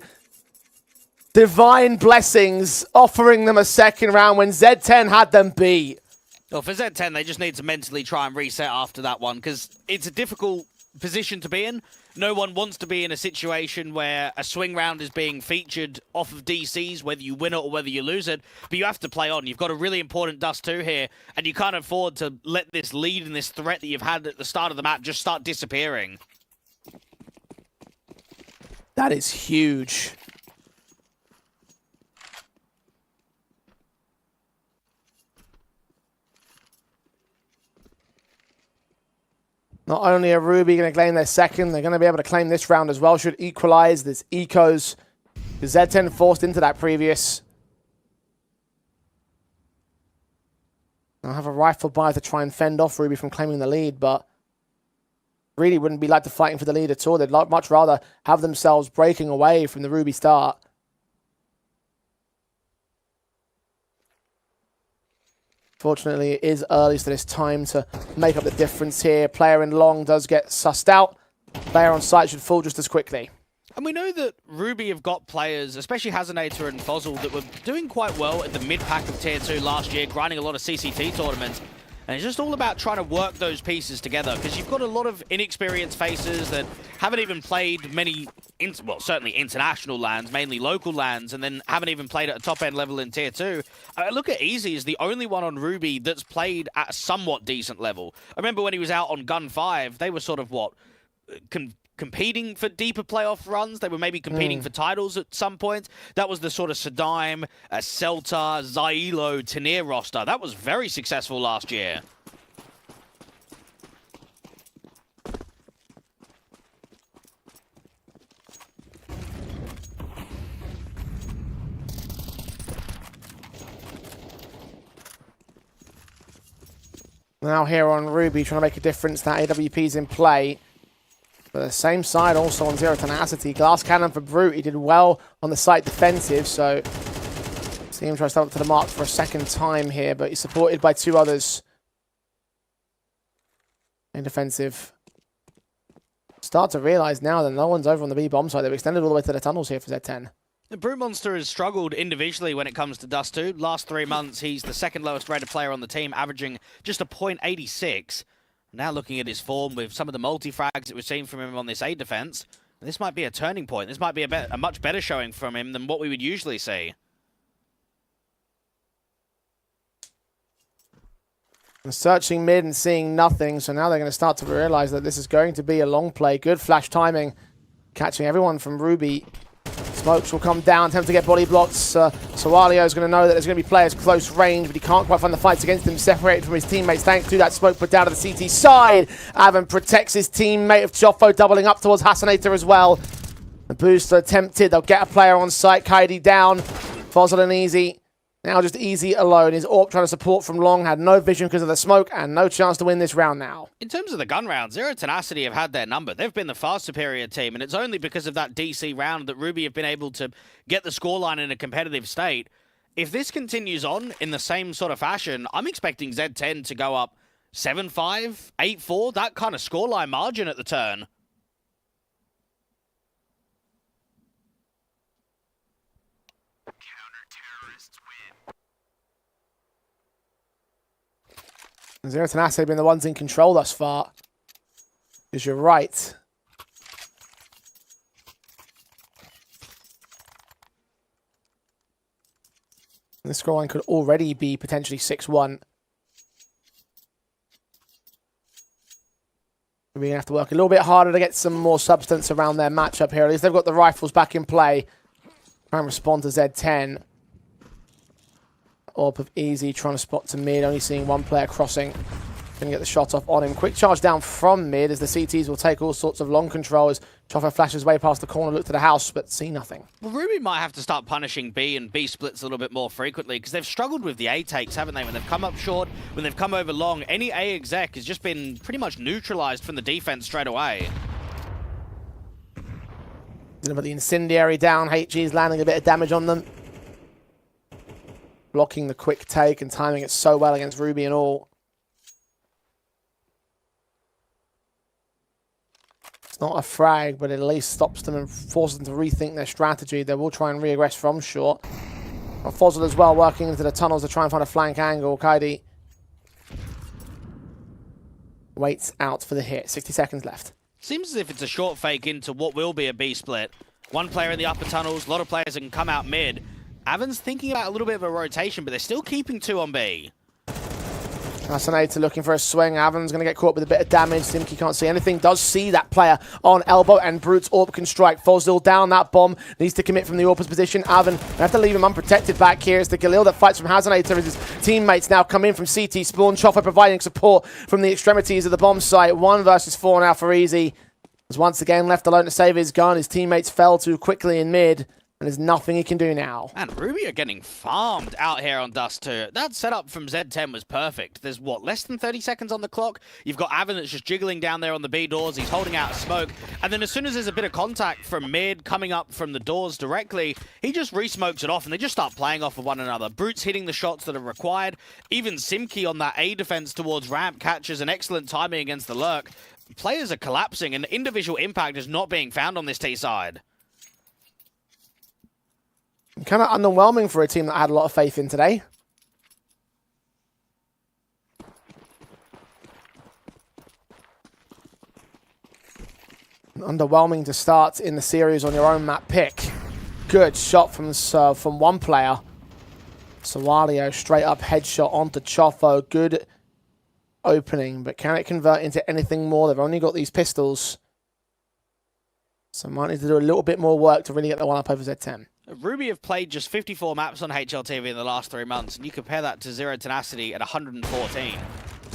Divine blessings offering them a second round when Z10 had them beat. Well, for Z10, they just need to mentally try and reset after that one, because it's a difficult position to be in. No one wants to be in a situation where a swing round is being featured off of DCs, whether you win it or whether you lose it. But you have to play on. You've got a really important Dust 2 here, and you can't afford to let this lead and this threat that you've had at the start of the map just start disappearing. That is huge. Not only are Ruby going to claim their second, they're going to be able to claim this round as well. Should equalize. There's ecos. Z10 forced into that previous. I'll have a rifle buy to try and fend off Ruby from claiming the lead, but really wouldn't be like to fighting for the lead at all. They'd much rather have themselves breaking away from the Ruby start. Fortunately, it is early, so there's time to make up the difference here. Player in long does get sussed out. Player on site should fall just as quickly. And we know that Ruby have got players, especially Hazanator and Fozzle, that were doing quite well at the mid-pack of Tier 2 last year, grinding a lot of CCT tournaments. And it's just all about trying to work those pieces together, because you've got a lot of inexperienced faces that haven't even played many, well, certainly international lands, mainly local lands, and then haven't even played at a top-end level in Tier 2. I look at Easy as the only one on Ruby that's played at a somewhat decent level. I remember when he was out on Gun 5, they were sort of, what, competing for deeper playoff runs. They were maybe competing for titles at some point. That was the sort of Sadime, Celta, YaLLa, Tanir roster. That was very successful last year. Now here on Ruby, trying to make a difference. That AWP's in play. But the same side also on Zero Tenacity. Glass Cannon for Brute. He did well on the site defensive, so see him try to step up to the mark for a second time here, but he's supported by two others. In defensive. Start to realise now that no one's over on the B bomb side. They've extended all the way to the tunnels here for Z10. The Brute Monster has struggled individually when it comes to Dust 2. Last 3 months, he's the second lowest rated player on the team, averaging just a .86. Now looking at his form with some of the multi-frags that we've seen from him on this A defense, this might be a turning point. This might be a much better showing from him than what we would usually see. And searching mid and seeing nothing, so now they're going to start to realise that this is going to be a long play. Good flash timing, catching everyone from Ruby. Smokes will come down, attempt to get body blocks. YaLLa is going to know that there's going to be players close range, but he can't quite find the fights against them, separated from his teammates thanks to that smoke put down to the CT side. Avon protects his teammate of Joffo, doubling up towards Hasanator as well. The booster attempted, they'll get a player on site. Kaidi down, Fozzle and Easy. Now just Easy alone. His AWP trying to support from long, had no vision because of the smoke, and no chance to win this round now. In terms of the gun round, Zero Tenacity have had their number. They've been the far superior team, and it's only because of that DC round that Ruby have been able to get the scoreline in a competitive state. If this continues on in the same sort of fashion, I'm expecting Z10 to go up 7-5, 8-4, that kind of scoreline margin at the turn. Zero Tenacity have been the ones in control thus far. Because you're right. This scoreline could already be potentially 6-1. We're going to have to work a little bit harder to get some more substance around their matchup here. At least they've got the rifles back in play. Try and respond to Z10. AWP of Easy trying to spot to mid, only seeing one player crossing. Going to get the shot off on him. Quick charge down from mid as the CTs will take all sorts of long controls. Choffer flashes way past the corner, look to the house, but see nothing. Well, Ruby might have to start punishing B and B splits a little bit more frequently because they've struggled with the A takes, haven't they? When they've come up short, when they've come over long, any A exec has just been pretty much neutralized from the defense straight away. But the incendiary down, HG's landing a bit of damage on them. Blocking the quick take and timing it so well against Ruby and all. It's not a frag, but it at least stops them and forces them to rethink their strategy. They will try and re-aggress from short. Fozzle as well, working into the tunnels to try and find a flank angle. Kaidi waits out for the hit. 60 seconds left. Seems as if it's a short fake into what will be a B split. One player in the upper tunnels, a lot of players that can come out mid. Avon's thinking about a little bit of a rotation, but they're still keeping 2 on B. Fascinator looking for a swing. Avon's going to get caught with a bit of damage. Simki can't see anything. Does see that player on elbow, and Brute's AWP can strike. Fozzle down that bomb. Needs to commit from the AWP's position. Avon they have to leave him unprotected back here. It's the Galil that fights from Hazanator as his teammates now come in from CT spawn. Choffer providing support from the extremities of the bomb site. 1 versus 4 now for Easy. Was once again left alone to save his gun. His teammates fell too quickly in mid. And there's nothing he can do now. Man, Ruby are getting farmed out here on Dust 2. That setup from Z10 was perfect. There's, what, less than 30 seconds on the clock? You've got Avon that's just jiggling down there on the B doors. He's holding out smoke. And then as soon as there's a bit of contact from mid coming up from the doors directly, he just re-smokes it off and they just start playing off of one another. Brute's hitting the shots that are required. Even Simki on that A defense towards ramp catches an excellent timing against the lurk. Players are collapsing and individual impact is not being found on this T side. Kind of underwhelming for a team that I had a lot of faith in today. Underwhelming to start in the series on your own map pick. Good shot from one player. YaLLa straight up headshot onto Chofo. Good opening, but can it convert into anything more? They've only got these pistols. So might need to do a little bit more work to really get the one up over Z10. Ruby have played just 54 maps on HLTV in the last 3 months, and you compare that to Zero Tenacity at 114.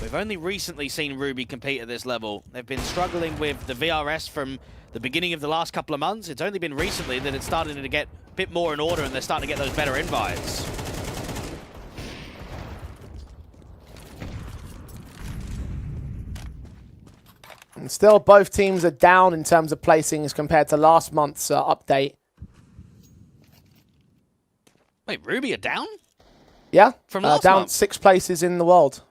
We've only recently seen Ruby compete at this level. They've been struggling with the VRS from the beginning of the last couple of months. It's only been recently that it's starting to get a bit more in order and they're starting to get those better invites. And still, both teams are down in terms of placings compared to last month's update. Wait, Ruby are down? Yeah, From last down month? 6 places in the world.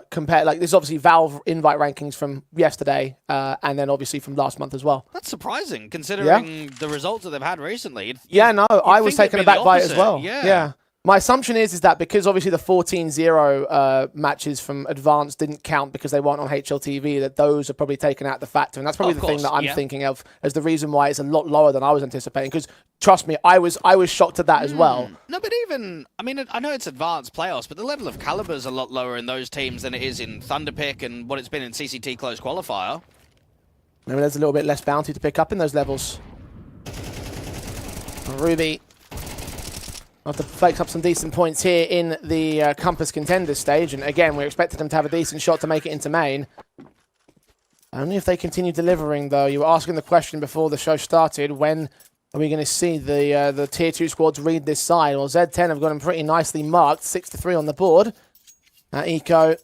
Compared, like, this is obviously Valve invite rankings from yesterday, and then obviously from last month as well. That's surprising, considering the results that they've had recently. Yeah, no, I was taken aback by it as well. Yeah. My assumption is that because obviously the 14-0 matches from Advanced didn't count because they weren't on HLTV, that those are probably taken out the factor. And that's probably the thing that I'm thinking of as the reason why it's a lot lower than I was anticipating. Because trust me, I was shocked at that as well. No, but even, I mean, I know it's Advanced playoffs, but the level of caliber is a lot lower in those teams than it is in Thunderpick and what it's been in CCT Close Qualifier. Maybe there's a little bit less bounty to pick up in those levels. Ruby have to flex up some decent points here in the Compass Contenders stage. And again, we're expecting them to have a decent shot to make it into main. Only if they continue delivering, though. You were asking the question before the show started, when are we going to see the Tier 2 squads read this side? Well, Z10 have got them pretty nicely marked, 6-3 on the board. Eco,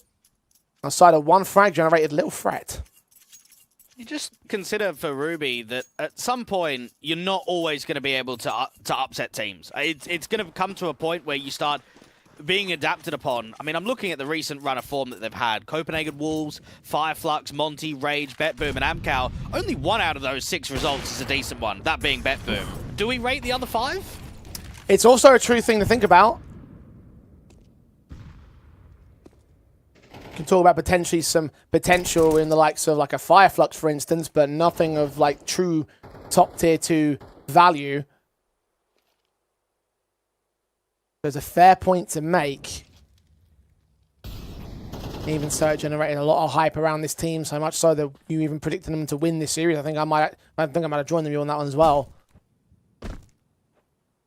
outside of one frag, generated little threat. You just consider for Ruby that at some point, you're not always going to be able to upset teams. It's going to come to a point where you start being adapted upon. I mean, I'm looking at the recent run of form that they've had. Copenhagen Wolves, Fireflux, Monty, Rage, BetBoom, and Amcal. Only 1 out of those 6 results is a decent one, that being BetBoom. Do we rate the other 5? It's also a true thing to think about. Can talk about potentially some potential in the likes of like a Fireflux, for instance, but nothing of like true top tier 2 value. There's a fair point to make. Even so, it generated a lot of hype around this team, so much so that you even predicted them to win this series. I think I might have joined you on that one as well.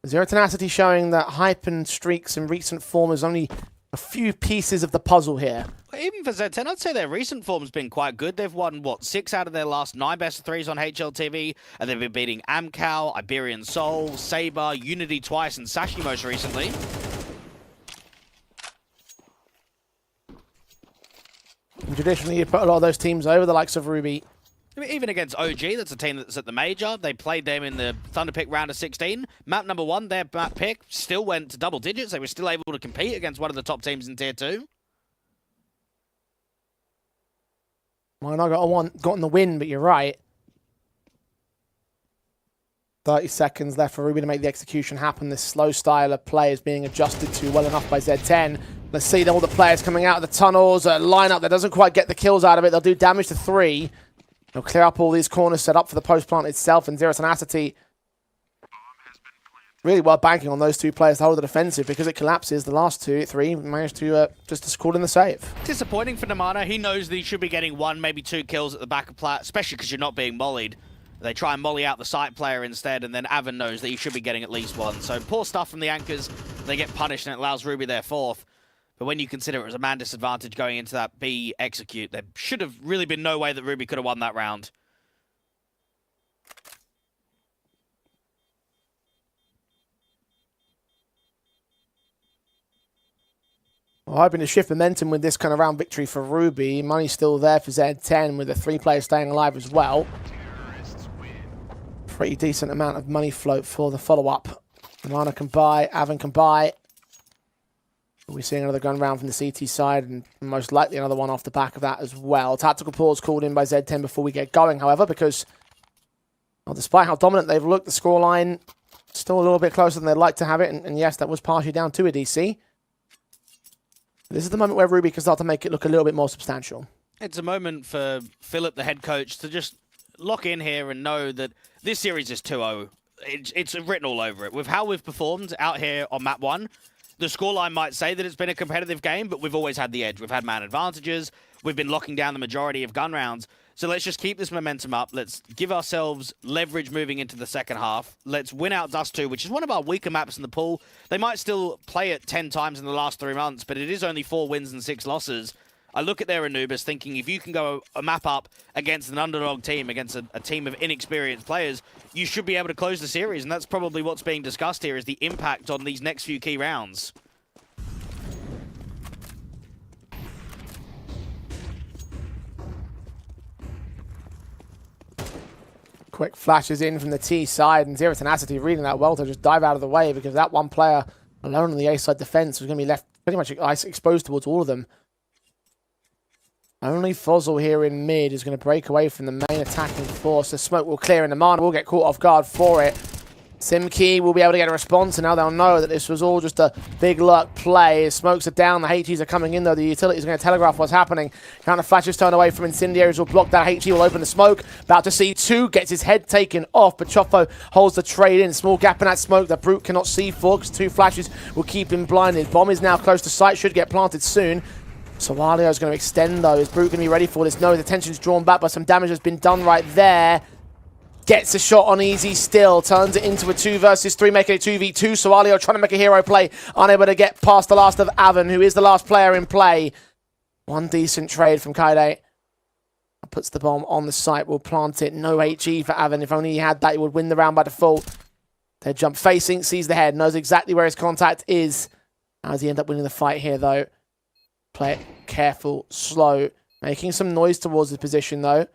Zero Tenacity showing that hype and streaks and recent form is only a few pieces of the puzzle here. Even for Z10, I'd say their recent form's been quite good. They've won, what, 6 out of their last 9 best-of-3s on HLTV, and they've been beating Amcal, Iberian Soul, Saber, Unity twice, and Sashi most recently. And traditionally, you put a lot of those teams over, the likes of Ruby. I mean, even against OG, that's a team that's at the major. They played them in the Thunderpick round of 16. Map number 1, their map pick, still went to double digits. They were still able to compete against one of the top teams in Tier 2. Well, I gotten the win, but you're right. 30 seconds left for Ruby to make the execution happen. This slow style of play is being adjusted to well enough by Z10. Let's see all the players coming out of the tunnels. A lineup that doesn't quite get the kills out of it. They'll do damage to 3. They'll clear up all these corners set up for the post plant itself. And Zero Tenacity really well banking on those 2 players to hold the defensive, because it collapses. The last 3 managed to just to score in the save. Disappointing for Namana. He knows that he should be getting 1, maybe 2 kills at the back of plat, especially because you're not being mollied. They try and molly out the site player instead, and then Avon knows that he should be getting at least 1. So poor stuff from the Anchors. They get punished, and it allows Ruby their 4th. But when you consider it was a man disadvantage going into that B execute, there should have really been no way that Ruby could have won that round. Well, hoping to shift momentum with this kind of round victory for Ruby. Money's still there for Z10 with the 3 players staying alive as well. Pretty decent amount of money float for the follow-up. Rana can buy, Avon can buy. We're seeing another gun round from the CT side and most likely another one off the back of that as well. Tactical pause called in by Z10 before we get going, however, because well, despite how dominant they've looked, the scoreline still a little bit closer than they'd like to have it. And yes, that was partially down to a DC. This is the moment where Ruby can start to make it look a little bit more substantial. It's a moment for Philip, the head coach, to just lock in here and know that this series is 2-0. It's written all over it. With how we've performed out here on map 1, the scoreline might say that it's been a competitive game, but we've always had the edge. We've had man advantages. We've been locking down the majority of gun rounds. So let's just keep this momentum up. Let's give ourselves leverage moving into the second half. Let's win out Dust 2, which is one of our weaker maps in the pool. They might still play it 10 times in the last 3 months, but it is only 4 wins and 6 losses. I look at their Anubis thinking if you can go a map up against an underdog team, against a team of inexperienced players, you should be able to close the series, and that's probably what's being discussed here, is the impact on these next few key rounds. Quick flashes in from the T side, and Zero Tenacity reading that well to just dive out of the way, because that one player alone on the A side defense was going to be left pretty much exposed towards all of them. Only Fozzle here in mid is going to break away from the main attacking force. The smoke will clear and the Mana will get caught off guard for it. Simkey will be able to get a response, and now they'll know that this was all just a big luck play. Smokes are down, the HEs are coming in though. The utilities are going to telegraph what's happening. Counter flashes turn away from Incendiaries will block that. HE will open the smoke. About to see 2, gets his head taken off, but Choffo holds the trade in. Small gap in that smoke that Brute cannot see for, because 2 flashes will keep him blinded. Bomb is now close to sight, should get planted soon. So YaLLa is going to extend though. Is Brute going to be ready for this? No, his attention's drawn back, but some damage has been done right there. Gets a shot on easy still. Turns it into a 2 versus 3, making it 2v2. So YaLLa trying to make a hero play. Unable to get past the last of Avon, who is the last player in play. One decent trade from Kaide. Puts the bomb on the site. Will plant it. No HE for Avon. If only he had that, he would win the round by default. They jump facing, sees the head, knows exactly where his contact is. How does he end up winning the fight here, though? Play it careful, slow. Making some noise towards his position, though.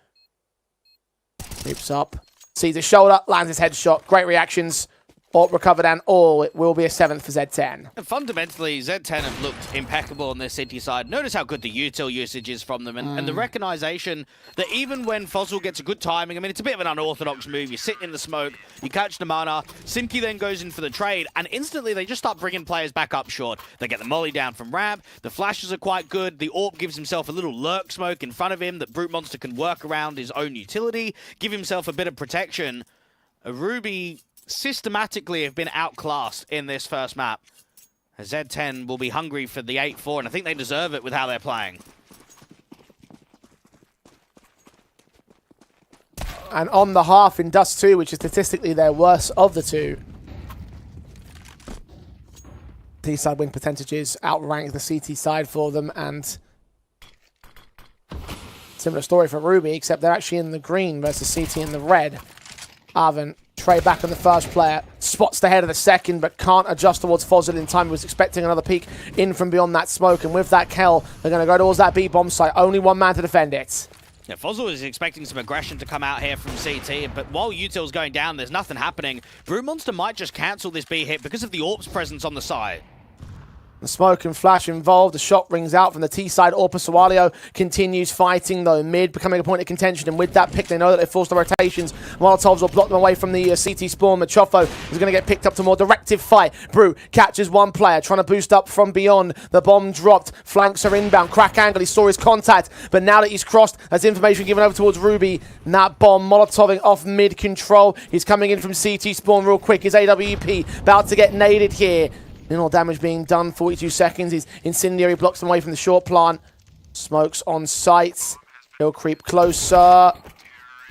Leaps up. Sees his shoulder, lands his headshot. Great reactions. Alt recovered and all. It will be a 7th for Z10. And fundamentally, Z10 have looked impeccable on their city side. Notice how good the util usage is from them, and the recognition that even when Fozzle gets a good timing, I mean, it's a bit of an unorthodox move. You're sitting in the smoke, you catch the Mana, Simkey then goes in for the trade, and instantly they just start bringing players back up short. They get the molly down from ramp, the flashes are quite good, the AWP gives himself a little lurk smoke in front of him that Brute Monster can work around his own utility, give himself a bit of protection. Ruby systematically have been outclassed in this first map. Z10 will be hungry for the 8-4, and I think they deserve it with how they're playing. And on the half in Dust 2, which is statistically their worst of the 2. T-side win percentages outrank the CT side for them, and similar story for Ruby, except they're actually in the green versus CT in the red. Arvin, trade back on the first player, spots the head of the second, but can't adjust towards Fozzle in time. He was expecting another peek in from beyond that smoke, and with that kill, they're going to go towards that B-bomb site. Only one man to defend it. Yeah, Fozzle is expecting some aggression to come out here from CT, but while util's going down, there's nothing happening. Brute Monster might just cancel this B hit because of the AWP's presence on the side. The smoke and flash involved. The shot rings out from the T side. YaLLa continues fighting though. Mid becoming a point of contention, and with that pick, they know that they forced the rotations. Molotovs will block them away from the CT spawn. Machoffo is going to get picked up to more directive fight. Brute catches one player, trying to boost up from beyond. The bomb dropped. Flanks are inbound. Crack angle. He saw his contact, but now that he's crossed, there's information given over towards Ruby. And that bomb Molotoving off mid control. He's coming in from CT spawn real quick. His AWP about to get naded here. Minimal damage being done, 42 seconds. His Incendiary blocks them away from the short plant. Smokes on sight. He'll creep closer.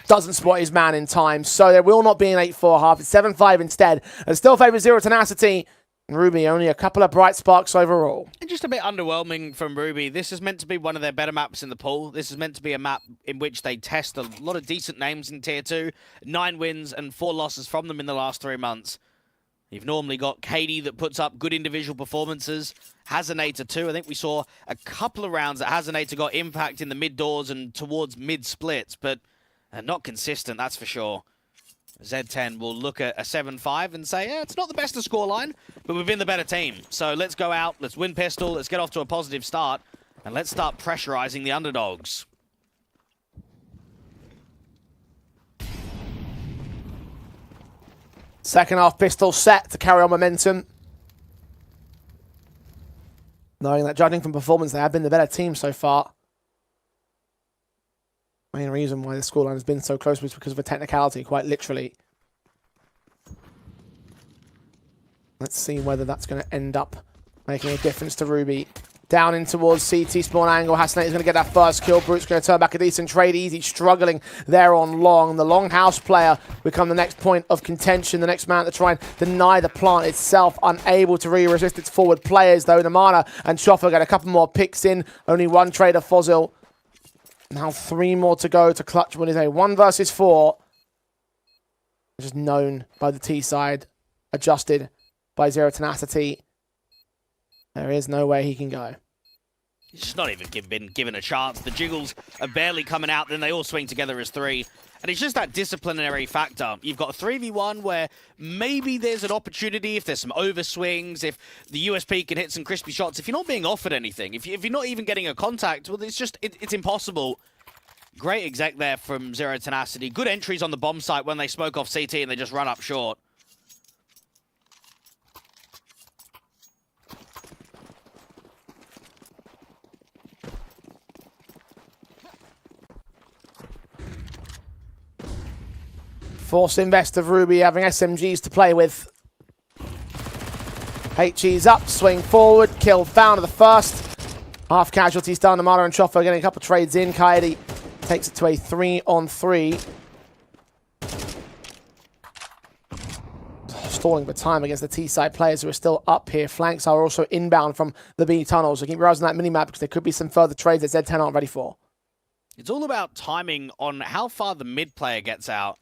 Doesn't spot his man in time. So there will not be an 8-4 half. It's 7-5 instead. And still favours Zero Tenacity. And Ruby only a couple of bright sparks overall. And just a bit underwhelming from Ruby. This is meant to be one of their better maps in the pool. This is meant to be a map in which they test a lot of decent names in Tier 2. 9 wins and 4 losses from them in the last 3 months. You've normally got Katie that puts up good individual performances. Hazanator too. I think we saw a couple of rounds that Hazanator got impact in the mid doors and towards mid splits, but not consistent, that's for sure. Z10 will look at a 7-5 and say, it's not the best of scoreline, but we've been the better team. So let's go out, let's win pistol, let's get off to a positive start, and let's start pressurizing the underdogs. Second half pistol set to carry on momentum. Knowing that judging from performance, they have been the better team so far. Main reason why the scoreline has been so close was because of a technicality, quite literally. Let's see whether that's going to end up making a difference to Ruby. Down in towards CT spawn angle. Hassanate is going to get that first kill. Brute's going to turn back a decent trade. Easy struggling there on Long. The Longhouse player become the next point of contention. The next man to try and deny the plant itself. Unable to resist its forward players though. Namana and Choffa get a couple more picks in. Only one trader, Fozil. Now 3 more to go to clutch what is a 1 versus 4. Which is known by the T side. Adjusted by Zero Tenacity. There is no way he can go. He's just not even been given a chance. The jiggles are barely coming out, then they all swing together as 3. And it's just that disciplinary factor. You've got a 3v1 where maybe there's an opportunity if there's some overswings, if the USP can hit some crispy shots. If you're not being offered anything, if you're not even getting a contact, well, it's just, it's impossible. Great exec there from Zero Tenacity. Good entries on the bomb site when they smoke off CT and they just run up short. Force invest of Ruby having SMGs to play with. HE's up, swing forward, kill found to the first. Half casualties down to Mala and Choffa getting a couple of trades in. Coyote takes it to a 3-on-3. Stalling for time against the T-side players who are still up here. Flanks are also inbound from the B tunnel, so keep your eyes on that minimap because there could be some further trades that Z10 aren't ready for. It's all about timing on how far the mid player gets out.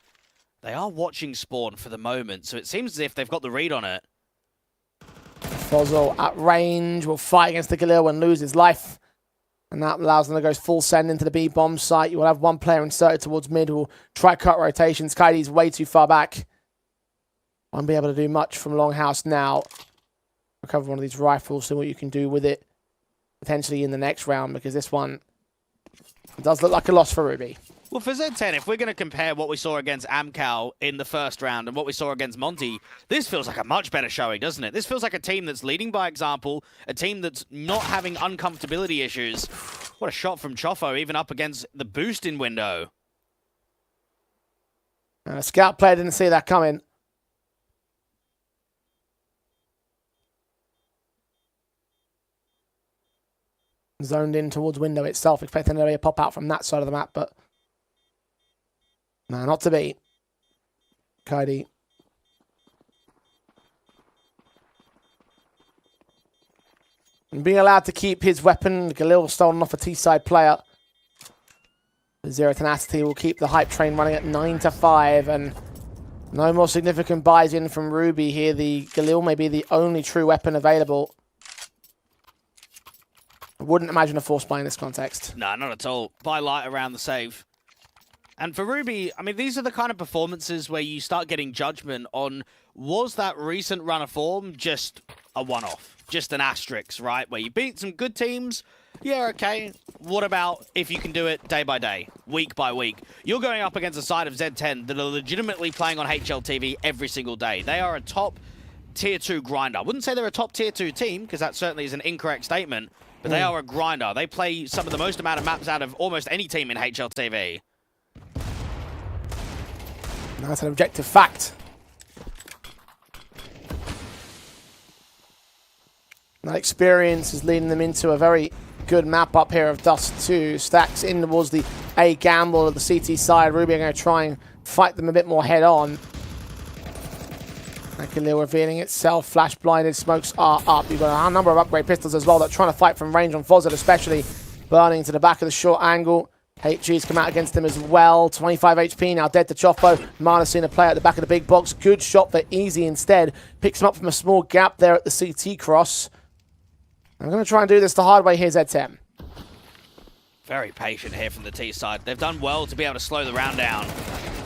They are watching spawn for the moment, so it seems as if they've got the read on it. Fozil at range will fight against the Galil and lose his life. And that allows them to go full send into the B bomb site. You will have one player inserted towards mid who will try cut rotations. Kaidi's way too far back. Won't be able to do much from Longhouse now. Recover one of these rifles, see what you can do with it. Potentially in the next round, because this one does look like a loss for Ruby. Well, for Z10, if we're going to compare what we saw against Amcal in the first round and what we saw against Monty, this feels like a much better showing, doesn't it? This feels like a team that's leading by example, a team that's not having uncomfortability issues. What a shot from Chofo, even up against the boosting window. Scout player didn't see that coming. Zoned in towards window itself, expecting there to be a pop out from that side of the map, but no, not to be. Kaidi. And being allowed to keep his weapon, Galil stolen off a T-side player. Zero Tenacity will keep the hype train running at 9-5, and no more significant buys in from Ruby here. The Galil may be the only true weapon available. I wouldn't imagine a force buy in this context. No, not at all. Buy light around the save. And for Ruby, I mean, these are the kind of performances where you start getting judgment on, was that recent run of form just a one-off? Just an asterisk, right? Where you beat some good teams, yeah, okay. What about if you can do it day by day, week by week? You're going up against a side of Z10 that are legitimately playing on HLTV every single day. They are a top tier 2 grinder. I wouldn't say they're a top tier 2 team, because that certainly is an incorrect statement, but they are a grinder. They play some of the most amount of maps out of almost any team in HLTV. That's an objective fact. That experience is leading them into a very good map up here of Dust 2. Stacks in towards the A gamble of the CT side. Ruby are going to try and fight them a bit more head on. Galil revealing itself. Flash blinded. Smokes are up. You've got a number of upgrade pistols as well that are trying to fight from range on Fozil especially. Burning to the back of the short angle. HG's come out against him as well. 25 HP now, dead to Choffo. Mana seeing a player at the back of the big box. Good shot for Easy instead. Picks him up from a small gap there at the CT cross. I'm going to try and do this the hard way here, Z10. Very patient here from the T side. They've done well to be able to slow the round down.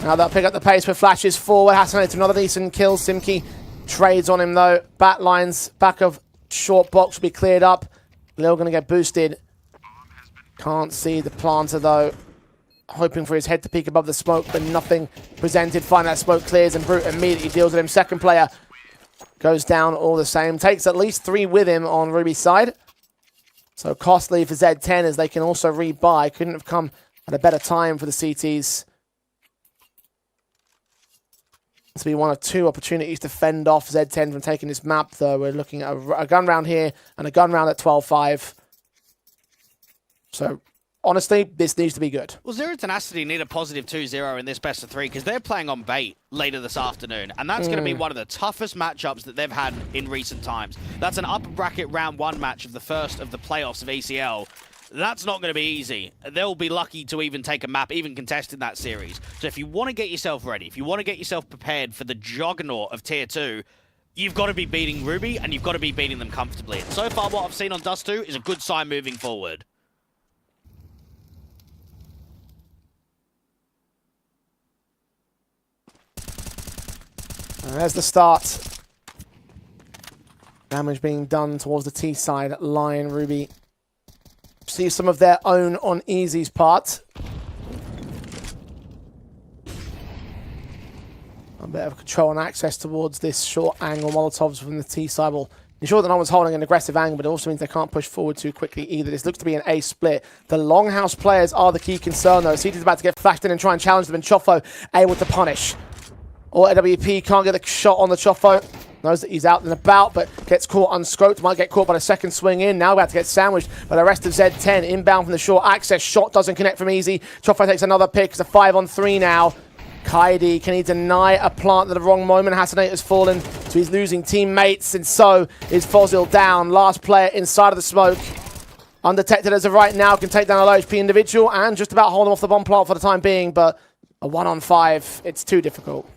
Now they'll pick up the pace with flashes forward. Hassan to another decent kill. Simki trades on him though. Bat lines, back of short box will be cleared up. Lil going to get boosted. Can't see the planter though. Hoping for his head to peek above the smoke, but nothing presented. Find that smoke clears and Brute immediately deals with him. Second player goes down all the same. Takes at least 3 with him on Ruby's side. So costly for Z10 as they can also rebuy. Couldn't have come at a better time for the CTs. This will be one of 2 opportunities to fend off Z10 from taking this map though. We're looking at a gun round here and a gun round at 12-5. So, honestly, this needs to be good. Well, Zero Tenacity need a positive 2-0 in this best of 3 because they're playing on bait later this afternoon. And that's going to be one of the toughest matchups that they've had in recent times. That's an upper bracket round 1 match of the first of the playoffs of ECL. That's not going to be easy. They'll be lucky to even take a map, even contest in that series. So if you want to get yourself ready, if you want to get yourself prepared for the juggernaut of Tier 2, you've got to be beating Ruby and you've got to be beating them comfortably. And so far, what I've seen on Dust 2 is a good sign moving forward. There's the start. Damage being done towards the T side. Lion, Ruby. See some of their own on Easy's part. A bit of control and access towards this short angle Molotovs from the T side will ensure that no one's holding an aggressive angle, but it also means they can't push forward too quickly either. This looks to be an A split. The Longhouse players are the key concern though. CT's about to get flashed in and try and challenge them, and Choffo able to punish. Or AWP can't get the shot on the Choffo. Knows that he's out and about, but gets caught unscoped. Might get caught by the second swing in. Now about to get sandwiched by the rest of Z10. Inbound from the short access. Shot doesn't connect from Easy. Choffo takes another pick. It's a 5-on-3 now. Kaidi, can he deny a plant at the wrong moment? Hassanate has fallen, so he's losing teammates, and so is Fozil down. Last player inside of the smoke. Undetected as of right now, can take down a low HP individual and just about hold him off the bomb plant for the time being, but a 1-on-5, it's too difficult.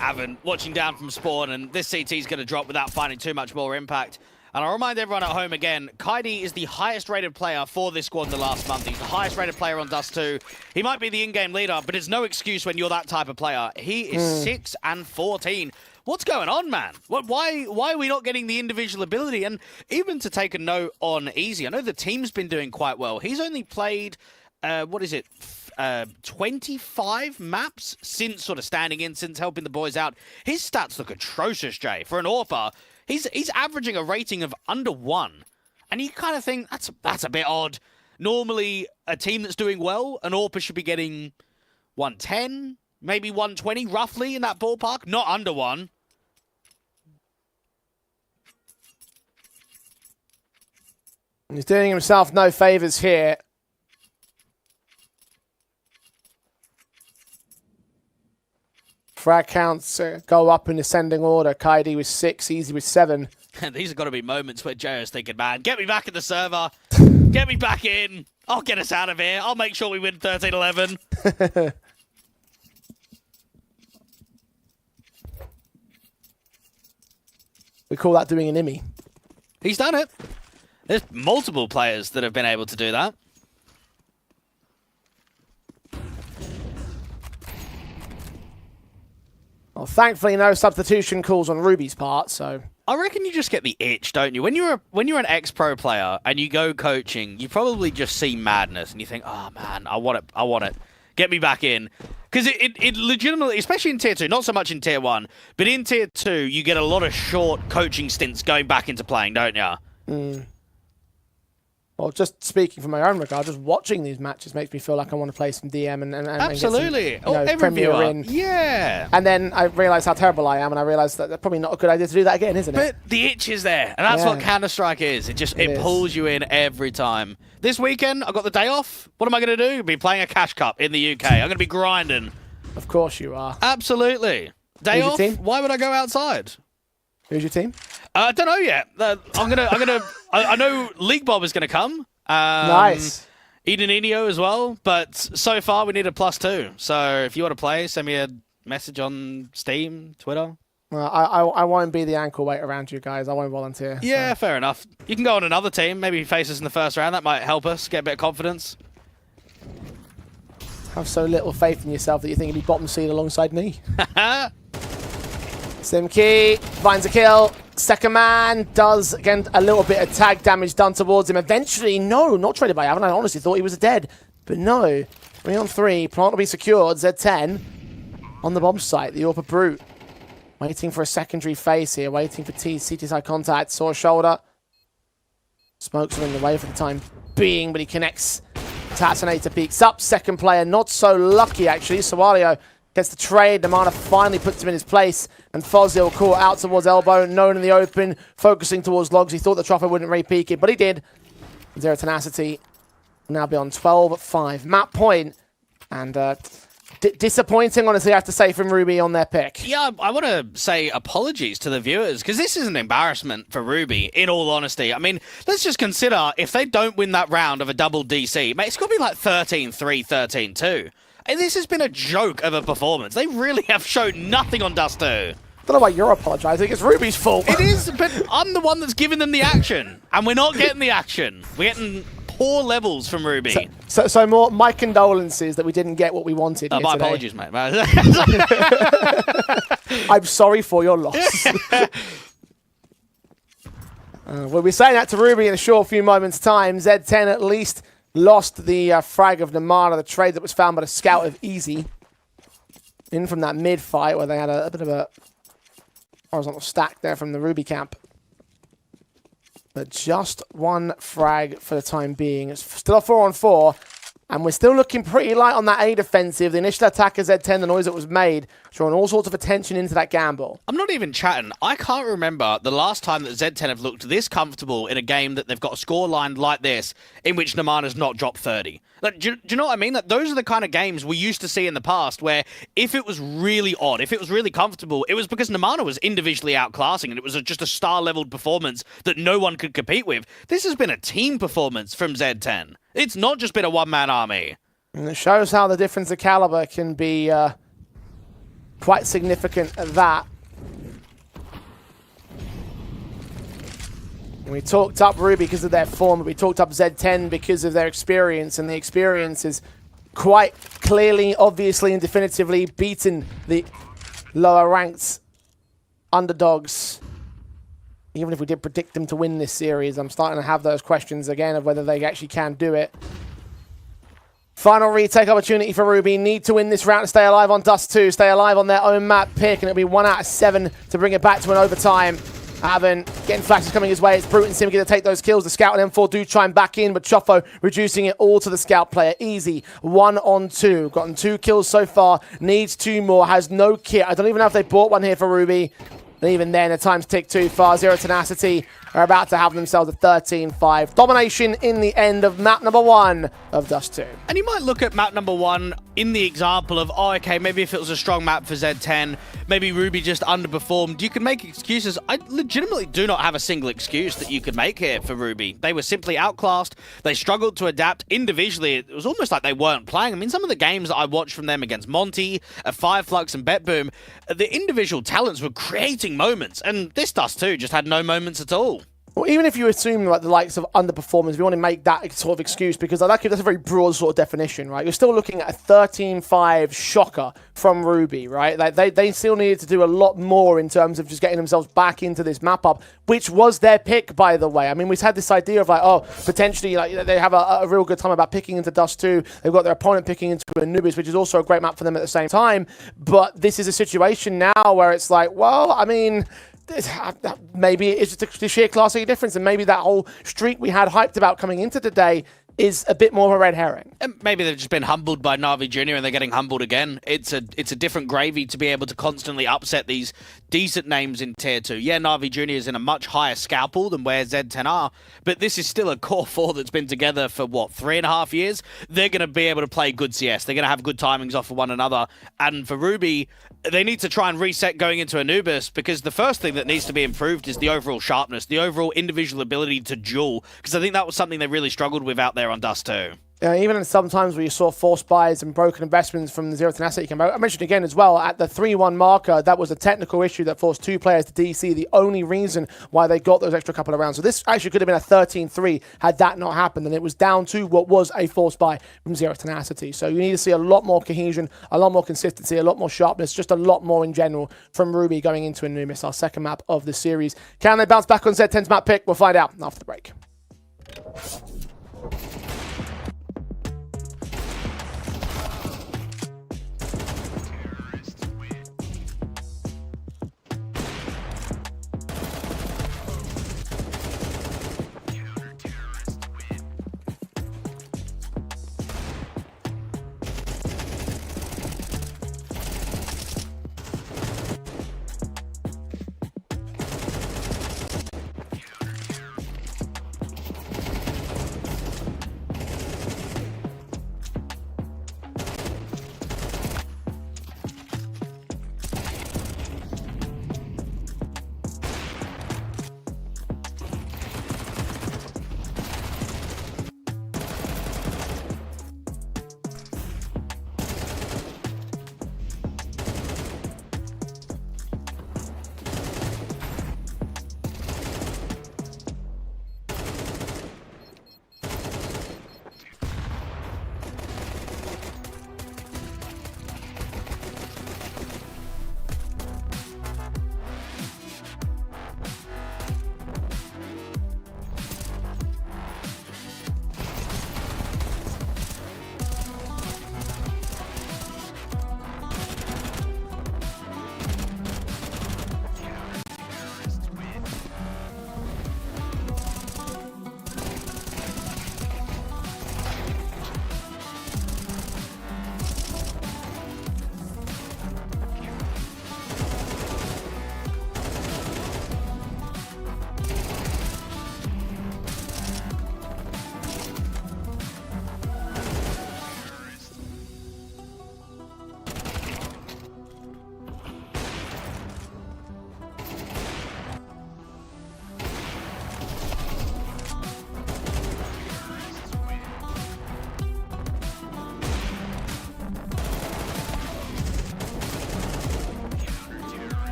Avon watching down from spawn, and this CT is going to drop without finding too much more impact. And I'll remind everyone at home again, Kaidi is the highest rated player for this squad in the last month. He's the highest rated player on Dust 2. He might be the in-game leader, but it's no excuse when you're that type of player. He is 6-14. What's going on, man? Why are we not getting the individual ability? And even to take a note on Easy, I know the team's been doing quite well. He's only played, 25 maps since sort of standing in, since helping the boys out. His stats look atrocious, Jay. For an AWPer, he's averaging a rating of under 1. And you kind of think, that's a bit odd. Normally, a team that's doing well, an AWPer should be getting 110, maybe 120, roughly in that ballpark. Not under 1. He's doing himself no favors here. Frag counts go up in ascending order. Kaidi with 6, Easy with 7. These have got to be moments where Joe's thinking, man, get me back in the server. Get me back in. I'll get us out of here. I'll make sure we win 13-11. We call that doing an IMI. He's done it. There's multiple players that have been able to do that. Well, thankfully, no substitution calls on Ruby's part, so... I reckon you just get the itch, don't you? When you're an ex-pro player and you go coaching, you probably just see madness and you think, oh, man, I want it. Get me back in. Because it legitimately, especially in Tier 2, not so much in Tier 1, but in Tier 2, you get a lot of short coaching stints going back into playing, don't you? Well, just speaking from my own regard, just watching these matches makes me feel like I want to play some DM and absolutely. Get some, every Premier viewer. in. Yeah. And then I realise how terrible I am, and I realise that that's probably not a good idea to do that again, isn't it? But the itch is there, and that's what Counter-Strike is. It pulls you in every time. This weekend, I got the day off. What am I going to do? Be playing a Cash Cup in the UK. I'm going to be grinding. Of course you are. Absolutely. Day Who's off. your team? Why would I go outside? Who's your team? I don't know yet. I know League Bob is gonna come. Nice. Edenino as well, but so far we need a +2. So if you want to play, send me a message on Steam, Twitter. Well, I won't be the ankle weight around you guys. I won't volunteer. Yeah, fair enough. You can go on another team, maybe face us in the first round. That might help us get a bit of confidence. Have so little faith in yourself that you think you'd be bottom seed alongside me. Simkey finds a kill. Second man does, again, a little bit of tag damage done towards him. Eventually, no, not traded by Avon. I honestly thought he was dead. But no. 3 on 3. Plant will be secured. Z10 on the bomb site. The Orpa Brute. Waiting for a secondary face here. Waiting for CT side contact. Saw a shoulder. Smokes are in the way for the time being, but he connects. Tatanator peeks up. Second player, not so lucky, actually. YaLLa gets the trade. Namana finally puts him in his place. And Fozil caught out towards elbow. Known in the open. Focusing towards logs. He thought the Troffer wouldn't re-peek it, but he did. Zero Tenacity will now be on 12-5. Map point. And disappointing, honestly, I have to say, from Ruby on their pick. Yeah, I want to say apologies to the viewers, because this is an embarrassment for Ruby, in all honesty. I mean, let's just consider, if they don't win that round of a double DC, mate, it's got to be like 13-3, 13-2. And this has been a joke of a performance. They really have shown nothing on Dust 2. I don't know why you're apologising. It's Ruby's fault. It is, but I'm the one that's giving them the action. And we're not getting the action. We're getting poor levels from Ruby. So more my condolences that we didn't get what we wanted. My today. apologies, mate. I'm sorry for your loss. We'll be saying that to Ruby in a short few moments' time. Z10 at least lost the frag of Namara, the trade that was found by the scout of Easy. In from that mid-fight where they had a bit of a horizontal stack there from the Ruby camp. But just one frag for the time being. It's still a 4-on-4. And we're still looking pretty light on that A defensive. The initial attack of Z10, the noise that was made, drawing all sorts of attention into that gamble. I'm not even chatting. I can't remember the last time that Z10 have looked this comfortable in a game that they've got a score line like this, in which Namana's not dropped 30. Like, do you know what I mean? Like, those are the kind of games we used to see in the past where if it was really odd, if it was really comfortable, it was because Namana was individually outclassing and it was just a star-leveled performance that no one could compete with. This has been a team performance from Z10. It's not just been a one-man army. And it shows how the difference of caliber can be quite significant at that. And we talked up Ruby because of their form, but we talked up Z10 because of their experience, and the experience is quite clearly, obviously, and definitively beaten the lower-ranked underdogs. Even if we did predict them to win this series, I'm starting to have those questions again of whether they actually can do it. Final retake opportunity for Ruby. Need to win this round to stay alive on Dust 2. Stay alive on their own map pick, and it'll be 1 out of 7 to bring it back to an overtime. Avon getting flashes coming his way. It's Brute and Simki to take those kills. The Scout and M4 do try and back in, but Chofo reducing it all to the Scout player. Easy. 1-on-2. Gotten 2 kills so far. Needs 2 more. Has no kit. I don't even know if they bought one here for Ruby. And even then, the times tick too far. Zero Tenacity are about to have themselves a 13-5 domination in the end of map number 1 of Dust 2. And you might look at map number 1 in the example of, oh, okay, maybe if it was a strong map for Z10, maybe Ruby just underperformed. You can make excuses. I legitimately do not have a single excuse that you could make here for Ruby. They were simply outclassed. They struggled to adapt individually. It was almost like they weren't playing. I mean, some of the games that I watched from them against Monty, Fireflux, and BetBoom, the individual talents were creating moments, and this Dust 2 just had no moments at all. Well, even if you assume like the likes of underperformance, we want to make that sort of excuse because that's a very broad sort of definition, right? You're still looking at a 13-5 shocker from Ruby, right? Like they still needed to do a lot more in terms of just getting themselves back into this map up, which was their pick, by the way. I mean, we've had this idea of like, oh, potentially like they have a real good time about picking into Dust 2. They've got their opponent picking into Anubis, which is also a great map for them at the same time. But this is a situation now where it's like, well, I mean, maybe it's just the sheer class A difference, and maybe that whole streak we had hyped about coming into today is a bit more of a red herring. And maybe they've just been humbled by Na'Vi Jr. and they're getting humbled again. It's a different gravy to be able to constantly upset these decent names in Tier 2. Yeah, Na'Vi Jr. is in a much higher scalpel than where Z10 are, but this is still a core 4 that's been together for, what, 3.5 years? They're going to be able to play good CS. They're going to have good timings off of one another. And for Ruby, they need to try and reset going into Anubis, because the first thing that needs to be improved is the overall sharpness, the overall individual ability to duel, because I think that was something they really struggled with out there on Dust 2. Even sometimes where you saw forced buys and broken investments from the Zero Tenacity camp. I mentioned again as well, at the 3-1 marker, that was a technical issue that forced 2 players to DC, the only reason why they got those extra couple of rounds. So this actually could have been a 13-3 had that not happened, and it was down to what was a forced buy from Zero Tenacity. So you need to see a lot more cohesion, a lot more consistency, a lot more sharpness, just a lot more in general from Ruby going into Anubis, our second map of the series. Can they bounce back on Z10's map pick? We'll find out after the break.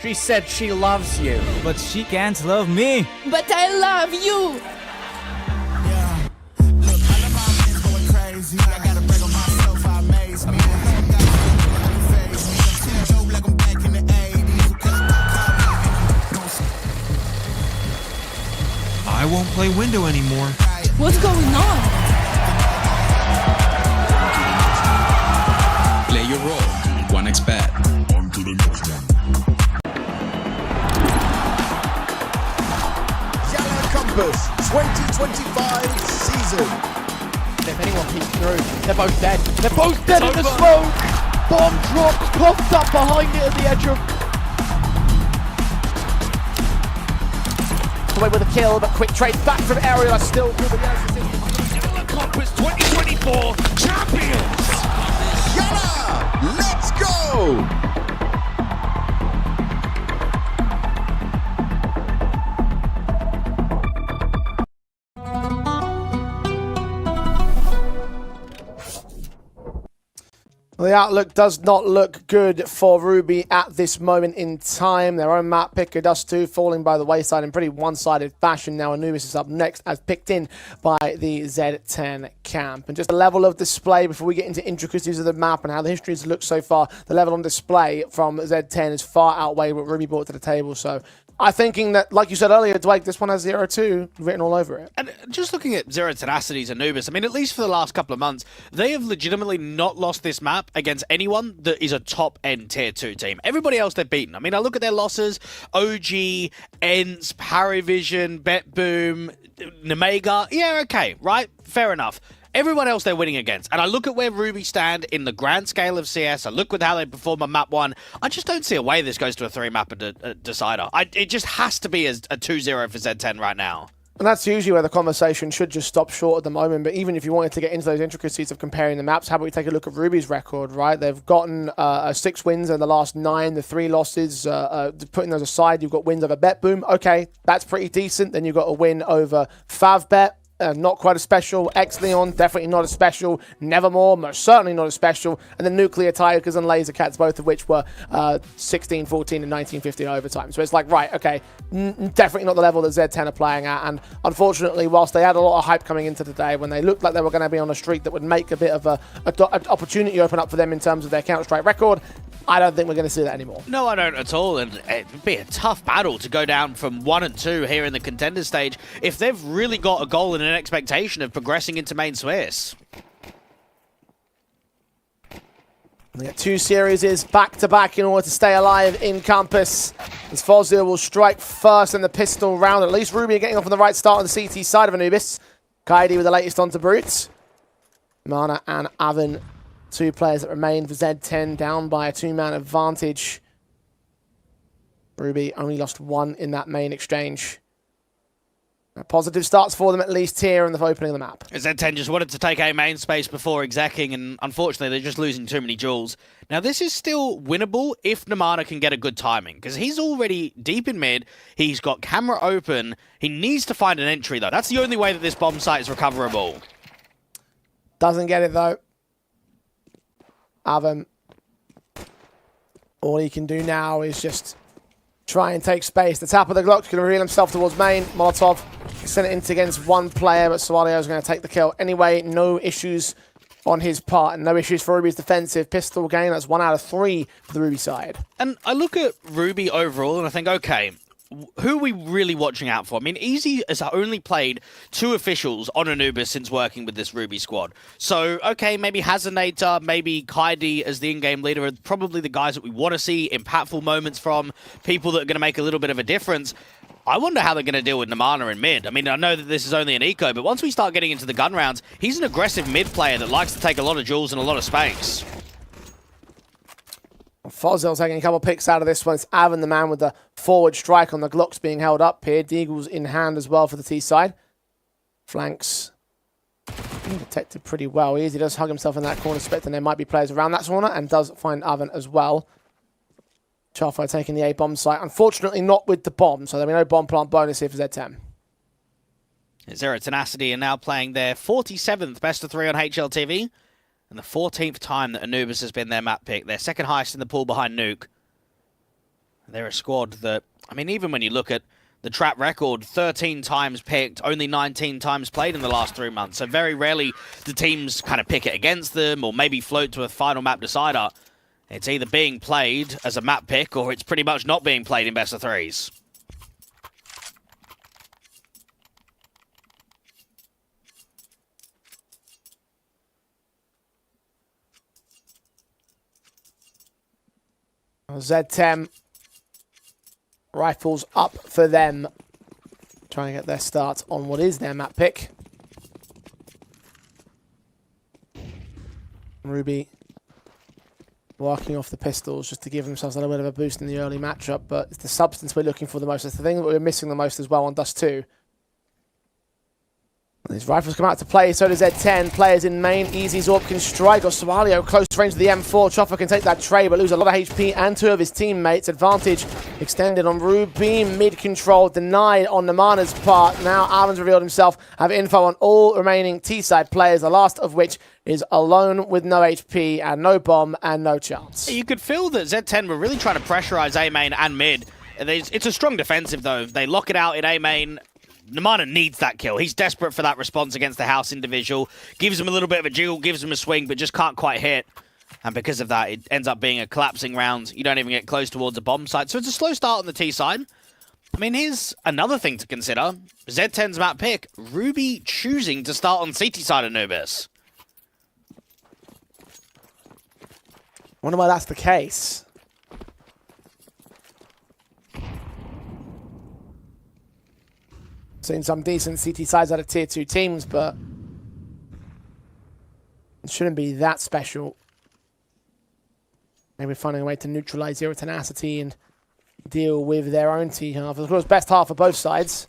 She said she loves you. But she can't love me. But I love you. Yeah. Look, all of my men's going crazy. I gotta break on myself, I amaze me. Phase me. I'm too dope like I'm back in the 80s. I won't play window anymore. What's going on? Play your role. 1xBet. On to the next one. YaLLa Compass 2025 season. If anyone peeks through, they're both dead. They're both dead in the smoke. Bomb drops, coughed up behind it at the edge of. Away with a kill, but quick trade back from Aerial. Still through the YaLLa Compass 2024 champions. YaLLa, let's go! Well, the outlook does not look good for Ruby at this moment in time. Their own map picker does too, falling by the wayside in pretty one-sided fashion. Now Anubis is up next as picked in by the Z10 camp. And just the level of display before we get into intricacies of the map and how the history has looked so far, the level on display from Z10 is far outweighed what Ruby brought to the table. So I'm thinking that, like you said earlier, Dwight, this one has 0-2 written all over it. And just looking at Zero Tenacity's Anubis, I mean, at least for the last couple of months, they have legitimately not lost this map against anyone that is a top-end Tier 2 team. Everybody else they've beaten. I mean, I look at their losses, OG, ENCE, Parivision, BetBoom, Nemega. Yeah, okay, right? Fair enough. Everyone else they're winning against. And I look at where Ruby stand in the grand scale of CS. I look at how they perform on map 1. I just don't see a way this goes to a 3-map decider. It just has to be a 2-0 for Z10 right now. And that's usually where the conversation should just stop short at the moment. But even if you wanted to get into those intricacies of comparing the maps, how about we take a look at Ruby's record, right? They've gotten 6 wins in the last 9, the 3 losses. Putting those aside, you've got wins over BetBoom. Okay, that's pretty decent. Then you've got a win over FavBet. Not quite as special. X-Leon, definitely not as special. Nevermore, most certainly not as special. And then Nuclear Tigers and Laser Cats, both of which were 16, 14, and 19, 15 overtime. So it's like, right, okay, definitely not the level that Z10 are playing at. And unfortunately, whilst they had a lot of hype coming into the day, when they looked like they were going to be on a streak that would make a bit of an opportunity open up for them in terms of their Counter-Strike record, I don't think we're going to see that anymore. No, I don't at all, and it'd be a tough battle to go down from 1 and 2 here in the Contenders stage if they've really got a goal and an expectation of progressing into main Swiss. They get 2 series back-to-back in order to stay alive in Campus. As Fozil will strike first in the pistol round. At least Ruby are getting off on the right start on the CT side of Anubis. Kaidi with the latest onto Brute. Mana and Avon, 2 players that remain for Z10, down by a 2-man advantage. Ruby only lost 1 in that main exchange. Positive starts for them at least here in the opening of the map. Z10 just wanted to take a main space before execing, and unfortunately they're just losing too many jewels. Now this is still winnable if Namana can get a good timing, because he's already deep in mid, he's got camera open, he needs to find an entry though. That's the only way that this bomb site is recoverable. Doesn't get it though. Avon, all he can do now is just try and take space. The tap of the Glock's going to reveal himself towards main. Molotov sent it into against 1 player, but Swalio is going to take the kill. Anyway, no issues on his part, and no issues for Ruby's defensive pistol game. That's 1 out of 3 for the Ruby side. And I look at Ruby overall and I think, okay, who are we really watching out for? I mean, Easy has only played 2 officials on Anubis since working with this Ruby squad. So, okay, maybe Hazanator, maybe Kaidi as the in-game leader are probably the guys that we want to see impactful moments from, people that are going to make a little bit of a difference. I wonder how they're going to deal with Namana in mid. I mean, I know that this is only an eco, but once we start getting into the gun rounds, he's an aggressive mid player that likes to take a lot of jewels and a lot of space. Fozil taking a couple of picks out of this one. It's Avon, the man with the forward strike on the Glocks being held up here. Deagle's in hand as well for the T side. Flanks being detected pretty well. Easy does hug himself in that corner, expecting there might be players around that corner, and does find Avon as well. Charfo taking the A bomb site. Unfortunately, not with the bomb, so there'll be no bomb plant bonus here for Z10. Zero Tenacity are now playing their 47th best of 3 on HLTV. And the 14th time that Anubis has been their map pick. Their second highest in the pool behind Nuke. They're a squad that, I mean, even when you look at the track record, 13 times picked, only 19 times played in the last 3 months. So very rarely do teams kind of pick it against them or maybe float to a final map decider. It's either being played as a map pick or it's pretty much not being played in best of threes. Z10 rifles up for them. Trying to get their start on what is their map pick. Ruby working off the pistols just to give themselves a little bit of a boost in the early matchup, but it's the substance we're looking for the most. It's the thing that we're missing the most as well on Dust 2. These rifles come out to play, so does Z10. Players in main, Easy Zorb can strike, or Swalio close range to the M4. Choffa can take that trade, but lose a lot of HP and 2 of his teammates. Advantage extended on Ruby, mid control denied on Namana's part. Now Alvin's revealed himself, have info on all remaining T-side players, the last of which is alone with no HP and no bomb and no chance. You could feel that Z10 were really trying to pressurize A main and mid. It's a strong defensive though. They lock it out in A main. Namana needs that kill. He's desperate for that response against the house individual. Gives him a little bit of a jiggle, gives him a swing, but just can't quite hit. And because of that, it ends up being a collapsing round. You don't even get close towards a bomb site. So it's a slow start on the T side. I mean, here's another thing to consider. Z10's map pick, Ruby choosing to start on CT side of Anubis. Wonder why that's the case. Seen some decent CT sides out of tier 2 teams, but it shouldn't be that special. Maybe finding a way to neutralize Zero Tenacity and deal with their own T half. Of course, best half for both sides.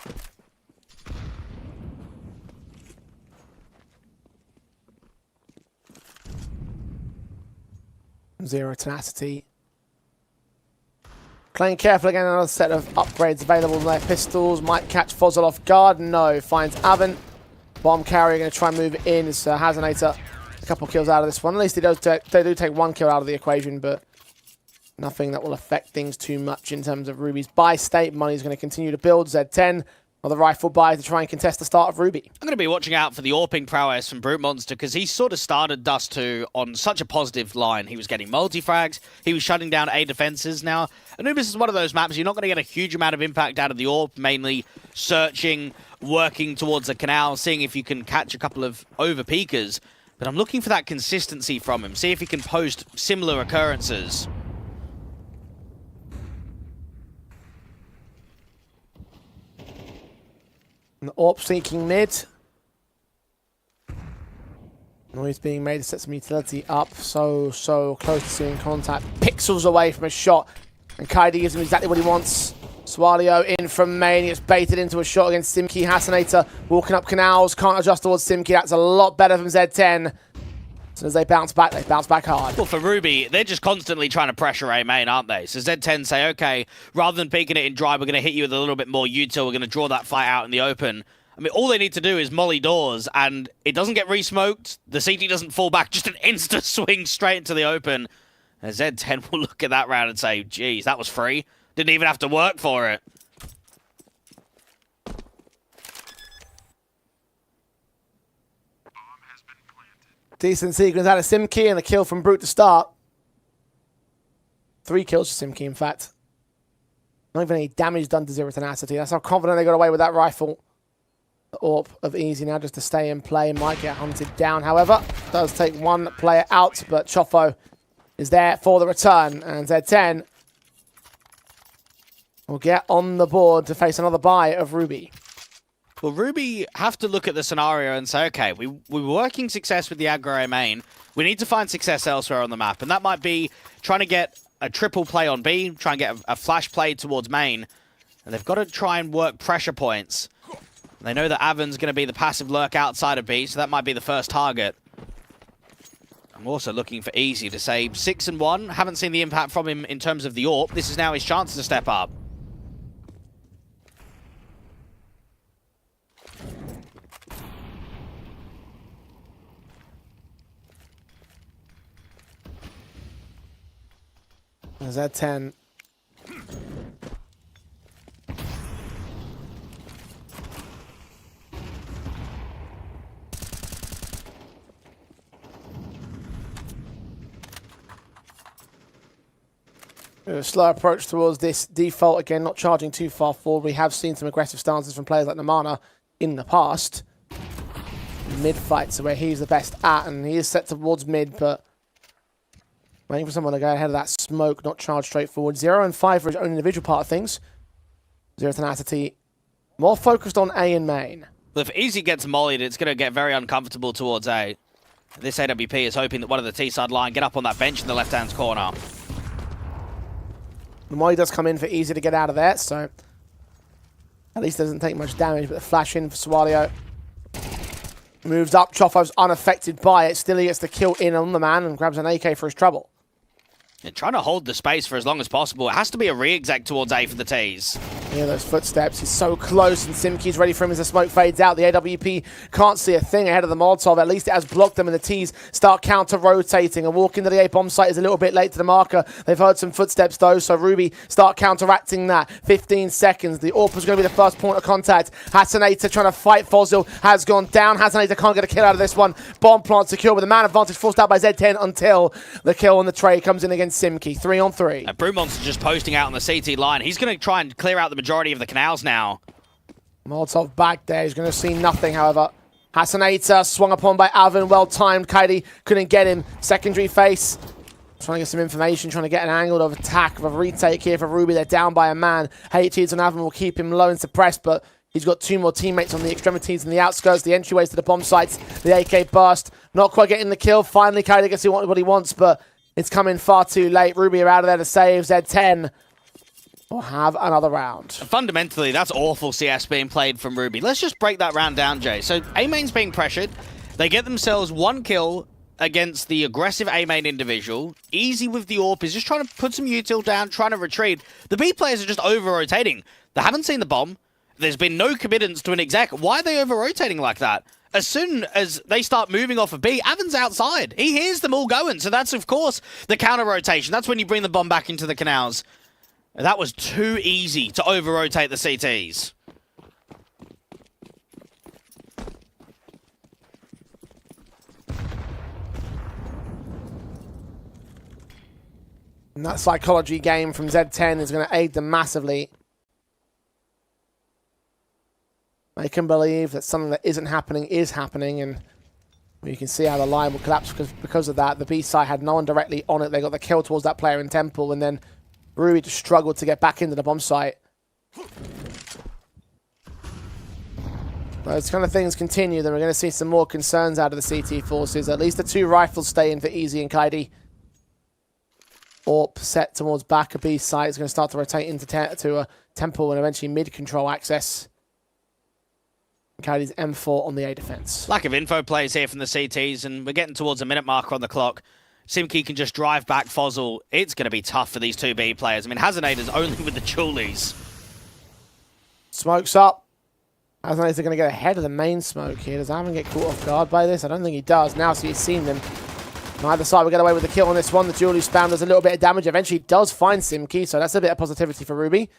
Zero Tenacity. Playing careful again, another set of upgrades available in their pistols. Might catch Fozzle off guard. No. Finds Avon. Bomb carrier going to try and move in. It's Hazanator. A couple kills out of this one. At least they do take 1 kill out of the equation, but nothing that will affect things too much in terms of Ruby's buy state. Money is going to continue to build. Z10. Another rifle buy to try and contest the start of Ruby. I'm going to be watching out for the AWPing prowess from Brute Monster because he sort of started Dust 2 on such a positive line. He was getting multi-frags, he was shutting down A defenses. Now, Anubis is one of those maps you're not going to get a huge amount of impact out of the AWP, mainly searching, working towards the canal, seeing if you can catch a couple of over-peekers. But I'm looking for that consistency from him, see if he can post similar occurrences. And the AWP seeking mid. Noise being made to set some utility up. So close to seeing contact. Pixels away from a shot. And Kaidi gives him exactly what he wants. Swalio in from main. He gets baited into a shot against Simki. Hasanator walking up canals. Can't adjust towards Simki. That's a lot better from Z10. As soon as they bounce back hard. Well, for Ruby, they're just constantly trying to pressure A main, aren't they? So Z10 say, okay, rather than peeking it in dry, we're going to hit you with a little bit more util. We're going to draw that fight out in the open. I mean, all they need to do is molly doors, and it doesn't get re-smoked. The CT doesn't fall back. Just an insta swing straight into the open. And Z10 will look at that round and say, geez, that was free. Didn't even have to work for it. Decent sequence out of Simki and the kill from Brute to start. 3 kills for Simki, in fact. Not even any damage done to Zero Tenacity. That's how confident they got away with that rifle. The AWP of Easy now just to stay in play. Might get hunted down, however. Does take 1 player out, but Chofo is there for the return. And Z10 will get on the board to face another buy of Ruby. Well, Ruby have to look at the scenario and say, okay, we were working success with the aggro main. We need to find success elsewhere on the map. And that might be trying to get a triple play on B, try and get a flash play towards main. And they've got to try and work pressure points. They know that Avon's going to be the passive lurk outside of B, so that might be the first target. I'm also looking for Easy to say 6-1. Haven't seen the impact from him in terms of the AWP. This is now his chance to step up. Z10 A slow approach towards this default. Again, not charging too far forward. We have seen some aggressive stances from players like Namana in the past. Mid fights are where he's the best at, and he is set towards mid, but waiting for someone to go ahead of that smoke, not charge straight forward. 0 and 5 for his own individual part of things. Zero tenacity, more focused on A and main. If Easy gets mollied, it's going to get very uncomfortable towards A. This AWP is hoping that one of the T-side line get up on that bench in the left-hand corner. The molly does come in for Easy to get out of there, so at least doesn't take much damage, but the flash in for Swalio. Moves up, Chofo's unaffected by it. Still he gets the kill in on the man and grabs an AK for his trouble. They're trying to hold the space for as long as possible. It has to be a re-exec towards A for the T's. Yeah, those footsteps. He's so close, and Simkey's ready for him as the smoke fades out. The AWP can't see a thing ahead of the Molotov. At least it has blocked them, and the T's start counter-rotating. A walk into the A bomb site is a little bit late to the marker. They've heard some footsteps, though, so Ruby start counteracting that. 15 seconds. The AWP is going to be the first point of contact. Hasanator trying to fight Fozil has gone down. Hasanator can't get a kill out of this one. Bomb plant secure with the man advantage forced out by Z10 until the kill on the tray comes in against Simkey. 3 on 3. Brewmonster just posting out on the CT line. He's going to try and clear out the majority of the canals now. Molotov back there. He's going to see nothing, however. Hasanator swung upon by Avon. Well timed. Kaidi couldn't get him. Secondary face. Trying to get some information. Trying to get an angle of attack. Of a retake here for Ruby. They're down by a man. HTs on Avon will keep him low and suppressed, but he's got 2 more teammates on the extremities and the outskirts, the entryways to the bomb sites. The AK burst. Not quite getting the kill. Finally, Kaidi gets what he wants, but it's coming far too late. Ruby are out of there to save. Z10 will have another round. Fundamentally, that's awful CS being played from Ruby. Let's just break that round down, Jay. So A-main's being pressured. They get themselves 1 kill against the aggressive A-main individual. Easy with the AWP is just trying to put some util down, trying to retreat. The B players are just over-rotating. They haven't seen the bomb. There's been no committance to an exec. Why are they over-rotating like that? As soon as they start moving off of B, Avon's outside. He hears them all going. So that's, of course, the counter-rotation. That's when you bring the bomb back into the canals. That was too easy to over-rotate the CTs. And that psychology game from Z10 is going to aid them massively. Make them believe that something that isn't happening is happening, and you can see how the line will collapse because of that. The B side had no one directly on it. They got the kill towards that player in Temple, and then Ruby just struggled to get back into the bomb site. Those kind of things continue, then we're going to see some more concerns out of the CT forces. At least the 2 rifles stay in for Easy and Kaidi. AWP set towards back of B site. It's going to start to rotate into Temple and eventually mid-control access. Kaidi's M4 on the A defense. Lack of info plays here from the CTs, and we're getting towards a minute marker on the clock. Simkey can just drive back Fozil. It's going to be tough for these 2 B players. I mean, Hasanator's only with the Julies. Smokes up. Hasanator's going to get ahead of the main smoke here. Does Avon get caught off guard by this? I don't think he does. Now so he's seen them. Neither side will get away with the kill on this one. The Julie spam does a little bit of damage. Eventually does find Simkey, so that's a bit of positivity for Ruby.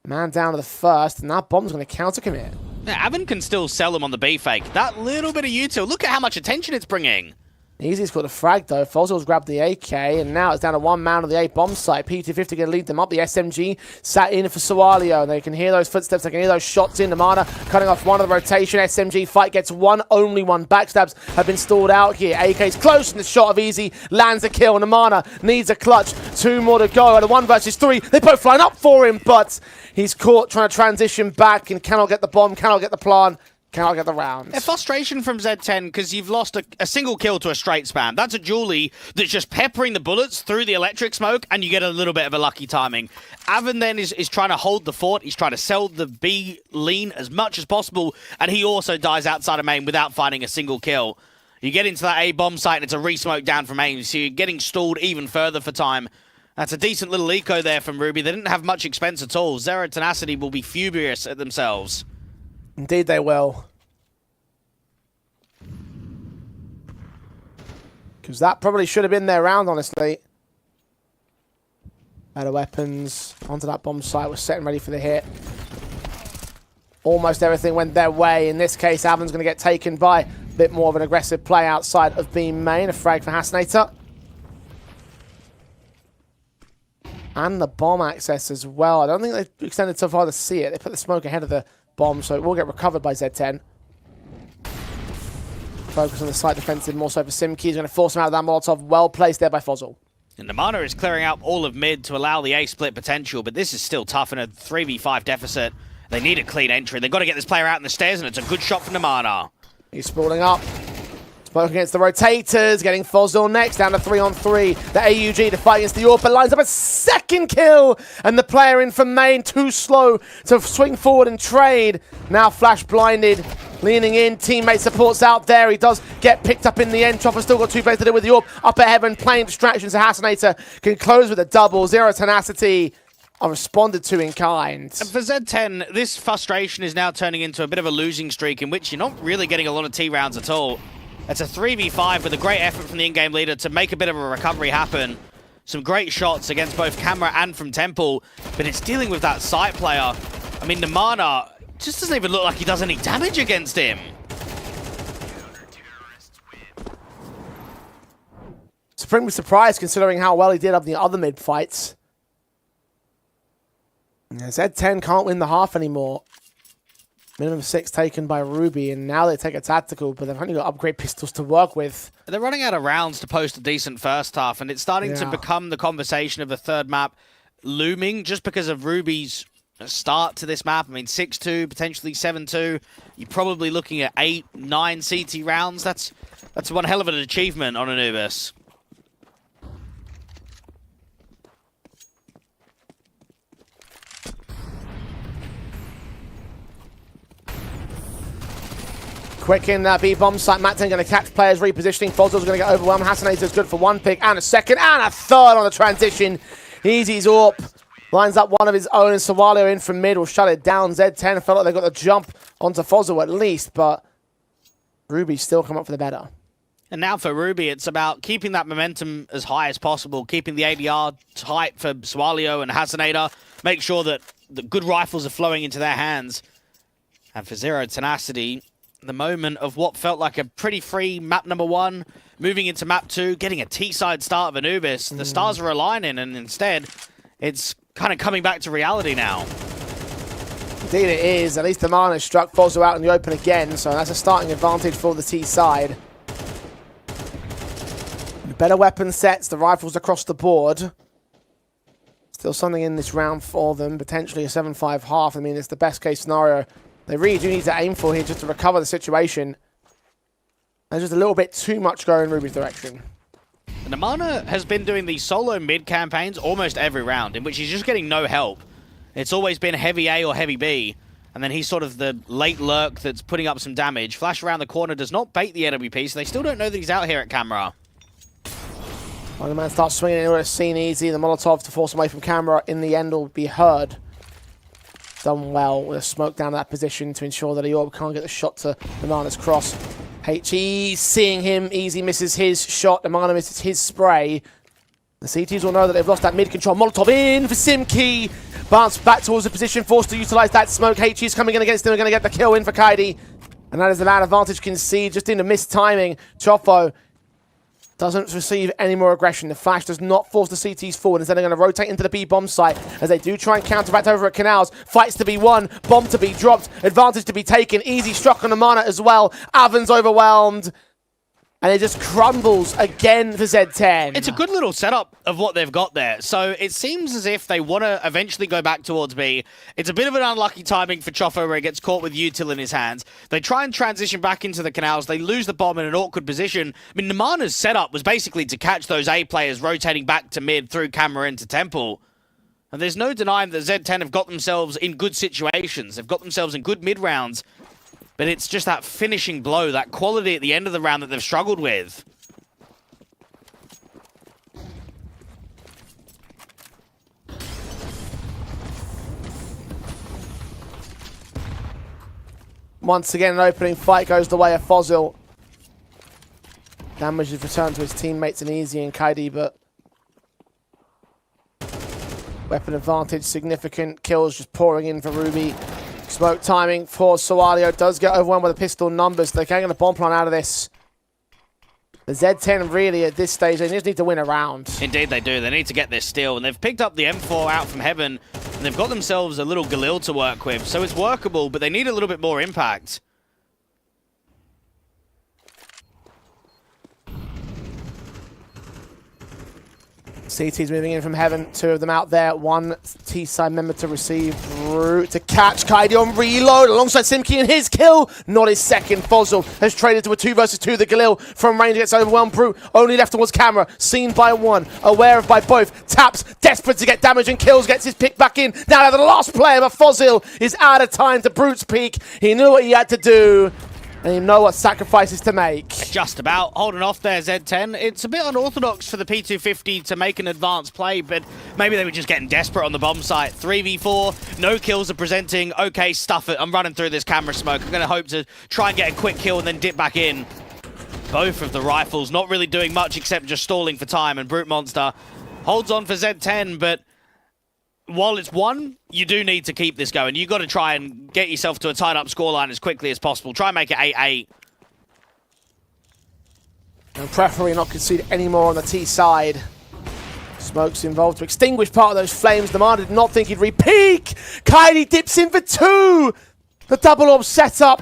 Man down to the first, and that bomb's going to counter-commit. Yeah, Avon can still sell them on the B fake. That little bit of util, look at how much attention it's bringing. Easy's got a frag though. Fozil's grabbed the AK, and now it's down to 1 man on the A bomb site. P250 going to lead them up. The SMG sat in for Sualio, and they can hear those footsteps. They can hear those shots in. Namana cutting off one of the rotation. SMG fight gets only one. Backstabs have been stalled out here. AK's close, and the shot of Easy lands a kill. Namana needs a clutch. 2 more to go. And a 1 versus 3. They both line up for him, but he's caught trying to transition back and cannot get the bomb, cannot get the plant. Cannot get the round. A frustration from Z10 because you've lost a single kill to a straight spam. That's a Julie that's just peppering the bullets through the electric smoke, and you get a little bit of a lucky timing. Avon then is trying to hold the fort. He's trying to sell the B lean as much as possible, and he also dies outside of main without finding a single kill. You get into that A bomb site, and it's a re-smoke down from main, so you're getting stalled even further for time. That's a decent little eco there from Ruby. They didn't have much expense at all. Zero Tenacity will be furious at themselves. Indeed they will. Because that probably should have been their round, honestly. Better weapons. Onto that bomb site. Was set and ready for the hit. Almost everything went their way. In this case, Avon's going to get taken by a bit more of an aggressive play outside of B main. A frag for Hasanator. And the bomb access as well. I don't think they extended so far to see it. They put the smoke ahead of the bomb, so it will get recovered by Z10. Focus on the slight defensive more so for Simki. He's going to force him out of that Molotov. Well placed there by Fozzle. And Namana is clearing out all of mid to allow the A-split potential, but this is still tough in a 3v5 deficit. They need a clean entry. They've got to get this player out in the stairs, and it's a good shot for Namana. He's sprawling up. Smoke against the rotators, getting Fozzle next, down to 3-on-3. The AUG to fight against the AWP, lines up a second kill, and the player in from main, too slow to swing forward and trade. Now flash blinded, leaning in, teammate supports out there. He does get picked up in the end. Chopper still got 2 players to deal with the AWP. Up at heaven, playing distractions. Assassinator can close with a double. Zero tenacity are responded to in kind. And for Z10, this frustration is now turning into a bit of a losing streak in which you're not really getting a lot of T rounds at all. It's a 3v5 with a great effort from the in-game leader to make a bit of a recovery happen. Some great shots against both Camera and from Temple, but it's dealing with that site player. I mean, Namana just doesn't even look like he does any damage against him. Supremely surprised considering how well he did up the other mid fights. Yeah, Z10 can't win the half anymore. Minimum 6 taken by Ruby, and now they take a tactical, but they've only got upgrade pistols to work with. They're running out of rounds to post a decent first half, and it's starting to become the conversation of the third map looming just because of Ruby's start to this map. I mean, 6-2, potentially 7-2. You're probably looking at 8, 9 CT rounds. That's one hell of an achievement on Anubis. Quick in that B-bomb site. Matt 10 going to catch players repositioning. Fozzle's going to get overwhelmed. Hassanator's good for 1 pick and a second and a third on the transition. Easy's AWP. Lines up one of his own, and Sawalio in from mid will shut it down. Z10 felt like they got the jump onto Fozzle at least, but Ruby still come up for the better. And now for Ruby, it's about keeping that momentum as high as possible, keeping the ADR tight for Sawalio and Hassanator, make sure that the good rifles are flowing into their hands. And for Zero Tenacity, the moment of what felt like a pretty free map number 1, moving into map 2, getting a T-side start of Anubis. The stars are aligning, and instead, it's kind of coming back to reality now. Indeed it is. At least the Mana struck Fozzle out in the open again, so that's a starting advantage for the T-side. Better weapon sets, the rifles across the board. Still something in this round for them, potentially a 7-5 half. I mean, it's the best case scenario they really do need to aim for here just to recover the situation. There's just a little bit too much going in Ruby's direction. Namana has been doing these solo mid campaigns almost every round, in which he's just getting no help. It's always been heavy A or heavy B, and then he's sort of the late lurk that's putting up some damage. Flash around the corner does not bait the AWP, so they still don't know that he's out here at camera. When the man starts swinging, it would have seen easy. The Molotov to force him away from camera in the end will be heard. Done well with a smoke down to that position to ensure that Eorb can't get the shot to Namana's cross. HE seeing him, Easy misses his shot, Namana misses his spray. The CTs will know that they've lost that mid-control. Molotov in for Simki. Bounce back towards the position, forced to utilize that smoke. HE's coming in against him, going to get the kill in for Kaidi. And that is the man advantage concede, just in the missed timing. Chofo doesn't receive any more aggression. The flash does not force the CTs forward. Instead, they're going to rotate into the B-bomb site as they do try and counteract over at Canals. Fights to be won, bomb to be dropped, advantage to be taken. Easy struck on the Mana as well. Avon's overwhelmed. And it just crumbles again for Z10. It's a good little setup of what they've got there. So it seems as if they want to eventually go back towards B. It's a bit of an unlucky timing for Chofo where he gets caught with util in his hands. They try and transition back into the canals. They lose the bomb in an awkward position. I mean, Namana's setup was basically to catch those A players rotating back to mid through camera into Temple. And there's no denying that Z10 have got themselves in good situations. They've got themselves in good mid rounds. But it's just that finishing blow, that quality at the end of the round that they've struggled with. Once again, an opening fight goes the way of Fozzle. Damage is returned to his teammates and Easy and Kaidi, but weapon advantage significant. Kills just pouring in for Ruby. Smoke timing for Sawalio. Does get overwhelmed by the pistol numbers. They're getting the bomb plan out of this. The Z10 really at this stage, they just need to win a round. Indeed they do. They need to get this steal. And they've picked up the M4 out from Heaven. And they've got themselves a little Galil to work with. So it's workable, but they need a little bit more impact. CT's moving in from Heaven, 2 of them out there, 1 T-side member to receive, Root to catch, Kaidi on reload alongside Simki and his kill, not his second. Fozil has traded to a 2 versus 2, the Galil from range gets overwhelmed, Brute only left towards camera, seen by 1, aware of by both, taps, desperate to get damage and kills, gets his pick back in, now the last player, but Fozil is out of time to Brute's peak, he knew what he had to do. And you know what sacrifices to make. Just about. Holding off there, Z10. It's a bit unorthodox for the P250 to make an advanced play, but maybe they were just getting desperate on the bomb site. 3v4, no kills are presenting. Okay, stuff it. I'm running through this camera smoke. I'm going to hope to try and get a quick kill and then dip back in. Both of the rifles not really doing much except just stalling for time, and Brute Monster holds on for Z10, but while it's 1, you do need to keep this going. You've got to try and get yourself to a tied-up scoreline as quickly as possible. Try and make it 8-8. And preferably not concede any more on the T side. Smoke's involved to extinguish part of those flames. The man did not think he'd re-peak. Kaidi dips in for 2. The double orb setup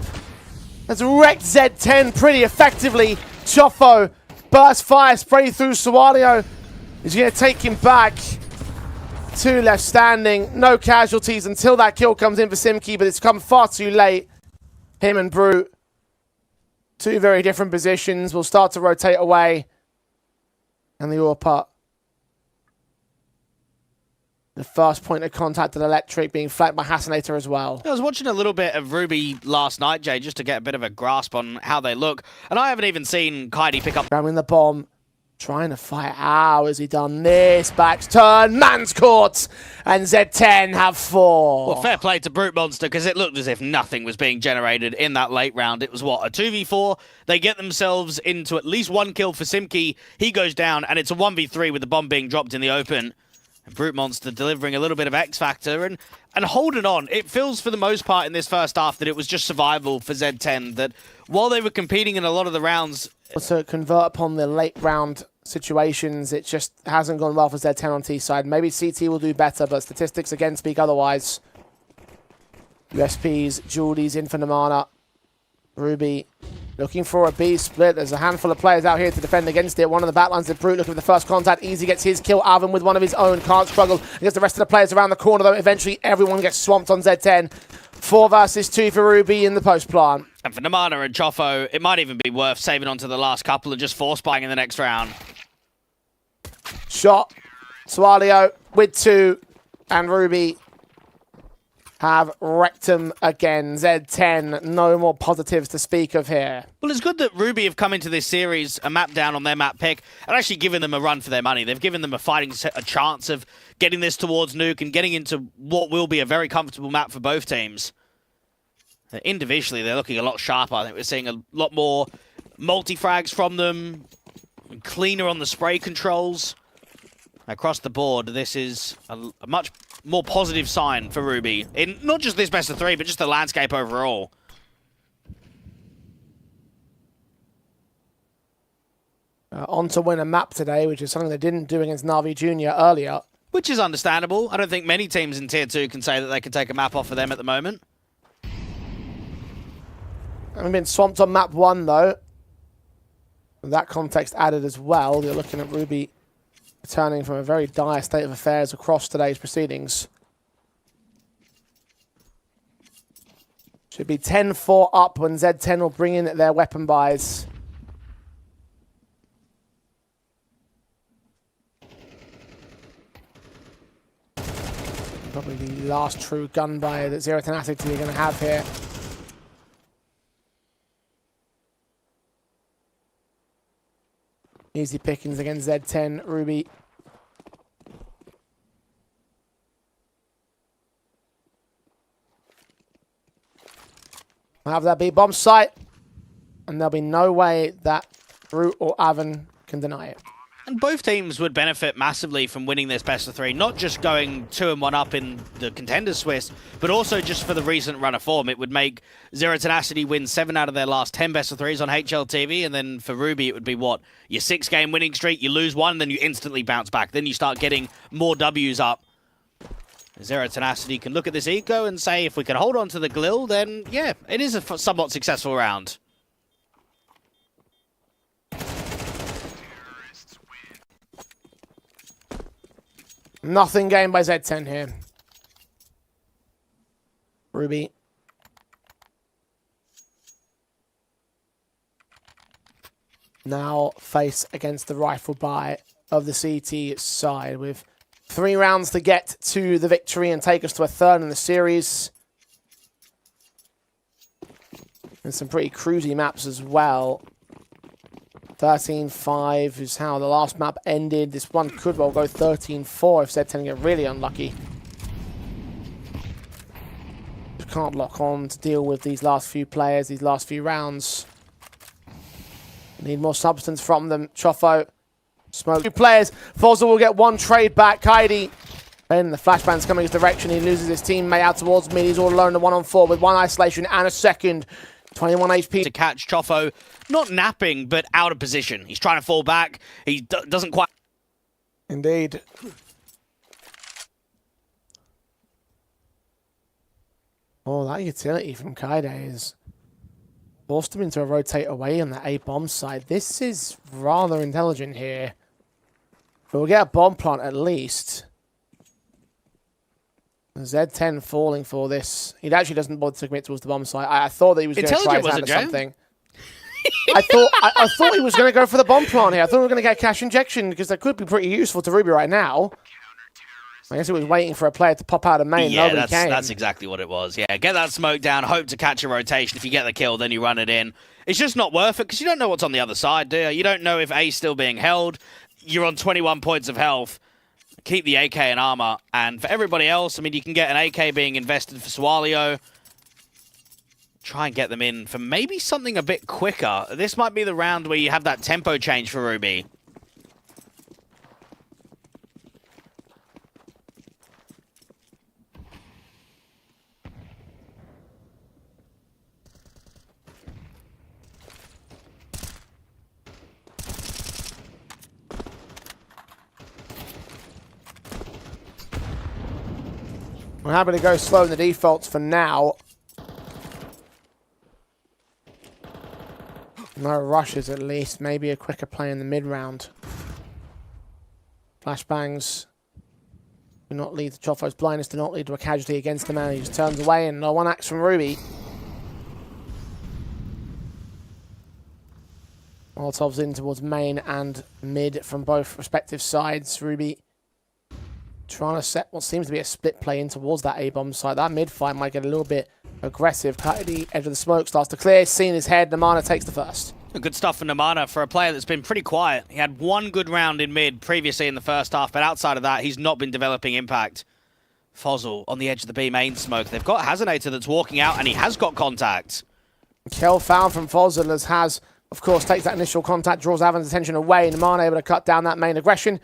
has wrecked Z10 pretty effectively. Choffo burst fire spray through Sualio. He's going to take him back. 2 left standing, no casualties until that kill comes in for Simki, but it's come far too late. Him and Brute, 2 very different positions, will start to rotate away. And the AWP. The first point of contact at Electric being flanked by Hasanator as well. I was watching a little bit of Ruby last night, Jay, just to get a bit of a grasp on how they look. And I haven't even seen Kaidi pick up. Grabbing the bomb. Trying to fight. How has he done this? Back's turn. Man's caught. And Z10 have 4. Well, fair play to Brute Monster, because it looked as if nothing was being generated in that late round. It was, what, a 2v4? They get themselves into at least 1 kill for Simki. He goes down, and it's a 1v3 with the bomb being dropped in the open. And Brute Monster delivering a little bit of X-Factor and holding on. It feels, for the most part, in this first half that it was just survival for Z10, that while they were competing in a lot of the rounds... To convert upon the late round situations, it just hasn't gone well for Z10 on T side. Maybe CT will do better, but statistics again speak otherwise. USPs, Julies, Inferno Mana, Ruby looking for a B split. There's a handful of players out here to defend against it. One of the backlines of Brute looking for the first contact. Easy gets his kill. Avon with one of his own. Can't struggle against the rest of the players around the corner, though. Eventually, everyone gets swamped on Z10. 4 versus 2 for Ruby in the post plant. And for Namana and Choffo, it might even be worth saving onto the last couple and just force buying in the next round. Shot. Sualio with 2. And Ruby have wrecked him again. Z10, no more positives to speak of here. Well, it's good that Ruby have come into this series a map down on their map pick and actually given them a run for their money. They've given them a chance of getting this towards Nuke and getting into what will be a very comfortable map for both teams. Individually, they're looking a lot sharper. I think we're seeing a lot more multi-frags from them, cleaner on the spray controls. Across the board, this is a much more positive sign for Ruby in not just this best of 3, but just the landscape overall. On to win a map today, which is something they didn't do against Na'Vi Jr. earlier. Which is understandable. I don't think many teams in Tier 2 can say that they can take a map off of them at the moment. Having been swamped on map 1, though. With that context added as well, you're looking at Ruby returning from a very dire state of affairs across today's proceedings. Should be 10-4 up when Z10 will bring in their weapon buys. Probably the last true gun buy that Zero Tenacity are going to have here. Easy pickings against Z10, Ruby. I'll have that B bomb site, and there'll be no way that Brute or Avon can deny it. And both teams would benefit massively from winning this best of 3, not just going 2-1 up in the Contenders Swiss, but also just for the recent run of form. It would make Zero Tenacity win 7 out of their last 10 best of 3s on HLTV, and then for Ruby it would be what? Your 6-game winning streak, you lose 1, then you instantly bounce back. Then you start getting more W's up. Zero Tenacity can look at this eco and say, if we can hold on to the Glil, then yeah, it is a somewhat successful round. Nothing gained by Z10 here. Ruby. Now face against the rifle buy of the CT side with 3 rounds to get to the victory and take us to a 3rd in the series. And some pretty cruisy maps as well. 13-5 is how the last map ended. This one could well go 13-4 if Z10 get really unlucky. Just can't lock on to deal with these last few players, these last few rounds. Need more substance from them. Chofo, smoke. 2 players. Fozza will get 1 trade back. Kaidi. Then the flashbang's coming his direction. He loses his teammate out towards mid. He's all alone in 1-on-4 with 1 isolation and a second. 21 HP. To catch Chofo, not napping, but out of position. He's trying to fall back. He doesn't quite... Indeed. Oh, that utility from Kaide is forced him into a rotate away on the A bomb side. This is rather intelligent here. But we'll get a bomb plant at least. Z10 falling for this. He actually doesn't bother to commit towards the bomb site. I thought that he was going to try his hand at something. I thought he was going to go for the bomb plant here. I thought we were going to get a cash injection because that could be pretty useful to Ruby right now. I guess he was waiting for a player to pop out of main. Yeah, Nobody came. That's exactly what it was. Yeah, get that smoke down, hope to catch a rotation. If you get the kill, then you run it in. It's just not worth it because you don't know what's on the other side, do you? You don't know if A's still being held. You're on 21 points of health. Keep the AK and armor. And for everybody else, I mean, you can get an AK being invested for YaLLa. Try and get them in for maybe something a bit quicker. This might be the round where you have that tempo change for Ruby. We're happy to go slow in the defaults for now. No rushes at least. Maybe a quicker play in the mid round. Flashbangs do not lead to Chofo's blindness, do not lead to a casualty against the man. He just turns away and no 1 axe from Ruby. Molotov's in towards main and mid from both respective sides. Ruby trying to set what seems to be a split play in towards that A-bomb side. That mid-fight might get a little bit aggressive. Cut the edge of the smoke, starts to clear. Seen his head. Namana takes the first. Good stuff for Namana for a player that's been pretty quiet. He had 1 good round in mid previously in the first half, but outside of that, he's not been developing impact. Fozzle on the edge of the B main smoke. They've got Hazinator that's walking out, and he has got contact. Kill found from Fozzle as Haz, of course, takes that initial contact, draws Avan's attention away. Namana able to cut down that main aggression.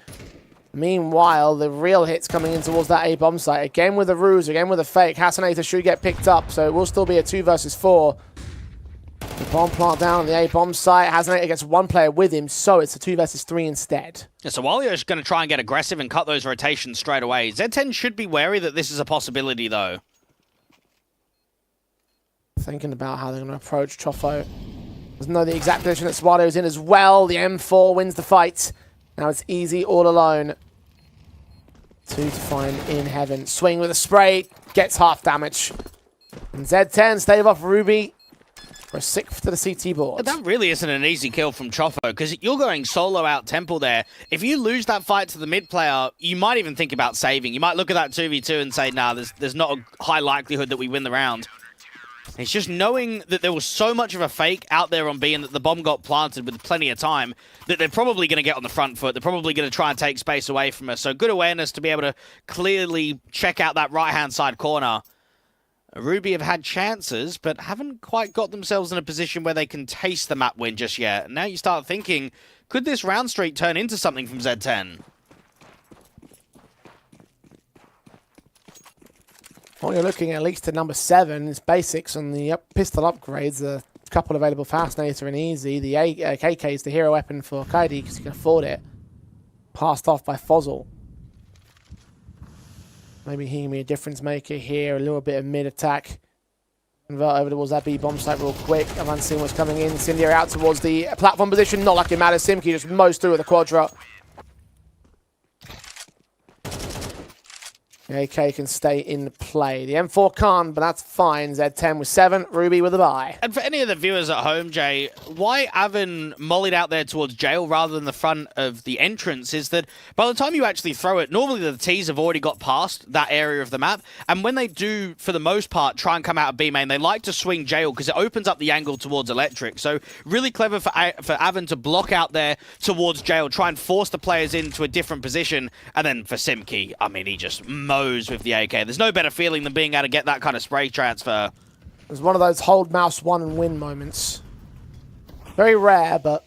Meanwhile, the real hits coming in towards that A-bomb site. Again with a ruse, again with a fake. Hasanator should get picked up, so it will still be a 2 versus 4. The bomb plant down on the A-bomb site. Hasanator gets 1 player with him, so it's a 2 versus 3 instead. Yeah, so YaLLa is going to try and get aggressive and cut those rotations straight away. Z10 should be wary that this is a possibility, though. Thinking about how they're going to approach Chofo. Doesn't know the exact position that Swado is in as well. The M4 wins the fight. Now it's easy all alone. 2 to find in heaven. Swing with a spray. Gets half damage. And Z10 stave off Ruby for a 6th to the CT board. That really isn't an easy kill from Chofo, because you're going solo out temple there. If you lose that fight to the mid player, you might even think about saving. You might look at that 2v2 and say, nah, there's not a high likelihood that we win the round. It's just knowing that there was so much of a fake out there on B and that the bomb got planted with plenty of time that they're probably going to get on the front foot. They're probably going to try and take space away from us. So good awareness to be able to clearly check out that right-hand side corner. Ruby have had chances, but haven't quite got themselves in a position where they can taste the map win just yet. And now you start thinking, Could this round streak turn into something from Z10? Well, you're looking at least to number 7. It's basics on the pistol upgrades. A couple available, Fascinator and Easy. The KK is the hero weapon for Kaidi because he can afford it. Passed off by Fozzle. Maybe he can be a difference maker here. A little bit of mid attack. Convert over towards that B bomb site real quick. Haven't seen what's coming in. Incendiary out towards the platform position. Not like it matters. Simki just mows through with the Quadra. The AK can stay in play. The M4 can't, but that's fine. Z10 with 7, Ruby with a bye. And for any of the viewers at home, Jay, why Avon mollied out there towards jail rather than the front of the entrance is that by the time you actually throw it, normally the T's have already got past that area of the map. And when they do, for the most part, try and come out of B main, they like to swing jail because it opens up the angle towards electric. So really clever for Avon to block out there towards jail, try and force the players into a different position. And then for Simki, I mean, he just mows with the AK. There's no better feeling than being able to get that kind of spray transfer. It was one of those hold mouse 1 and win moments. Very rare, but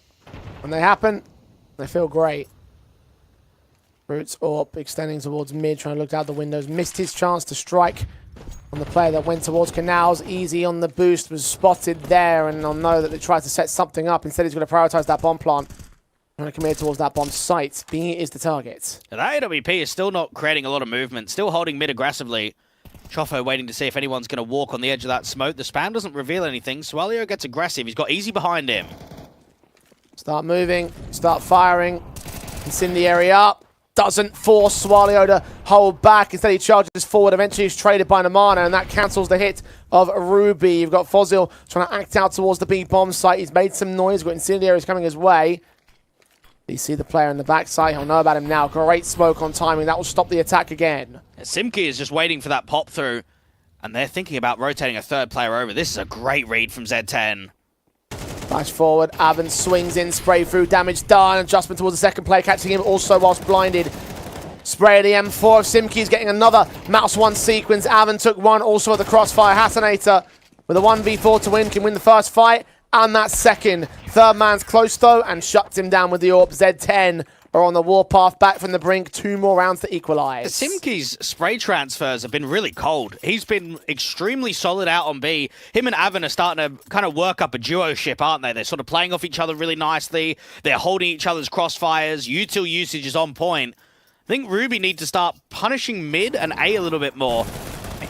when they happen, they feel great. Roots up, extending towards mid, trying to look out the windows. Missed his chance to strike on the player that went towards Canals. Easy on the boost, was spotted there, and I'll know that they tried to set something up. Instead, he's going to prioritize that bomb plant. Trying to commit towards that bomb site. B is the target. And that AWP is still not creating a lot of movement. Still holding mid aggressively. Choffo waiting to see if anyone's going to walk on the edge of that smoke. The spam doesn't reveal anything. YaLLa gets aggressive. He's got Easy behind him. Start moving. Start firing. Incendiary up. Doesn't force YaLLa to hold back. Instead, he charges forward. Eventually, he's traded by Namana, and that cancels the hit of Ruby. You've got Fozil trying to act out towards the B bomb site. He's made some noise. Got Incendiaries coming his way. You see the player in the backside. He'll know about him now. Great smoke on timing. That will stop the attack again. Simki is just waiting for that pop through, and they're thinking about rotating a third player over. This is a great read from Z10. Flash forward. Avon swings in. Spray through. Damage done. Adjustment towards the second player. Catching him also whilst blinded. Spray the M4 of Simki is getting another mouse 1 sequence. Avon took one also at the crossfire. Hassanator with a 1v4 to win. Can win the first fight. And that second. Third man's close though and shuts him down with the AWP. Z10 are on the warpath back from the brink. 2 more rounds to equalize. Simki's spray transfers have been really cold. He's been extremely solid out on B. Him and Avon are starting to kind of work up a duo ship, aren't they? They're sort of playing off each other really nicely. They're holding each other's crossfires. Util usage is on point. I think Ruby need to start punishing mid and A a little bit more.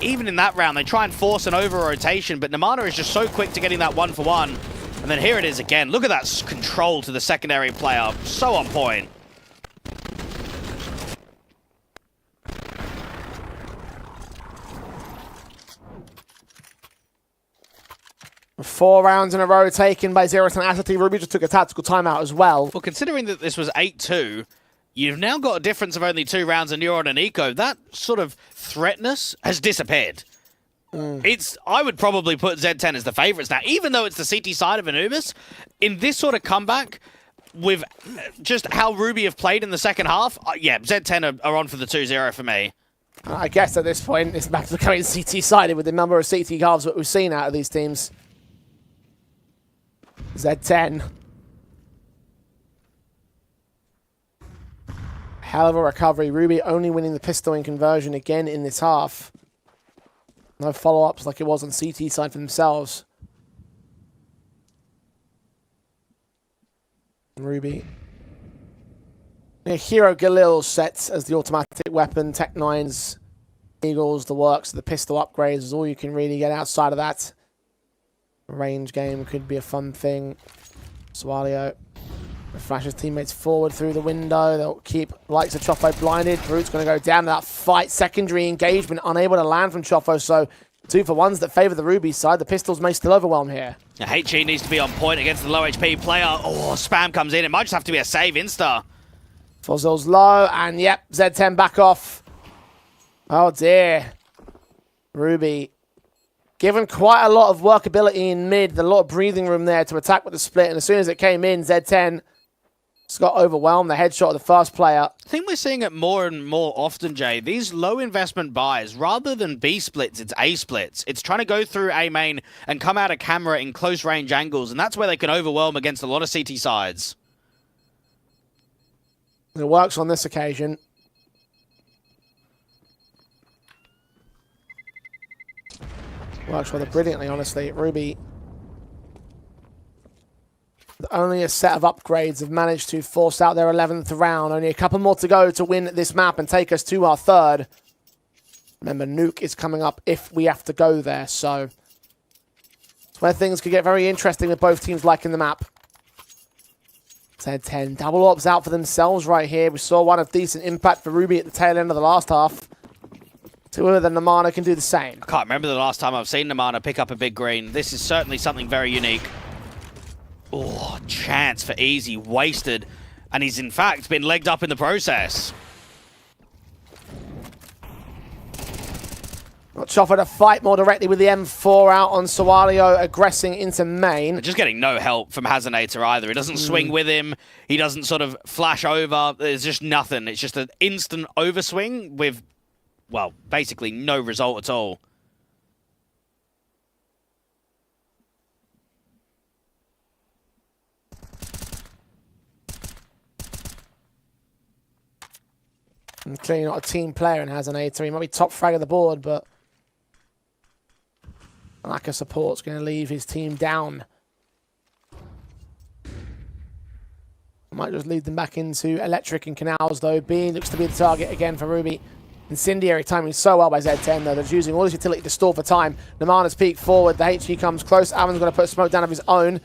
Even in that round, they try and force an over-rotation, but Namana is just so quick to getting that 1-for-1. And then here it is again. Look at that control to the secondary player. So on point. Four rounds in a row taken by Zero Tenacity. Ruby just took a tactical timeout as well. Well, considering that this was 8-2, you've now got a difference of only 2 rounds in Neuron and Eco. That sort of threatness has disappeared. I would probably put Z10 as the favourites now, even though it's the CT side of Anubis. In this sort of comeback, with just how Ruby have played in the second half, yeah, Z10 are on for the 2-0 for me. I guess at this point, this map's becoming CT-sided with the number of CT halves that we've seen out of these teams. Z10. Hell of a recovery. Ruby only winning the pistol in conversion again in this half. No follow-ups like it was on CT side for themselves. Ruby. Hero Galil sets as the automatic weapon. Tech 9s, Eagles, the works, the pistol upgrades is all you can really get outside of that. Range game could be a fun thing. Swalio flashes teammates forward through the window. They'll keep likes of Choffo blinded. Root's going to go down to that fight. Secondary engagement unable to land from Choffo. So 2-for-1s that favour the Ruby side. The pistols may still overwhelm here. Now, HE needs to be on point against the low HP player. Oh, spam comes in. It might just have to be a save insta. Fuzzle's low. And yep, Z10 back off. Oh dear. Ruby. Given quite a lot of workability in mid, a lot of breathing room there to attack with the split. And as soon as it came in, Z10 just got overwhelmed. The headshot of the first player. I think we're seeing it more and more often, Jay. These low investment buys, rather than B splits, it's A splits. It's trying to go through A main and come out of camera in close range angles. And that's where they can overwhelm against a lot of CT sides. It works on this occasion. Works rather brilliantly, honestly. Ruby, with only a set of upgrades, have managed to force out their 11th round. Only a couple more to go to win this map and take us to our third. Remember, Nuke is coming up if we have to go there, so it's where things could get very interesting with both teams liking the map. Z10, double orbs out for themselves right here. We saw one of decent impact for Ruby at the tail end of the last half. To whether Namana can do the same. I can't remember the last time I've seen Namana pick up a big green. This is certainly something very unique. Oh, chance for easy, wasted. And he's in fact been legged up in the process. Got Chopper to fight more directly with the M4 out on YaLLa, aggressing into main. Just getting no help from Hazanator either. He doesn't swing with him. He doesn't sort of flash over. There's just nothing. It's just an instant overswing with, well, basically no result at all. And clearly not a team player and Hazanator. He might be top frag of the board, but lack of support's going to leave his team down. Might just lead them back into Electric and Canals, though. B looks to be the target again for Ruby. Incendiary timing so well by Z10, though. They're using all his utility to stall for time. Namana's peeked forward. The HE comes close. Avan's going to put smoke down of his own.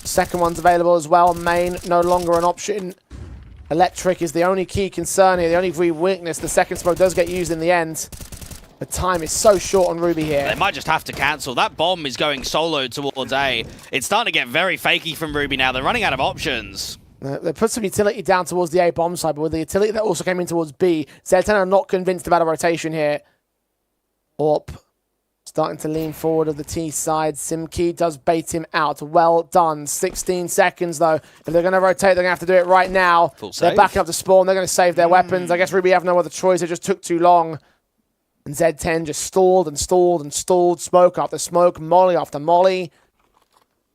Second one's available as well. Main, no longer an option. Electric is the only key concern here, the only real weakness. The second smoke does get used in the end. The time is so short on Ruby here. They might just have to cancel. That bomb is going solo towards A. It's starting to get very fakey from Ruby now. They're running out of options. They put some utility down towards the A bomb side, but with the utility that also came in towards B, Z10 are not convinced about a rotation here. Orp starting to lean forward of the T side. Simkey does bait him out. Well done. 16 seconds, though. If they're going to rotate, they're going to have to do it right now. They're backing up to spawn. They're going to save their weapons. I guess Ruby have no other choice. It just took too long. And Z10 just stalled and stalled and stalled. Smoke after smoke. Molly after molly.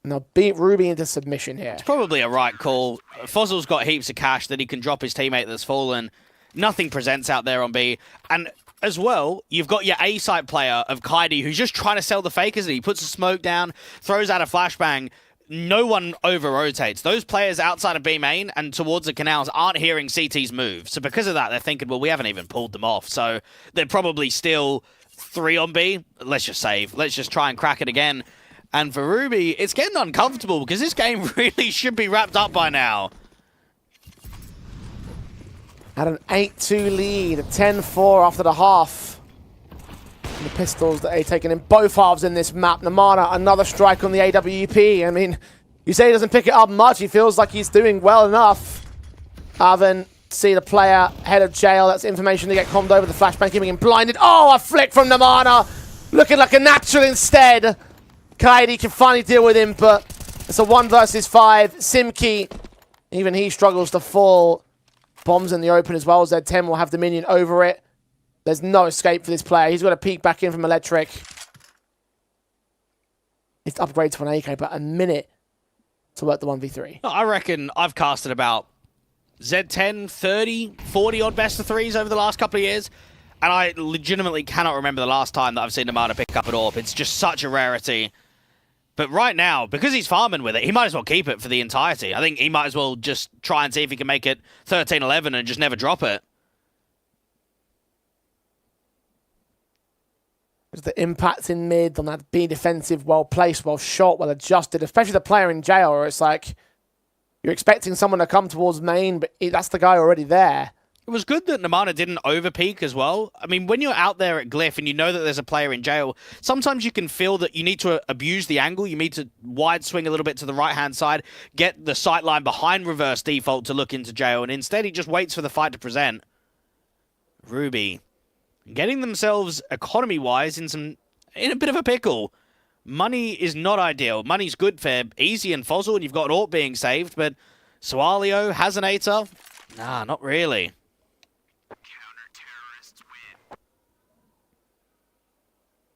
And they'll beat Ruby into submission here. It's probably a right call. Fozzel's got heaps of cash that he can drop his teammate that's fallen. Nothing presents out there on B. And as well, you've got your A-site player of Kaidi who's just trying to sell the fakers. He puts a smoke down, throws out a flashbang. No one over-rotates. Those players outside of B main and towards the canals aren't hearing CT's move. So because of that, they're thinking, well, we haven't even pulled them off. So they're probably still 3 on B. Let's just save. Let's just try and crack it again. And for Ruby, it's getting uncomfortable because this game really should be wrapped up by now. Had an 8-2 lead, a 10-4 after the half. And the pistols that are taken in both halves in this map. Namana, another strike on the AWP. I mean, you say he doesn't pick it up much. He feels like he's doing well enough. Arvin, see the player, head of jail. That's information to get commed over. The flashbang keeping him blinded. Oh, a flick from Namana. Looking like a natural instead. Kaidi can finally deal with him, but it's a 1 versus 5. Simkey, even he struggles to fall. Bombs in the open as well. Z10 will have dominion over it. There's no escape for this player. He's got to peek back in from Electric. It's upgrade to an AK, but a minute to work the 1v3. I reckon I've casted about Z10, 30, 40 odd best of 3s over the last couple of years. And I legitimately cannot remember the last time that I've seen Namana pick up an AWP. It's just such a rarity. But right now, because he's farming with it, he might as well keep it for the entirety. I think he might as well just try and see if he can make it 13-11 and just never drop it. The impact in mid on that B defensive, well placed, well shot, well adjusted, especially the player in jail, where it's like you're expecting someone to come towards main, but that's the guy already there. It was good that Namana didn't overpeak as well. I mean, when you're out there at Glyph and you know that there's a player in jail, sometimes you can feel that you need to abuse the angle. You need to wide swing a little bit to the right-hand side, get the sight line behind reverse default to look into jail, and instead he just waits for the fight to present. Ruby getting themselves economy-wise in a bit of a pickle. Money is not ideal. Money's good for Easy and Fozzle, and you've got AWP being saved, but YaLLa, Hazanator, nah, not really.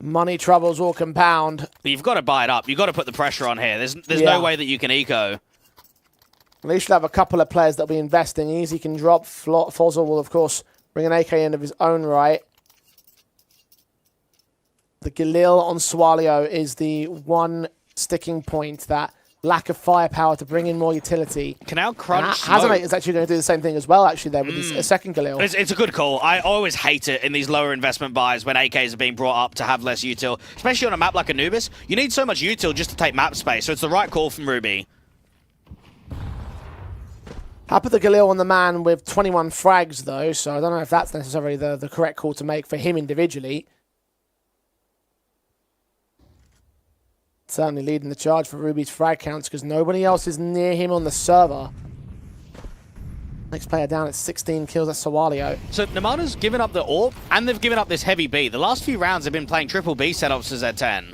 Money troubles will compound. You've got to buy it up. You've got to put the pressure on here. There's no way that you can eco. At least you'll have a couple of players that'll be investing. Easy can drop. Fozzle will, of course, bring an AK in of his own right. The Galil on Swalio is the one sticking point, that lack of firepower to bring in more utility. Canal crunch. Hazamate is actually going to do the same thing as well, actually, there with a second Galil. It's a good call. I always hate it in these lower investment buys when AKs are being brought up to have less util, especially on a map like Anubis. You need so much util just to take map space, so it's the right call from Ruby. I put the Galil on the man with 21 frags, though, so I don't know if that's necessarily the correct call to make for him individually. Certainly leading the charge for Ruby's frag counts because nobody else is near him on the server. Next player down at 16 kills, that's Sawalio. So Namada's given up the AWP and they've given up this heavy B. The last few rounds have been playing triple B setups to Z10.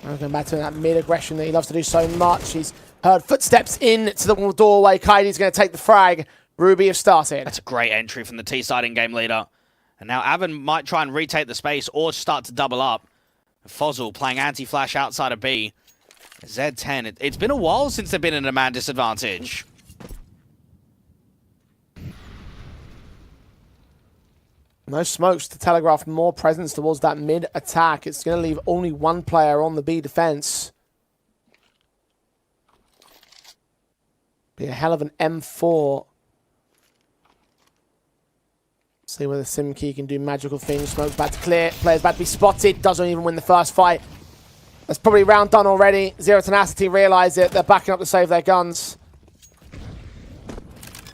I'm going back to that mid-aggression that he loves to do so much. He's heard footsteps in to the doorway. Kaidi's going to take the frag. Ruby have started. That's a great entry from the T-side in-game leader. And now Avon might try and retake the space or start to double up. Fozzle playing anti-flash outside of B. Z10, it's been a while since they've been in a man disadvantage. No smokes to telegraph more presence towards that mid-attack. It's going to leave only one player on the B defense. Be a hell of an M4. See whether Simkey can do magical things. Smoke's about to clear. Player's about to be spotted. Doesn't even win the first fight. That's probably round done already. Zero Tenacity realise it. They're backing up to save their guns.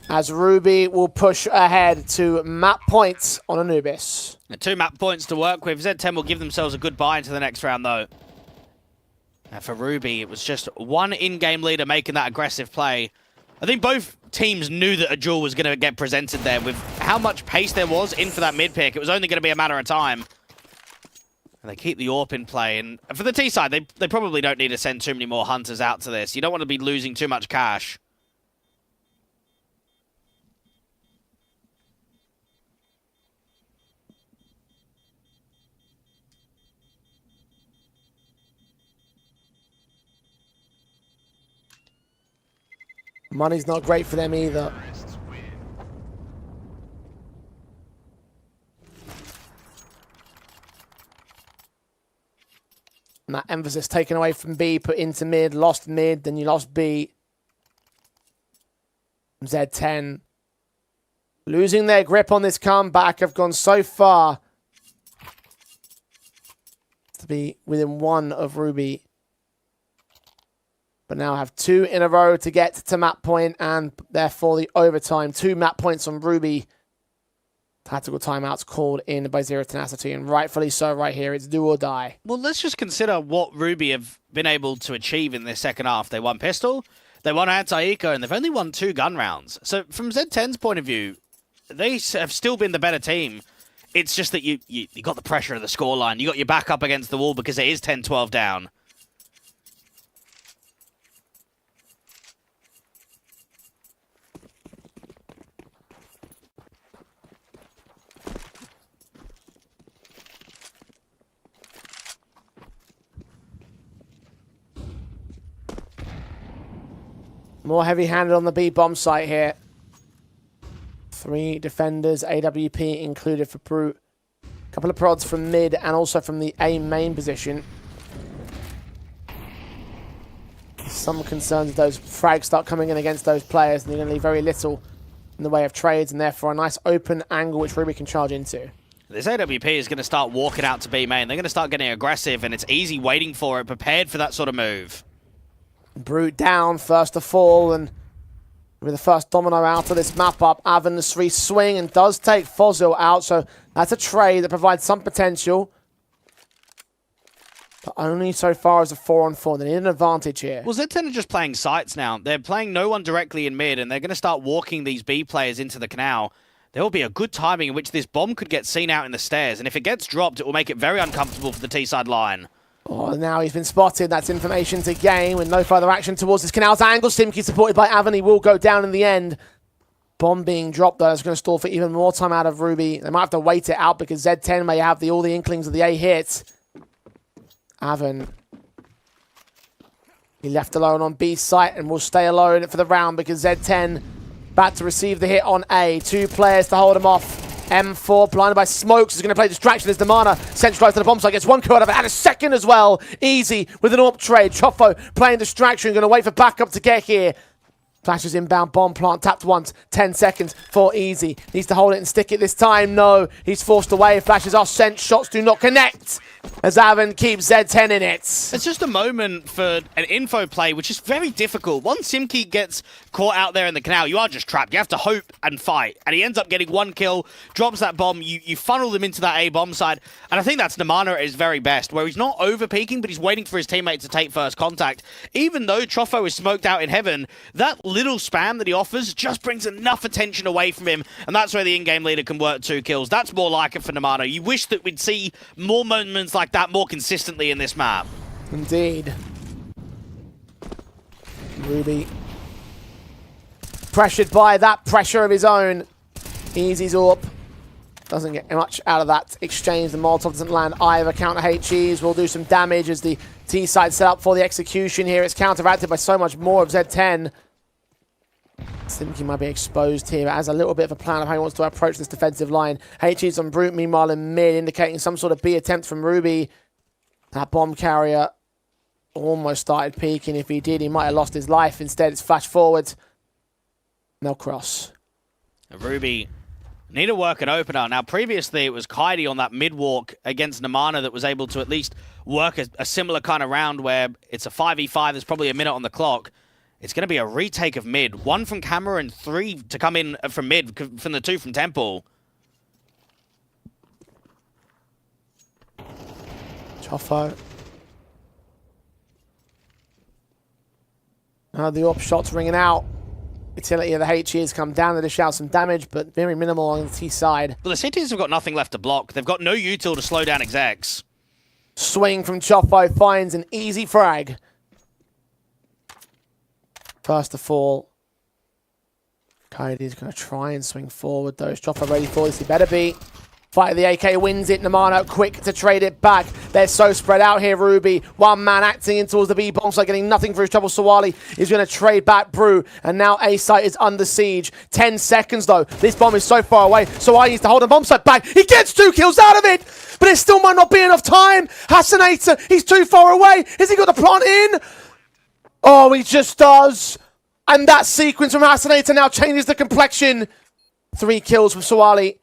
As Ruby will push ahead to map points on Anubis. 2 map points to work with. Z10 will give themselves a good buy into the next round, though. And for Ruby, it was just one in-game leader making that aggressive play. I think both teams knew that a duel was going to get presented there. With how much pace there was in for that mid-pick, it was only going to be a matter of time. And they keep the AWP in play. And for the T side, they probably don't need to send too many more hunters out to this. You don't want to be losing too much cash. Money's not great for them either. And that emphasis taken away from B, put into mid, then you lost B. Z10 losing their grip on this comeback, have gone so far to be within one of Ruby. But now have 2 in a row to get to map point, and therefore the overtime. 2 map points on Ruby. Tactical timeouts called in by Zero Tenacity, and rightfully so right here. It's do or die. Well, let's just consider what Ruby have been able to achieve in this second half. They won pistol, they won anti-eco, and they've only won 2 gun rounds. So from Z10's point of view, they have still been the better team. It's just that you got the pressure of the scoreline. You got your back up against the wall because it is 10-12 down. More heavy-handed on the B bomb site here. 3 defenders, AWP included for Brute. A couple of prods from mid and also from the A main position. Some concerns if those frags start coming in against those players, and they're going to leave very little in the way of trades, and therefore a nice open angle which Ruby can charge into. This AWP is going to start walking out to B main. They're going to start getting aggressive, and it's easy waiting for it, prepared for that sort of move. Brute down, first to fall, and with the first domino out of this map up, Avon the 3 swing and does take Fozzle out, so that's a trade that provides some potential. But only so far as a 4-on-4. They need an advantage here. Well, Z10 are just playing sites now. They're playing no one directly in mid, and they're going to start walking these B players into the canal. There will be a good timing in which this bomb could get seen out in the stairs, and if it gets dropped, it will make it very uncomfortable for the T-side line. Oh, now he's been spotted. That's information to gain with no further action towards this canal's angle. Simkey supported by Avon. He will go down in the end. Bomb being dropped, though, is going to stall for even more time out of Ruby. They might have to wait it out because Z10 may have all the inklings of the A hit. Avon He left alone on B site and will stay alone for the round because Z10 about to receive the hit on A. 2 players to hold him off. M4 blinded by smokes is going to play distraction as Namana centralized to the bomb site, gets 1 kill out of it and a second as well. Easy with an AWP trade. Chofo playing distraction, going to wait for backup to get here. Flashes inbound, bomb plant, tapped once, 10 seconds for Easy. Needs to hold it and stick it this time. No, he's forced away. Flashes are sent, shots do not connect. As Avon keeps Z10 in it. It's just a moment for an info play, which is very difficult. Once Simki gets caught out there in the canal, you are just trapped. You have to hope and fight. And he ends up getting 1 kill, drops that bomb, you funnel them into that A bomb side. And I think that's Namana at his very best, where he's not over-peaking, but he's waiting for his teammate to take first contact. Even though Trofo is smoked out in heaven, that little spam that he offers just brings enough attention away from him. And that's where the in-game leader can work 2 kills. That's more like it for Namana. You wish that we'd see more moments like that more consistently in this map. Indeed. Ruby pressured by that pressure of his own. Easy's AWP doesn't get much out of that exchange. The Molotov doesn't land either. Counter HEs will do some damage as the T side set up for the execution here. It's counteracted by so much more of Z10. Simki might be exposed here, but has a little bit of a plan of how he wants to approach this defensive line. HE's on Brute, meanwhile in mid, indicating some sort of B attempt from Ruby. That bomb carrier almost started peeking. If he did, he might have lost his life. Instead, it's flash forward. No cross. Ruby need to work an opener. Now, previously, it was Kaidi on that mid-walk against Namana that was able to at least work a similar kind of round where it's a 5v5, there's probably a minute on the clock. It's going to be a retake of mid. 1 from camera and 3 to come in from mid, from the 2 from Temple. Chofo. Now the AWP shots ringing out. Utility of the HEs come down to dish out some damage, but very minimal on the T side. Well, the cities have got nothing left to block. They've got no util to slow down execs. Swing from Chofo finds an easy frag. First to fall. Kaidi's going to try and swing forward though. Is Chofo ready for this? He better be. Fight of the AK wins it. Namana quick to trade it back. They're so spread out here, Ruby. 1 man acting in towards the B bomb site, getting nothing for his trouble. Sawali is going to trade back Brew. And now A site is under siege. 10 seconds though. This bomb is so far away. Sawali needs to hold the bomb site back. He gets 2 kills out of it. But it still might not be enough time. Hasanator, he's too far away. Has he got the plant in? Oh, he just does. And that sequence from Hasanator now changes the complexion. 3 kills from Sawali.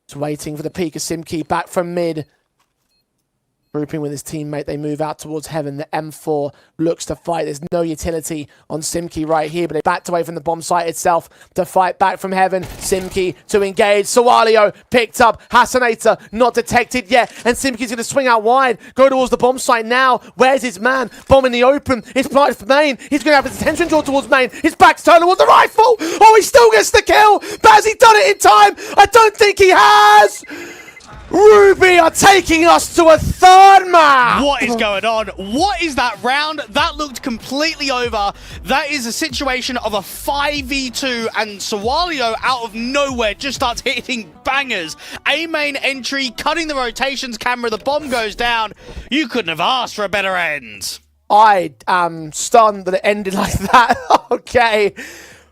Just waiting for the peak of Simki back from mid. Grouping with his teammate, they move out towards heaven. The M4 looks to fight. There's no utility on Simki right here, but they backed away from the bomb site itself to fight back from heaven. Simki to engage. Sawalio picked up. Hasanator not detected yet. And Simki's going to swing out wide. Go towards the bomb site now. Where's his man? Bomb in the open. It's planted for main. He's going to have his attention drawn towards main. His back's turned towards the rifle. Oh, he still gets the kill. But has he done it in time? I don't think he has. Ruby are taking us to a 3rd map! What is going on? What is that round? That looked completely over. That is a situation of a 5v2 and Sawalio out of nowhere just starts hitting bangers. A main entry, cutting the rotations camera, the bomb goes down. You couldn't have asked for a better end. I am stunned that it ended like that. Okay.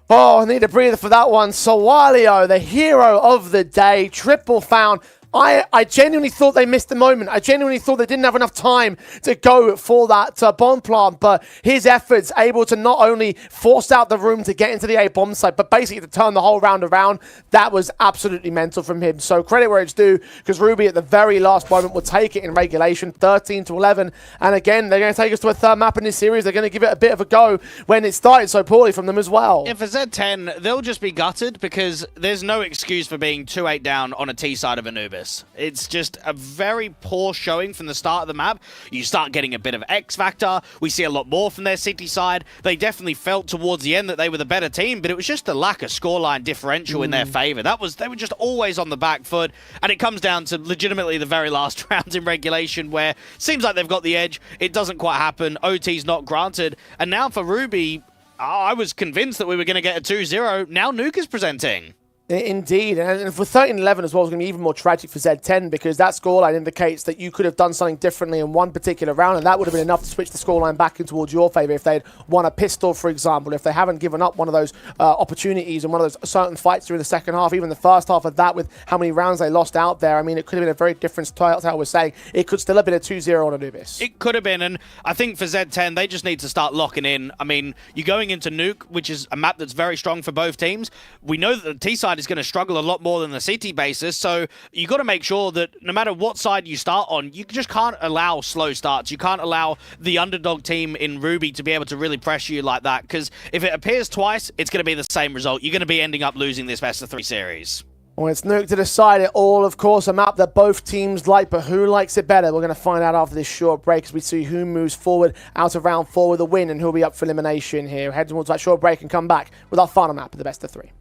Oh, I need a breather for that one. Sawalio, the hero of the day, triple found. I genuinely thought they missed the moment. I genuinely thought they didn't have enough time to go for that bomb plant, but his efforts able to not only force out the room to get into the A bomb site, but basically to turn the whole round around, that was absolutely mental from him. So credit where it's due, because Ruby at the very last moment will take it in regulation, 13-11. And again, they're going to take us to a 3rd map in this series. They're going to give it a bit of a go when it started so poorly from them as well. Yeah, for Z10, they'll just be gutted because there's no excuse for being 2-8 down on a T side of Anubis. It's just a very poor showing from the start of the map. You start getting a bit of X factor. We see a lot more from their city side. They definitely felt towards the end that they were the better team, but it was just the lack of scoreline differential in their favor. They were just always on the back foot, and it comes down to legitimately the very last round in regulation where it seems like they've got the edge. It doesn't quite happen. OT's not granted. And now for Ruby, I was convinced that we were going to get a 2-0. Now Nuke is presenting. Indeed, and for 13-11 as well, it's going to be even more tragic for Z10 because that scoreline indicates that you could have done something differently in one particular round, and that would have been enough to switch the scoreline back in towards your favour if they'd won a pistol, for example, if they haven't given up one of those opportunities and one of those certain fights during the second half, even the first half of that with how many rounds they lost out there. I mean, it could have been a very different style, as I was saying. It could still have been a 2-0 on Anubis. It could have been, and I think for Z10, they just need to start locking in. I mean, you're going into Nuke, which is a map that's very strong for both teams. We know that the T side is going to struggle a lot more than the CT basis, so you got to make sure that no matter what side you start on, you just can't allow slow starts. You can't allow the underdog team in Ruby to be able to really pressure you like that, because if it appears twice, it's going to be the same result. You're going to be ending up losing this best of 3 series. Well, it's Nuke to decide it all, of course, a map that both teams like, but who likes it better? We're going to find out after this short break as we see who moves forward out of round 4 with a win and who'll be up for elimination here. Head towards that short break and come back with our final map of the best of 3.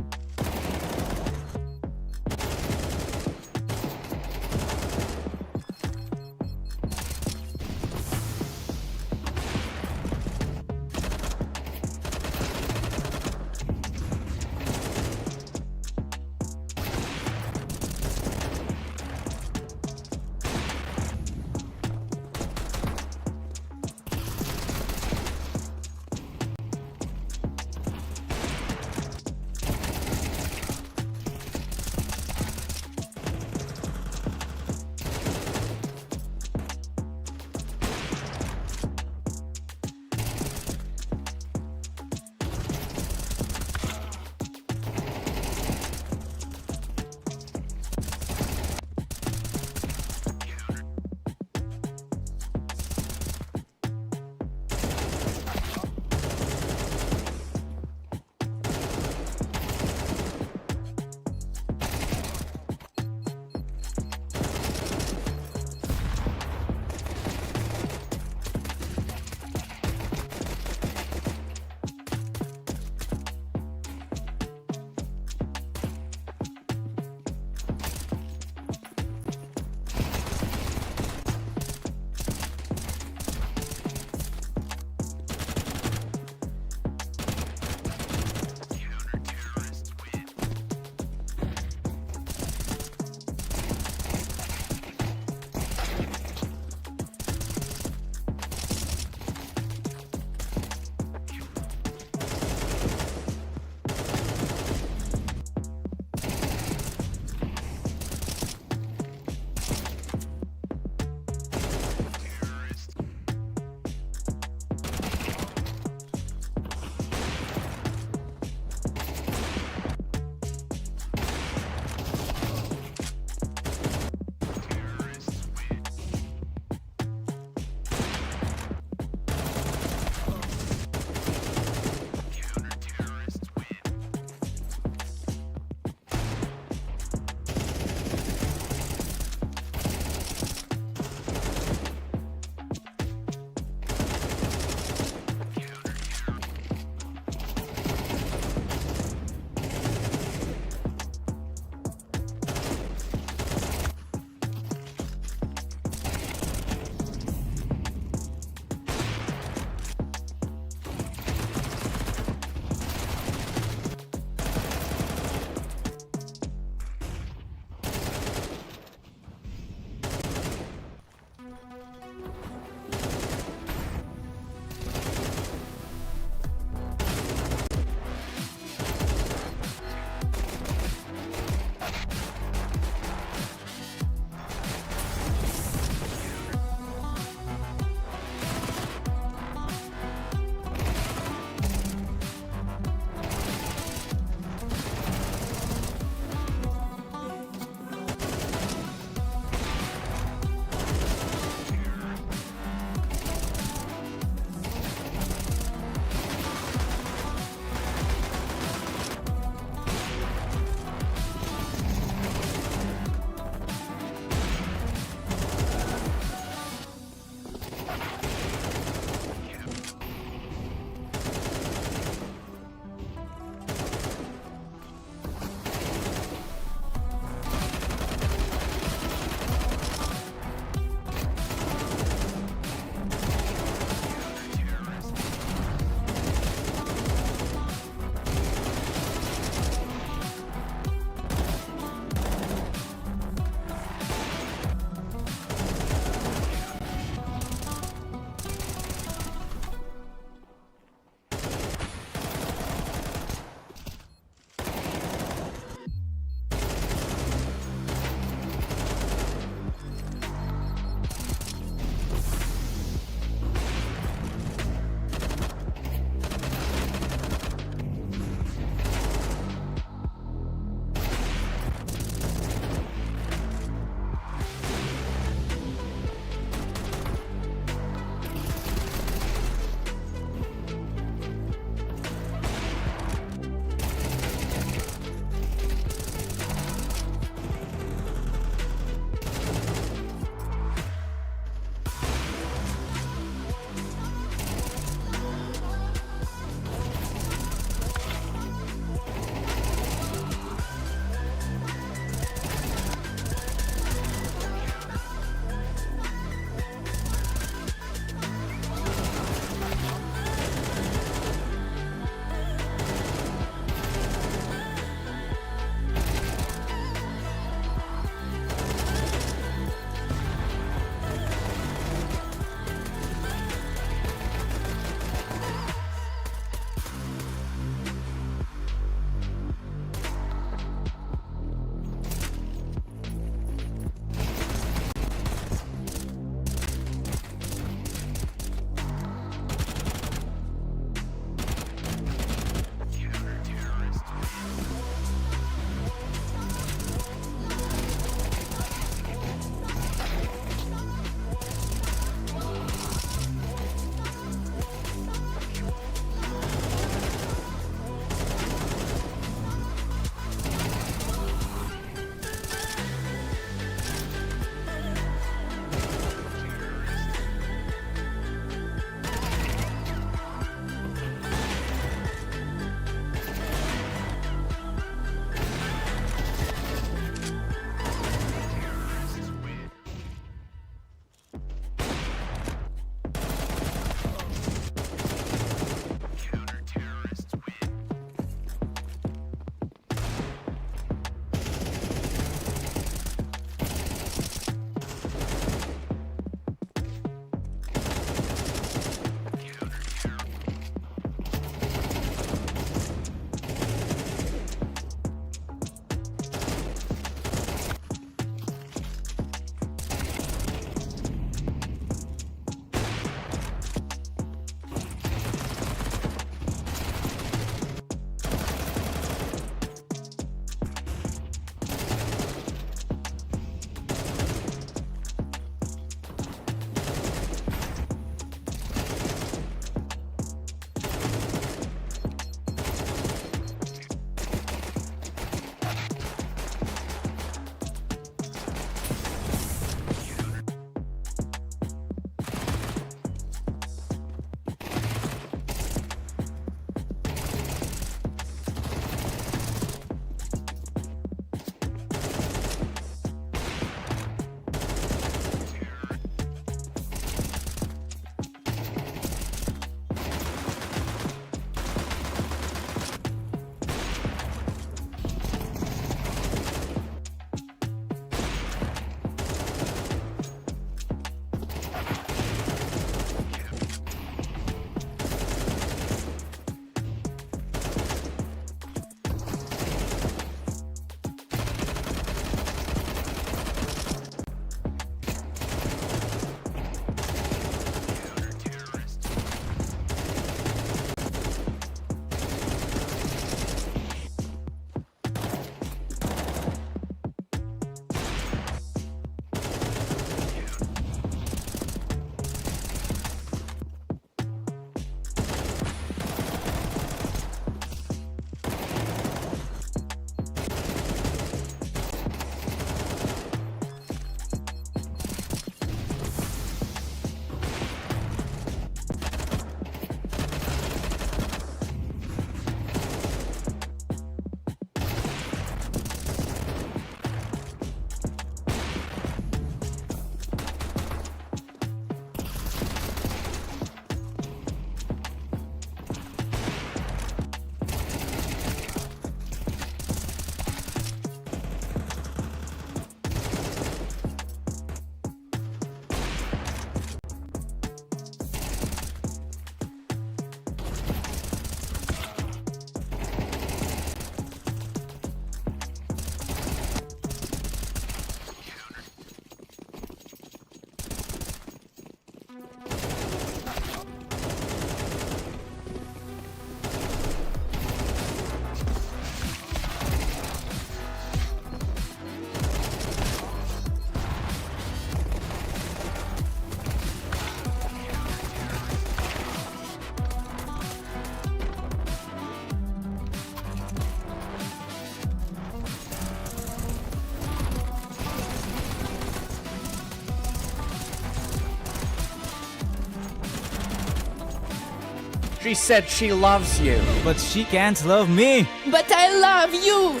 She said she loves you. But she can't love me. But I love you.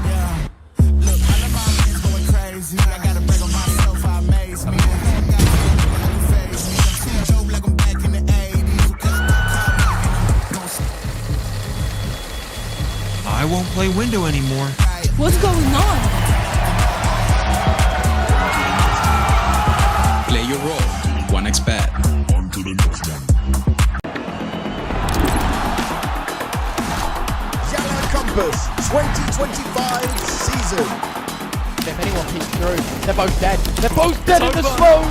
Yeah. Look, all of my men's going crazy. I gotta brag on myself, I amaze me. Phase me. I'm too dope like I'm back in the 80s. I won't play window anymore. What's going on? Play your role. 1xBet. YaLLa Compass 2025 season. If anyone peeks through, they're both dead. They're both dead in the smoke.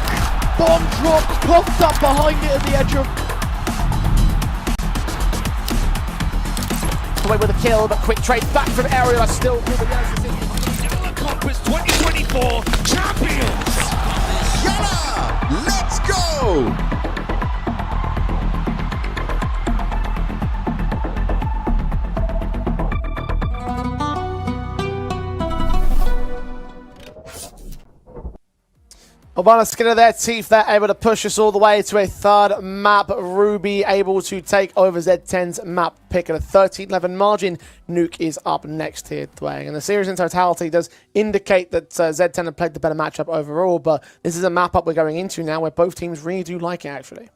Bomb dropped, coughed up behind it at the edge of. Away with a kill, but quick trade back from Aerial. Still through the YaLLa Compass 2024 champions. YaLLa, let's go! By the skin of their teeth, they're able to push us all the way to a third map. Ruby able to take over Z10's map pick at a 13-11 margin. Nuke is up next here, Dwayne. And the series in totality does indicate that Z10 have played the better matchup overall, but this is a map up we're going into now where both teams really do like it, actually.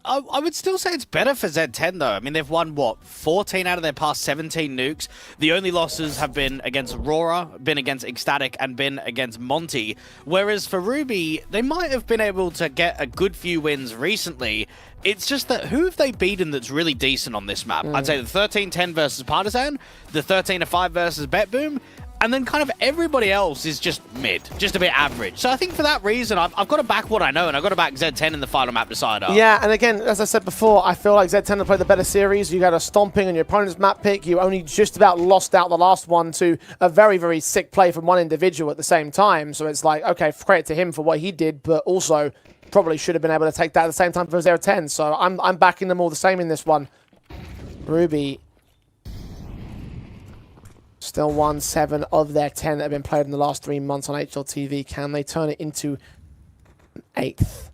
I would still say it's better for Z10, though. I mean, they've won, what, 14 out of their past 17 nukes. The only losses have been against Aurora, been against Ecstatic, and been against Monty. Whereas for Ruby, they might have been able to get a good few wins recently. It's just that who have they beaten that's really decent on this map? I'd say the 13-10 versus Partisan, the 13-5 versus BetBoom, and then kind of everybody else is just mid, just a bit average. So I think for that reason, I've got to back what I know, and I've got to back Z10 in the final map decider. Yeah, and again, as I said before, I feel like Z10 have played the better series. You got a stomping on your opponent's map pick. You only just about lost out the last one to a very, very sick play from one individual at the same time. So it's like, okay, credit to him for what he did, but also probably should have been able to take that at the same time for 0-10. So I'm backing them all the same in this one. Ruby still won 7 of their 10 that have been played in the last 3 months on HLTV. Can they turn it into an 8th?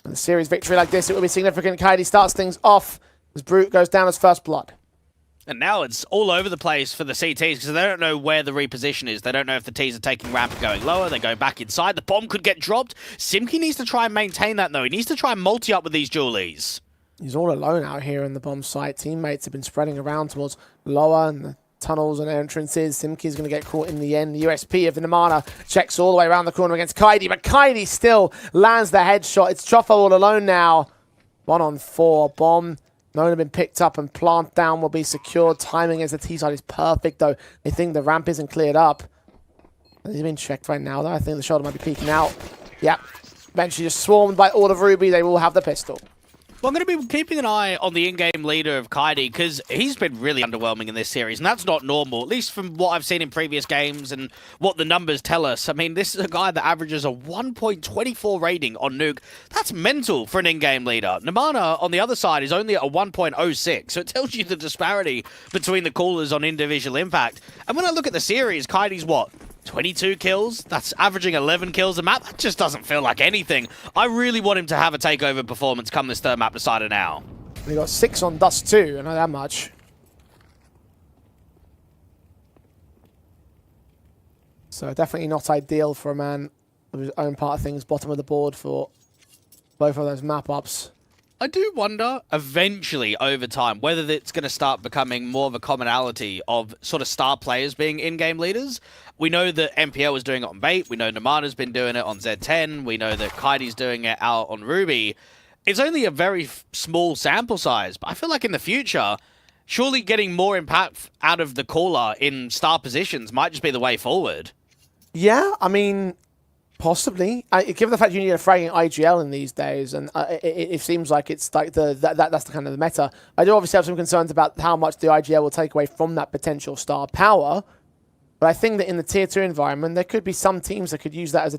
And a series victory like this, it will be significant. Kaidi starts things off as Brute goes down as first blood. And now it's all over the place for the CTs because they don't know where the reposition is. They don't know if the Ts are taking ramp and going lower. They go back inside. The bomb could get dropped. Simki needs to try and maintain that, though. He needs to try and multi up with these dualies. He's all alone out here in the bomb site. Teammates have been spreading around towards lower and the tunnels and entrances. Simki's going to get caught in the end. The USP of the Namana checks all the way around the corner against Kaidi, but Kaidi still lands the headshot. It's Choffa all alone now. 1-on-4. Bomb known to have been picked up and plant down will be secured. Timing as the T side is perfect, though. They think the ramp isn't cleared up. He's been checked right now, though. I think the shoulder might be peeking out. Yep. Eventually just swarmed by all of Ruby. They will have the pistol. Well, I'm going to be keeping an eye on the in-game leader of Kaidi because he's been really underwhelming in this series, and that's not normal, at least from what I've seen in previous games and what the numbers tell us. I mean, this is a guy that averages a 1.24 rating on Nuke. That's mental for an in-game leader. Namana, on the other side, is only at a 1.06, so it tells you the disparity between the callers on individual impact. And when I look at the series, Kaidi's what? 22 kills? That's averaging 11 kills a map? That just doesn't feel like anything. I really want him to have a takeover performance come this third map decider now. He got 6 on Dust too, not that much. So definitely not ideal for a man of his own part of things, bottom of the board for both of those map ups. I do wonder, eventually, over time, whether it's going to start becoming more of a commonality of sort of star players being in-game leaders. We know that MPL is doing it on Bait. We know Namana's been doing it on Z10. We know that Kaidi's doing it out on Ruby. It's only a very small sample size, but I feel like in the future, surely getting more impact out of the caller in star positions might just be the way forward. Yeah, I mean, possibly. Given the fact you need a fragging IGL in these days, and it seems like it's like that's the kind of the meta. I do obviously have some concerns about how much the IGL will take away from that potential star power, but I think that in the tier 2 environment, there could be some teams that could use that as a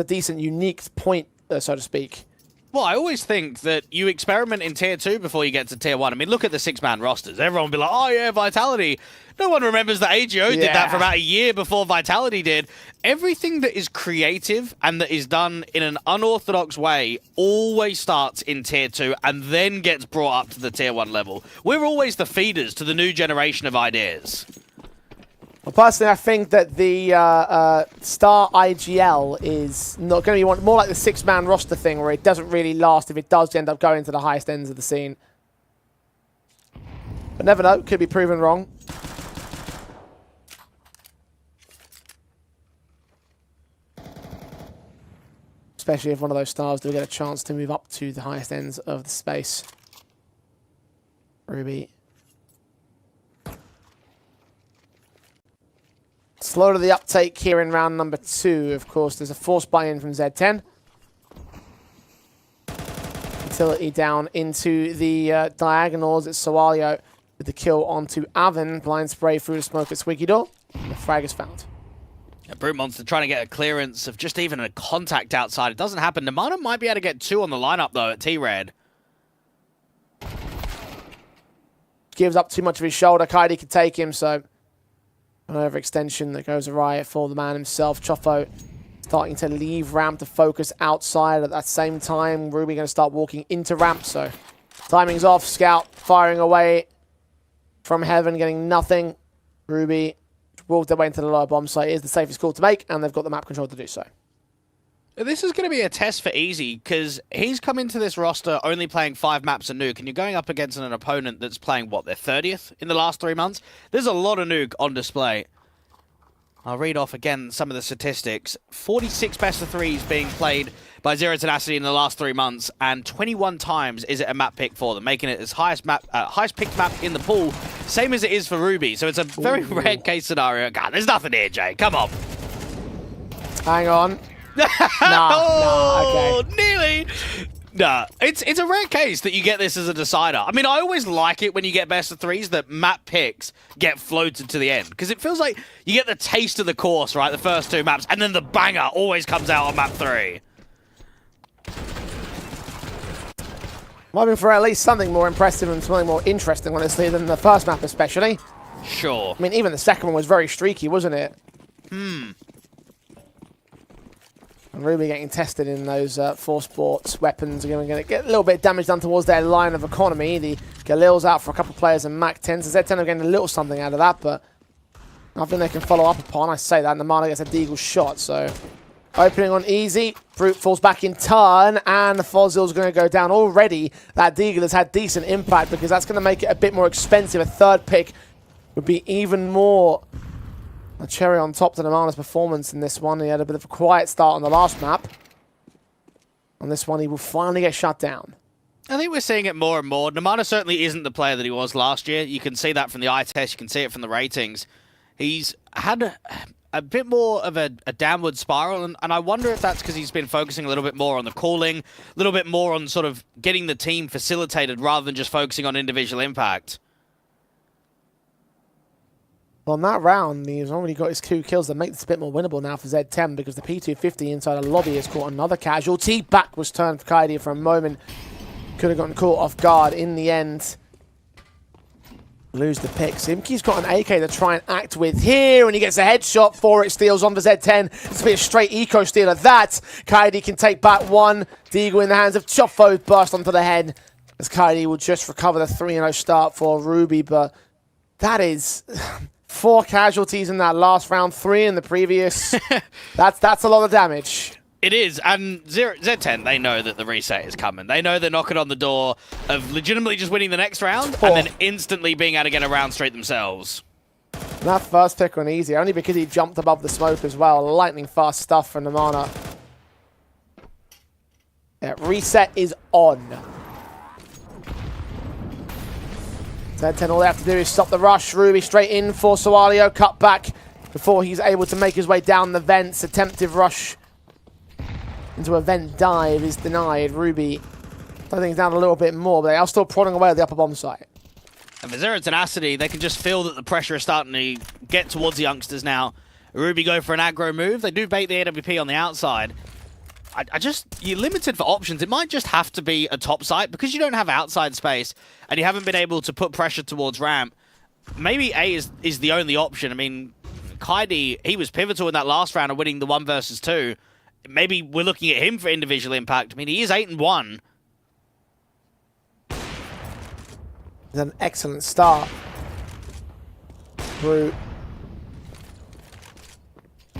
decent, unique point, so to speak. Well, I always think that you experiment in Tier 2 before you get to Tier 1. I mean, look at the 6-man rosters. Everyone will be like, oh yeah, Vitality. No one remembers that AGO did that for about a year before Vitality did. Everything that is creative and that is done in an unorthodox way always starts in Tier 2 and then gets brought up to the Tier 1 level. We're always the feeders to the new generation of ideas. Well, personally, I think that the Star IGL is not going to be more like the 6-man roster thing, where it doesn't really last if it does end up going to the highest ends of the scene. But never know, could be proven wrong. Especially if one of those stars do get a chance to move up to the highest ends of the space. Ruby. Slow to the uptake here in round number 2. Of course, there's a forced buy-in from Z10. Utility down into the diagonals. It's YaLLa with the kill onto Avon. Blind spray through the smoke at Squeaky Door. And the frag is found. Brute Monster trying to get a clearance of just even a contact outside. It doesn't happen. Nemana might be able to get 2 on the lineup, though, at T-Red. Gives up too much of his shoulder. Kaidi can take him, so... an overextension that goes awry for the man himself. Chofo starting to leave ramp to focus outside. At that same time, Ruby going to start walking into ramp, so timing's off. Scout firing away from heaven, getting nothing. Ruby walked their way into the lower bomb site. It is the safest call to make, and they've got the map control to do so. This is going to be a test for Easy, because he's come into this roster only playing 5 maps of Nuke, and you're going up against an opponent that's playing, what, their 30th in the last 3 months? There's a lot of Nuke on display. I'll read off again some of the statistics. 46 best of 3s being played by Zero Tenacity in the last 3 months, and 21 times is it a map pick for them, making it as highest picked map in the pool, same as it is for Ruby. So it's a very rare case scenario. God, there's nothing here, Jay. Come on. Hang on. Okay. Nearly. Nah, it's a rare case that you get this as a decider. I mean, I always like it when you get best of 3s that map picks get floated to the end, because it feels like you get the taste of the course, right? The first 2 maps, and then the banger always comes out on map 3. I'm hoping for at least something more impressive and something more interesting, honestly, than the first map especially. Sure. I mean, even the second one was very streaky, wasn't it? And Ruby getting tested in those force sports weapons are going to get a little bit of damage done towards their line of economy. The Galil's out for a couple of players and Mac 10, so Z10 are getting a little something out of that, but nothing they can follow up upon. I say that, and Nemana gets a deagle shot, so opening on Easy. Brute falls back in turn, and the Fozzil's going to go down already. That deagle has had decent impact, because that's going to make it a bit more expensive. A third pick would be even more a cherry on top to Nemana's performance in this one. He had a bit of a quiet start on the last map. On this one, he will finally get shut down. I think we're seeing it more and more. Nemana certainly isn't the player that he was last year. You can see that from the eye test. You can see it from the ratings. He's had a bit more of a downward spiral, and I wonder if that's because he's been focusing a little bit more on the calling, a little bit more on sort of getting the team facilitated rather than just focusing on individual impact. Well, in that round, he's already got his 2 kills that make this a bit more winnable now for Z10, because the P250 inside a lobby has caught another casualty. Back was turned for Kaidi for a moment. Could have gotten caught off guard in the end. Lose the pick. Simki's got an AK to try and act with here, and he gets a headshot for it. Steals on for Z10. It's a bit of straight eco steal of that. Kaidi can take back 1. Deagle in the hands of Chofo, burst onto the head, as Kaidi will just recover the 3-0 start for Ruby, but that is 4 casualties in that last round, 3 in the previous. That's a lot of damage. It is, and Z10, they know that the reset is coming. They know they're knocking on the door of legitimately just winning the next round and then instantly being able to get a round straight themselves. And that first pick on Easy, only because he jumped above the smoke as well. Lightning fast stuff from Nemana. Yeah, reset is on. Z10, all they have to do is stop the rush. Ruby straight in for YaLLa. Cut back before he's able to make his way down the vents. Attempted rush into a vent dive is denied. Ruby, I think, he's down a little bit more, but they are still prodding away at the upper bomb site. And for Zero Tenacity, they can just feel that the pressure is starting to get towards the youngsters now. Ruby go for an aggro move. They do bait the AWP on the outside. you're limited for options. It might just have to be a top site because you don't have outside space and you haven't been able to put pressure towards ramp. Maybe A is the only option. I mean, Kaidi, he was pivotal in that last round of winning the 1 versus 2. Maybe we're looking at him for individual impact. I mean, he is 8-1. It's an excellent start. Brute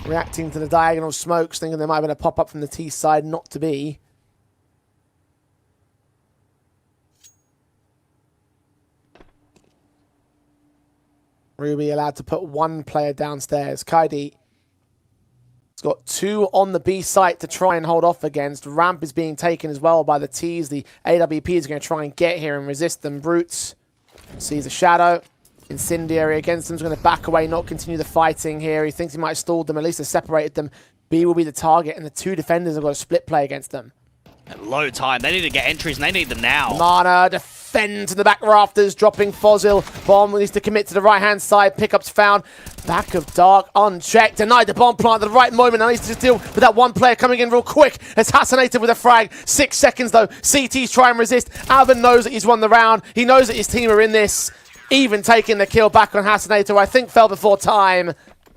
reacting to the diagonal smokes, thinking there might have been a pop-up from the T side, not to be. Ruby allowed to put 1 player downstairs. Kaidi has got 2 on the B site to try and hold off against. Ramp is being taken as well by the T's. The AWP is going to try and get here and resist them. Brutes sees a shadow. Incendiary against them. Is going to back away, not continue the fighting here. He thinks he might have stalled them. At least have separated them. B will be the target, and the 2 defenders have got a split play against them. At low time. They need to get entries, and they need them now. Mana defend to the back rafters, dropping Fozil. Bomb needs to commit to the right-hand side. Pickups found. Back of Dark, unchecked. Denied the bomb plant at the right moment. Now needs to deal with that 1 player coming in real quick. Assassinated with a frag. 6 seconds, though. CT's trying to resist. Alvin knows that he's won the round. He knows that his team are in this. Even taking the kill back on Hassanator, who I think fell before time.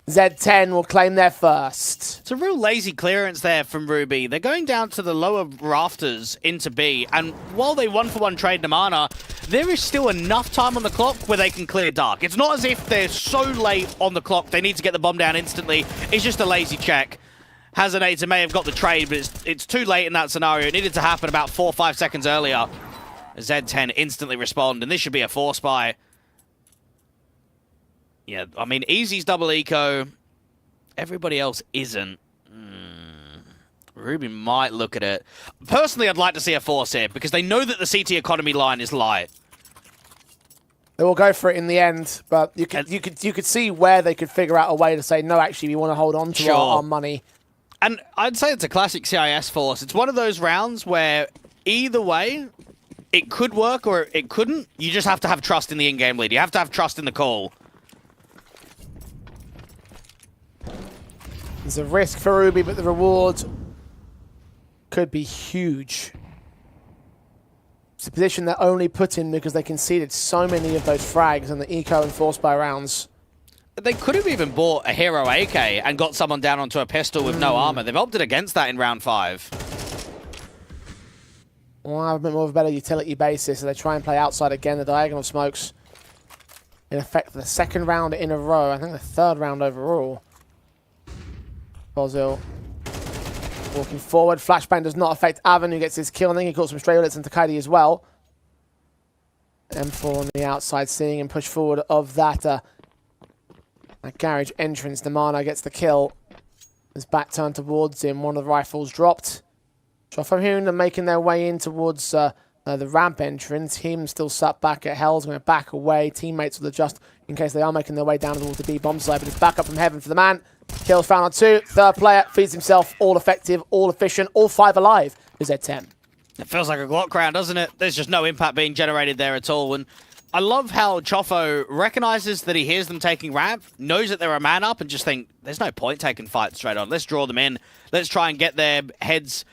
Z10 will claim their first. It's a real lazy clearance there from Ruby. They're going down to the lower rafters into B, and while they 1-for-1 trade Namana, there is still enough time on the clock where they can clear Dark. It's not as if they're so late on the clock they need to get the bomb down instantly. It's just a lazy check. Hassanator may have got the trade, but it's too late in that scenario. It needed to happen about 4 or 5 seconds earlier. Z10 instantly respond, and this should be a 4-spy. Yeah, I mean, Easy's double eco. Everybody else isn't. Ruby might look at it. Personally, I'd like to see a force here because they know that the CT economy line is light. They will go for it in the end, but you could see where they could figure out a way to say, no, actually, we want to hold on to our money. And I'd say it's a classic CIS force. It's one of those rounds where either way, it could work or it couldn't. You just have to have trust in the in-game lead. You have to have trust in the call. There's a risk for Ruby, but the reward could be huge. It's a position they're only put in because they conceded so many of those frags and the eco and force by rounds. They could have even bought a hero AK and got someone down onto a pistol with no armor. They've opted against that in round 5. Well, have a bit more of a better utility basis, so they try and play outside again. The diagonal smokes, in effect, for the 2nd round in a row. I think the 3rd round overall. Fozil walking forward. Flashbang does not affect Avon, who gets his kill. I think he caught some stray bullets into Kaidi as well. M4 on the outside, seeing him push forward of that garage entrance. Namana gets the kill. His back turned towards him. One of the rifles dropped. So from here, they're making their way in towards the ramp entrance. Him still sat back at Hell's going to back away. Teammates will adjust in case they are making their way down towards the B bomb site. But it's back up from heaven for the man. Kills found on 2. 3rd player feeds himself. All effective, all efficient, all 5 alive. Is Z10. It feels like a Glock round, doesn't it? There's just no impact being generated there at all. And I love how Chofo recognizes that he hears them taking ramp, knows that they're a man up, and just think, there's no point taking fight straight on. Let's draw them in. Let's try and get their heads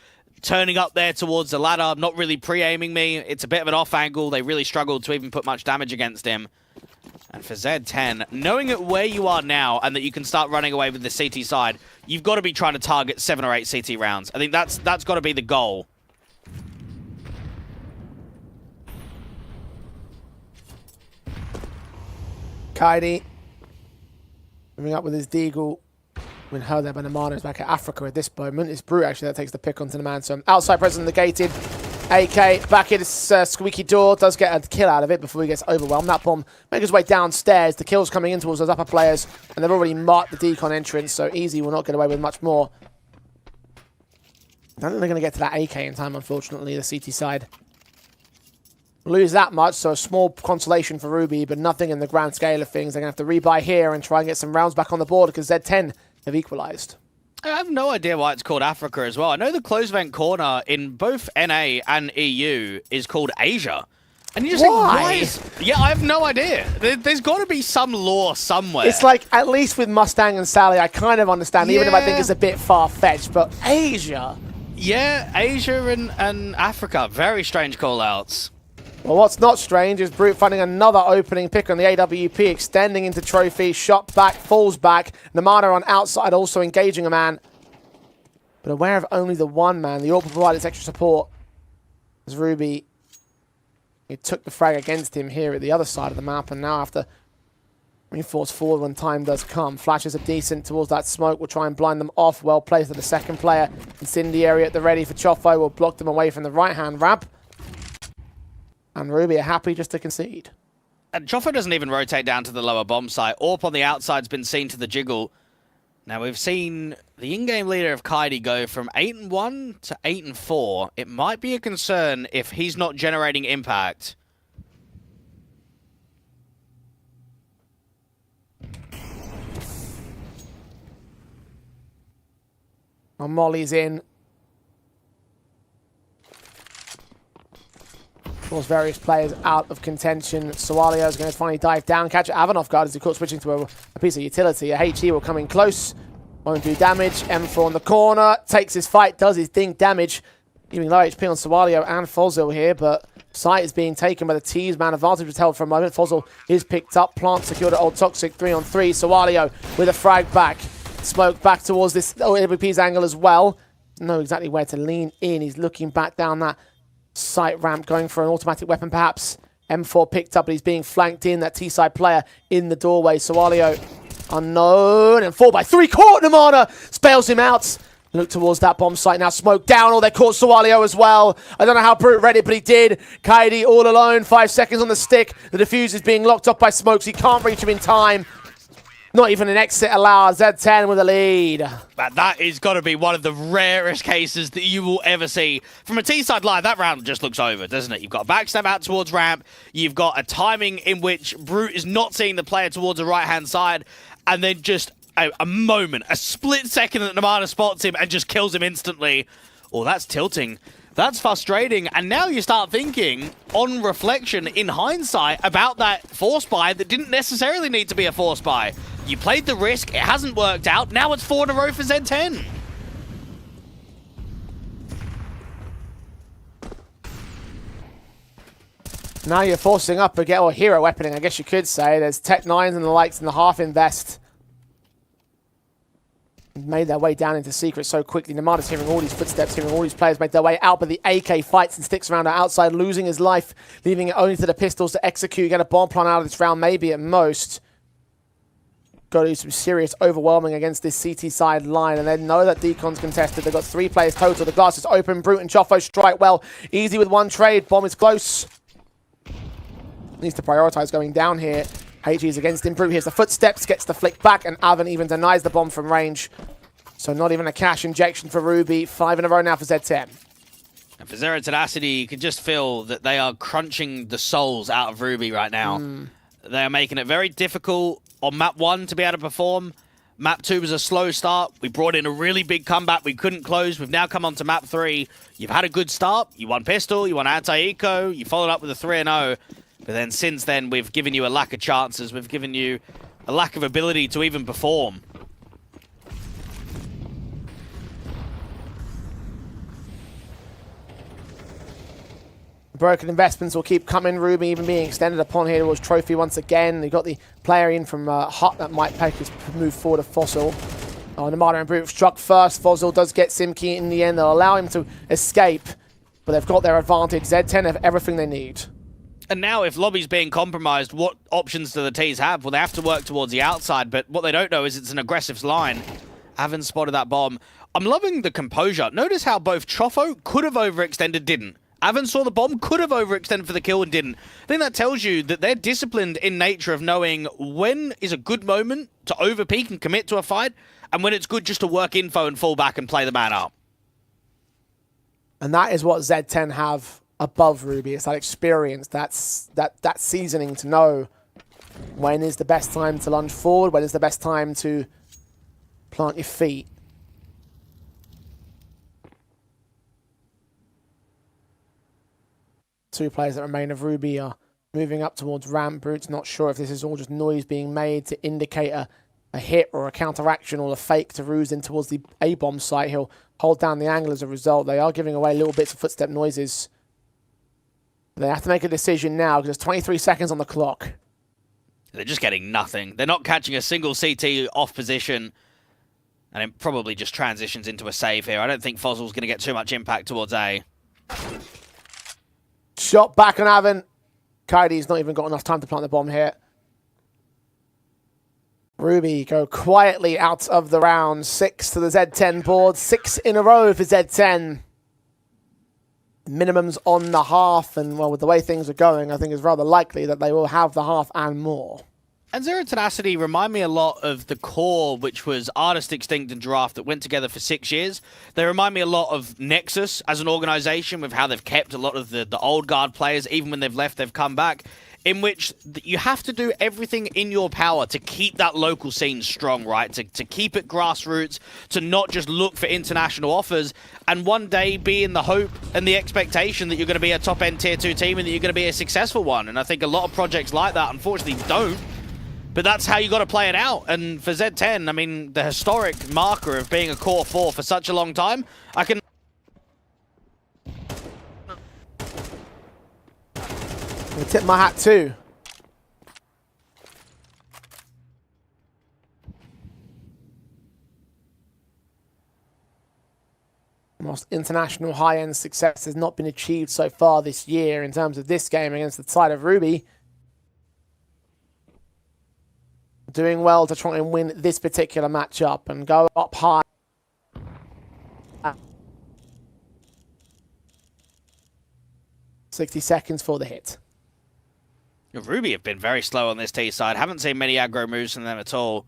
turning up there towards the ladder, not really pre-aiming me. It's a bit of an off angle. They really struggled to even put much damage against him. And for Z10, knowing where you are now and that you can start running away with the CT side, you've got to be trying to target 7 or 8 CT rounds. I think that's got to be the goal. Kaidi moving up with his deagle. When heard that Namana is back at Africa at this moment. It's Brute actually that takes the pick onto the man. So outside presence negated. AK back at his squeaky door. Does get a kill out of it before he gets overwhelmed. That bomb makes his way downstairs. The kill's coming in towards those upper players. And they've already marked the decon entrance. So Easy will not get away with much more. I don't think they're going to get to that AK in time, unfortunately, the CT side. Lose that much, so a small consolation for Ruby, but nothing in the grand scale of things. They're going to have to rebuy here and try and get some rounds back on the board because Z10 have equalised. I have no idea why it's called Africa as well. I know the close vent corner in both NA and EU is called Asia. And you just think, why is... Yeah, I have no idea. There's got to be some lore somewhere. It's like, at least with Mustang and Sally, I kind of understand, even if I think it's a bit far-fetched, but Asia... Yeah, Asia and Africa. Very strange call-outs. Well, what's not strange is Brute finding another opening pick on the AWP, extending into Trophy, shot back, falls back. Namada on outside, also engaging a man. But aware of only the one man, the AWP provided its extra support. As Ruby, he took the frag against him here at the other side of the map, and now after reinforce forward when time does come. Flashes are decent towards that smoke. We'll try and blind them off. Well placed to the second player. Incendiary at the ready for Chofo. Will block them away from the right-hand ramp. And Ruby are happy just to concede. And Chofo doesn't even rotate down to the lower bomb site. AWP on the outside's been seen to the jiggle. Now we've seen the in-game leader of Kaidi go from 8-1 to 8-4. It might be a concern if he's not generating impact. Well, Molly's in. Force various players out of contention. YaLLa is going to finally dive down, catch Avan off guard as he caught switching to a piece of utility. A HE will come in close. Won't do damage. M4 in the corner. Takes his fight, does his dink damage. Giving low HP on YaLLa and Fozil here, but site is being taken by the T's. Man advantage was held for a moment. Fozil is picked up. Plant secured at Old Toxic 3-on-3. YaLLa with a frag back. Smoke back towards this AWP's angle as well. Know exactly where to lean in. He's looking back down that site ramp, going for an automatic weapon perhaps. M4 picked up, but he's being flanked in. That T-side player in the doorway. YaLLa unknown, and 4x3 caught Namada. Spells him out. Look towards that bomb site now. Smoke down. Oh, they caught YaLLa as well. I don't know how Brute read it, but he did. Kaidi all alone. 5 seconds on the stick. The defuse is being locked off by Smokes. He can't reach him in time. Not even an exit allowed. Z10 with a lead. But that is got to be one of the rarest cases that you will ever see. From a T-side live, that round just looks over, doesn't it? You've got a backstab out towards ramp. You've got a timing in which Brute is not seeing the player towards the right-hand side. And then just a moment, a split second that Namada spots him and just kills him instantly. Oh, that's tilting. That's frustrating. And now you start thinking, on reflection, in hindsight, about that force buy that didn't necessarily need to be a force buy. You played the risk, it hasn't worked out, now it's 4 in a row for Z10. Now you're forcing up again, or hero weaponing, I guess you could say. There's Tech 9s and the likes in the half invest. Made their way down into secret so quickly. Namada's hearing all these footsteps, hearing all these players make their way out, but the AK fights and sticks around outside, losing his life, leaving it only to the pistols to execute, get a bomb plan out of this round, maybe at most. Got to do some serious overwhelming against this CT side line, and they know that Decon's contested. They've got 3 players total. The glass is open. Brute and Chofo strike well. Easy with one trade. Bomb is close. Needs to prioritize going down here. HG is against him. Brute hears the footsteps, gets the flick back, and Avan even denies the bomb from range. So not even a cash injection for Ruby. 5 in a row now for Z10. And for Zero Tenacity, you can just feel that they are crunching the souls out of Ruby right now. They are making it very difficult on map 1 to be able to perform. Map 2 was a slow start. We brought in a really big comeback. We couldn't close. We've now come on to map 3. You've had a good start. You won pistol. You won anti-eco. You followed up with a 3-0. But then since then, we've given you a lack of chances. We've given you a lack of ability to even perform. Broken investments will keep coming. Ruby even being extended upon here towards Trophy once again. They've got the player in from Hut that might take his move forward of Fossil. Oh, Namada and Brute struck first. Fossil does get Simkey in the end. They'll allow him to escape, but they've got their advantage. Z10 have everything they need. And now if lobby's being compromised, what options do the T's have? Well, they have to work towards the outside, but what they don't know is it's an aggressive line. Haven't spotted that bomb. I'm loving the composure. Notice how both Chofo could have overextended, didn't. Avan saw the bomb, could have overextended for the kill and didn't. I think that tells you that they're disciplined in nature of knowing when is a good moment to overpeak and commit to a fight, and when it's good just to work info and fall back and play the man up. And that is what Z10 have above Ruby. It's that experience, that seasoning to know when is the best time to lunge forward, when is the best time to plant your feet. Two players that remain of Ruby are moving up towards ramp. Brute's not sure if this is all just noise being made to indicate a a hit or a counteraction or a fake to ruse in towards the A-bomb site. He'll hold down the angle as a result. They are giving away little bits of footstep noises. They have to make a decision now because there's 23 seconds on the clock. They're just getting nothing. They're not catching a single CT off position. And it probably just transitions into a save here. I don't think Fossil's going to get too much impact towards A. Shot back on Avon. Cody's not even got enough time to plant the bomb here. Ruby go quietly out of the round. 6 to the Z10 board. 6 in a row for Z10. Minimums on the half. And, well, with the way things are going, I think it's rather likely that they will have the half and more. And Zero Tenacity remind me a lot of the core, which was Artist, Extinct, and Draft that went together for 6 years. They remind me a lot of Nexus as an organization with how they've kept a lot of the old guard players. Even when they've left, they've come back. In which you have to do everything in your power to keep that local scene strong, right? To keep it grassroots, to not just look for international offers, and one day be in the hope and the expectation that you're going to be a top-end Tier 2 team and that you're going to be a successful one. And I think a lot of projects like that, unfortunately, don't. But that's how you got to play it out. And for Z10, I mean, the historic marker of being a core 4 for such a long time, I can... I tip my hat too. The most international high-end success has not been achieved so far this year in terms of this game against the side of Ruby. Doing well to try and win this particular matchup and go up high. 60 seconds for the hit. Ruby have been very slow on this T side. Haven't seen many aggro moves from them at all.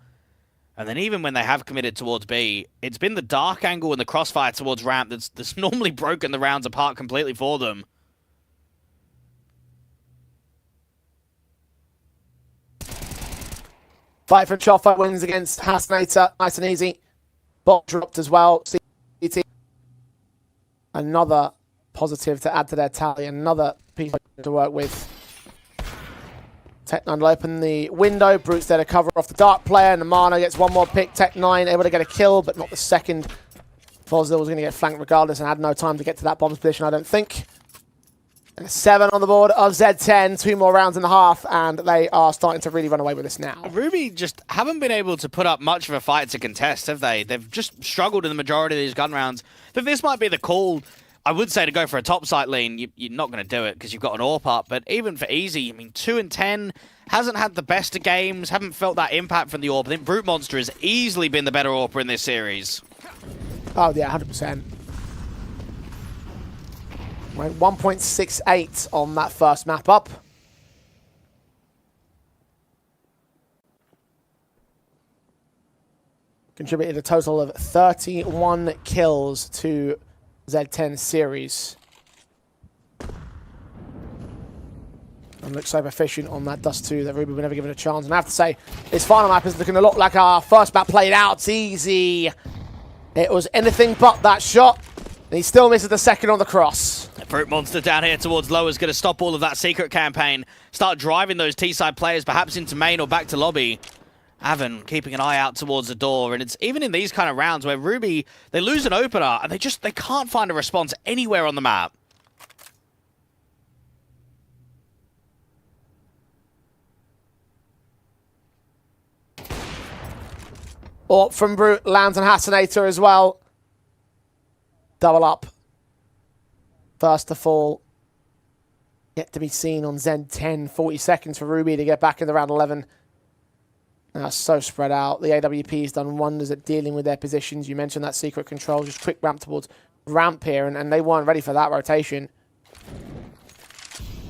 And then even when they have committed towards B, it's been the dark angle and the crossfire towards ramp that's normally broken the rounds apart completely for them. Fight from Choffa wins against Hasnator. Nice and easy. Bot dropped as well. CT. Another positive to add to their tally. Another piece to work with. Tech9 will open the window. Brute's there to cover off the dark player. Namana gets one more pick. Tech9 able to get a kill, but not the second. Fossil was going to get flanked regardless and had no time to get to that bomb's position, I don't think. 7 on the board of Z10, 2 more rounds in the half, and they are starting to really run away with this now. Ruby just haven't been able to put up much of a fight to contest, have they? They've just struggled in the majority of these gun rounds. But this might be the call, I would say, to go for a top site lean. You're not going to do it because you've got an AWP up, but even for easy, I mean, 2 and 10, hasn't had the best of games, haven't felt that impact from the AWP. I think Brute Monster has easily been the better AWPer in this series. Oh, yeah, 100%. Went 1.68 on that first map up. Contributed a total of 31 kills to Z10 series. And looks so efficient on that Dust 2 that Ruby will never give it a chance. And I have to say, this final map is looking a lot like our first map played out. It's easy. It was anything but that shot. And he still misses the second on the cross. Brute Monster down here towards low is going to stop all of that secret campaign. Start driving those T-side players perhaps into main or back to lobby. Avon keeping an eye out towards the door. And it's even in these kind of rounds where Ruby, they lose an opener and they can't find a response anywhere on the map. Or from Brute lands on Hasnator as well. Double up. First to fall. Yet to be seen on Z10. 40 seconds for Ruby to get back in the round 11. Now so spread out. The AWP has done wonders at dealing with their positions. You mentioned that secret control. Just quick ramp towards ramp here. And they weren't ready for that rotation.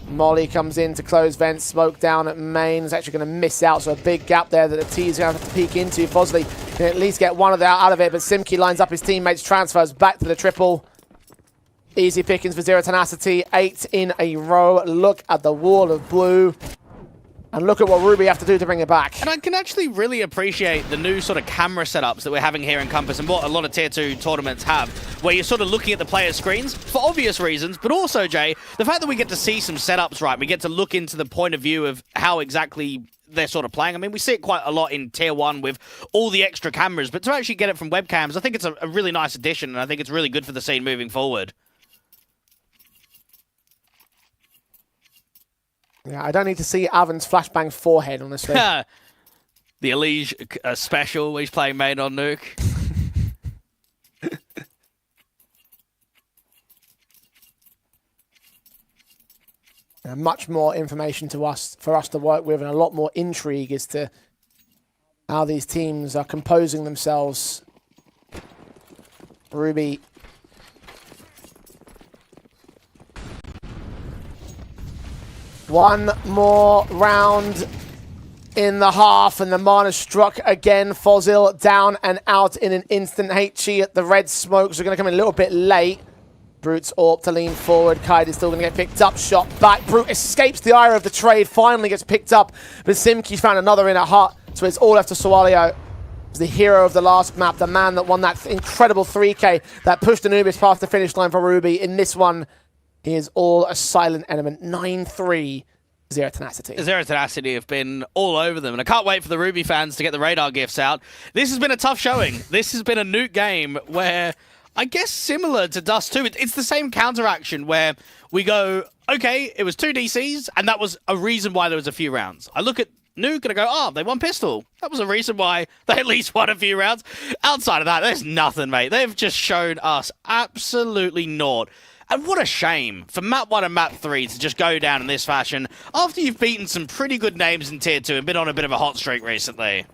Molly comes in to close vents. Smoke down at main. Is actually going to miss out. So a big gap there that the T is going to have to peek into. Fosley can at least get one of that out of it. But Simki lines up his teammates. Transfers back to the triple. Easy pickings for Zero Tenacity. 8 in a row. Look at the wall of blue. And look at what Ruby have to do to bring it back. And I can actually really appreciate the new sort of camera setups that we're having here in Compass and what a lot of Tier 2 tournaments have, where you're sort of looking at the player screens for obvious reasons, but also, Jay, the fact that we get to see some setups right, we get to look into the point of view of how exactly they're sort of playing. I mean, we see it quite a lot in Tier 1 with all the extra cameras, but to actually get it from webcams, I think it's a really nice addition, and I think it's really good for the scene moving forward. Yeah, I don't need to see Avan's flashbang forehead, honestly. The Elige special where he's playing main on Nuke. Much more information for us to work with, and a lot more intrigue as to how these teams are composing themselves. Ruby. One more round in the half, and the Mana struck again. Fozil down and out in an instant. HE at the red smokes are going to come in a little bit late. Brute's AWP to lean forward. Kaid is still going to get picked up. Shot back. Brute escapes the ire of the trade. Finally gets picked up. But Simki's found another in a hut. So it's all left to YaLLa. The hero of the last map. The man that won that incredible 3K that pushed Anubis past the finish line for Ruby. In this one, he is all a silent element. 9-3. Zero Tenacity. Zero Tenacity have been all over them, and I can't wait for the Ruby fans to get the radar gifts out. This has been a tough showing. This has been a Nuke game where, I guess similar to Dust 2, it's the same counteraction where we go, okay, it was 2 DCs, and that was a reason why there was a few rounds. I look at Nuke and I go, oh, they won pistol. That was a reason why they at least won a few rounds. Outside of that, there's nothing, mate. They've just shown us absolutely naught. And what a shame for Map 1 and Map 3 to just go down in this fashion after you've beaten some pretty good names in Tier 2 and been on a bit of a hot streak recently.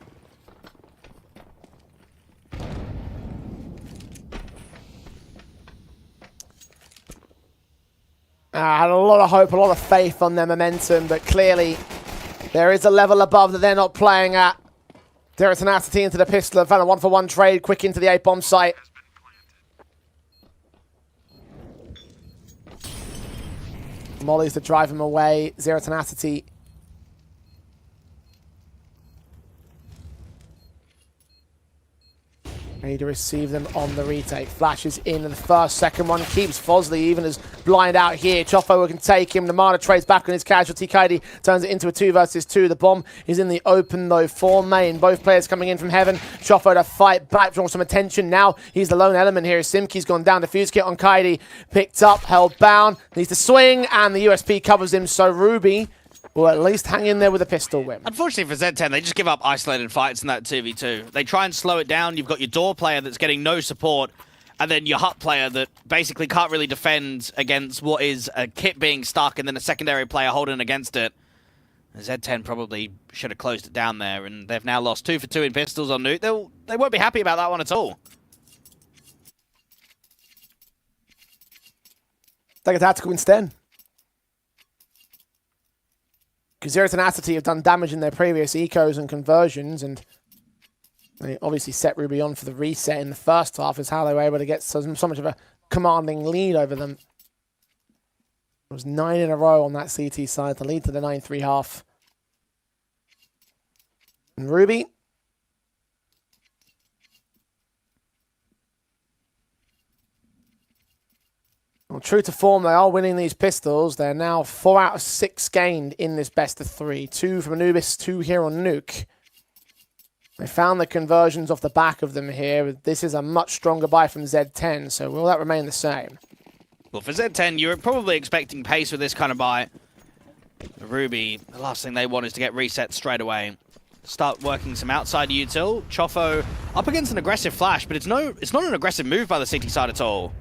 I had a lot of hope, a lot of faith on their momentum, but clearly there is a level above that they're not playing at. Zero Tenacity into the pistol, found a 1-for-1 trade, quick into the A-bomb site. Molly's to drive him away. Zero Tenacity. Ready to receive them on the retake. Flashes in the first, second one. Keeps Fosley even as blind out here. Chofo can take him. Namana trades back on his casualty. Kaidi turns it into a 2 versus 2. The bomb is in the open though for main. Both players coming in from heaven. Chofo to fight back, draw some attention. Now he's the lone element here. Simki's gone down. Defuse kit on Kaidi. Picked up, held bound. Needs to swing, and the USP covers him. So Ruby will at least hang in there with a pistol win. Unfortunately for Z10, they just give up isolated fights in that 2v2. They try and slow it down. You've got your door player that's getting no support, and then your hut player that basically can't really defend against what is a kit being stuck and then a secondary player holding against it. Z10 probably should have closed it down there, and they've now lost 2 for 2 in pistols on Nuke. They won't be happy about that one at all. Take a tactical instead. Because Zero Tenacity have done damage in their previous ecos and conversions, and they obviously set Ruby on for the reset in the first half, is how they were able to get so much of a commanding lead over them. It was 9 in a row on that CT side to lead to the 9-3 half. And Ruby, well, true to form, they are winning these pistols. They're now 4 out of 6 gained in this best of 3. 2 from Anubis, 2 here on Nuke. They found the conversions off the back of them here. This is a much stronger buy from Z10, so will that remain the same? Well, for Z10, you're probably expecting pace with this kind of buy. Ruby, the last thing they want is to get reset straight away. Start working some outside util. Chofo up against an aggressive flash, but it's not an aggressive move by the CT side at all.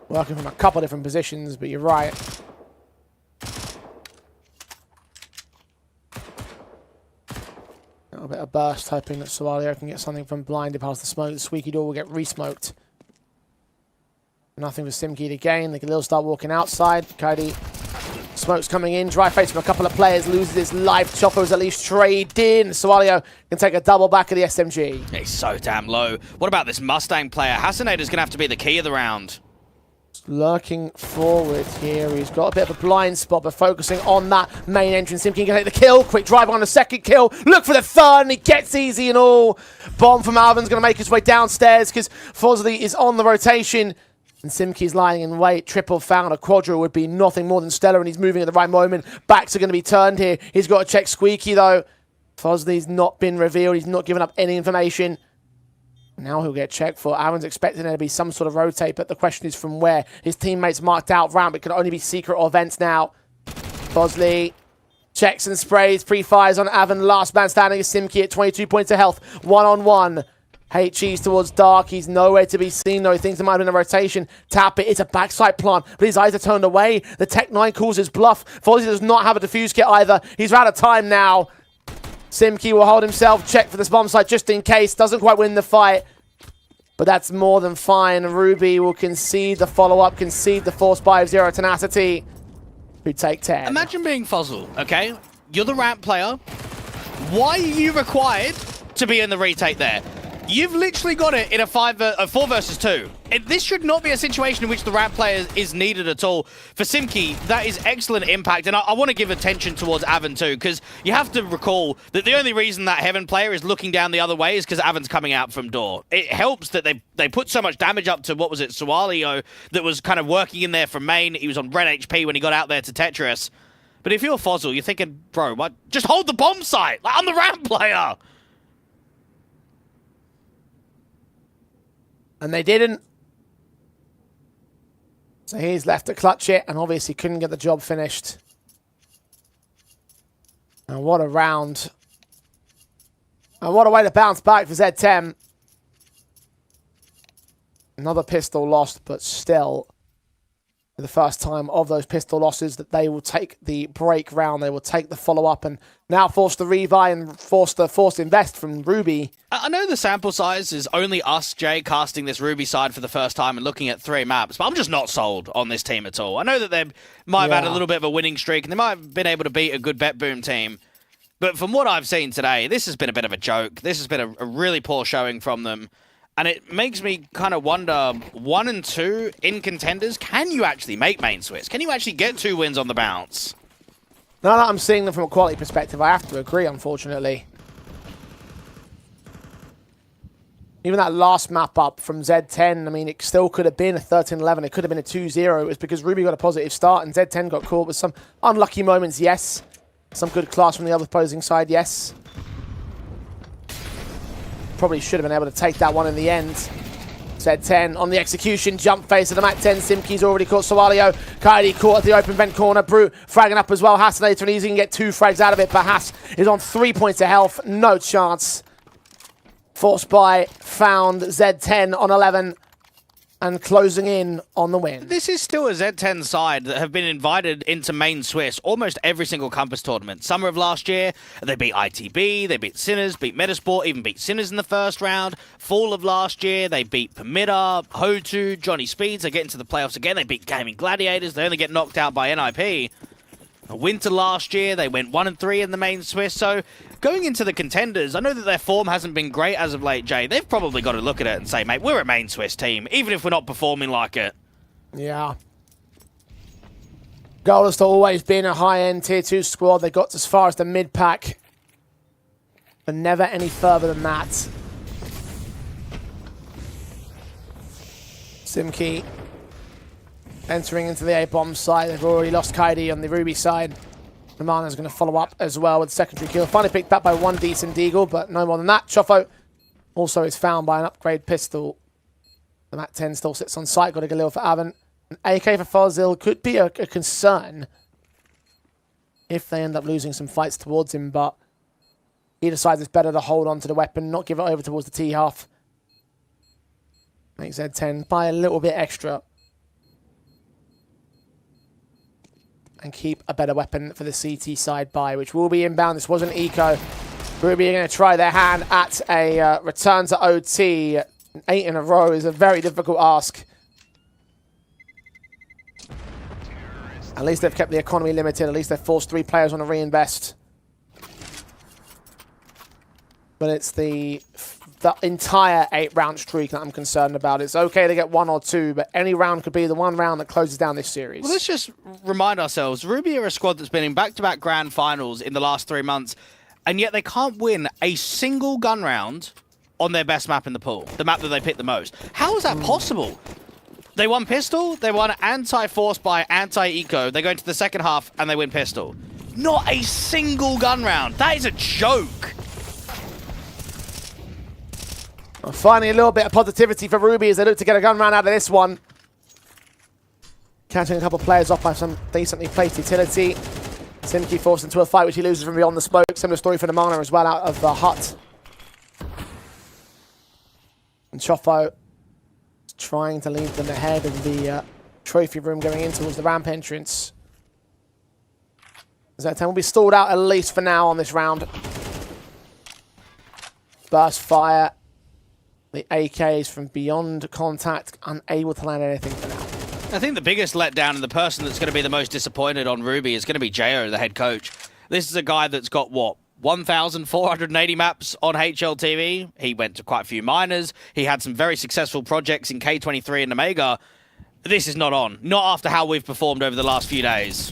Working from a couple of different positions, but you're right. A little bit of burst, hoping that YaLLa can get something from blinded past the smoke. The squeaky door will get re-smoked. Nothing for Simki to gain. They can little start walking outside. Cody, smoke's coming in. Dry face from a couple of players. Loses his life. Chopper's at least traded in. YaLLa can take a double back of the SMG. He's so damn low. What about this Mustang player? Hasanator's going to have to be the key of the round. lurking forward here. He's got a bit of a blind spot, but focusing on that main entrance. Simki can take the kill. Quick drive on the second kill. Look for the third, and he gets easy and all. Bomb from Alvin's going to make his way downstairs because Fosley is on the rotation. And Simki's lying in wait. Triple found. A quadra would be nothing more than stellar, and he's moving at the right moment. Backs are going to be turned here. He's got to check Squeaky, though. Fosley's not been revealed. He's not given up any information. Now he'll get checked for. Aaron's expecting there to be some sort of rotate, but the question is from where. His teammates marked out ramp. It can only be secret or vents now. Fosley checks and sprays. Pre-fires on Avon. Last man standing is Simki at 22 points of health. One-on-one. HE's towards Dark. He's nowhere to be seen, though. He thinks there might have been a rotation. Tap it. It's a backside plant, but his eyes are turned away. The Tech 9 calls his bluff. Fosley does not have a defuse kit either. He's out of time now. Simki will hold himself, check for this bomb site just in case. Doesn't quite win the fight, but that's more than fine. Ruby will concede the follow-up, concede the force buy of Zero Tenacity, who take 10. Imagine being Fuzzle, okay? You're the ramp player. Why are you required to be in the retake there? You've literally got it in a 4 versus 2. This should not be a situation in which the ramp player is needed at all. For Simki, that is excellent impact, and I want to give attention towards Avon too, because you have to recall that the only reason that Heaven player is looking down the other way is because Avon's coming out from door. It helps that they put so much damage up to, what was it, Sualio, that was kind of working in there from main. He was on red HP when he got out there to Tetris. But if you're Fozzle, you're thinking, bro, what? Just hold the bomb site. Like, I'm the ramp player. And they didn't. So he's left to clutch it, and obviously couldn't get the job finished. And what a round. And what a way to bounce back for Z10. Another pistol lost, but still, for the first time of those pistol losses, that they will take the break round. They will take the follow-up and now force the rebuy and force the forced invest from Ruby. I know the sample size is only us, Jay, casting this Ruby side for the first time and looking at 3 maps, but I'm just not sold on this team at all. I know that they might have had a little bit of a winning streak and they might have been able to beat a good Bet Boom team, but from what I've seen today, this has been a bit of a joke. This has been a really poor showing from them, and it makes me kind of wonder, 1 and 2 in Contenders, can you actually make main Swiss? Can you actually get 2 wins on the bounce? Now that I'm seeing them from a quality perspective, I have to agree, unfortunately. Even that last map up from Z10, I mean, it still could have been a 13-11. It could have been a 2-0. It was because Ruby got a positive start and Z10 got caught with some unlucky moments, yes. Some good class from the other opposing side, yes. Probably should have been able to take that one in the end. Z10 on the execution, jump face of the Mac 10. Simki's already caught Soalio. Kaidi caught at the open vent corner. Brute fragging up as well. Hassanator, and he's going to get 2 frags out of it, but Hass is on 3 points of health. No chance. Force buy found. Z10 on 11 and closing in on the win. This is still a Z10 side that have been invited into main Swiss almost every single Compass tournament. Summer of last year, they beat ITB, they beat Sinners, beat Metasport, even beat Sinners in the first round. Fall of last year, they beat Permitter, Hotu, Johnny Speeds. They get into the playoffs again. They beat Gaming Gladiators. They only get knocked out by NIP. Winter last year, they went 1 and 3 in the main Swiss. So going into the Contenders, I know that their form hasn't been great as of late, Jay. They've probably got to look at it and say, mate, we're a main Swiss team, even if we're not performing like it. Yeah. Goal has always been a high-end Tier 2 squad. They got as far as the mid-pack, but never any further than that. Simki entering into the A-bomb side. They've already lost Kaidi on the Ruby side. Romana's going to follow up as well with secondary kill. Finally picked up by 1 decent deagle, but no more than that. Chofo also is found by an upgrade pistol. The Mac 10 still sits on site. Got a Galil for Avon. An AK for Fazil could be a concern if they end up losing some fights towards him, but he decides it's better to hold on to the weapon, not give it over towards the T-half. Makes Z10 buy a little bit extra and keep a better weapon for the CT side buy, which will be inbound. This wasn't eco. Ruby are going to try their hand at a return to OT. 8 in a row is a very difficult ask. At least they've kept the economy limited. At least they've forced 3 players on a reinvest. But it's the the entire 8-round streak that I'm concerned about. It's okay to get 1 or 2, but any round could be the one round that closes down this series. Well, let's just remind ourselves, Ruby are a squad that's been in back-to-back grand finals in the last 3 months, and yet they can't win a single gun round on their best map in the pool, the map that they picked the most. How is that possible? They won Pistol, they won Anti-Force by Anti-Eco, they go into the second half and they win Pistol. Not a single gun round. That is a joke. Well, finally, a little bit of positivity for Ruby as they look to get a gun round out of this one. Catching a couple of players off by some decently placed utility. Simki forced into a fight which he loses from beyond the smoke. Similar story for Namana as well out of the hut. And Chofo trying to lead them ahead in the trophy room going in towards the ramp entrance. Z10 will be stalled out at least for now on this round. Burst fire. The AKs from beyond contact, unable to land anything for now. I think the biggest letdown and the person that's going to be the most disappointed on Ruby is going to be Jo, the head coach. This is a guy that's got, what, 1,480 maps on HLTV. He went to quite a few minors. He had some very successful projects in K23 and Omega. This is not on. Not after how we've performed over the last few days.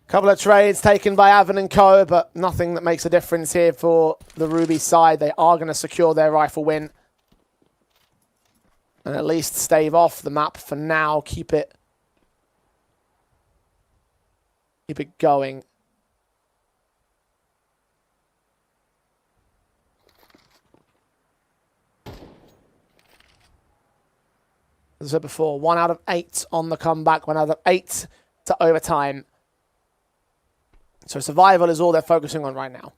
Couple of trades taken by Avon and Co, but nothing that makes a difference here for the Ruby side. They are going to secure their rifle win. And at least stave off the map for now. Keep it going. As I said before, 1 out of 8 on the comeback, 1 out of 8 to overtime. So survival is all they're focusing on right now.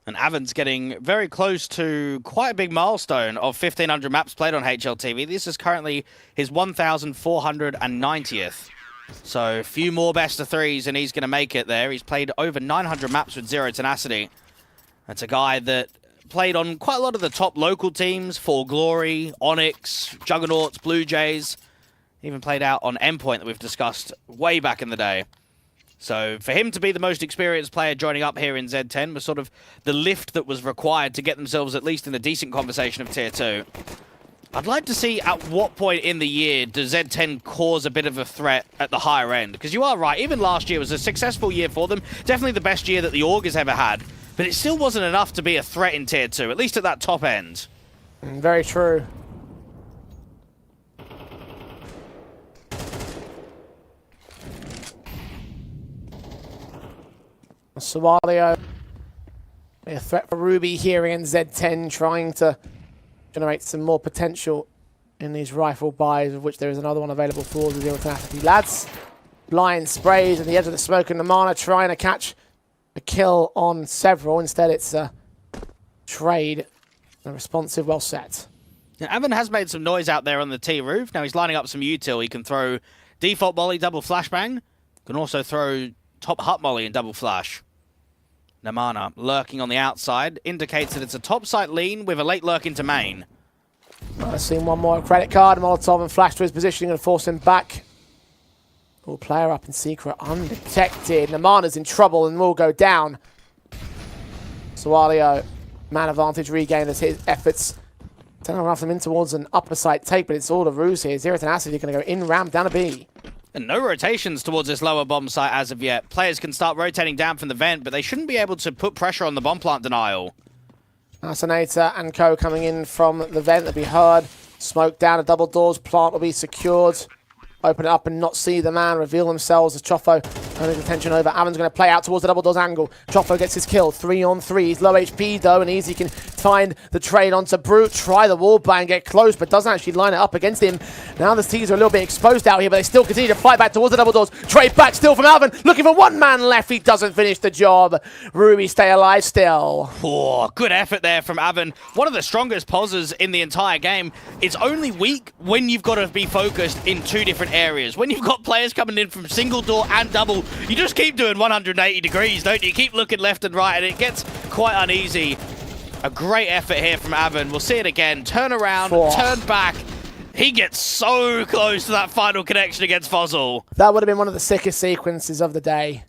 And Avon's getting very close to quite a big milestone of 1,500 maps played on HLTV. This is currently his 1,490th. So a few more best of threes and he's going to make it there. He's played over 900 maps with Zero Tenacity. That's a guy that played on quite a lot of the top local teams, For Glory, Onyx, Juggernauts, Blue Jays. Even played out on Endpoint that we've discussed way back in the day. So for him to be the most experienced player joining up here in Z10 was sort of the lift that was required to get themselves at least in a decent conversation of Tier 2. I'd like to see at what point in the year does Z10 cause a bit of a threat at the higher end. Because you are right, even last year was a successful year for them. Definitely the best year that the org has ever had. But it still wasn't enough to be a threat in Tier 2, at least at that top end. Very true. YaLLa, a threat for Ruby here in Z10, trying to generate some more potential in these rifle buys, of which there is another one available for the Zero Tenacity lads. Blind sprays at the edge of the smoke, and Namana trying to catch a kill on several. Instead, it's a trade. A responsive, well set. Now, Avon has made some noise out there on the T roof. Now he's lining up some util. He can throw default molly, double flashbang. Can also throw top hut molly and double flash. Namana lurking on the outside indicates that it's a top site lean with a late lurk into main. I've seen one more credit card. Molotov and flash to his position, going to force him back. All player up in secret, undetected. Namana's in trouble and will go down. YaLLa, man advantage regained as his efforts. Don't know if them in towards an upper site take, but it's all a ruse here. Zero Tenacity going to go in ramp down a B. And no rotations towards this lower bomb site as of yet. Players can start rotating down from the vent, but they shouldn't be able to put pressure on the bomb plant denial. Assassinator and Co coming in from the vent. They'll be heard. Smoke down at double doors. Plant will be secured. Open it up and not see the man reveal themselves as Chofo turning attention over. Avon's going to play out towards the double doors angle. Chofo gets his kill. 3 on 3. He's low HP though, and Easy can find the trade onto Brute. Try the wall bang, get close, but doesn't actually line it up against him. Now the T's are a little bit exposed out here, but they still continue to fight back towards the double doors. Trade back still from Alvin, looking for one man left. He doesn't finish the job. Ruby stay alive still. Oh, good effort there from Avon. One of the strongest posers in the entire game. It's only weak when you've got to be focused in 2 different areas. When you've got players coming in from single door and double, you just keep doing 180 degrees, don't you? Keep looking left and right, and it gets quite uneasy. A great effort here from Avon. We'll see it again. Turn around, turn back. He gets so close to that final connection against Fuzzle. That would have been one of the sickest sequences of the day.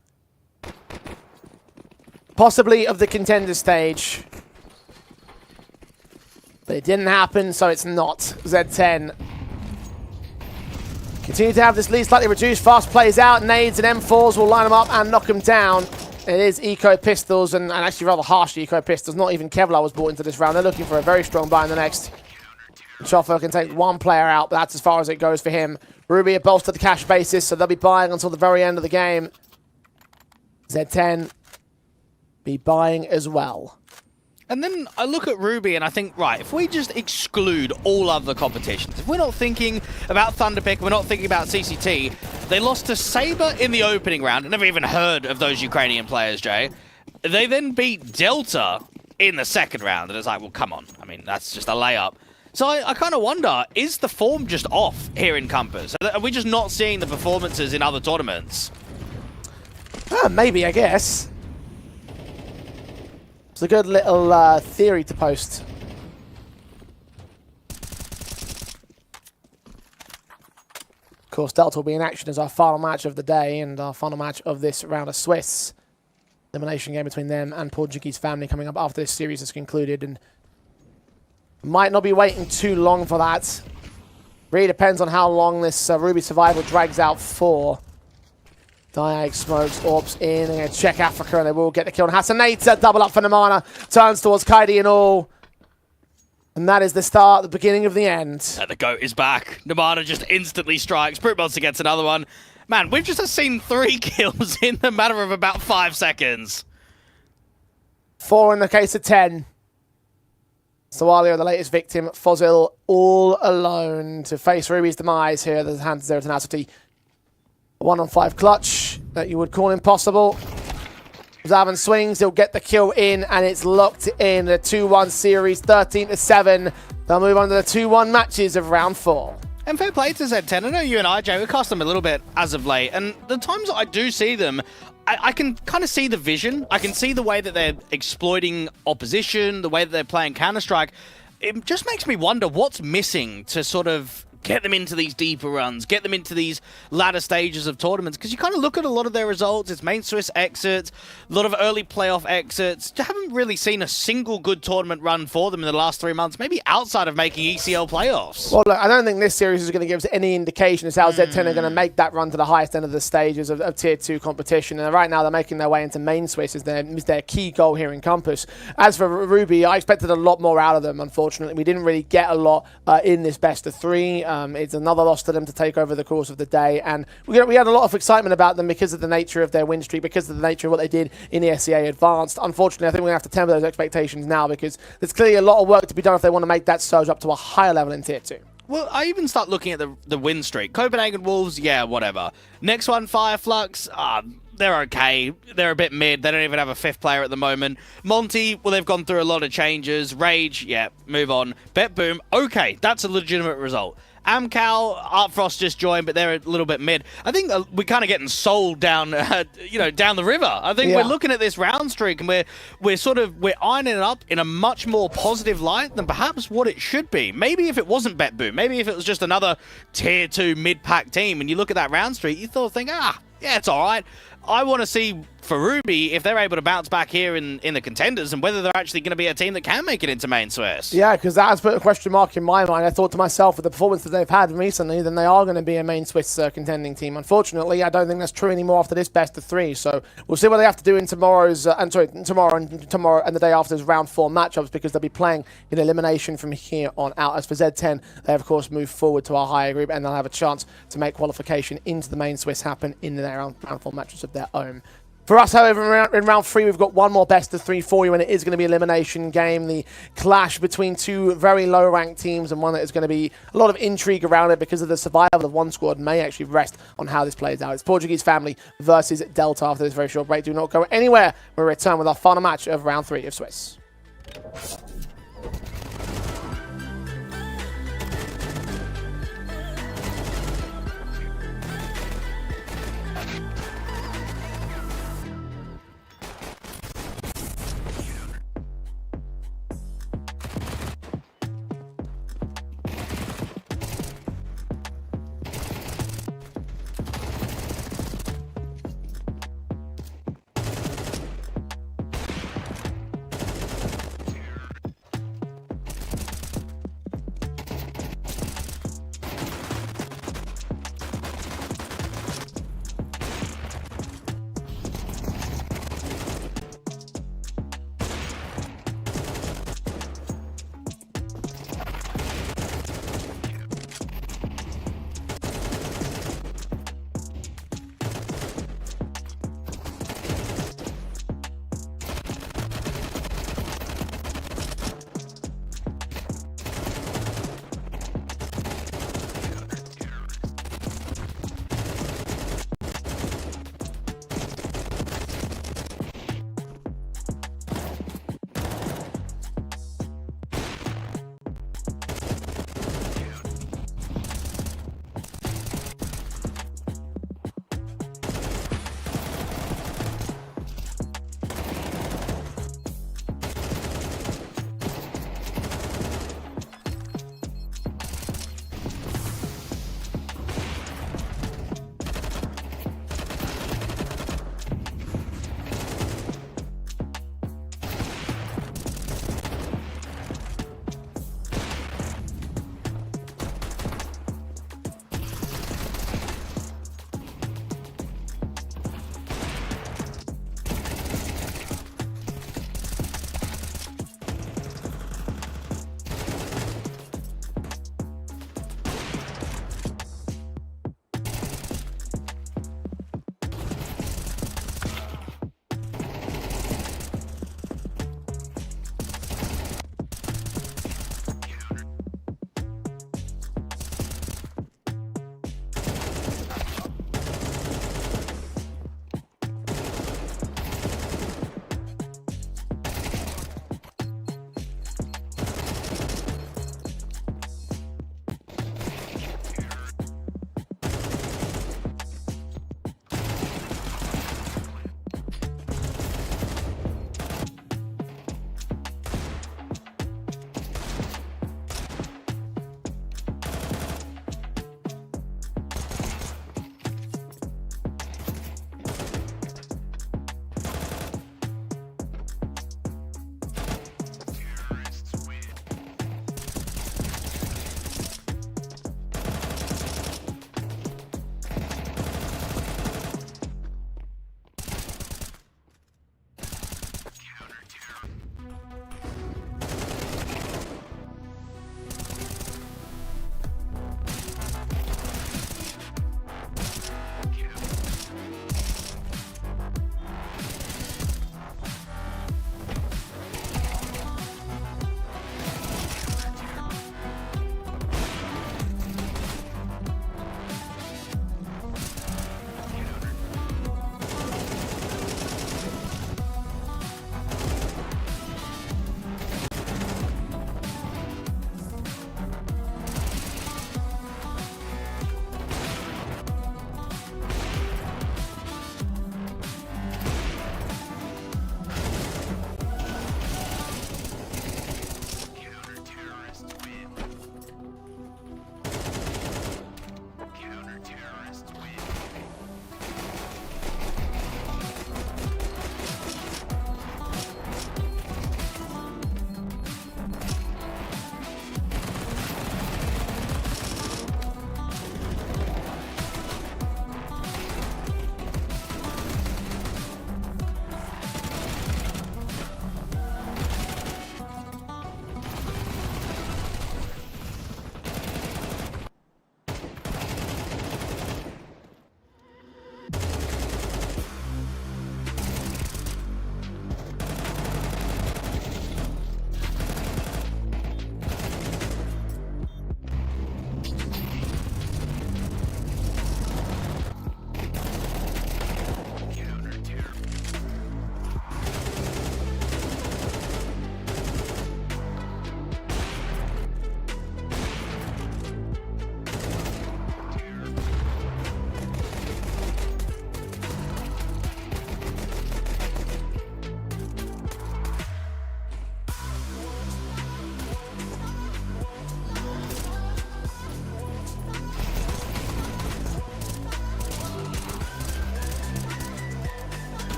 possibly of the contender stage. But it didn't happen, so it's not. Z10 continue to have this lead slightly reduced. Fast plays out. Nades and M4s will line them up and knock them down. It is eco pistols, and actually rather harsh eco pistols. Not even Kevlar was brought into this round. They're looking for a very strong buy in the next. Choffer can take one player out, but that's as far as it goes for him. Ruby have bolstered the cash basis, so they'll be buying until the very end of the game. Z10 be buying as well. And then I look at Ruby and I think, right, if we just exclude all other competitions, if we're not thinking about Thunderpick, we're not thinking about CCT, they lost to Saber in the opening round. I never even heard of those Ukrainian players, Jay. They then beat Delta in the second round, and it's like, well, come on. I mean, that's just a layup. So I kind of wonder, is the form just off here in Compass? Are we just not seeing the performances in other tournaments? Maybe, I guess. It's a good little theory to post. Of course, Delta will be in action as our final match of the day and our final match of this round of Swiss. Elimination game between them and Portuguese family coming up after this series is concluded, and might not be waiting too long for that. Really depends on how long this Ruby survival drags out for. Diag smokes, Orbs in, and check Africa, and they will get the kill. And Hassanata, double up for Namana, turns towards Kaidi and all. And that is the start, the beginning of the end. And the GOAT is back. Namana just instantly strikes. Brute Monster gets another one. Man, we've just seen 3 kills in the matter of about 5 seconds. 4 in the case of 10. YaLLa, the latest victim, Fozil all alone to face Ruby's demise here. The hands of zero tenacity. 1-on-5 clutch that you would call impossible. Zavan swings, he'll get the kill in, and it's locked in. The 2-1 series, 13-7. They'll move on to the 2-1 matches of round 4. And fair play to Z10. I know you and I, Jay, we cast them a little bit as of late, and the times that I do see them, I can kind of see the vision. I can see the way that they're exploiting opposition, the way that they're playing Counter-Strike. It just makes me wonder what's missing to sort of get them into these deeper runs, get them into these latter stages of tournaments, because you kind of look at a lot of their results. It's main Swiss exits, a lot of early playoff exits. You haven't really seen a single good tournament run for them in the last 3 months, maybe outside of making ECL playoffs. Well, look, I don't think this series is going to give us any indication as how Z10 are going to make that run to the highest end of the stages of Tier 2 competition. And right now they're making their way into main Swiss as their key goal here in Compass. As for Ruby, I expected a lot more out of them, unfortunately. We didn't really get a lot in this best of 3. It's another loss to them to take over the course of the day, and we had a lot of excitement about them because of the nature of their win streak, because of the nature of what they did in the SCA Advanced. Unfortunately, I think we're going to have to temper those expectations now, because there's clearly a lot of work to be done if they want to make that surge up to a higher level in Tier 2. Well, I even start looking at the win streak. Copenhagen Wolves, yeah, whatever. Next one, Fireflux, they're okay. They're a bit mid. They don't even have a 5th player at the moment. Monty, well, they've gone through a lot of changes. Rage, yeah, move on. Bet Boom, okay, that's a legitimate result. Amcal, Artfrost just joined, but they're a little bit mid. I think we're kind of getting sold down, down the river. I think we're looking at this round streak, and we're ironing it up in a much more positive light than perhaps what it should be. Maybe if it wasn't Bet Boom, maybe if it was just another Tier 2 mid-pack team, and you look at that round streak, you think, yeah, it's all right. I want to see for Ruby if they're able to bounce back here in the contenders, and whether they're actually going to be a team that can make it into main Swiss. Yeah, because that has put a question mark in my mind. I thought to myself, with the performance that they've had recently, then they are going to be a main Swiss contending team. Unfortunately, I don't think that's true anymore after this best of 3. So we'll see what they have to do in tomorrow and the day after's round 4 matchups, because they'll be playing in elimination from here on out. As for Z10, they of course move forward to our higher group, and they'll have a chance to make qualification into the main Swiss happen in their round 4 matches of their own. For us, however, in round 3, we've got one more best of 3 for you, and it is going to be an elimination game. The clash between 2 very low-ranked teams, and one that is going to be a lot of intrigue around it because of the survival of one squad may actually rest on how this plays out. It's Portuguese family versus Delta after this very short break. Do not go anywhere. We'll return with our final match of round 3 of Swiss.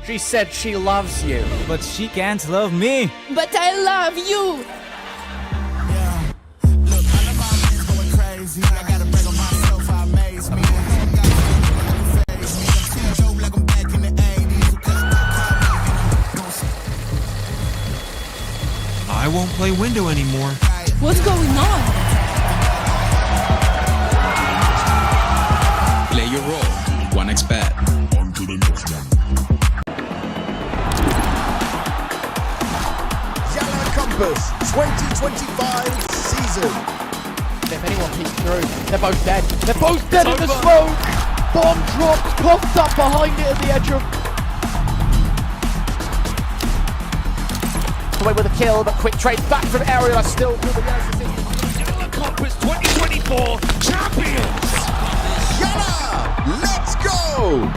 She said she loves you, but she can't love me. But I love you. Yeah. Look, all of my men's going crazy. I gotta brag on myself, I amaze me. I'm too dope like I'm back in the 80s. I won't play window anymore. What's going on? Play your role. 1xBet. On to the next one. YaLLa Compass 2025 season. If anyone peeks through, they're both dead. They're both dead in the smoke! Bomb drops, coughed up behind it at the edge of... Away with a kill, but quick trade back from Aerial. Still through the YaLLa Compass 2024 champions! YaLLa, let's go!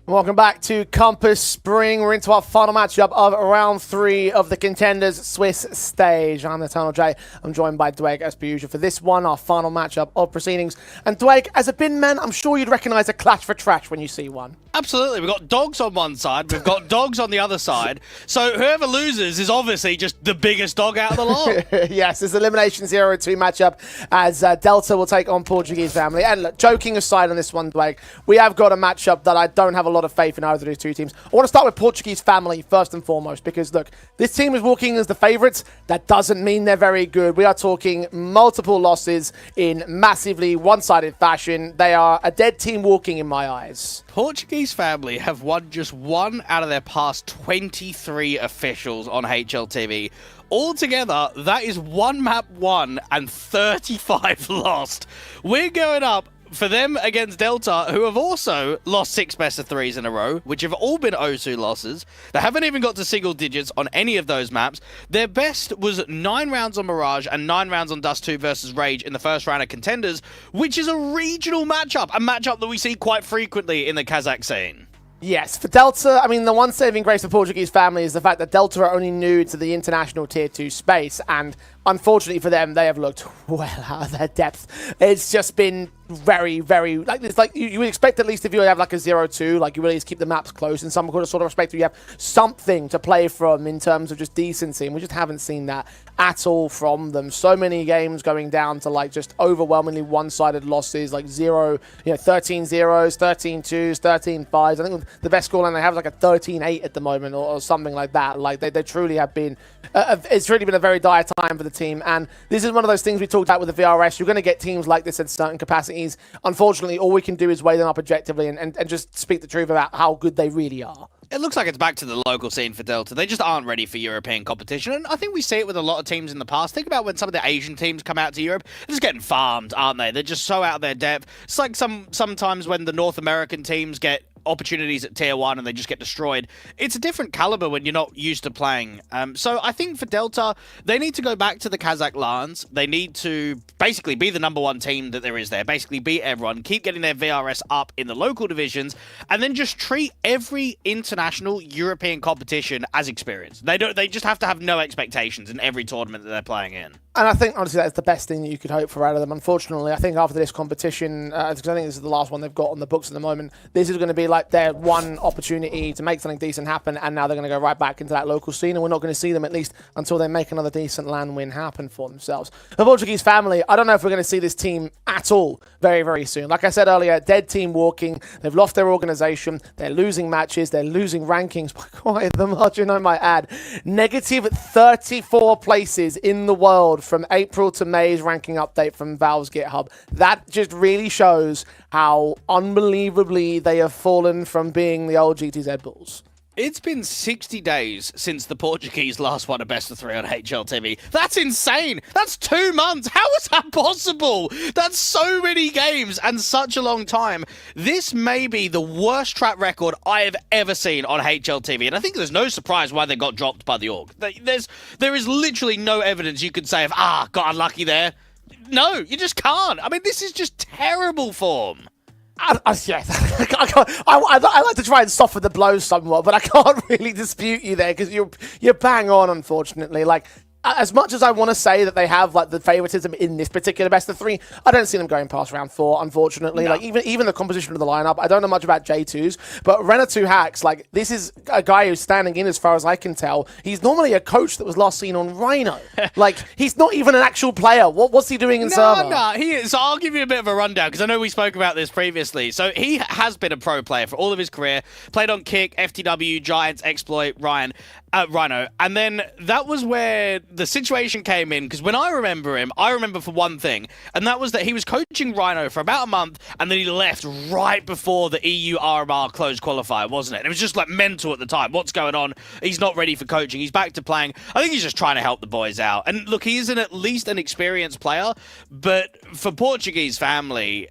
Welcome back to Compass Spring. We're into our final matchup of round 3 of the Contenders Swiss stage. I'm Eternal J. I'm joined by Dweg as per usual for this one, our final matchup of proceedings. And Dweg, as a bin man, I'm sure you'd recognise a clash for trash when you see one. Absolutely. We've got dogs on one side, we've got dogs on the other side. So whoever loses is obviously just the biggest dog out of the lot. Yes, it's elimination 0-2 matchup as Delta will take on Portuguese family. And look, joking aside on this one, Dweg, we have got a matchup that I don't have a lot of faith in either of these two teams. I want to start with Portuguese family first and foremost because, look, this team is walking as the favourites. That doesn't mean they're very good. We are talking multiple losses in massively one-sided fashion. They are a dead team walking in my eyes. Portuguese family have won just 1 out of their past 23 officials on HLTV. Altogether, that is 1 map won and 35 lost. We're going up for them against Delta, who have also lost 6 best-of-3s in a row, which have all been 0-2 losses. They haven't even got to single digits on any of those maps. Their best was 9 rounds on Mirage and 9 rounds on Dust 2 versus Rage in the first round of Contenders, which is a regional matchup, a matchup that we see quite frequently in the Kazakh scene. Yes, for Delta, I mean, the one saving grace for Portuguese family is the fact that Delta are only new to the international Tier 2 space, and unfortunately for them, they have looked well out of their depth. It's just been very, very, like, it's like you would expect at least if you have like a 0-2, like you really just keep the maps close in some sort of respect where you have something to play from in terms of just decency, and we just haven't seen that at all from them. So many games going down to like just overwhelmingly one-sided losses, like 13-0s, 13-2s, 13-5s. I think the best scoreline they have is like a 13-8 at the moment or something like that. Like they truly have been, it's really been a very dire time for the team, and this is one of those things we talked about with the VRS. You're going to get teams like this at certain capacities. Unfortunately, all we can do is weigh them up objectively and just speak the truth about how good they really are. It looks like it's back to the local scene for Delta. They just aren't ready for European competition, and I think we see it with a lot of teams in the past. Think about when some of the Asian teams come out to Europe. They're just getting farmed, aren't they? They're just so out of their depth. It's like sometimes when the North American teams get opportunities at Tier 1 and they just get destroyed. It's a different caliber when you're not used to playing. So I think for Delta, they need to go back to the Kazakh LANs. They need to basically be the #1 team that there is there. Basically beat everyone, keep getting their VRS up in the local divisions, and then just treat every international European competition as experience. They just have to have no expectations in every tournament that they're playing in. And I think, honestly, that's the best thing that you could hope for out of them. Unfortunately, I think after this competition, because I think this is the last one they've got on the books at the moment, this is going to be like their one opportunity to make something decent happen, and now they're going to go right back into that local scene, and we're not going to see them at least until they make another decent LAN win happen for themselves. The Portuguese family, I don't know if we're going to see this team at all very, very soon. Like I said earlier, dead team walking. They've lost their organization. They're losing matches. They're losing rankings by quite the margin, I might add. Negative 34 places in the world from April to May's ranking update from Valve's GitHub. That just really shows how unbelievably they have fallen from being the old GTZ Bulls. It's been 60 days since the Portuguese last won a best-of-3 on HLTV. That's insane! That's 2 months! How is that possible? That's so many games and such a long time. This may be the worst track record I have ever seen on HLTV, and I think there's no surprise why they got dropped by the org. There is literally no evidence you could say of, got unlucky there. No, you just can't. I mean, this is just terrible form. I like to try and soften the blow somewhat, but I can't really dispute you there because you're bang on, unfortunately. Like, as much as I want to say that they have like the favoritism in this particular best of 3, I don't see them going past round 4, unfortunately. No. Like even the composition of the lineup, I don't know much about J2's, but Renatu Hacks, like this is a guy who's standing in as far as I can tell. He's normally a coach that was last seen on Rhino. Like he's not even an actual player. What's he doing in server? No, he is. So I'll give you a bit of a rundown because I know we spoke about this previously. So he has been a pro player for all of his career. Played on Kick, FTW, Giants, Exploit, Rhino. And then that was where the situation came in, because when I remember for one thing, and that was that he was coaching Rhino for about a month, and then he left right before the EU RMR closed qualifier, wasn't it? It was just like mental at the time. What's going on? He's not ready for coaching. He's back to playing. I think he's just trying to help the boys out. And look, he is at least an experienced player, but for Portuguese family,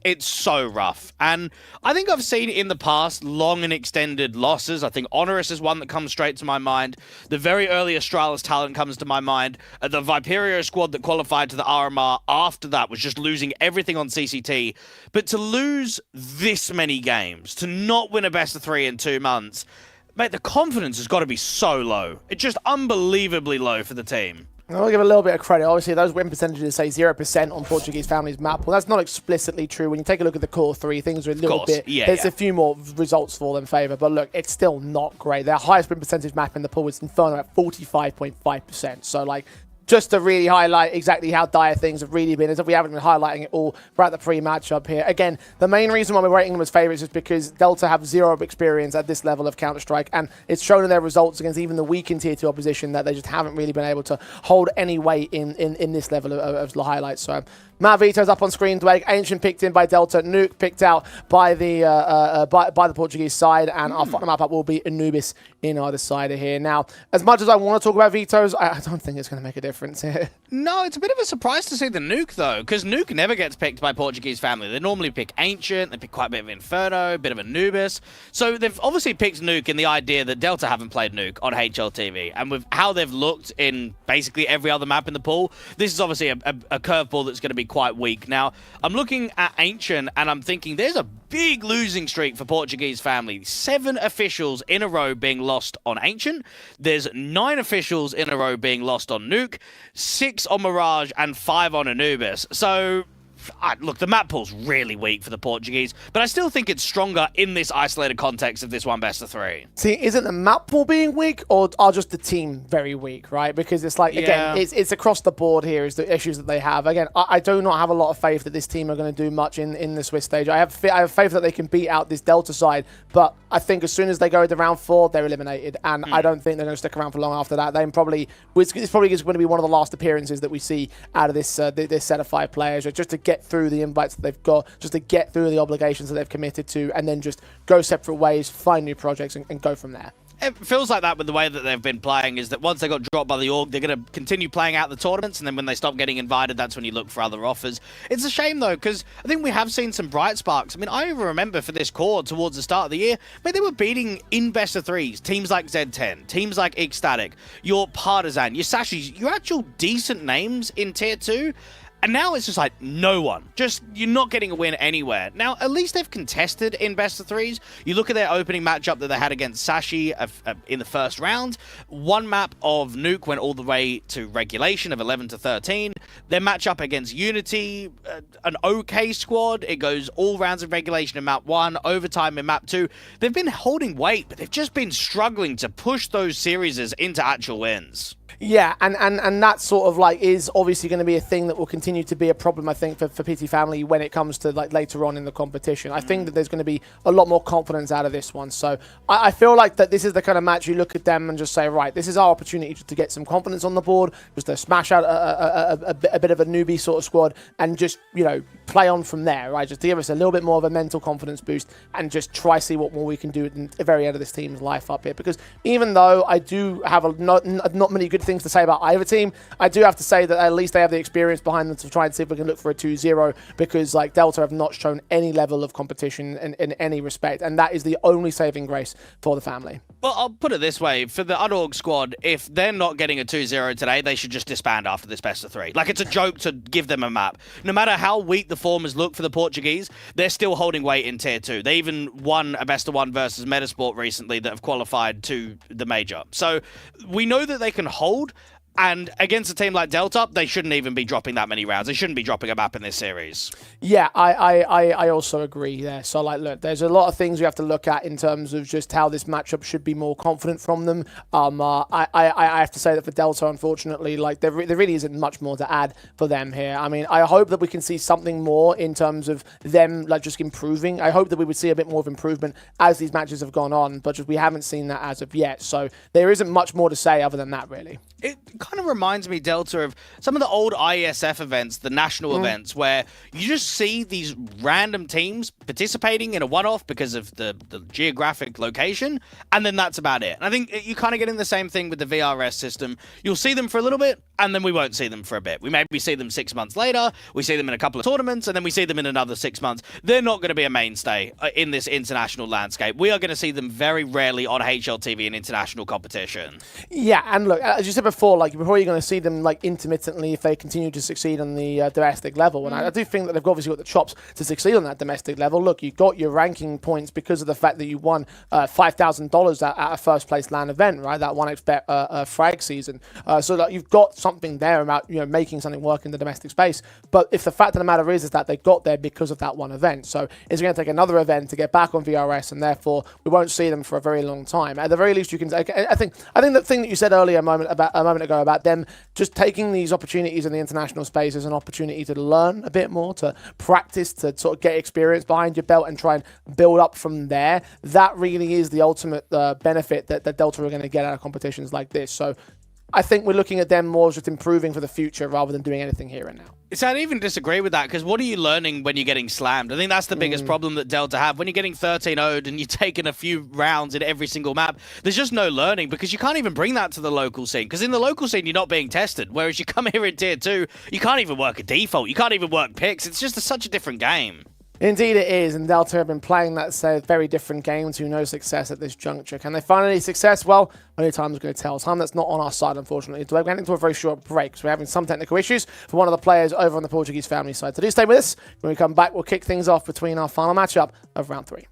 it's so rough. And I think I've seen in the past long and extended losses. I think Honorous is one that comes straight to my mind. The very early Astralis talent comes to my mind. The Viperio squad that qualified to the RMR after that was just losing everything on CCT. But to lose this many games, to not win a best of 3 in 2 months, mate, the confidence has got to be so low. It's just unbelievably low for the team. I'll give a little bit of credit. Obviously, those win percentages say 0% on Portuguese Family's map. Well, that's not explicitly true. When you take a look at the core 3, things are a little bit... There's a few more results for them favour. But look, it's still not great. Their highest win percentage map in the pool is Inferno at 45.5%. So, like, just to really highlight exactly how dire things have really been, as if we haven't been highlighting it all throughout the pre-matchup here. Again, the main reason why we're rating them as favourites is because Delta have 0 experience at this level of Counter-Strike, and it's shown in their results against even the weakened Tier 2 opposition that they just haven't really been able to hold any weight in this level of the highlights. So Matt Vito's up on screen. Dwayne Ancient picked in by Delta. Nuke picked out by the by the Portuguese side, and our final map up will be Anubis in either side of here. Now, as much as I want to talk about Vito's, I don't think it's going to make a difference here. No, it's a bit of a surprise to see the Nuke, though, because Nuke never gets picked by Portuguese family. They normally pick Ancient, they pick quite a bit of Inferno, a bit of Anubis. So they've obviously picked Nuke in the idea that Delta haven't played Nuke on HLTV, and with how they've looked in basically every other map in the pool, this is obviously a curveball that's going to be quite weak. Now, I'm looking at Ancient, and I'm thinking there's a big losing streak for Portuguese family. 7 officials in a row being lost on Ancient. There's 9 officials in a row being lost on Nuke, 6 on Mirage, and 5 on Anubis. So, look, the map pool's really weak for the Portuguese, but I still think it's stronger in this isolated context of this one best of 3. See, isn't the map pool being weak, or are just the team very weak, right? Because it's like, again, it's across the board here is the issues that they have. Again, I do not have a lot of faith that this team are going to do much in the Swiss stage. I have faith that they can beat out this Delta side, but I think as soon as they go to round 4, they're eliminated, and I don't think they're going to stick around for long after that. It's probably going to be one of the last appearances that we see out of this set of 5 players, just to get through the invites that they've got, just to get through the obligations that they've committed to, and then just go separate ways, find new projects, and go from there. It feels like that with the way that they've been playing, is that once they got dropped by the org, they're going to continue playing out the tournaments, and then when they stop getting invited, that's when you look for other offers. It's a shame, though, because I think we have seen some bright sparks. I mean, I remember for this core towards the start of the year, they were beating in best of 3s, teams like Z10, teams like Ecstatic, your Partisan, your Sashi, your actual decent names in Tier 2. And now it's just like, no one. Just, you're not getting a win anywhere. Now, at least they've contested in best of 3s. You look at their opening matchup that they had against Sashi in the first round. One map of Nuke went all the way to regulation of 11 to 13. Their matchup against Unity, an okay squad. It goes all rounds of regulation in map 1, overtime in map 2. They've been holding weight, but they've just been struggling to push those series into actual wins. Yeah, and that sort of like is obviously going to be a thing that will continue to be a problem, I think, for PT Family when it comes to like later on in the competition. I think that there's going to be a lot more confidence out of this one. So I feel like that this is the kind of match you look at them and just say, right, this is our opportunity to get some confidence on the board, just to smash out a bit of a newbie sort of squad and just, you know, play on from there, right? Just to give us a little bit more of a mental confidence boost and just try see what more we can do at the very end of this team's life up here. Because even though I do have not many good things to say about either team. I do have to say that at least they have the experience behind them to try and see if we can look for a 2-0, because like Delta have not shown any level of competition in any respect, and that is the only saving grace for the family. Well, I'll put it this way. For the Unorg squad, if they're not getting a 2-0 today, they should just disband after this best of 3. Like, it's a joke to give them a map. No matter how weak the form has looked for the Portuguese, they're still holding weight in Tier 2. They even won a best of 1 versus Metasport recently that have qualified to the major. So we know that they can hold. And against a team like Delta, they shouldn't even be dropping that many rounds. They shouldn't be dropping a map in this series. Yeah, I also agree there. So, like, look, there's a lot of things we have to look at in terms of just how this matchup should be more confident from them. I have to say that for Delta, unfortunately, like, there really isn't much more to add for them here. I mean, I hope that we can see something more in terms of them, like, just improving. I hope that we would see a bit more of improvement as these matches have gone on, but just we haven't seen that as of yet. So there isn't much more to say other than that, really. It kind of reminds me, Delta, of some of the old IESF events, the national events, where you just see these random teams participating in a one-off because of the geographic location, and then that's about it. And I think you kind of get in the same thing with the VRS system. You'll see them for a little bit, and then we won't see them for a bit. We maybe see them 6 months later, we see them in a couple of tournaments, and then we see them in another 6 months. They're not going to be a mainstay in this international landscape. We are going to see them very rarely on HLTV in international competition. Yeah, and look, as you said before, like, before you're going to see them like intermittently if they continue to succeed on the domestic level. And I do think that they've obviously got the chops to succeed on that domestic level. Look, you got your ranking points because of the fact that you won $5,000 at a first place LAN event, right? That 1xBet frag season. So that you've got something there about, you know, making something work in the domestic space. But if the fact of the matter is that they got there because of that one event, so it's going to take another event to get back on VRS, and therefore we won't see them for a very long time. At the very least, you can. I think the thing that you said earlier a moment ago about them just taking these opportunities in the international space as an opportunity to learn a bit more, to practice, to sort of get experience behind your belt and try and build up from there. That really is the ultimate benefit that Delta are going to get out of competitions like this. So I think we're looking at them more as just improving for the future rather than doing anything here and now. So I'd even disagree with that, because what are you learning when you're getting slammed? I think that's the biggest problem that Delta have. When you're getting 13-0'd and you're taking a few rounds in every single map, there's just no learning, because you can't even bring that to the local scene. Because in the local scene, you're not being tested. Whereas you come here in Tier 2, you can't even work a default. You can't even work picks. It's just such a different game. Indeed it is, and Delta have been playing that very different game to no success at this juncture. Can they find any success? Well, only time is going to tell. Time that's not on our side, unfortunately. We're getting into a very short break, so we're having some technical issues for one of the players over on the Portuguese family side. So do stay with us. When we come back, we'll kick things off between our final matchup of round 3.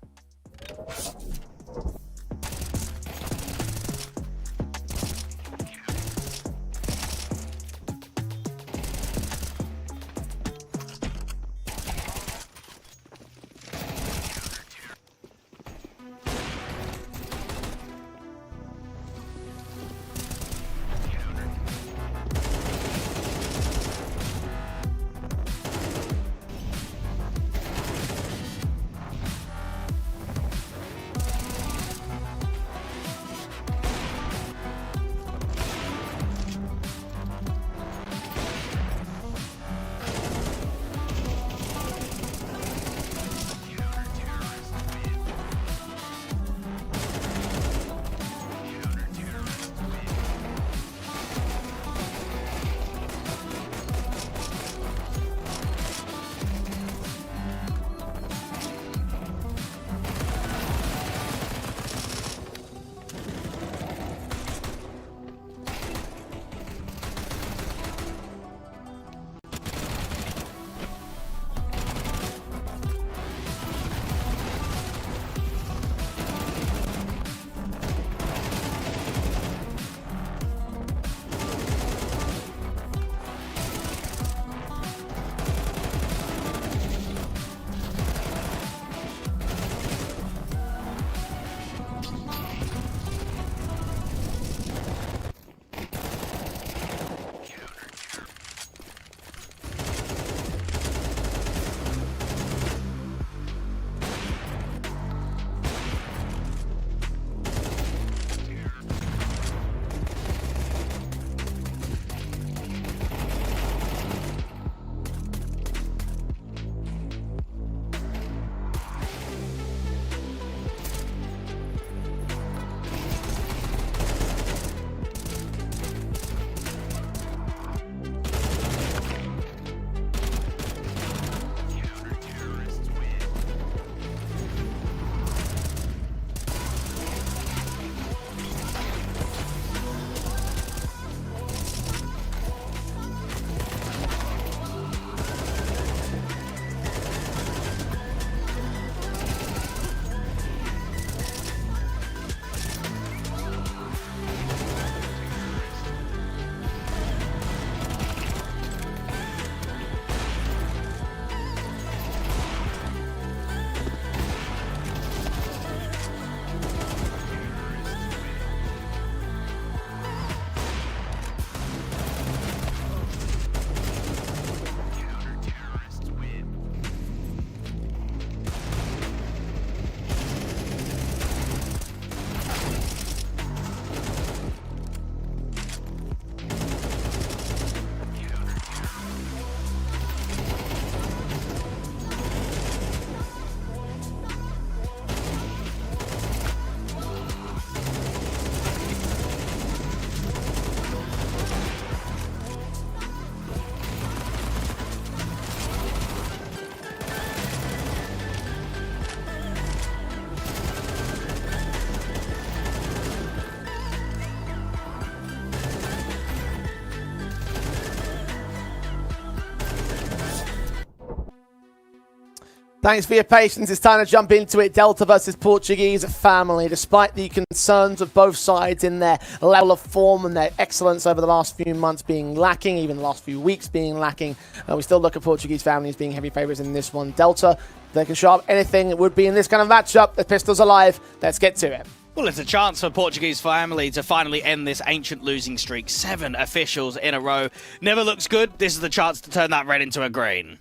Thanks for your patience. It's time to jump into it. Delta versus Portuguese family. Despite the concerns of both sides in their level of form and their excellence over the last few months being lacking, even the last few weeks being lacking, we still look at Portuguese family as being heavy favourites in this one. Delta, if they can show up anything, it would be in this kind of matchup. The Pistols alive. Let's get to it. Well, it's a chance for Portuguese family to finally end this ancient losing streak. 7 officials in a row. Never looks good. This is the chance to turn that red into a green.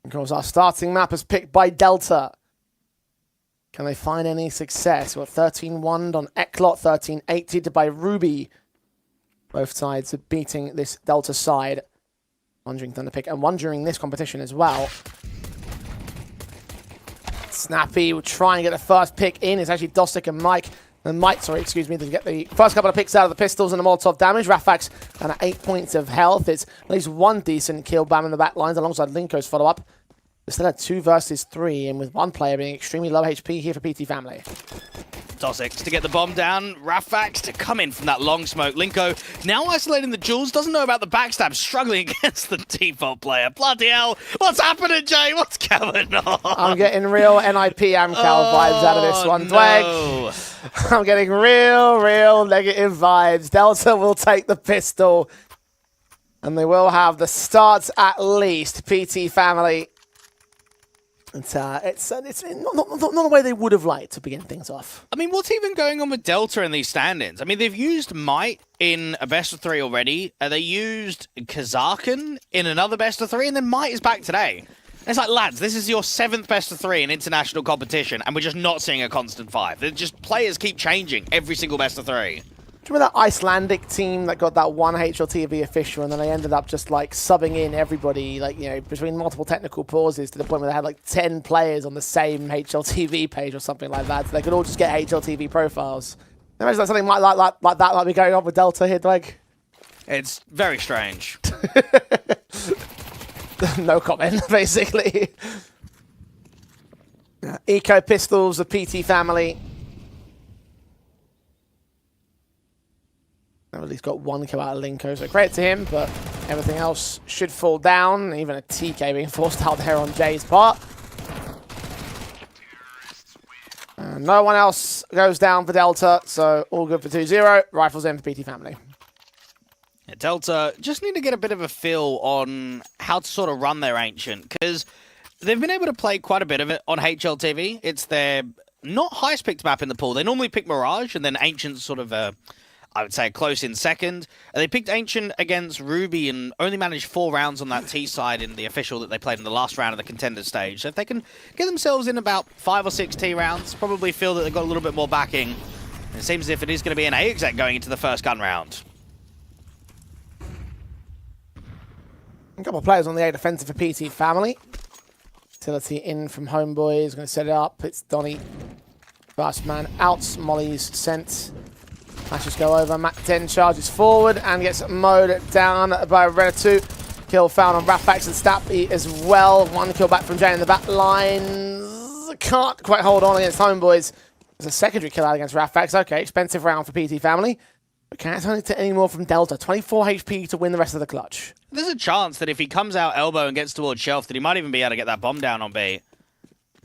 Of course, our starting map is picked by Delta. Can they find any success? We've got 13-1'd on Eklot, 13-80'd by Ruby. Both sides are beating this Delta side. Wondering Thunderpick and wondering this competition as well. Snappy will try and get the first pick in. It's actually Dosik and Mike. And Mike, sorry, excuse me, to get the first couple of picks out of the pistols and the Molotov damage. Rafax and at 8 points of health. It's at least one decent kill bam in the back lines alongside Linko's follow-up. We're still at 2 versus 3, and with one player being extremely low HP here for PT family. Dosix to get the bomb down. Rafax to come in from that long smoke. Linko now isolating the Jules. Doesn't know about the backstab. Struggling against the default player. Bloody hell. What's happening, Jay? What's going on? I'm getting real NIP Amcal vibes out of this one, no. Dweg. I'm getting real negative vibes. Delta will take the pistol. And they will have the starts at least. PT family. It's not the way they would have liked to begin things off. I mean, what's even going on with Delta in these stand-ins? I mean, they've used Might in a best of 3 already. They used Kazakin in another best of 3, and then Might is back today. It's like, lads, this is your 7th best of 3 in international competition, and we're just not seeing a constant 5. They're just players keep changing every single best of 3. Do you remember that Icelandic team that got that one HLTV official and then they ended up just like subbing in everybody, like, you know, between multiple technical pauses to the point where they had like 10 players on the same HLTV page or something like that, so they could all just get HLTV profiles. Imagine that something like that might be going on with Delta here, Dwight. It's very strange. No comment, basically. Eco Pistols, the PT family. I've at least got one kill out of Linko, so credit to him, but everything else should fall down. Even a TK being forced out there on Jay's part. No one else goes down for Delta, so all good for 2-0. Rifles in for PT family. Yeah, Delta just need to get a bit of a feel on how to sort of run their Ancient, because they've been able to play quite a bit of it on HLTV. It's their not highest picked map in the pool. They normally pick Mirage, and then Ancient's sort of I would say close in second. They picked Ancient against Ruby and only managed 4 rounds on that T side in the official that they played in the last round of the Contenders stage. So if they can get themselves in about 5 or 6 T rounds, probably feel that they've got a little bit more backing. And it seems as if it is going to be an A exec going into the first gun round. A couple of players on the A defensive for PT family. Utility in from Homeboys, going to set it up. It's Donny. First man out. Molly's sent. Matches go over. Mac 10 charges forward and gets mowed down by Renatu. Kill found on Rafax and Stappy as well. 1 kill back from Jay in the back line. Can't quite hold on against Homeboys. There's a secondary kill out against Rafax. Okay, expensive round for PT family. But can't turn it any more from Delta. 24 HP to win the rest of the clutch. There's a chance that if he comes out elbow and gets towards Shelf, that he might even be able to get that bomb down on B.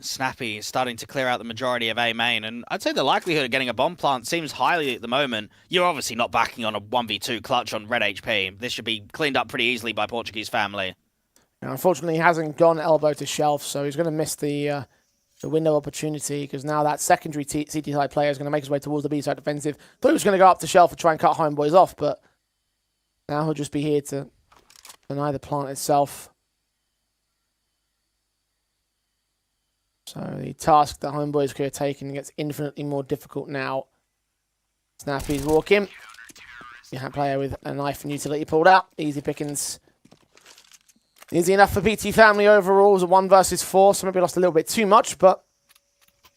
Snappy is starting to clear out the majority of A main, and I'd say the likelihood of getting a bomb plant seems highly at the moment. You're obviously not backing on a 1v2 clutch on red HP. This should be cleaned up pretty easily by Portuguese family. Now, unfortunately, he hasn't gone elbow to Shelf, so he's going to miss the window opportunity, because now that secondary CT side player is going to make his way towards the B side defensive. Thought he was going to go up to Shelf and try and cut Homeboys off, but now he'll just be here to deny the plant itself. So the task that Homeboys could have taken gets infinitely more difficult now. Snappy's walking. You have a player with a knife and utility pulled out. Easy pickings. Easy enough for PT family overall. It was a 1 versus 4, so maybe lost a little bit too much, but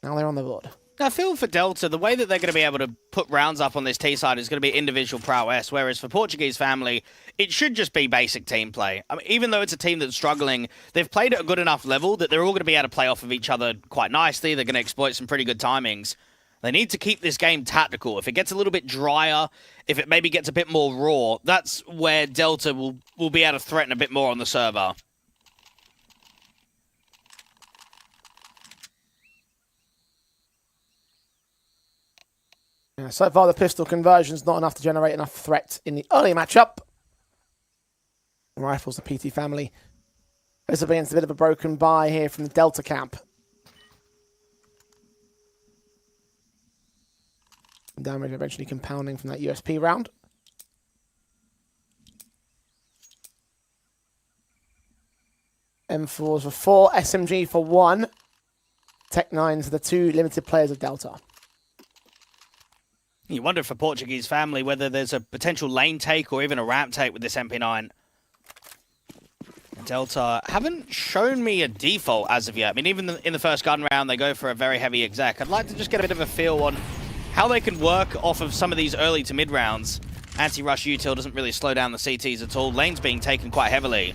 now they're on the board. I feel for Delta, the way that they're going to be able to put rounds up on this T side is going to be individual prowess, whereas for Portuguese family, it should just be basic team play. I mean, even though it's a team that's struggling, they've played at a good enough level that they're all going to be able to play off of each other quite nicely. They're going to exploit some pretty good timings. They need to keep this game tactical. If it gets a little bit drier, if it maybe gets a bit more raw, that's where Delta will be able to threaten a bit more on the server. Yeah, so far, the pistol conversion's not enough to generate enough threat in the early matchup. Rifles, the PT family. This will be a bit of a broken bye here from the Delta camp. Damage eventually compounding from that USP round. M4s for 4, SMG for 1. Tech-9s are the 2 limited players of Delta. You wonder for Portuguese family whether there's a potential lane take or even a ramp take with this MP9. Delta haven't shown me a default as of yet. I mean, even in the first gun round, they go for a very heavy exec. I'd like to just get a bit of a feel on how they can work off of some of these early to mid rounds. Anti-rush util doesn't really slow down the CTs at all. Lane's being taken quite heavily.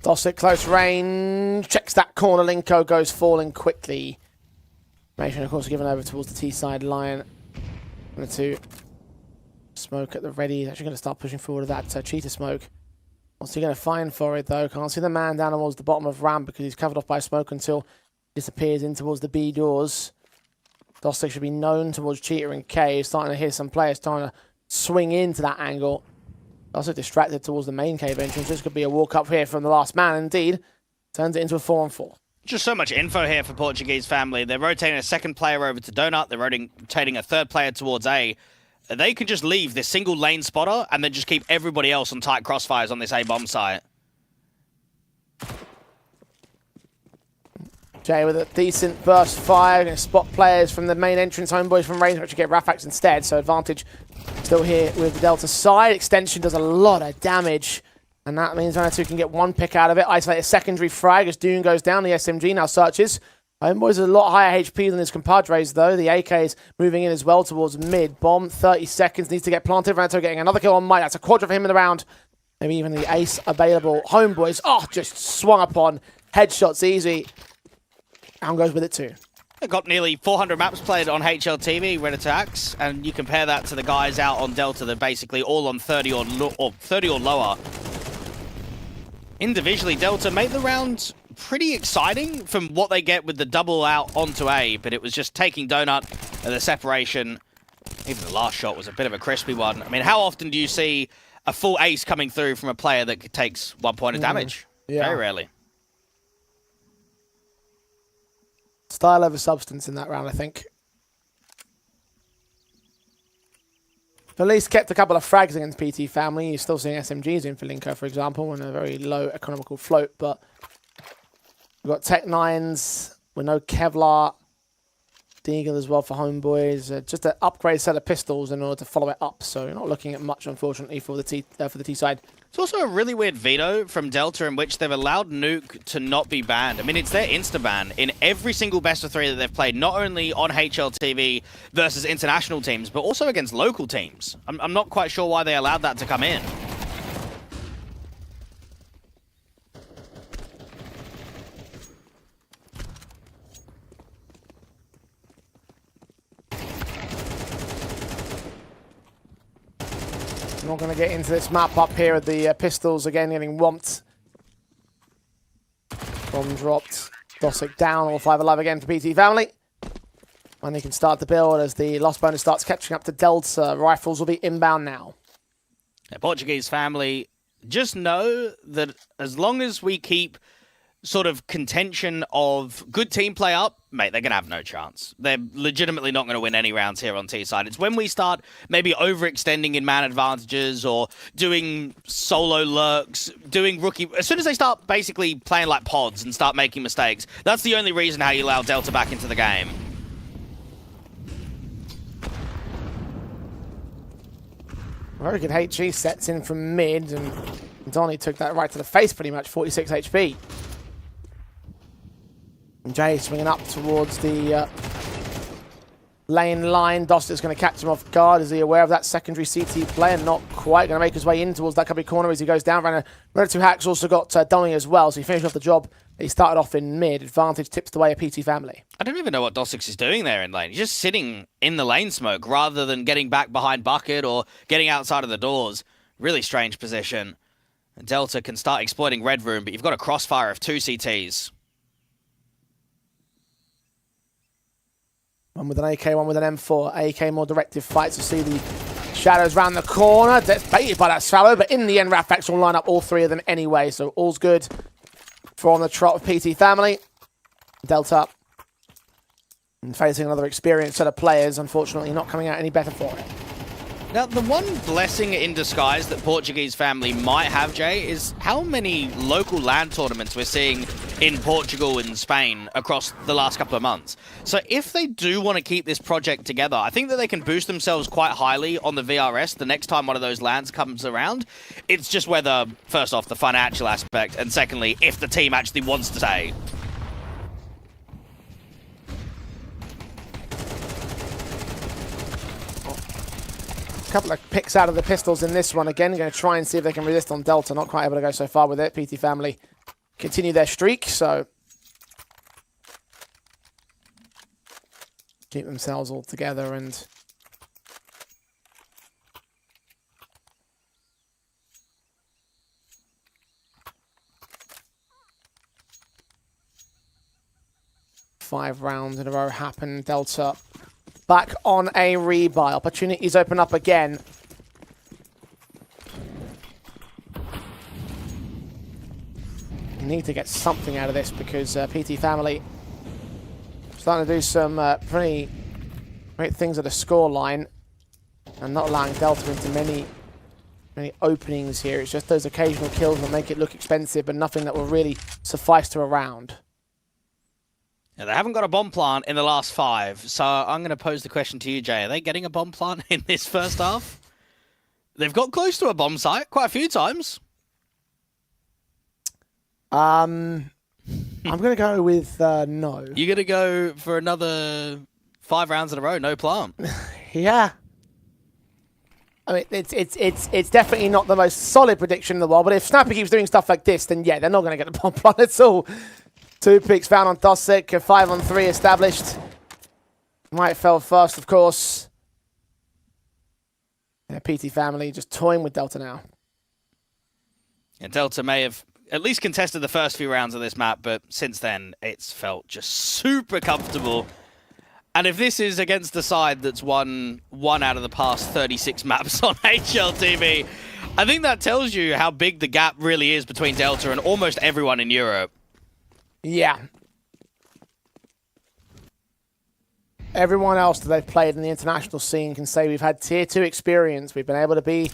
Dossick close range, checks that corner, Linko goes falling quickly. Formation, of course, given over towards the T-side line. And the 2 smoke at the ready. He's actually going to start pushing forward with that cheetah smoke. What's he going to find for it, though? Can't see the man down towards the bottom of ramp because he's covered off by smoke until he disappears in towards the B doors. Dossick should be known towards Cheetah and K. He's starting to hear some players trying to swing into that angle. Also distracted towards the main cave entrance. This could be a walk up here from the last man, indeed. Turns it into a 4-on-4. Just so much info here for Portuguese family. They're rotating a second player over to Donut. They're rotating a third player towards A. They could just leave this single lane spotter and then just keep everybody else on tight crossfires on this A bomb site. Jay with a decent burst fire. Going to spot players from the main entrance. Homeboys from range actually get Rafax instead. So advantage still here with the Delta side. Extension does a lot of damage. And that means Vanuatu can get 1 pick out of it. Isolate a secondary frag as Dune goes down. The SMG now searches. Homeboy's a lot higher HP than his compadres, though. The AK is moving in as well towards mid. Bomb, 30 seconds. Needs to get planted. Vanuatu getting another kill on Mike. That's a quadra for him in the round. Maybe even the ace available. Homeboys, just swung upon. Headshots easy. Down goes with it, too. They've got nearly 400 maps played on HLTV, Red Attacks, and you compare that to the guys out on Delta. They're basically all on 30 or lower. Individually, Delta made the round pretty exciting from what they get with the double out onto A, but it was just taking Donut and the separation. Even the last shot was a bit of a crispy one. I mean, how often do you see a full ace coming through from a player that takes 1 point of damage? Yeah. Very rarely. Style over substance in that round, I think. At least kept a couple of frags against PT family. You're still seeing SMGs in for Linko, for example, and a very low economical float. But we've got Tech-9s with no Kevlar. Deagle as well for Homeboys. Just an upgrade set of pistols in order to follow it up. So you're not looking at much, unfortunately, for the T side. It's also a really weird veto from Delta in which they've allowed Nuke to not be banned. I mean, it's their insta-ban in every single best of 3 that they've played, not only on HLTV versus international teams, but also against local teams. I'm not quite sure why they allowed that to come in. I'm not going to get into this map up here with the pistols again getting whomped. Bomb dropped. Dossick down, all 5 alive again for PT family. And he can start the build as the lost bonus starts catching up to Delta. Rifles will be inbound now. The Portuguese family, just know that as long as we keep sort of contention of good team play up, mate, they're going to have no chance. They're legitimately not going to win any rounds here on T-side. It's when we start maybe overextending in man advantages or doing solo lurks, doing rookie... As soon as they start basically playing like pods and start making mistakes, that's the only reason how you allow Delta back into the game. Very good HG sets in from mid, and Donnie took that right to the face pretty much, 46 HP. And Jay swinging up towards the lane line. Doster's going to catch him off guard. Is he aware of that secondary CT player? Not quite. Going to make his way in towards that cubby corner as he goes down. Runner 2 hacks also got Donnie as well, so he finished off the job. He started off in mid. Advantage tips the way of PT family. I don't even know what Dossix is doing there in lane. He's just sitting in the lane smoke rather than getting back behind bucket or getting outside of the doors. Really strange position. Delta can start exploiting red room, but you've got a crossfire of 2 CTs. One with an AK, one with an M4. AK more directive fights to see the shadows round the corner. That's baited by that Swallow, but in the end, Rafax will line up all three of them anyway, so all's good for on the trot of PT family. Delta and facing another experienced set of players, unfortunately not coming out any better for it. Now, the one blessing in disguise that Portuguese family might have, Jay, is how many local LAN tournaments we're seeing in Portugal and Spain across the last couple of months. So if they do want to keep this project together, I think that they can boost themselves quite highly on the VRS the next time one of those LANs comes around. It's just whether, first off, the financial aspect, and secondly, if the team actually wants to stay. Couple of picks out of the pistols in this one. Again, going to try and see if they can resist on Delta. Not quite able to go so far with it. PT family continue their streak, so keep themselves all together and five rounds in a row happen. Delta back on a rebuy. Opportunities open up again. Need to get something out of this because PT family starting to do some pretty great things at the score line and not allowing Delta into many openings here. It's just those occasional kills that make it look expensive, but nothing that will really suffice to a round. Now, they haven't got a bomb plant in the last 5, so I'm going to pose the question to you, Jay. Are they getting a bomb plant in this first half? They've got close to a bomb site quite a few times. I'm going to go with no. You're going to go for another 5 rounds in a row, no plant? Yeah. I mean, it's definitely not the most solid prediction in the world, but if Snappy keeps doing stuff like this, then yeah, they're not going to get the bomb plant at all. 2 picks found on Dosik, a 5-on-3 established. Might fell first, of course. Yeah, PT family just toying with Delta now. Yeah, Delta may have at least contested the first few rounds of this map, but since then, it's felt just super comfortable. And if this is against the side that's won 1 out of the past 36 maps on HLTV, I think that tells you how big the gap really is between Delta and almost everyone in Europe. Yeah. Everyone else that they've played in the international scene can say we've had tier 2 experience. We've been able to be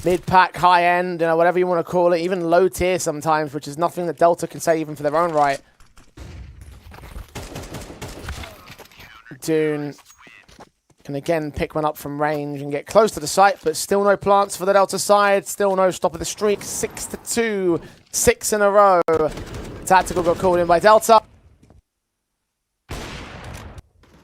mid-pack, high-end, you know, whatever you want to call it, even low tier sometimes, which is nothing that Delta can say even for their own right. Dune can again pick one up from range and get close to the site, but still no plants for the Delta side. Still no stop of the streak. 6-2, 6 in a row. Tactical got called in by Delta.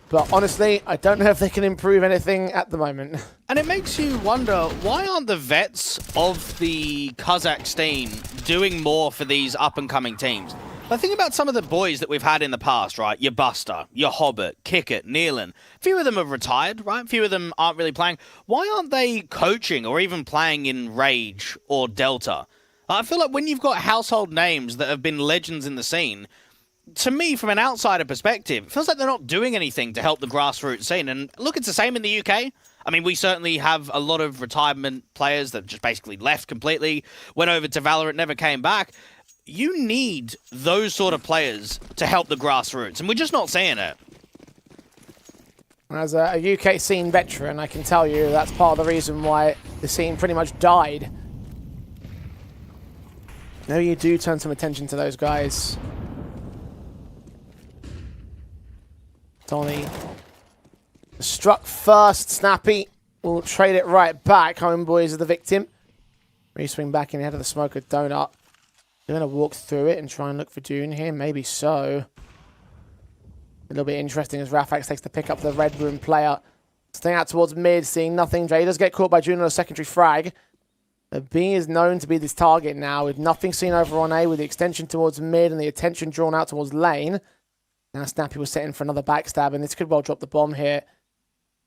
But honestly, I don't know if they can improve anything at the moment. And it makes you wonder, why aren't the vets of the Kazakhstan doing more for these up-and-coming teams? But think about some of the boys that we've had in the past, right? Your Buster, your Hobbit, Kickit, Nealon. A few of them have retired, right? A few of them aren't really playing. Why aren't they coaching or even playing in Rage or Delta? I feel like when you've got household names that have been legends in the scene, to me, from an outsider perspective, it feels like they're not doing anything to help the grassroots scene. And look, it's the same in the UK. I mean, we certainly have a lot of retirement players that just basically left completely, went over to Valorant, never came back. You need those sort of players to help the grassroots, and we're just not seeing it. As a UK scene veteran, I can tell you that's part of the reason why the scene pretty much died. No, you do turn some attention to those guys. Donny struck first. Snappy will trade it right back. Homeboys are the victim. Re-swing back in ahead of the smoker donut. They're going to walk through it and try and look for Dune here. Maybe so. A little bit interesting as Rafax takes the pick up the red room player. Staying out towards mid, seeing nothing. Jay does get caught by Dune on a secondary frag. B is known to be this target now, with nothing seen over on A, with the extension towards mid and the attention drawn out towards lane. Now Snappy was setting for another backstab, and this could well drop the bomb here.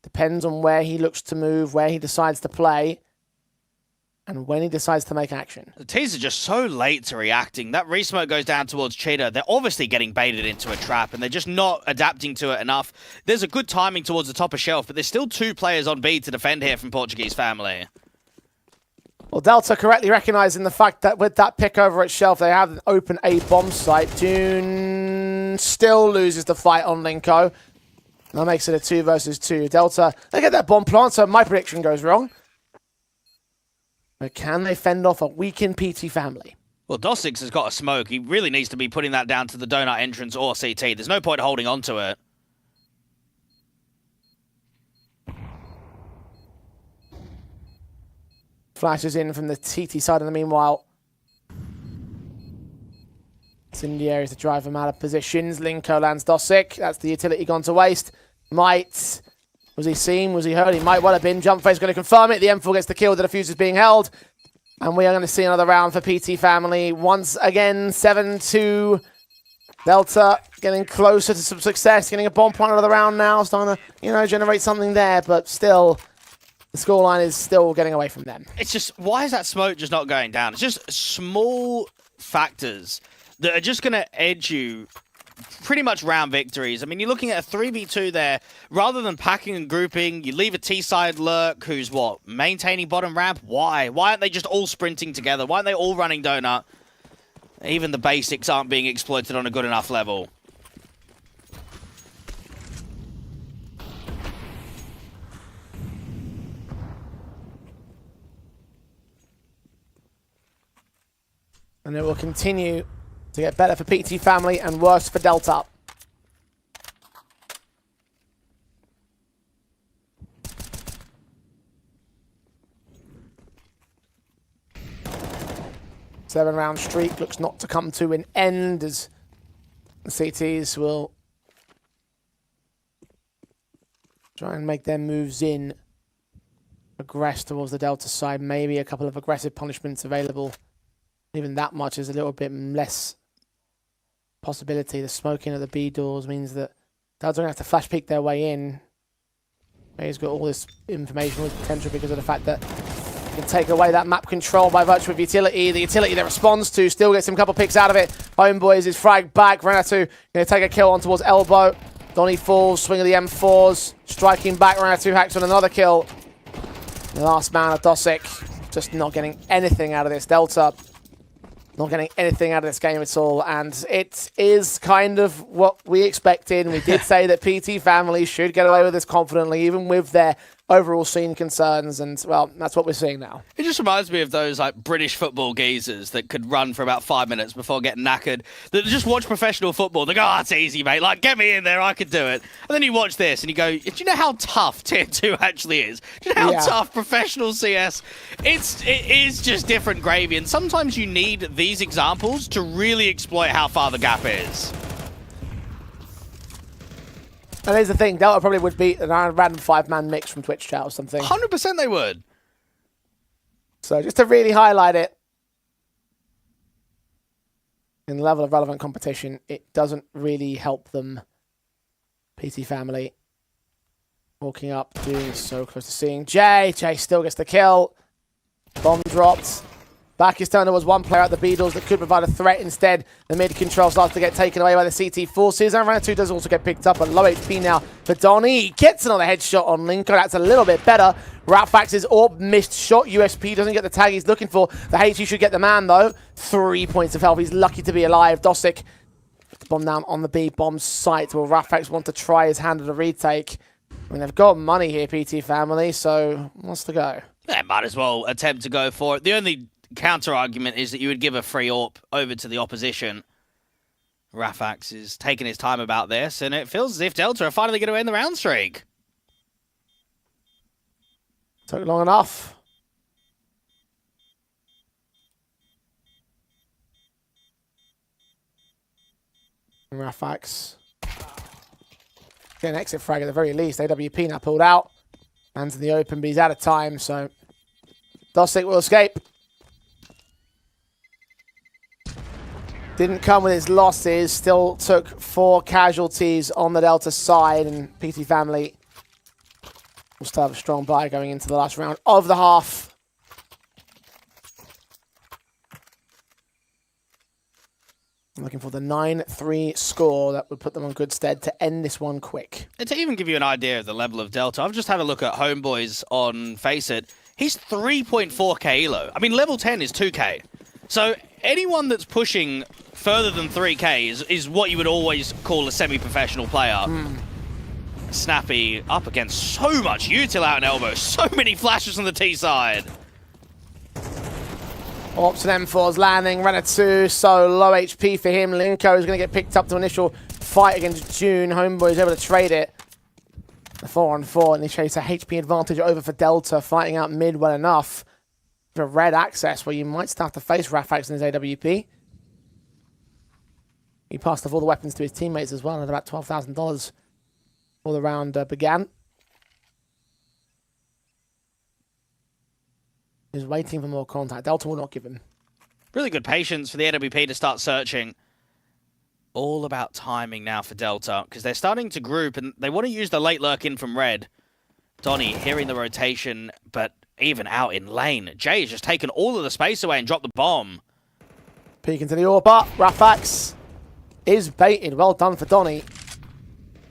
Depends on where he looks to move, where he decides to play. and when he decides to make action. The T's are just so late to reacting. That re-smoke goes down towards Cheetah. They're obviously getting baited into a trap, and they're just not adapting to it enough. There's a good timing towards the top of Shelf, but there's still 2 players on B to defend here from Portuguese family. Well, Delta correctly recognizing the fact that with that pick over at Shelf, they have an open A bomb site. Dune still loses the fight on Linko. That makes it a 2 versus 2. Delta, they get that bomb plant, so my prediction goes wrong. But can they fend off a weakened PT family? Well, Dossix has got a smoke. He really needs to be putting that down to the donut entrance or CT. There's no point holding on to it. Flashes in from the TT side in the meanwhile. It's in the areas to drive him out of positions. Linko lands Dossic. That's the utility gone to waste. Might. Was he seen? Was he heard? He might well have been. Jump Face going to confirm it. The M4 gets the kill. The diffuser is being held. And we are going to see another round for PT family. Once again, 7-2. Delta getting closer to some success. Getting a bomb point out of the round now. Starting to, generate something there. But still, the scoreline is still getting away from them. It's just, why is that smoke just not going down? It's just small factors that are just going to edge you pretty much round victories. I mean, you're looking at a 3v2 there. Rather than packing and grouping, you leave a T-side lurk who's, maintaining bottom ramp? Why? Why aren't they just all sprinting together? Why aren't they all running donut? Even the basics aren't being exploited on a good enough level. And it will continue to get better for PT family and worse for Delta. Seven-round streak looks not to come to an end as the CTs will try and make their moves in. Aggress towards the Delta side. Maybe a couple of aggressive punishments available. Even that much is a little bit less possibility. The smoking of the B doors means that Delta are going to have to flash peek their way in. He's got all this information with potential because of the fact that he can take away that map control by virtue of utility. The utility that responds to still gets him a couple picks out of it. Homeboys is fragged back. Renatu going to take a kill on towards elbow. Donny falls, swing of the M4s. Striking back, Renatu hacks on another kill. The last man of Dossic just not getting anything out of this. Delta not getting anything out of this game at all, and it is kind of what we expected. We did say that PT family should get away with this confidently, even with their overall scene concerns, and, well, that's what we're seeing now. It just reminds me of those, British football geezers that could run for about 5 minutes before getting knackered, that just watch professional football. They go, it's easy, mate. Get me in there. I could do it. And then you watch this and you go, do you know how tough Tier 2 actually is? Do you know how tough professional CS? It is just different gravy, and sometimes you need these examples to really exploit how far the gap is. And here's the thing, Delta probably would beat a random 5-man mix from Twitch chat or something. 100% they would. So just to really highlight it, in the level of relevant competition, it doesn't really help them. PT family walking up, doing so close to seeing Jay. Jay still gets the kill. Bomb dropped. Back is turned towards one player at the B-doors that could provide a threat. Instead, the mid-control starts to get taken away by the CT forces. And Renatu does also get picked up at low HP now for Donny. He gets another headshot on Linko. That's a little bit better. Ratfax's orb missed shot. USP doesn't get the tag he's looking for. The HE should get the man, though. 3 points of health. He's lucky to be alive. Dossic, the bomb down on the B-bomb site. Will Ratfax want to try his hand at a retake? I mean, they've got money here, PT family, so what's to go? They might as well attempt to go for it. The only counter argument is that you would give a free AWP over to the opposition. Rafax is taking his time about this, and it feels as if Delta are finally going to end the round streak. Took long enough. Rafax get an exit frag at the very least. AWP now pulled out. Hands in the open, but he's out of time, so Dossic will escape. Didn't come with his losses, still took 4 casualties on the Delta side, and PT family will still have a strong buy going into the last round of the half. I'm looking for the 9-3 score that would put them on good stead to end this one quick. And to even give you an idea of the level of Delta, I've just had a look at Homeboys on Faceit. He's 3.4k elo. I mean, level 10 is 2k. So anyone that's pushing further than 3k is what you would always call a semi-professional player. Snappy up against so much util out and elbow. So many flashes on the T side. Ops and M4's landing. Renatu, so low HP for him. Linko is going to get picked up to initial fight against June. Homeboy is able to trade it. The 4-on-4 initiates a HP advantage over for Delta, fighting out mid well enough. For red access, where you might start to face Rafax in his AWP. He passed off all the weapons to his teammates as well at about $12,000 before the round began. He's waiting for more contact. Delta will not give him. Really good patience for the AWP to start searching. All about timing now for Delta, because they're starting to group and they want to use the late lurk in from red. Donnie hearing the rotation, but even out in lane. Jay has just taken all of the space away and dropped the bomb. Peek into the AWP. Rafax is baited. Well done for Donnie.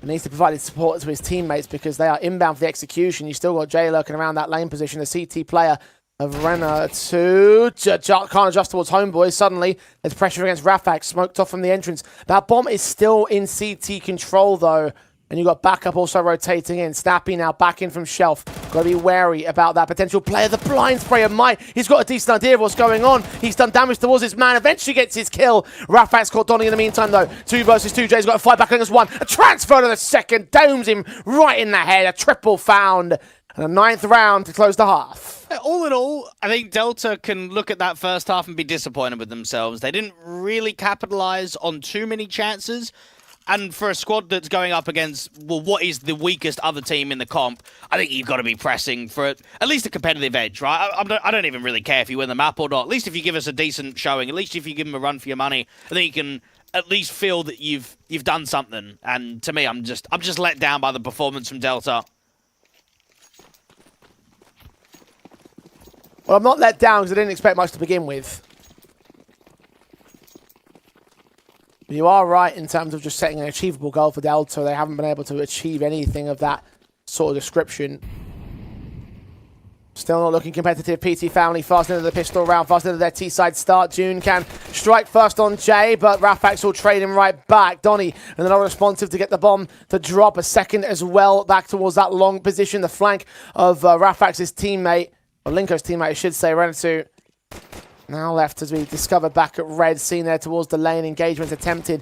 He needs to provide his support to his teammates because they are inbound for the execution. You still got Jay lurking around that lane position. The CT player of Renatu can't adjust towards Homeboy. Suddenly, there's pressure against Rafax, smoked off from the entrance. That bomb is still in CT control, though. And you've got backup also rotating in. Snappy now back in from shelf. Got to be wary about that potential player. The blind spray of Might. He's got a decent idea of what's going on. He's done damage towards his man. Eventually gets his kill. Rafax caught Donnie in the meantime, though. 2 versus 2. Jay's got to fight back against 1. A transfer to the second. Domes him right in the head. A triple found. And a 9th round to close the half. All in all, I think Delta can look at that first half and be disappointed with themselves. They didn't really capitalize on too many chances. And for a squad that's going up against, well, what is the weakest other team in the comp, I think you've got to be pressing for at least a competitive edge, right? I don't even really care if you win the map or not. At least if you give us a decent showing, at least if you give them a run for your money, I think you can at least feel that you've done something. And to me, I'm just let down by the performance from Delta. Well, I'm not let down because I didn't expect much to begin with. You are right in terms of just setting an achievable goal for Delta. They haven't been able to achieve anything of that sort of description. Still not looking competitive. PT Family fast into the pistol round, fast into their T-side start. June can strike first on Jay, but Rafax will trade him right back. Donnie, and they're not responsive to get the bomb to drop. A second as well, back towards that long position. The flank of Rafax's teammate, or Linko's teammate, I should say, Renatu. Now left as we discovered back at red, seen there towards the lane, engagement attempted.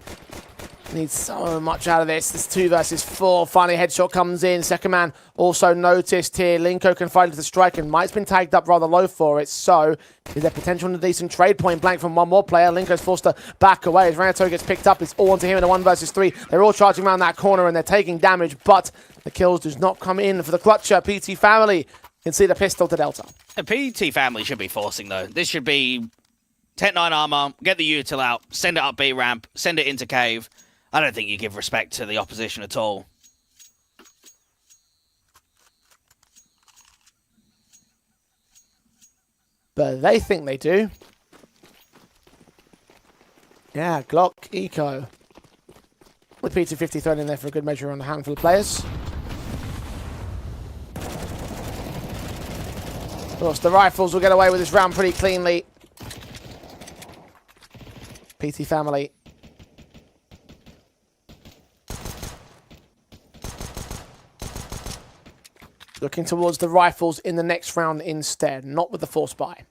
Needs so much out of this. This 2 versus 4. Finally, headshot comes in. Second man also noticed here. Linko can fight into the strike and Might's been tagged up rather low for it. So, is there potential in a decent trade point blank from one more player? Linko's forced to back away as Renato gets picked up. It's all onto him in a 1 versus 3. They're all charging around that corner and they're taking damage, but the kills does not come in for the clutcher. PT Family can see the pistol to Delta. A PT Family should be forcing, though. This should be Tech 9 armor, get the util out, send it up B ramp, send it into cave. I don't think you give respect to the opposition at all. But they think they do. Yeah, Glock, Eco. With PT50 thrown in there for a good measure on a handful of players. Of course, the rifles will get away with this round pretty cleanly. PT Family. Looking towards the rifles in the next round instead, not with the force buy.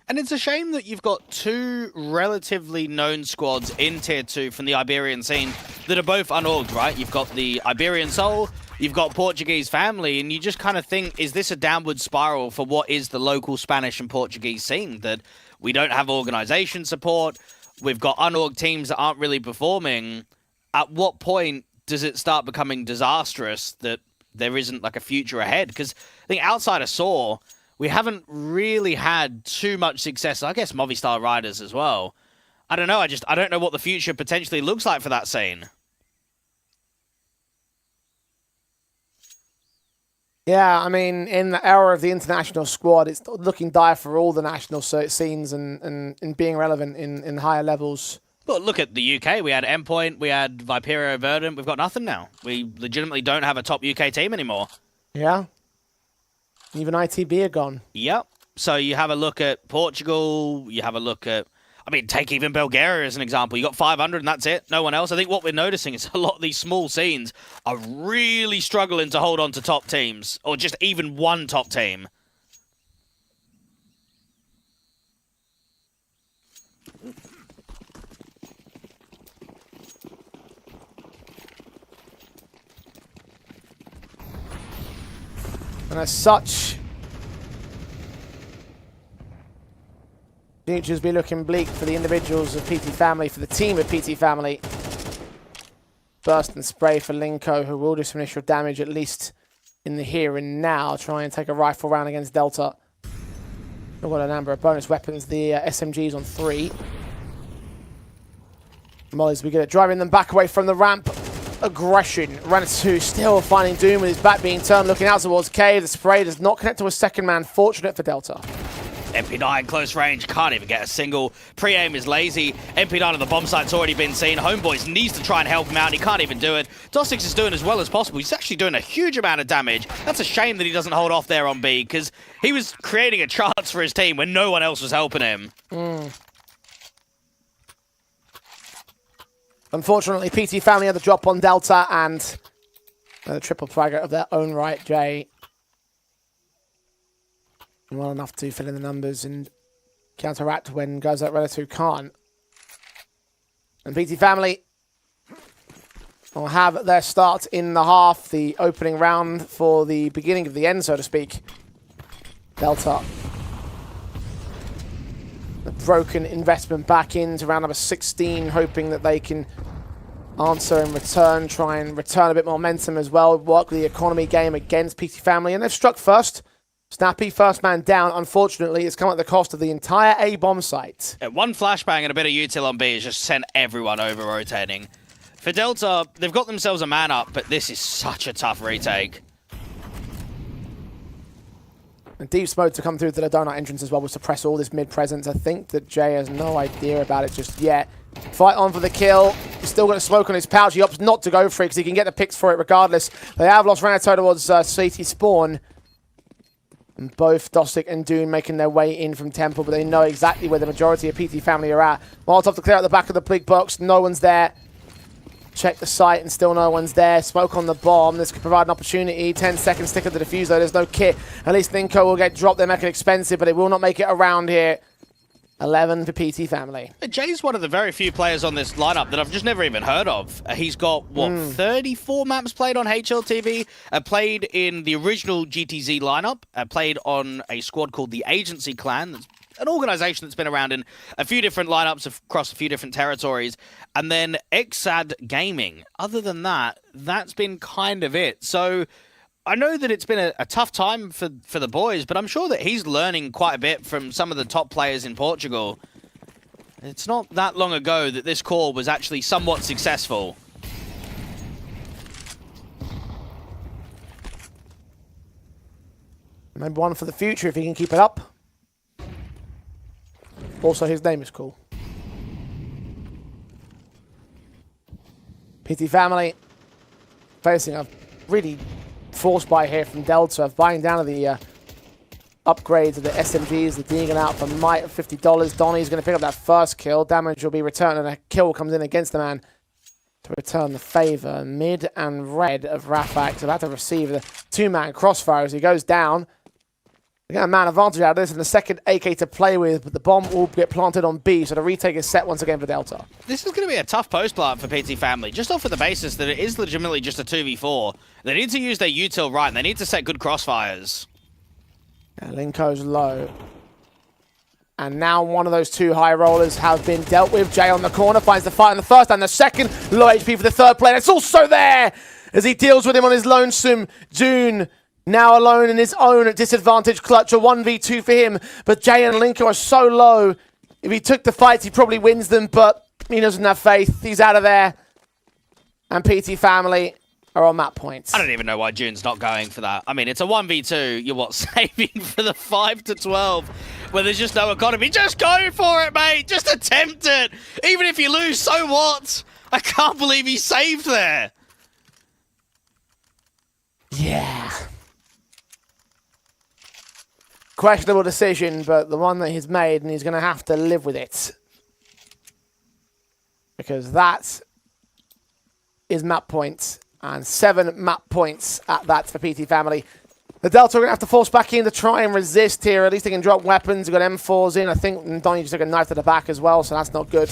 And it's a shame that you've got 2 relatively known squads in Tier 2 from the Iberian scene that are both unorged, right? You've got the Iberian Soul, you've got Portuguese Family, and you just kind of think, is this a downward spiral for what is the local Spanish and Portuguese scene? That we don't have organization support, we've got unorged teams that aren't really performing. At what point does it start becoming disastrous that there isn't like a future ahead? Because I think outside of Saw, we haven't really had too much success. I guess Movistar Riders as well. I don't know. I don't know what the future potentially looks like for that scene. Yeah, I mean, in the era of the international squad, it's looking dire for all the national scenes and being relevant in higher levels Well, look at the UK. We had Endpoint, we had Viperio Verdant. We've got nothing now. We legitimately don't have a top UK team anymore. Yeah. Even ITB are gone. Yep. So you have a look at Portugal. You have a look at, I mean, take even Bulgaria as an example. You got 500 and that's it. No one else. I think what we're noticing is a lot of these small scenes are really struggling to hold on to top teams or just even one top team. And as such, futures be looking bleak for the individuals of PT Family, for the team of PT Family. Burst and spray for Linko, who will do some initial damage, at least in the here and now. Try and take a rifle round against Delta. We've got a number of bonus weapons, the SMGs on 3. Molly's be good at driving them back away from the ramp. Aggression. Ranatu still finding Doom with his back being turned, looking out towards Cave. The spray does not connect to a second man. Fortunate for Delta. MP9 close range, can't even get a single. Pre-aim is lazy. MP9 on the bomb site's already been seen. Homeboys needs to try and help him out. He can't even do it. Dossix is doing as well as possible. He's actually doing a huge amount of damage. That's a shame that he doesn't hold off there on B, because he was creating a chance for his team when no one else was helping him. Unfortunately, PT Family had the drop on Delta and the triple fragger of their own right, Jay. Well enough to fill in the numbers and counteract when guys like Renatu can't. And PT Family will have their start in the half, the opening round for the beginning of the end, so to speak. Delta. The broken investment back into round number 16, hoping that they can answer in return, try and return a bit more momentum as well, work the economy game against PT Family, and they've struck first. Snappy, first man down. Unfortunately, it's come at the cost of the entire A-bomb site. One flashbang and a bit of util on B has just sent everyone over rotating. For Delta, they've got themselves a man up, but this is such a tough retake. And deep smoke to come through to the donut entrance as well will suppress all this mid presence. I think that Jay has no idea about it just yet. Fight on for the kill. He's still got a smoke on his pouch. He opts not to go for it because he can get the picks for it regardless. They have lost Renato towards Sweetie Spawn. And both Dossick and Dune making their way in from Temple, but they know exactly where the majority of PT Family are at. Molotov to clear out the back of the big box. No one's there. Check the site and still no one's there. Smoke on the bomb. This could provide an opportunity. 10 seconds stick of the diffuser. There's no kit. At least Linko will get dropped. They make it expensive, but it will not make it around here. 11 for PT Family. Jay's one of the very few players on this lineup that I've just never even heard of. He's got, what, 34 maps played on HLTV, played in the original GTZ lineup, played on a squad called the Agency Clan, that's an organization that's been around in a few different lineups across a few different territories, and then Exad Gaming. Other than that, that's been kind of it. So I know that it's been a tough time for the boys, but I'm sure that he's learning quite a bit from some of the top players in Portugal. It's not that long ago that this core was actually somewhat successful. Maybe one for the future if he can keep it up. Also, his name is cool. PT Family facing a really forced buy here from Delta, buying down to the upgrades of the SMGs, the Deegan out for might of $50. Donnie's going to pick up that first kill. Damage will be returned, and a kill comes in against the man to return the favor. Mid and red of Rafak about to receive the two-man crossfire as he goes down. They get a man advantage out of this and the second AK to play with, but the bomb will get planted on B, so the retake is set once again for Delta. This is going to be a tough post plant for PT Family, just off of the basis that it is legitimately just a 2v4. They need to use their util right, and they need to set good crossfires. Yeah, Linko's low. And now one of those two high rollers have been dealt with. Jay on the corner finds the fight on the first and the second. Low HP for the third player. It's also there as he deals with him on his lonesome. Dune now alone in his own disadvantage clutch. A 1v2 for him. But Jay and Linko are so low. If he took the fights, he probably wins them, but he doesn't have faith. He's out of there. And PT Family are on map points. I don't even know why June's not going for that. I mean, it's a 1v2. You're what, saving for the 5 to 12, where there's just no economy. Just go for it, mate. Just attempt it. Even if you lose, so what? I can't believe he saved there. Yeah. Questionable decision, but the one that he's made, and he's going to have to live with it. Because that is map points, and 7 map points at that for PT Family. The Delta are going to have to force back in to try and resist here. At least they can drop weapons. We've got M4s in. I think Donnie just took a knife to the back as well, so that's not good.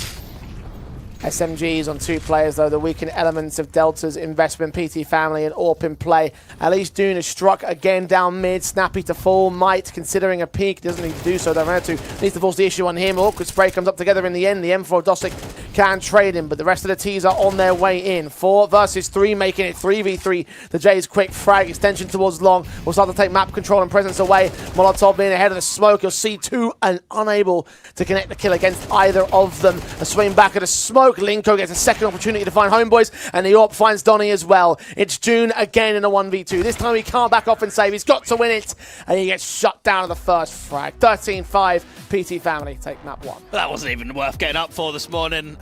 SMGs on 2 players, though, the weakened elements of Delta's investment. PT Family and AWP in play. At least Dune is struck again down mid. Snappy to fall. Might, considering a peek, doesn't need to do so. They're needs to force the issue on him. Awkward spray comes up together in the end. The M4 Dosic can trade him, but the rest of the T's are on their way in. 4 versus 3, making it 3v3. The J's quick frag extension towards long will start to take map control and presence away. Molotov being ahead of the smoke. You'll see 2 and unable to connect the kill against either of them. A swing back at a smoke. Linko gets a second opportunity to find Homeboys, and the AWP finds Donnie as well. It's June again in a 1v2. This time he can't back off and save. He's got to win it, and he gets shut down at the first frag. 13-5, PT Family take map 1. That wasn't even worth getting up for this morning.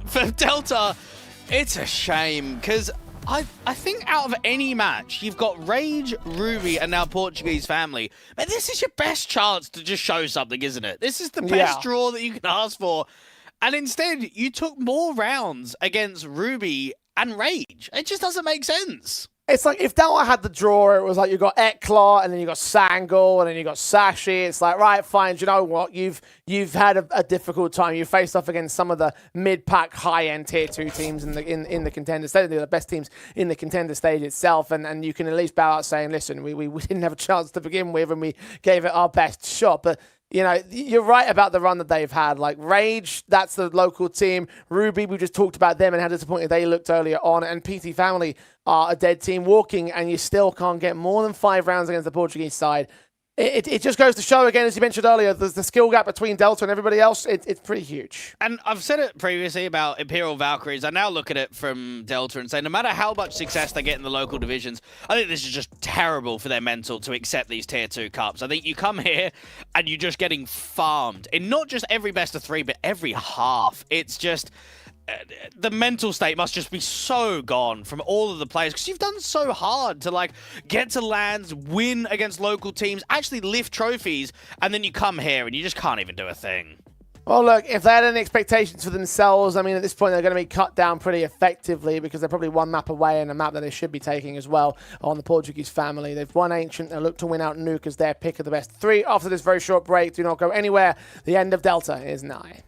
For Delta, it's a shame, because I think out of any match, you've got Rage, Ruby, and now Portuguese Family. But this is your best chance to just show something, isn't it? This is the best draw that you can ask for. And instead, you took more rounds against Ruby and Rage. It just doesn't make sense. It's like if Delta had the draw, it was like you got YaLLa, and then you got Sangal, and then you got Sashi. It's like, right, fine, do you know what? You've had a difficult time. You faced off against some of the mid-pack, high-end tier 2 teams in the contender stage. They're the best teams in the contender stage itself, and you can at least bow out saying, listen, we didn't have a chance to begin with, and we gave it our best shot. But you know, you're right about the run that they've had. Like, Rage, that's the local team. Ruby, we just talked about them and how disappointed they looked earlier on. And PT Family are a dead team walking, and you still can't get more than 5 rounds against the Portuguese side. It just goes to show, again, as you mentioned earlier, there's the skill gap between Delta and everybody else. It's pretty huge. And I've said it previously about Imperial Valkyries. I now look at it from Delta and say, no matter how much success they get in the local divisions, I think this is just terrible for their mental to accept these tier 2 cups. I think you come here and you're just getting farmed in not just every best of 3, but every half. It's just the mental state must just be so gone from all of the players, because you've done so hard to like get to lands, win against local teams, actually lift trophies, and then you come here and you just can't even do a thing. Well, look, if they had any expectations for themselves, I mean, at this point, they're going to be cut down pretty effectively, because they're probably 1 map away, and a map that they should be taking as well on the Portuguese Family. They've won Ancient. They look to win out Nuke as their pick of the best 3 after this very short break. Do not go anywhere. The end of Delta is nigh.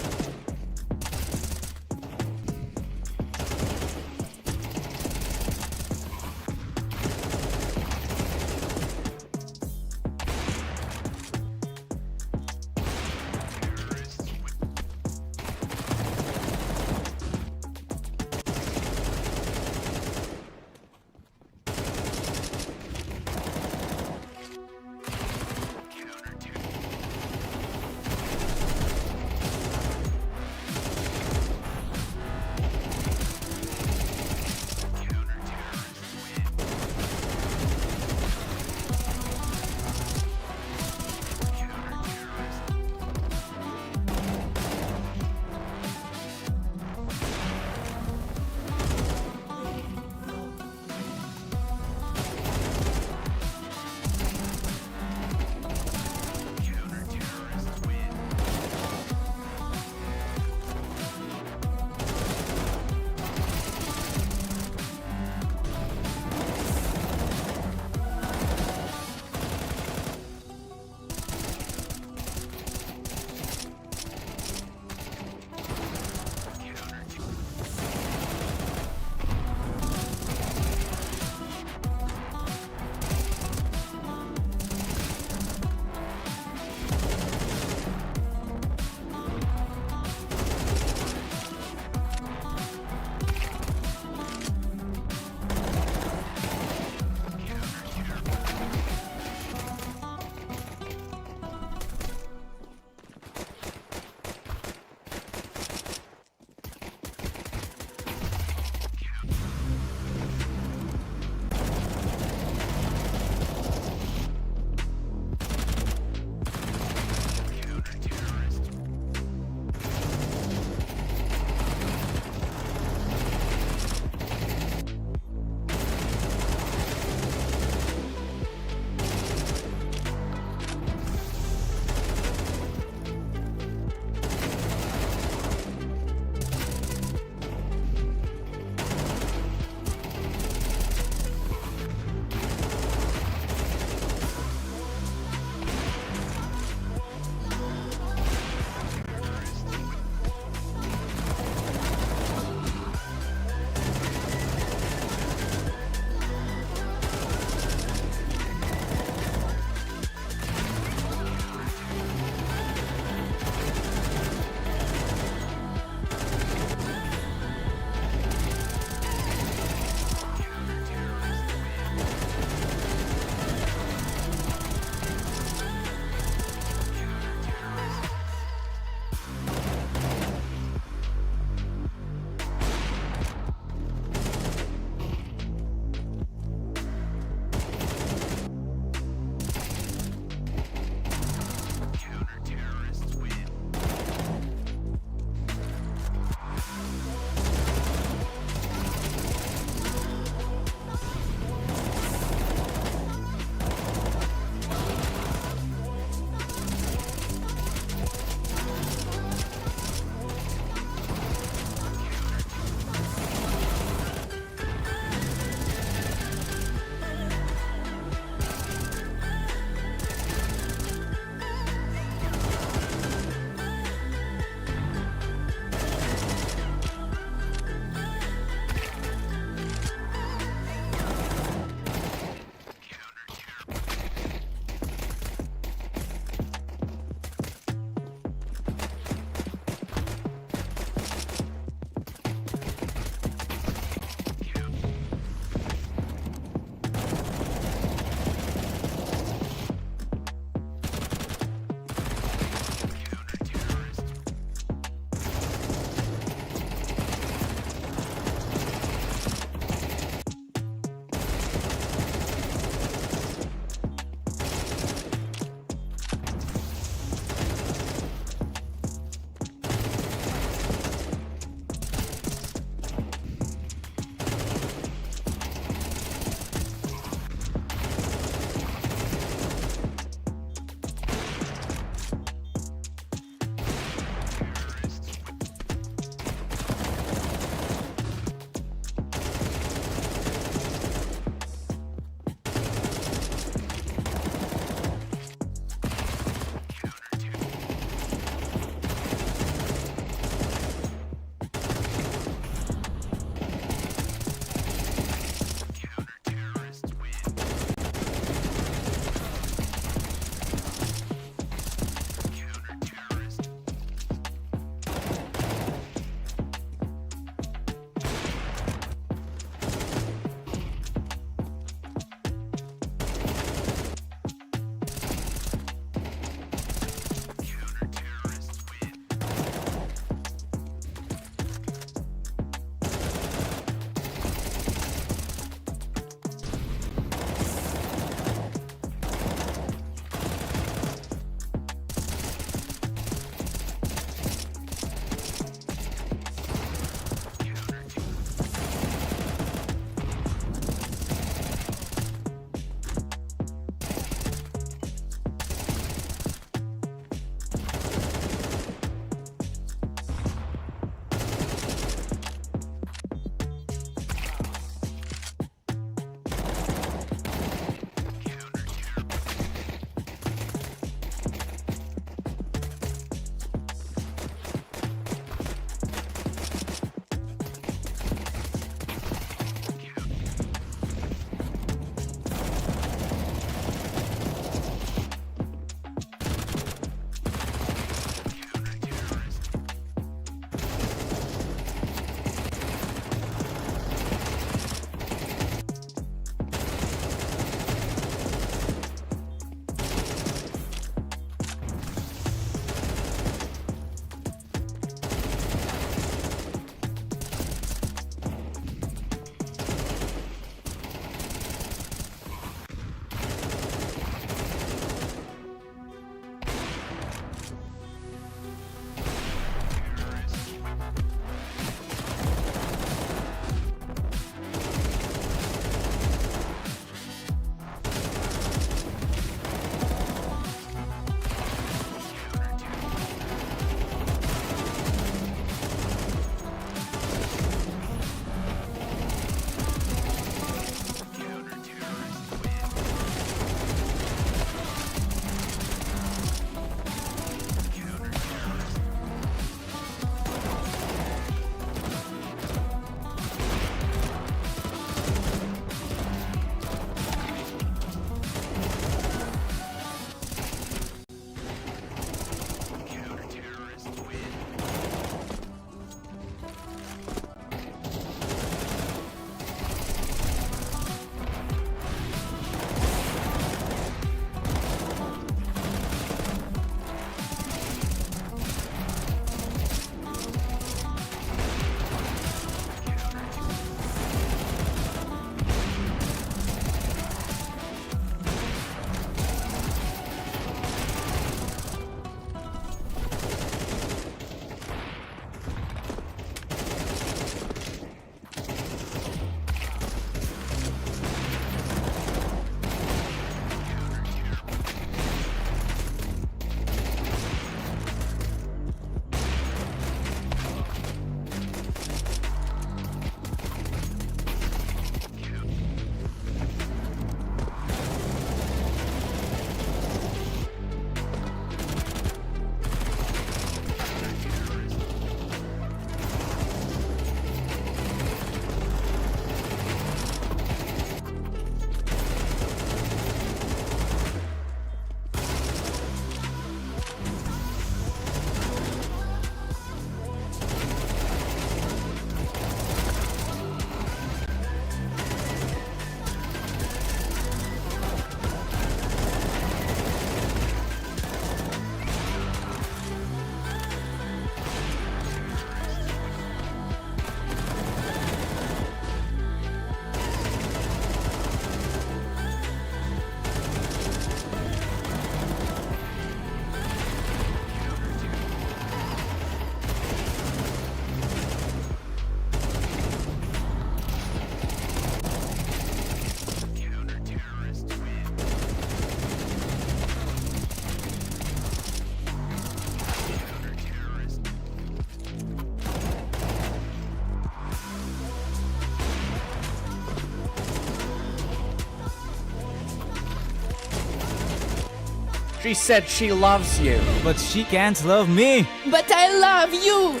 She said she loves you. But she can't love me. But I love you.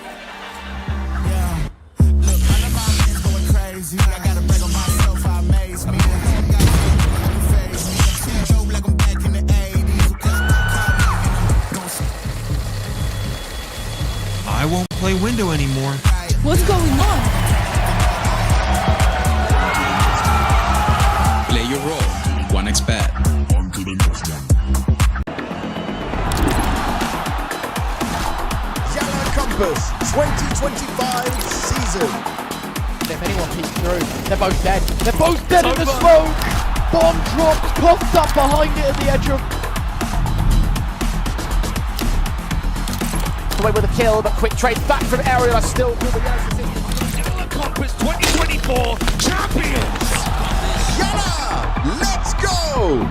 Yeah. Look, I know my man's going crazy. I gotta brag on myself, I amaze me. Phase me. I'm seeing dope like I'm back in the 80s. I won't play window anymore. What's going on? Play your role. 1xBet. On to the next one. YaLLa Compass 2025 season. If anyone peeks through, they're both dead. They're both dead in the smoke. Bomb drops, coughed up behind it at the edge of. Away with a kill, but quick trade back from Aerial. Still good. YaLLa Compass 2024 champions. YaLLa, let's go!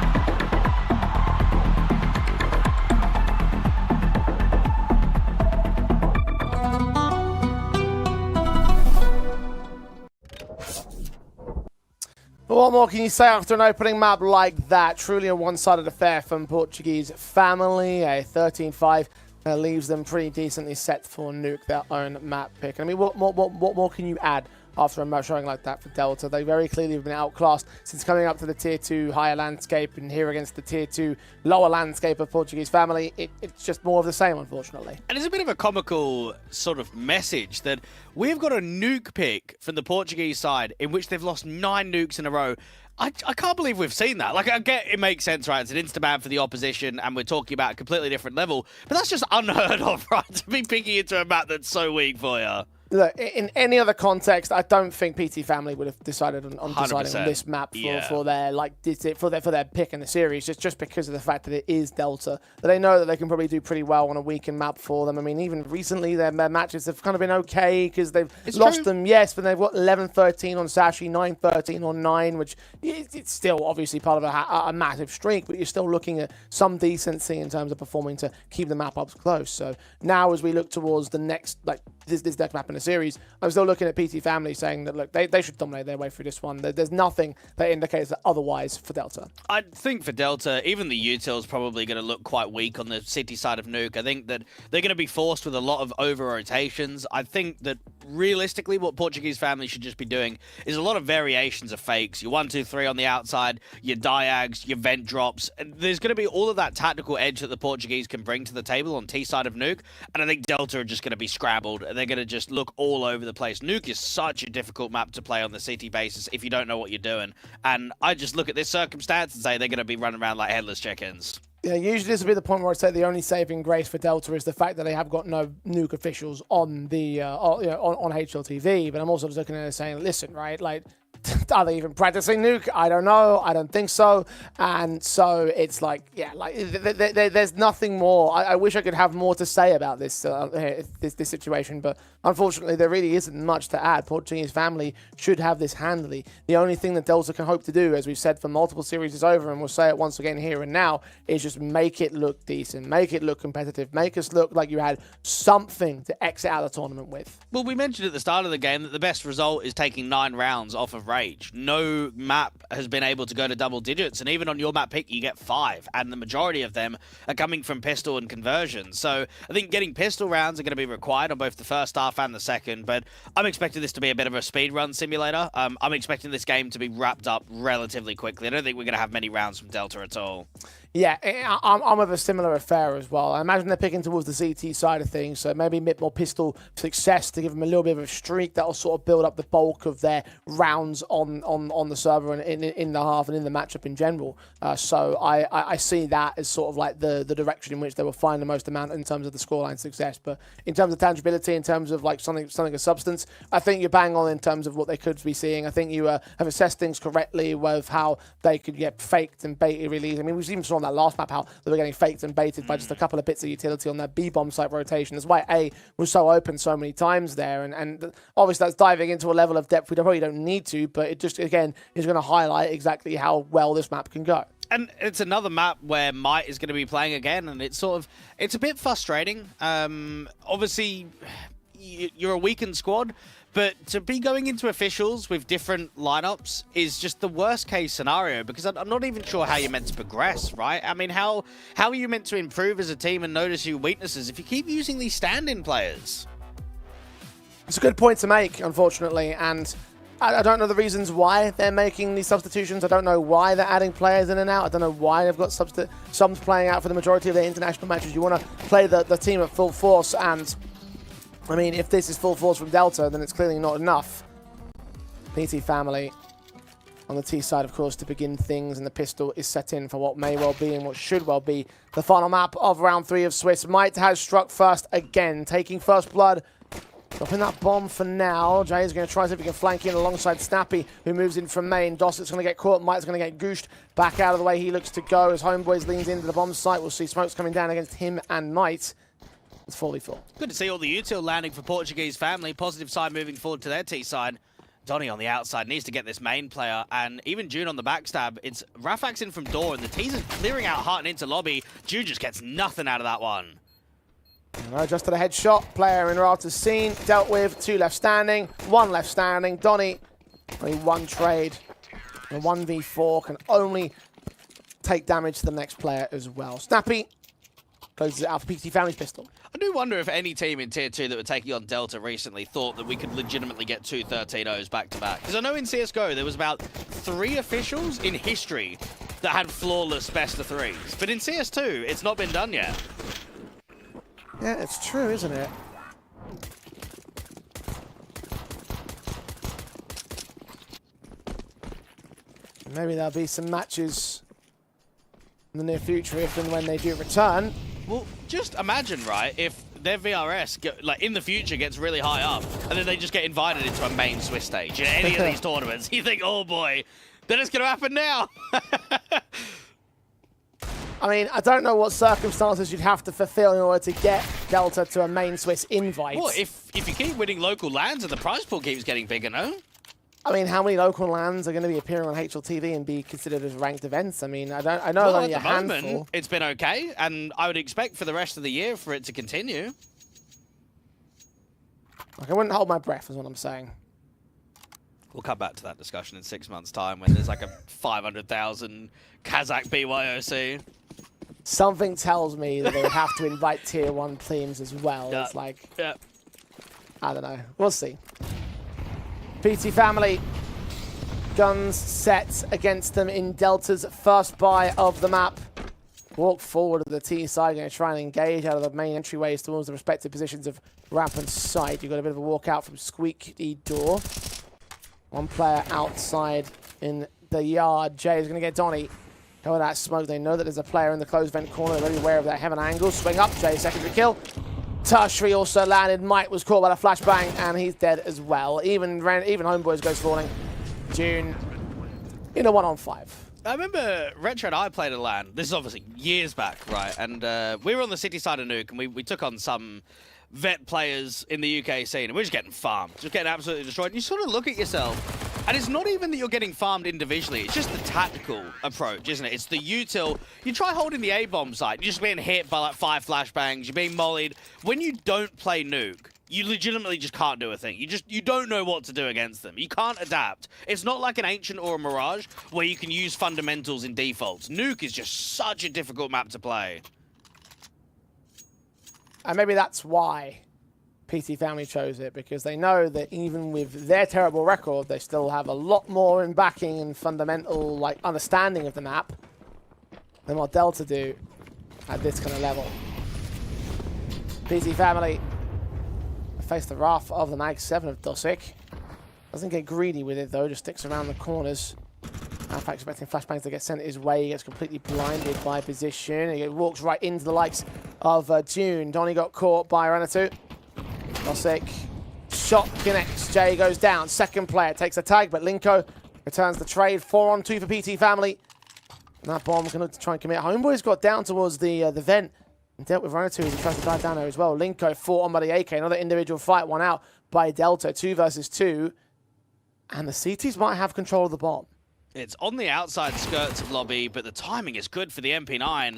What more can you say after an opening map like that? Truly a one-sided affair from Portuguese family. A 13-5 leaves them pretty decently set for Nuke, their own map pick. I mean, what more can you add after a showing like that for Delta? They very clearly have been outclassed since coming up to the Tier 2 higher landscape, and here against the Tier 2 lower landscape of Portuguese family, it's just more of the same, unfortunately. And it's a bit of a comical sort of message that we've got a nuke pick from the Portuguese side in which they've lost 9 nukes in a row. I can't believe we've seen that. Like, I get it makes sense, right? It's an insta-ban for the opposition, and we're talking about a completely different level. But that's just unheard of, right? To be picking into a map that's so weak for you. Look, in any other context, I don't think PT Family would have decided on deciding on this map for their pick in the series, just because of the fact that it is Delta. That they know that they can probably do pretty well on a weakened map for them. I mean, even recently their matches have kind of been okay because they've lost them, yes, but they've got 11-13 on Sashi, 9-13 on 9, which it's still obviously part of a massive streak, but you're still looking at some decency in terms of performing to keep the map up close. So now, as we look towards the next, like this next map in the series, I'm still looking at PT Family saying that, look, they should dominate their way through this one. There's nothing that indicates that otherwise for Delta. I think for Delta, even the util's probably going to look quite weak on the city side of Nuke. I think that they're going to be forced with a lot of over-rotations. I think that realistically what Portuguese Family should just be doing is a lot of variations of fakes. Your 1-2-3 on the outside, your diags, your vent drops. And there's going to be all of that tactical edge that the Portuguese can bring to the table on T side of Nuke. And I think Delta are just going to be scrabbled. They're going to just look all over the place. Nuke is such a difficult map to play on the CT basis if you don't know what you're doing. And I just look at this circumstance and say they're going to be running around like headless chickens. Yeah, usually this will be the point where I'd say the only saving grace for Delta is the fact that they have got no Nuke officials on the on HLTV. But I'm also just looking at it saying, listen, right, like, are they even practicing Nuke? I don't know. I don't think so. And so it's like, yeah, like there's nothing more. I wish I could have more to say about this this situation, but unfortunately there really isn't much to add. Portuguese Family should have this handily. The only thing that Delta can hope to do, as we've said for multiple series is over, and we'll say it once again here and now, is just make it look decent, make it look competitive, make us look like you had something to exit out of the tournament with. Well, we mentioned at the start of the game that the best result is taking 9 rounds off of Rage. No map has been able to go to double digits, and even on your map pick, you get 5, and the majority of them are coming from pistol and conversion. So I think getting pistol rounds are going to be required on both the first half and the second, but I'm expecting this to be a bit of a speedrun simulator. I'm expecting this game to be wrapped up relatively quickly. I don't think we're going to have many rounds from Delta at all. Yeah, I'm of a similar affair as well. I imagine they're picking towards the CT side of things, so maybe a bit more pistol success to give them a little bit of a streak that'll sort of build up the bulk of their rounds on the server and in the half and in the matchup in general. So I see that as sort of like the direction in which they will find the most amount in terms of the scoreline success. But in terms of tangibility, in terms of like something of substance, I think you're bang on in terms of what they could be seeing. I think you have assessed things correctly with how they could get faked and baited release. I mean, we've even saw on that last map how they were getting faked and baited by just a couple of bits of utility on that B-bomb site rotation. That's why A was so open so many times there. And obviously that's diving into a level of depth we probably don't need to, but it just, again, is going to highlight exactly how well this map can go. And it's another map where Might is going to be playing again, and it's a bit frustrating. Obviously, you're a weakened squad, But to be going into officials with different lineups is just the worst case scenario, because I'm not even sure how you're meant to progress, right? I mean, how are you meant to improve as a team and notice your weaknesses if you keep using these stand-in players? It's a good point to make, unfortunately, and I don't know the reasons why they're making these substitutions. I don't know why they're adding players in and out. I don't know why they've got subs playing out for the majority of their international matches. You want to play the team at full force, and I mean, if this is full force from Delta, then it's clearly not enough. PT family on the T side, of course, to begin things, and the pistol is set in for what may well be and what should well be the final map of round 3 of Swiss. Might has struck first again, taking first blood. Dropping that bomb for now. Jay is going to try to see if he can flank in alongside Snappy, who moves in from main. Dossett's going to get caught. Might's going to get gooshed back out of the way he looks to go as Homeboys leans into the bomb site. We'll see smokes coming down against him and Might. It's 44. Good to see all the util landing for Portuguese family. Positive side moving forward to their T side. Donnie on the outside needs to get this main player, and even June on the backstab. It's Rafax in from door, and the T's are clearing out Heart and into lobby. June just gets nothing out of that one. Just to the headshot. Player in Rata's scene. Dealt with. 2 left standing. 1 left standing. Donnie, only 1 trade. And 1v4 can only take damage to the next player as well. Snappy closes it out for PT Family's pistol. I do wonder if any team in Tier 2 that were taking on Delta recently thought that we could legitimately get 2 13-0s back-to-back. Because I know in CSGO there was about 3 officials in history that had flawless best-of-3s. But in CS2, it's not been done yet. Yeah, it's true, isn't it? Maybe there'll be some matches in the near future if and when they do return. Well, just imagine, right, if their VRS, like in the future, gets really high up, and then they just get invited into a main Swiss stage in any of these tournaments. You think, oh boy, then it's going to happen now. I mean, I don't know what circumstances you'd have to fulfill in order to get Delta to a main Swiss invite. Well, if you keep winning local lands and the prize pool keeps getting bigger, no? I mean, how many local lands are going to be appearing on HLTV and be considered as ranked events? I mean, I know well, only at the a handful. moment, it's been okay, and I would expect for the rest of the year for it to continue. Like, I wouldn't hold my breath, is what I'm saying. We'll come back to that discussion in 6 months' time when there's like a 500,000 Kazakh BYOC. Something tells me that they would have to invite Tier 1 teams as well. Yeah. It's like, yeah. I don't know. We'll see. PT Family, guns set against them in Delta's first buy of the map. Walk forward to the T side, going to try and engage out of the main entryways towards the respective positions of ramp and site. You've got a bit of a walkout from Squeaky Door. 1 player outside in the yard. Jay is going to get Donnie. Cover that smoke. They know that there's a player in the closed vent corner. They're very aware of that heaven angle. Swing up. Jay, secondary kill. Tertiary also landed. Mike was caught by the flashbang, and he's dead as well. Even Homeboys goes falling. June in a 1-on-5. I remember Retro and I played a LAN. This is obviously years back, right? And we were on the city side of Nuke, and we took on some vet players in the UK scene, and we're just getting farmed. Just getting absolutely destroyed. And you sort of look at yourself, and it's not even that you're getting farmed individually. It's just the tactical approach, isn't it? It's the util. You try holding the A-bomb site. You're just being hit by like 5 flashbangs. You're being mollied. When you don't play Nuke, you legitimately just can't do a thing. You don't know what to do against them. You can't adapt. It's not like an Ancient or a Mirage where you can use fundamentals in defaults. Nuke is just such a difficult map to play. And maybe that's why PT Family chose it, because they know that even with their terrible record, they still have a lot more in backing and fundamental like understanding of the map than what Delta do at this kind of level. PT Family face the wrath of the Mag 7 of Dossick. Doesn't get greedy with it though, just sticks around the corners. Alpha expecting flashbangs to get sent his way. He gets completely blinded by position. He walks right into the likes of June. Donnie got caught by Renatu. Dossick. Shot connects. Jay goes down. Second player takes a tag, but Linko returns the trade. 4-on-2 for PT Family. And that bomb's going to try and commit. Homeboy's got down towards the vent and dealt with Renatu as he tries to dive down there as well. Linko fought on by the AK. Another individual fight, 1 out by Delta. 2 versus 2. And the CTs might have control of the bomb. It's on the outside skirts of lobby, but the timing is good for the MP9.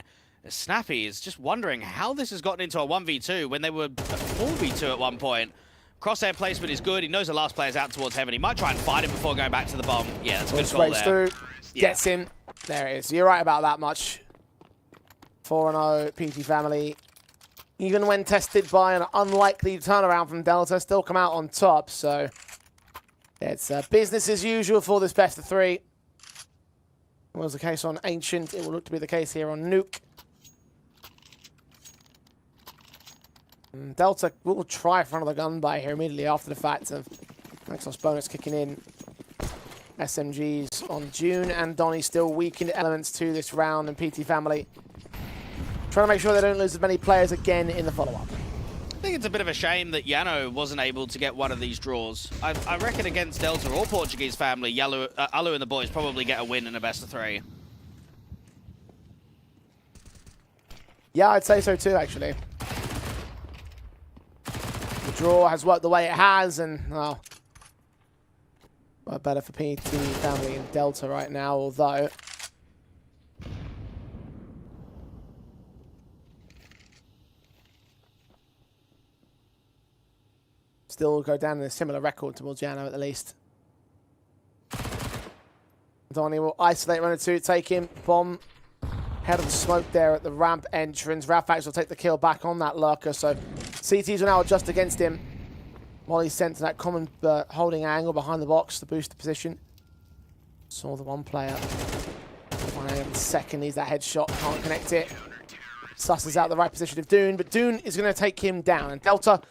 Snappy is just wondering how this has gotten into a 1v2 when they were a 4v2 at one point. Crosshair placement is good. He knows the last player's out towards heaven. He might try and fight him before going back to the bomb. Yeah, that's a good call there. Through, gets him. There it is. You're right about that much. 4-0 PT family. Even when tested by an unlikely turnaround from Delta, still come out on top. So it's business as usual for this best of 3. It was the case on Ancient. It will look to be the case here on Nuke. And Delta will try front of the gun by here immediately after the fact of Exos bonus kicking in. SMGs on June and Donnie still weakened elements to this round, and PT family trying to make sure they don't lose as many players again in the follow-up. I think it's a bit of a shame that YaLLa wasn't able to get one of these draws. I reckon against Delta or Portuguese family, YaLLa and the boys probably get a win in a best of 3. Yeah, I'd say so too, actually. The draw has worked the way it has, and, well, better for PT family and Delta right now, although still go down in a similar record towards YaLLa at the least. Donnie will isolate runner 2, take him. Bomb head of the smoke there at the ramp entrance. Rafax will take the kill back on that lurker, so CTs will now adjust against him. While he's sent to that common holding angle behind the box to boost the position. Saw the one player. 1 second, needs that headshot, can't connect it. Susses out the right position of Dune, but Dune is going to take him down, and Delta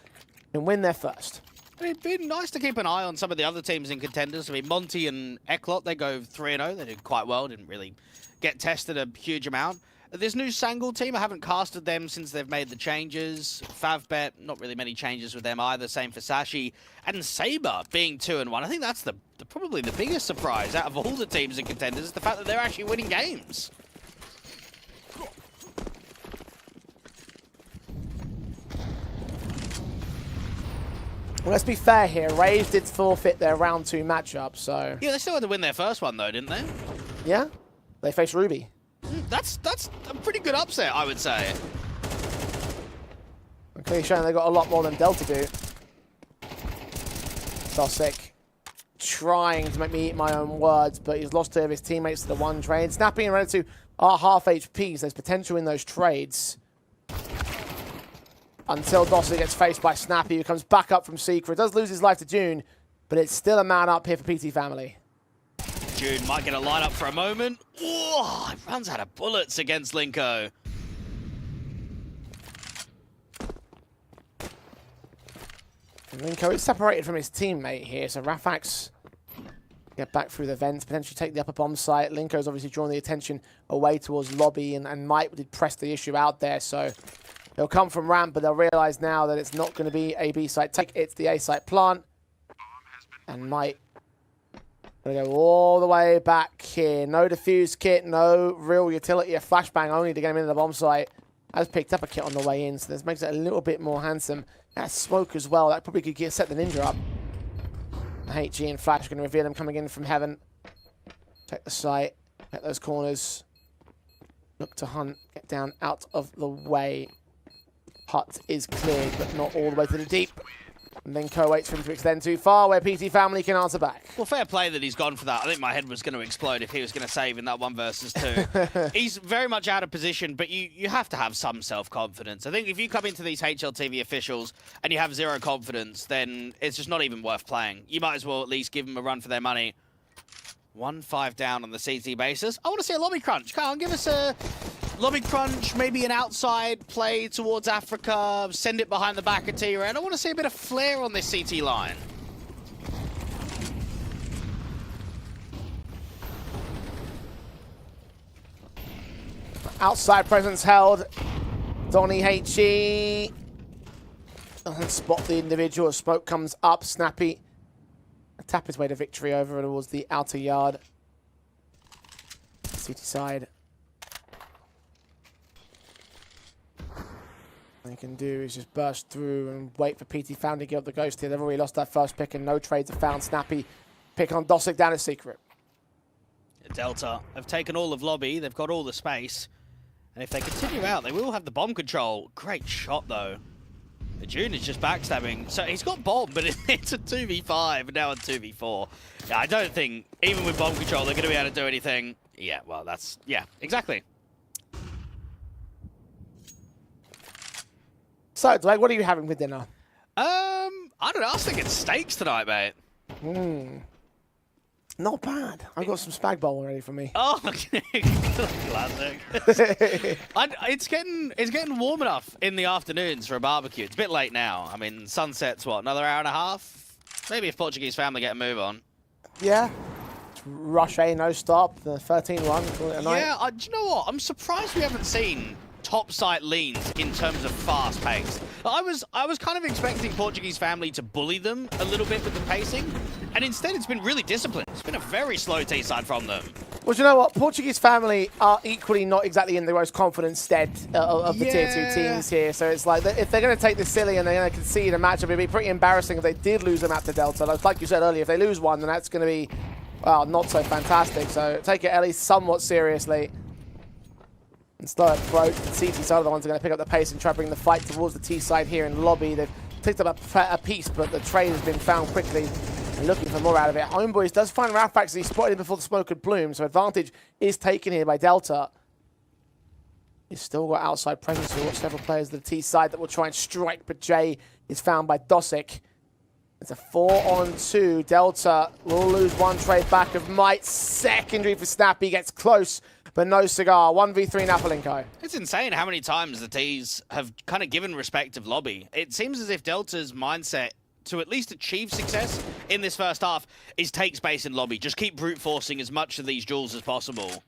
can win their first. It'd be nice to keep an eye on some of the other teams in Contenders. I mean, Monty and Eklot, they go 3-0. They did quite well, didn't really get tested a huge amount. This new Sangul team, I haven't casted them since they've made the changes. Favbet, not really many changes with them either. Same for Sashi. And Saber being 2-1. I think that's probably the biggest surprise out of all the teams in Contenders is the fact that they're actually winning games. Well, let's be fair here. Raze did forfeit their round 2 matchup, so... Yeah, they still had to win their first one though, didn't they? Yeah, they faced Ruby. That's a pretty good upset, I would say. Okay, showing they got a lot more than Delta do. Dosick trying to make me eat my own words, but he's lost 2 of his teammates to the 1 trade. Snappy and Ready 2 are half HPs. There's potential in those trades. Until Dosick gets faced by Snappy, who comes back up from Secret. Does lose his life to June, but it's still a man up here for PT family. June might get a line up for a moment. Oh, he runs out of bullets against Linko. And Linko is separated from his teammate here, so Rafax get back through the vents, potentially take the upper bomb site. Linko's obviously drawn the attention away towards lobby, and Mike did press the issue out there, so they'll come from ramp, but they'll realize now that it's not going to be a B site take, it's the A site plant. And Mike gonna go all the way back here. No defuse kit, no real utility. A flashbang only to get him into the bomb site. Has picked up a kit on the way in, so this makes it a little bit more handsome. That smoke as well. That probably could set the ninja up. HG and Flash going to reveal him coming in from heaven. Check the site. Get those corners. Look to hunt. Get down out of the way. Hut is cleared, but not all the way to the deep. And then Co waits for him to extend too far, where PT family can answer back. Well, fair play that he's gone for that. I think my head was going to explode if he was going to save in that 1 versus 2. He's very much out of position, but you have to have some self-confidence. I think if you come into these HLTV officials and you have 0 confidence, then it's just not even worth playing. You might as well at least give them a run for their money. 1-5 down on the CT basis. I want to see a lobby crunch. Come on, give us a lobby crunch, maybe an outside play towards Africa, send it behind the back of T-Red. I want to see a bit of flair on this CT line. Outside presence held. Donnie HE doesn't spot the individual. Smoke comes up. Snappy tap his way to victory over towards the outer yard. CT side. All you can do is just burst through and wait for PT Found to give up the ghost here. They've already lost that first pick and no trades are found. Snappy pick on Dosick down as Secret. Delta have taken all of lobby. They've got all the space. And if they continue out, they will have the bomb control. Great shot, though. June is just backstabbing. So he's got bomb, but it's a 2v5 and now a 2v4. Yeah, I don't think, even with bomb control, they're going to be able to do anything. Yeah, well, that's... Yeah, exactly. So, Dwight, what are you having for dinner? I don't know. I was thinking steaks tonight, mate. Not bad. I've got some spag bowl ready for me. Oh, classic. It's getting warm enough in the afternoons for a barbecue. It's a bit late now. I mean, sunset's what, another hour and a half? Maybe if Portuguese family get a move on. Yeah. Rush A, no stop. The 13-1. Call it a night. Yeah, do you know what? I'm surprised we haven't seen top site leans in terms of fast pace. I was kind of expecting Portuguese family to bully them a little bit with the pacing, and instead it's been really disciplined. It's been a very slow T-side from them. Well, do you know what? Portuguese family are equally not exactly in the most confident stead of the Tier 2 teams here. So it's like, if they're going to take this silly and they're going to concede a matchup, it'd be pretty embarrassing if they did lose a map to Delta. Like you said earlier, if they lose one, then that's going to be, well, not so fantastic. So take it at least somewhat seriously. And slow approach. The CT side are the ones who are going to pick up the pace and try to bring the fight towards the T side here in lobby. They've picked up a piece, but the trade has been found quickly. And looking for more out of it. Homeboys does find Rafax. He spotted him before the smoke had bloomed, so advantage is taken here by Delta. He's still got outside presence. We've got several players to the T side that will try and strike, but Jay is found by Dosic. It's a 4-on-2. Delta will lose one trade back of Might. Secondary for Snappy. Gets close, but no cigar. 1v3 Napalinko. It's insane how many times the T's have kind of given respective lobby. It seems as if Delta's mindset to at least achieve success in this first half is take space in lobby. Just keep brute forcing as much of these duels as possible.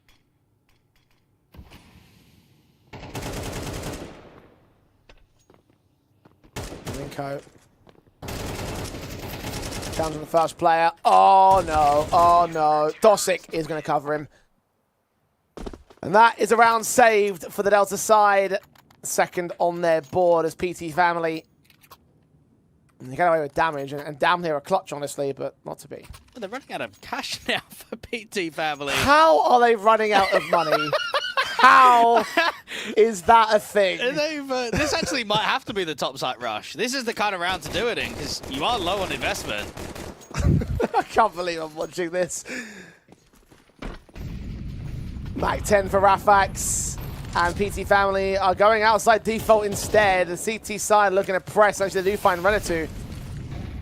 Linko. Down to the first player. Oh no, oh no. Dosic is going to cover him. And that is a round saved for the Delta side. Second on their board as PT family. And they get away with damage, and damn near a clutch, honestly, but not to be. Well, they're running out of cash now for PT family. How are they running out of money? How is that a thing? This actually might have to be the top site rush. This is the kind of round to do it in, because you are low on investment. I can't believe I'm watching this. Mac 10 for Rafax. And PT family are going outside default instead. The CT side looking to press. Actually, they do find Renatu.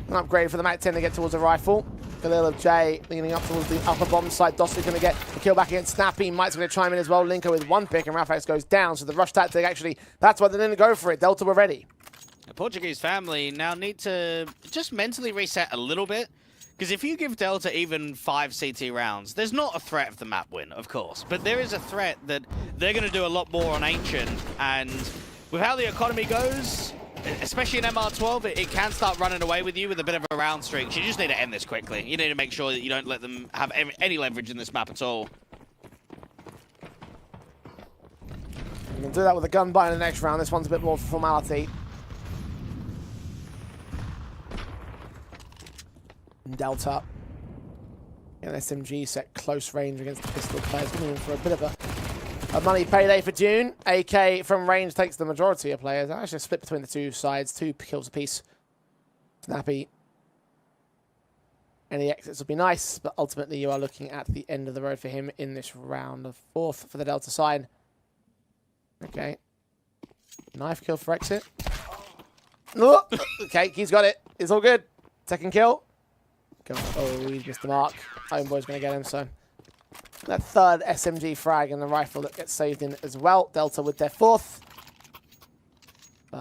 An upgrade for the Mac 10 to get towards a rifle. Khalil of J leaning up towards the upper bomb side. Dossi going to get the kill back against Snappy. Might's going to chime in as well. Linko with one pick, and Rafax goes down. So the rush tactic, actually, that's why they didn't go for it. Delta were ready. The Portuguese family now need to just mentally reset a little bit. Because if you give Delta even 5 CT rounds, there's not a threat of the map win, of course. But there is a threat that they're going to do a lot more on Ancient. And with how the economy goes, especially in MR12, it can start running away with you with a bit of a round streak. You just need to end this quickly. You need to make sure that you don't let them have any leverage in this map at all. You can do that with a gun buy in the next round. This one's a bit more for formality. Delta. An SMG set close range against the pistol players. Moving for a bit of a money payday for June. AK from range takes the majority of players. Actually split between the two sides. 2 kills apiece. Snappy. Any exits would be nice, but ultimately you are looking at the end of the road for him in this round. Of 4th for the Delta side. Okay. Knife kill for exit. Oh, okay, he's got it. It's all good. Second kill. Oh, he missed the mark. Homeboy's going to get him, so. That 3rd SMG frag and the rifle that gets saved in as well. Delta with their 4th.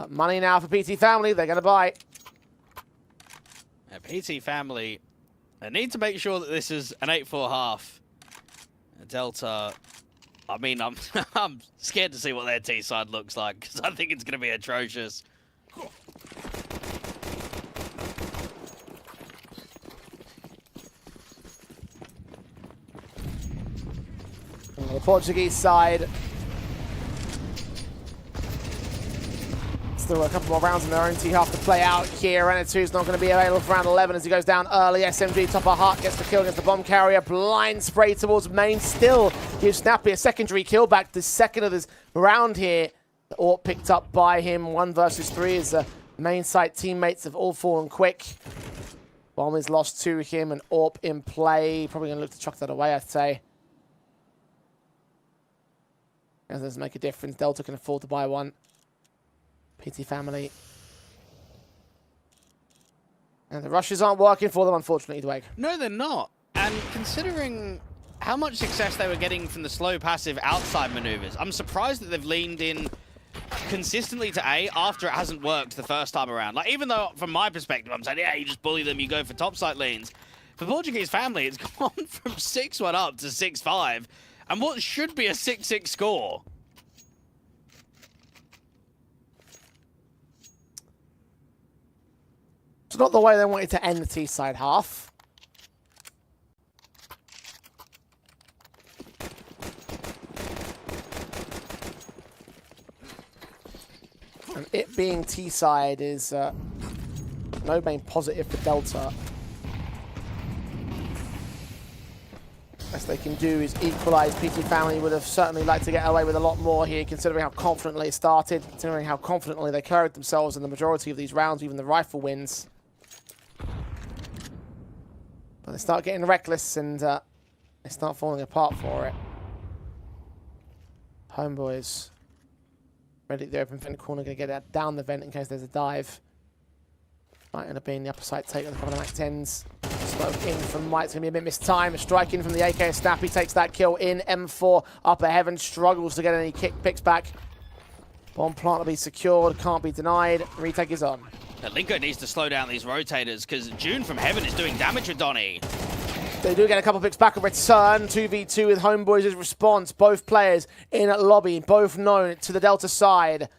Money now for PT family. They're going to buy. PT family, they need to make sure that this is an 8-4 half. Delta, I mean, I'm scared to see what their T side looks like, because I think it's going to be atrocious. The Portuguese side. Still a couple more rounds in their own T-half to play out here. Renatu's not going to be available for round 11 as he goes down early. SMG, top of heart, gets the kill against the bomb carrier. Blind spray towards main. Still gives Snappy a secondary kill back. The second of this round here. The AWP picked up by him. 1 versus 3 as Main site teammates have all fallen quick. Bomb is lost to him, and AWP in play. Probably going to look to chuck that away, I'd say. That doesn't make a difference. Delta can afford to buy one. PT family. And the rushes aren't working for them, unfortunately, Dwayne. No, they're not. And considering how much success they were getting from the slow passive outside maneuvers, I'm surprised that they've leaned in consistently to A after it hasn't worked the first time around. Like, even though from my perspective, I'm saying, yeah, you just bully them, you go for top site leans. For Portuguese family, it's gone from 6-1 up to 6-5, and what should be a 6-6 score. It's not the way they wanted to end the T-side half. And it being T-side is no main positive for Delta. Best they can do is equalize. PT family would have certainly liked to get away with a lot more here, considering how confidently it started, considering how confidently they carried themselves in the majority of these rounds, even the rifle wins. But they start getting reckless and they start falling apart for it. Homeboys ready at the open vent corner, going to get that down the vent in case there's a dive. Might end up being the upper side take with a couple of Mac 10s. Smoke in from Mike's going to be a bit mistimed. A strike in from the AK. Snappy takes that kill in. M4 upper heaven, struggles to get any picks back. Bomb plant will be secured, can't be denied. Retake is on. Linko needs to slow down these rotators because June from heaven is doing damage with Donny. They do get a couple picks back and return. 2v2 with Homeboys' response. Both players in at lobby, both known to the Delta side.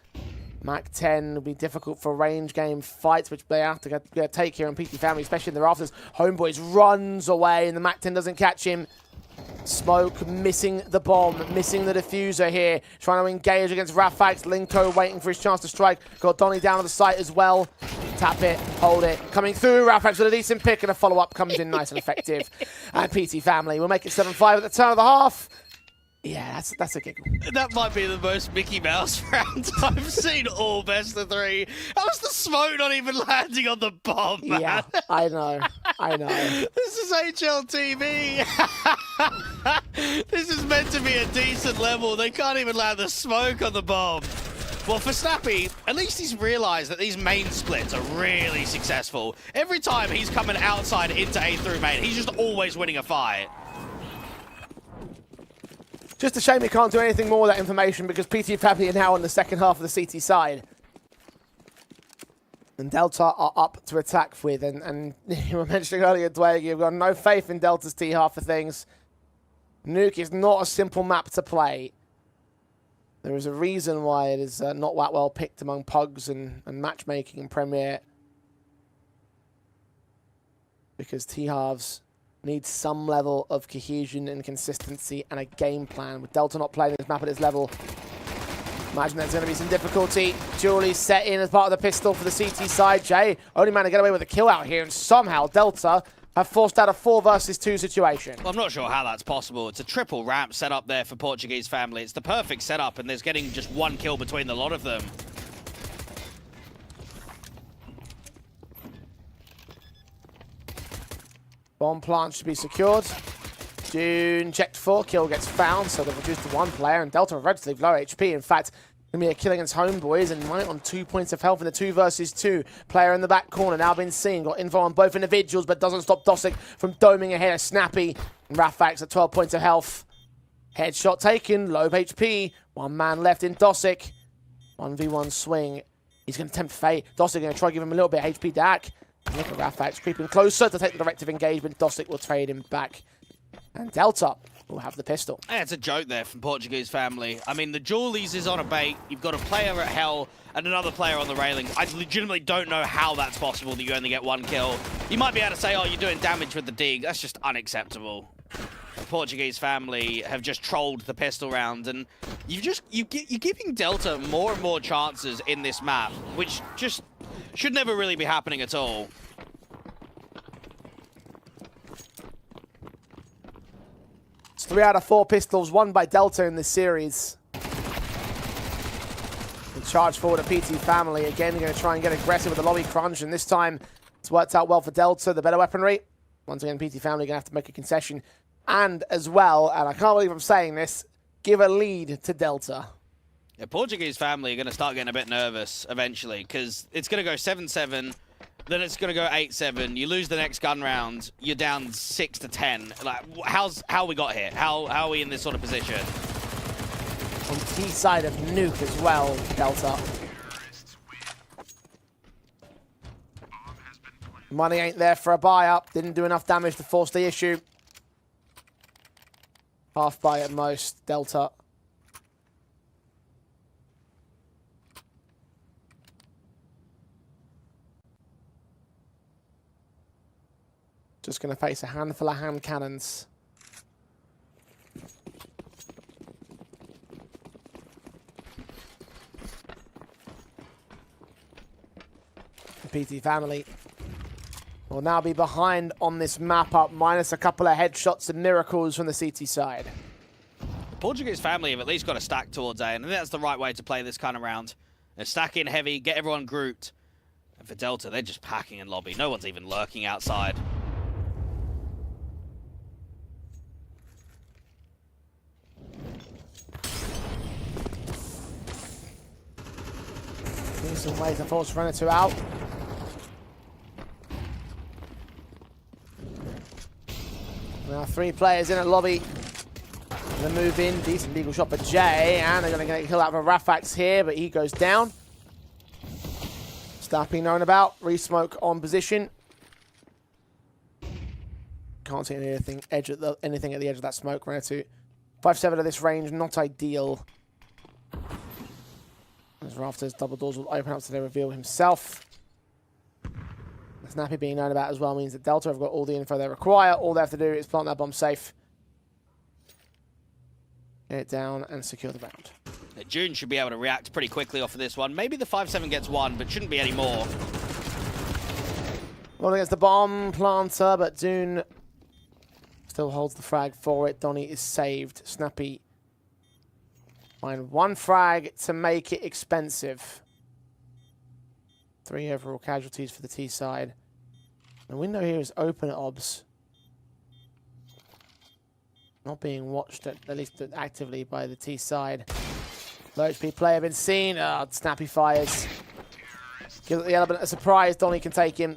Mac 10 will be difficult for range game fights, which they have to take here in PT family, especially in the rafters. Homeboys runs away and the Mac 10 doesn't catch him. Smoke missing the bomb, missing the diffuser here. Trying to engage against Rafax. Linko waiting for his chance to strike. Got Donny down on the site as well. Tap it, hold it. Coming through, Rafax with a decent pick and a follow-up comes in nice and effective. And PT family will make it 7-5 at the turn of the half. Yeah, that's a giggle. That might be the most Mickey Mouse round I've seen all best of three. How was the smoke not even landing on the bomb, man? Yeah, I know. This is HLTV. This is meant to be a decent level. They can't even land the smoke on the bomb. Well, for Snappy, at least he's realised that these main splits are really successful. Every time he's coming outside into A through main, he's just always winning a fight. Just a shame we can't do anything more with that information because PT family are now on the second half of the CT side. And Delta are up to attack with, and you were mentioning earlier, Dwayne, you've got no faith in Delta's T half of things. Nuke is not a simple map to play. There is a reason why it is not that well picked among pugs and matchmaking and Premier. Because T-halves need some level of cohesion and consistency and a game plan. With Delta not playing this map at this level, imagine there's going to be some difficulty. Julie set in as part of the pistol for the CT side. Jay, only man to get away with a kill out here, and somehow Delta have forced out a 4 versus 2 situation. Well, I'm not sure how that's possible. It's a triple ramp set up there for Portuguese family. It's the perfect setup, and there's getting just 1 kill between the lot of them. Bomb plant should be secured. June checked for, kill gets found, so they've reduced to 1 player, and Delta are relatively low HP. In fact, going to be a kill against Homeboys, and Might on 2 points of health in the 2 versus 2. Player in the back corner now been seen, got info on both individuals, but doesn't stop Dosic from doming ahead of Snappy. And Rafax at 12 points of health. Headshot taken, low HP, 1 man left in Dosic. 1v1 swing. He's going to tempt fate. Dosic going to try to give him a little bit of HP back. Look at Rafax creeping closer to take the directive engagement. Dosic will trade him back. And Delta will have the pistol. Yeah, it's a joke there from Portuguese family. I mean, the Julies is on a bait. You've got a player at Hell and another player on the railings. I legitimately don't know how that's possible that you only get 1 kill. You might be able to say, oh, you're doing damage with the dig. That's just unacceptable. The Portuguese family have just trolled the pistol round, and you're giving Delta more and more chances in this map, which just should never really be happening at all. It's 3 out of 4 pistols won by Delta in this series. And charge forward at PT Family. Again, going to try and get aggressive with the lobby crunch, and this time it's worked out well for Delta, the better weaponry. Once again, PT Family going to have to make a concession. And as well, and I can't believe I'm saying this, give a lead to Delta. Yeah, Portuguese Family are going to start getting a bit nervous eventually, because it's going to go 7-7, then it's going to go 8-7. You lose the next gun round, you're down 6-10. Like, how we got here? How are we in this sort of position? On T side of Nuke as well, Delta. Money ain't there for a buy-up. Didn't do enough damage to force the issue. Half buy at most, Delta. Just going to face a handful of hand cannons. PT Family will now be behind on this map up, minus a couple of headshots and miracles from the CT side. Portuguese Family have at least got a stack towards A, and I think that's the right way to play this kind of round. They're stacking heavy, get everyone grouped. And for Delta, they're just packing in lobby. No one's even lurking outside. Decent way to force Renatu out. Now 3 players in a lobby. Gonna move in, decent legal shot for Jay, and they're gonna get a kill out for Rafax here, but he goes down. Stappy known about, resmoke on position. Can't see anything at the edge of that smoke. Renatu 5-7 at this range, not ideal. As Rafters double doors will open up to reveal himself. Snappy being known about as well means that Delta have got all the info they require. All they have to do is plant that bomb safe, get it down, and secure the round. June should be able to react pretty quickly off of this one. Maybe the 5-7 gets one, but shouldn't be any more. Well, against the bomb planter, but Dune still holds the frag for it. Donny is saved. Snappy find 1 frag to make it expensive. 3 overall casualties for the T side. The window here is open at OBS. Not being watched, at least actively, by the T side. Low HP player been seen. Snappy fires. Gives it the element of surprise. Donny can take him.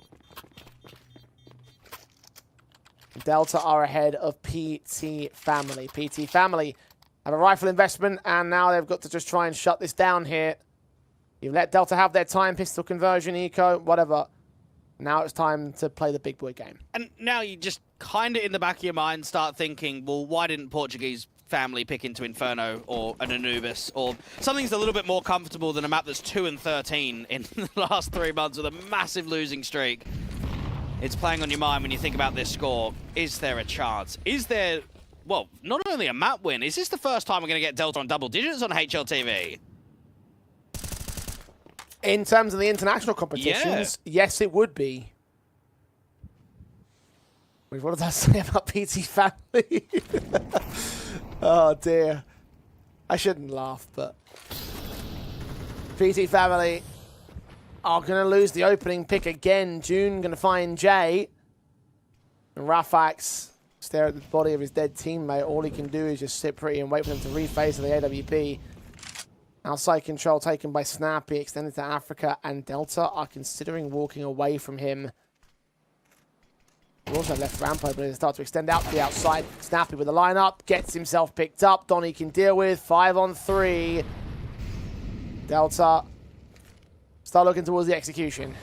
Delta are ahead of PT Family. PT Family have a rifle investment, and now they've got to just try and shut this down here. You've let Delta have their time, pistol conversion, eco, whatever. Now it's time to play the big boy game. And now you just kind of in the back of your mind start thinking, well, why didn't Portuguese Family pick into Inferno or an Anubis or something's a little bit more comfortable than a map that's 2-13 in the last 3 months with a massive losing streak? It's playing on your mind when you think about this score. Is there a chance? Is there, well, not only a map win, is this the first time we're going to get Delta on double digits on HLTV? In terms of the international competitions, yes, it would be. What did I say about PT Family? Oh, dear. I shouldn't laugh, but PT Family are going to lose the opening pick again. June going to find Jay. And Rafax stare at the body of his dead teammate. All he can do is just sit pretty and wait for them to rephase to the AWP. Outside control taken by Snappy, extended to Africa, and Delta are considering walking away from him. We also left Rampo, but they start to extend out to the outside. Snappy with the lineup, gets himself picked up. Donny can deal with 5-on-3. Delta start looking towards the execution.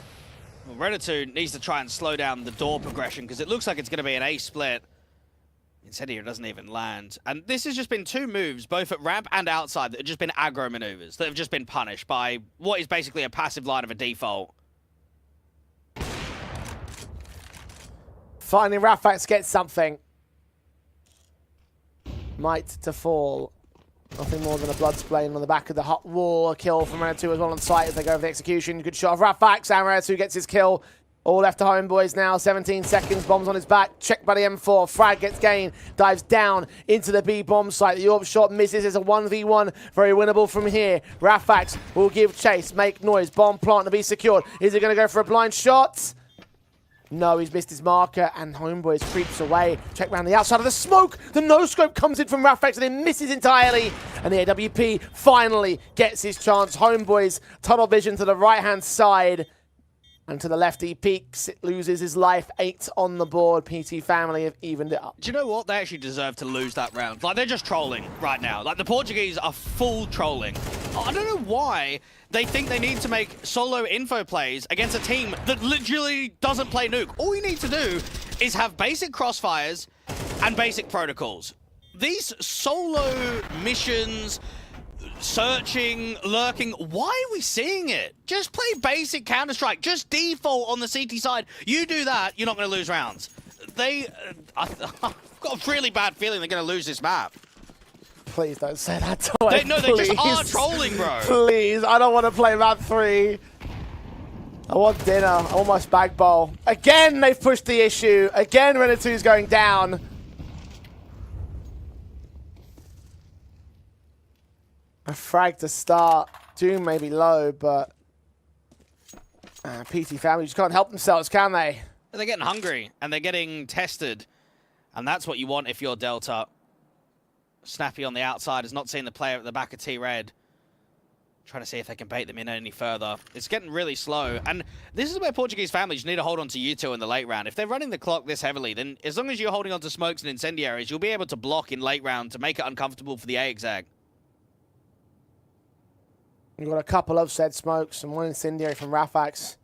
Well, Renatu needs to try and slow down the door progression because it looks like it's going to be an A split. Instead here, it doesn't even land. And this has just been 2 moves, both at ramp and outside, that have just been aggro maneuvers, that have just been punished by what is basically a passive line of a default. Finally, Rafax gets something. Might to fall. Nothing more than a blood splaying on the back of the hot wall. A kill from Renatu as well on site as they go for the execution. Good shot of Rafax, and Renatu gets his kill. All left to Homeboys now, 17 seconds, bombs on his back, checked by the M4, frag gets gained, dives down into the B bomb site, the AWP shot misses, it's a 1v1, very winnable from here. Rafax will give chase, make noise, bomb plant to be secured. Is he going to go for a blind shot? No, he's missed his marker, and Homeboys creeps away. Check round the outside of the smoke. The no-scope comes in from Rafax, and it misses entirely. And the AWP finally gets his chance. Homeboys, tunnel vision to the right-hand side. And to the left, he peeks. It loses his life. 8 on the board. PT family have evened it up. Do you know what? They actually deserve to lose that round. Like, they're just trolling right now. Like, the Portuguese are full trolling. I don't know why they think they need to make solo info plays against a team that literally doesn't play Nuke. All you need to do is have basic crossfires and basic protocols. These solo missions, searching, lurking, why are we seeing it? Just play basic Counter-Strike. Just default on the CT side. You do that, you're not going to lose rounds. I've got a really bad feeling they're going to lose this map. Please don't say that to us. No, they just are trolling, bro. Please, I don't want to play map 3. I want dinner. I want my spag bowl. Again, they've pushed the issue. Again, Renatu's going down. A frag to start. Doom may be low, but PT family just can't help themselves, can they? They're getting hungry, and they're getting tested. And that's what you want if you're Delta. Snappy on the outside has not seen the player at the back of T-Red. Trying to see if they can bait them in any further. It's getting really slow. And this is where Portuguese families need to hold on to you two in the late round. If they're running the clock this heavily, then as long as you're holding on to smokes and incendiaries, you'll be able to block in late round to make it uncomfortable for the AXAG. We've got a couple of said smokes and one incendiary from Rafax.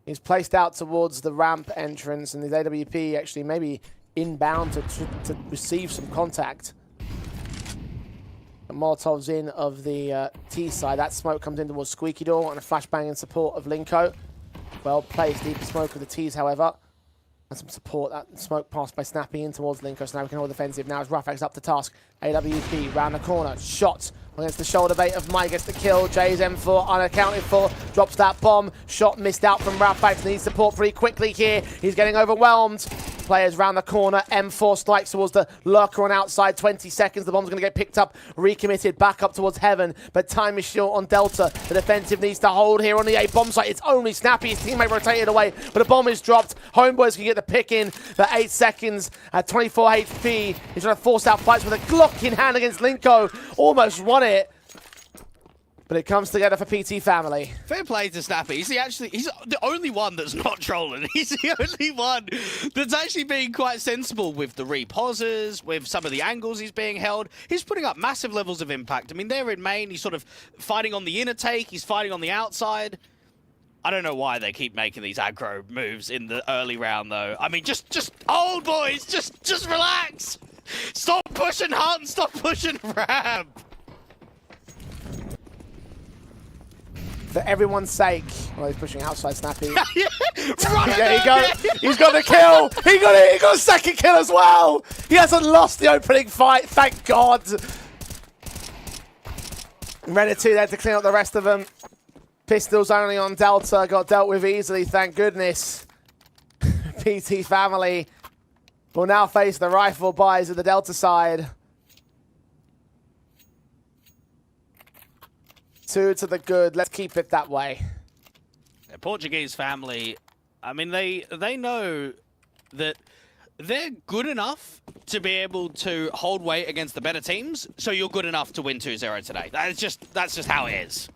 He's placed out towards the ramp entrance, and his AWP actually maybe inbound to receive some contact. The Molotov's in of the T side. That smoke comes in towards Squeaky Door and a flashbang in support of Linko. Well placed, deep smoke of the T's, however. And some support. That smoke passed by Snappy in towards Linko, so now we can hold defensive. Now it's Rafax up to task. AWP round the corner. Shot against the shoulder bait of Mike, gets the kill. Jay's M4 unaccounted for. Drops that bomb. Shot missed out from Rafax. Needs support pretty quickly here. He's getting overwhelmed. Players round the corner. M4 strikes towards the lurker on outside. 20 seconds. The bomb's going to get picked up. Recommitted back up towards Heaven. But time is short on Delta. The defensive needs to hold here on the A bomb site. It's only Snappy. His teammate rotated away. But a bomb is dropped. Homeboys can get the pick in for 8 seconds at 24 HP. He's trying to force out fights with a Glock in hand against Linko. Almost won it. But it comes together for PT family. Fair play to Snappy. He's the only one that's not trolling. He's the only one that's actually being quite sensible with the repauses, with some of the angles he's being held. He's putting up massive levels of impact. I mean, they're in main. He's sort of fighting on the inner take. He's fighting on the outside. I don't know why they keep making these aggro moves in the early round, though. I mean, just old boys, just relax. Stop pushing Hunt. Stop pushing Ramp. For everyone's sake. Well, he's pushing outside Snappy. Yeah, there you go. He's got the kill. He got it. He got a second kill as well. He hasn't lost the opening fight. Thank God. Renatu there to clean up the rest of them. Pistols only on Delta. Got dealt with easily, thank goodness. PT family will now face the rifle buys of the Delta side. 2 to the good. Let's keep it that way. The Portuguese family, I mean, they know that they're good enough to be able to hold weight against the better teams, so you're good enough to win 2-0 today. That's just how it is.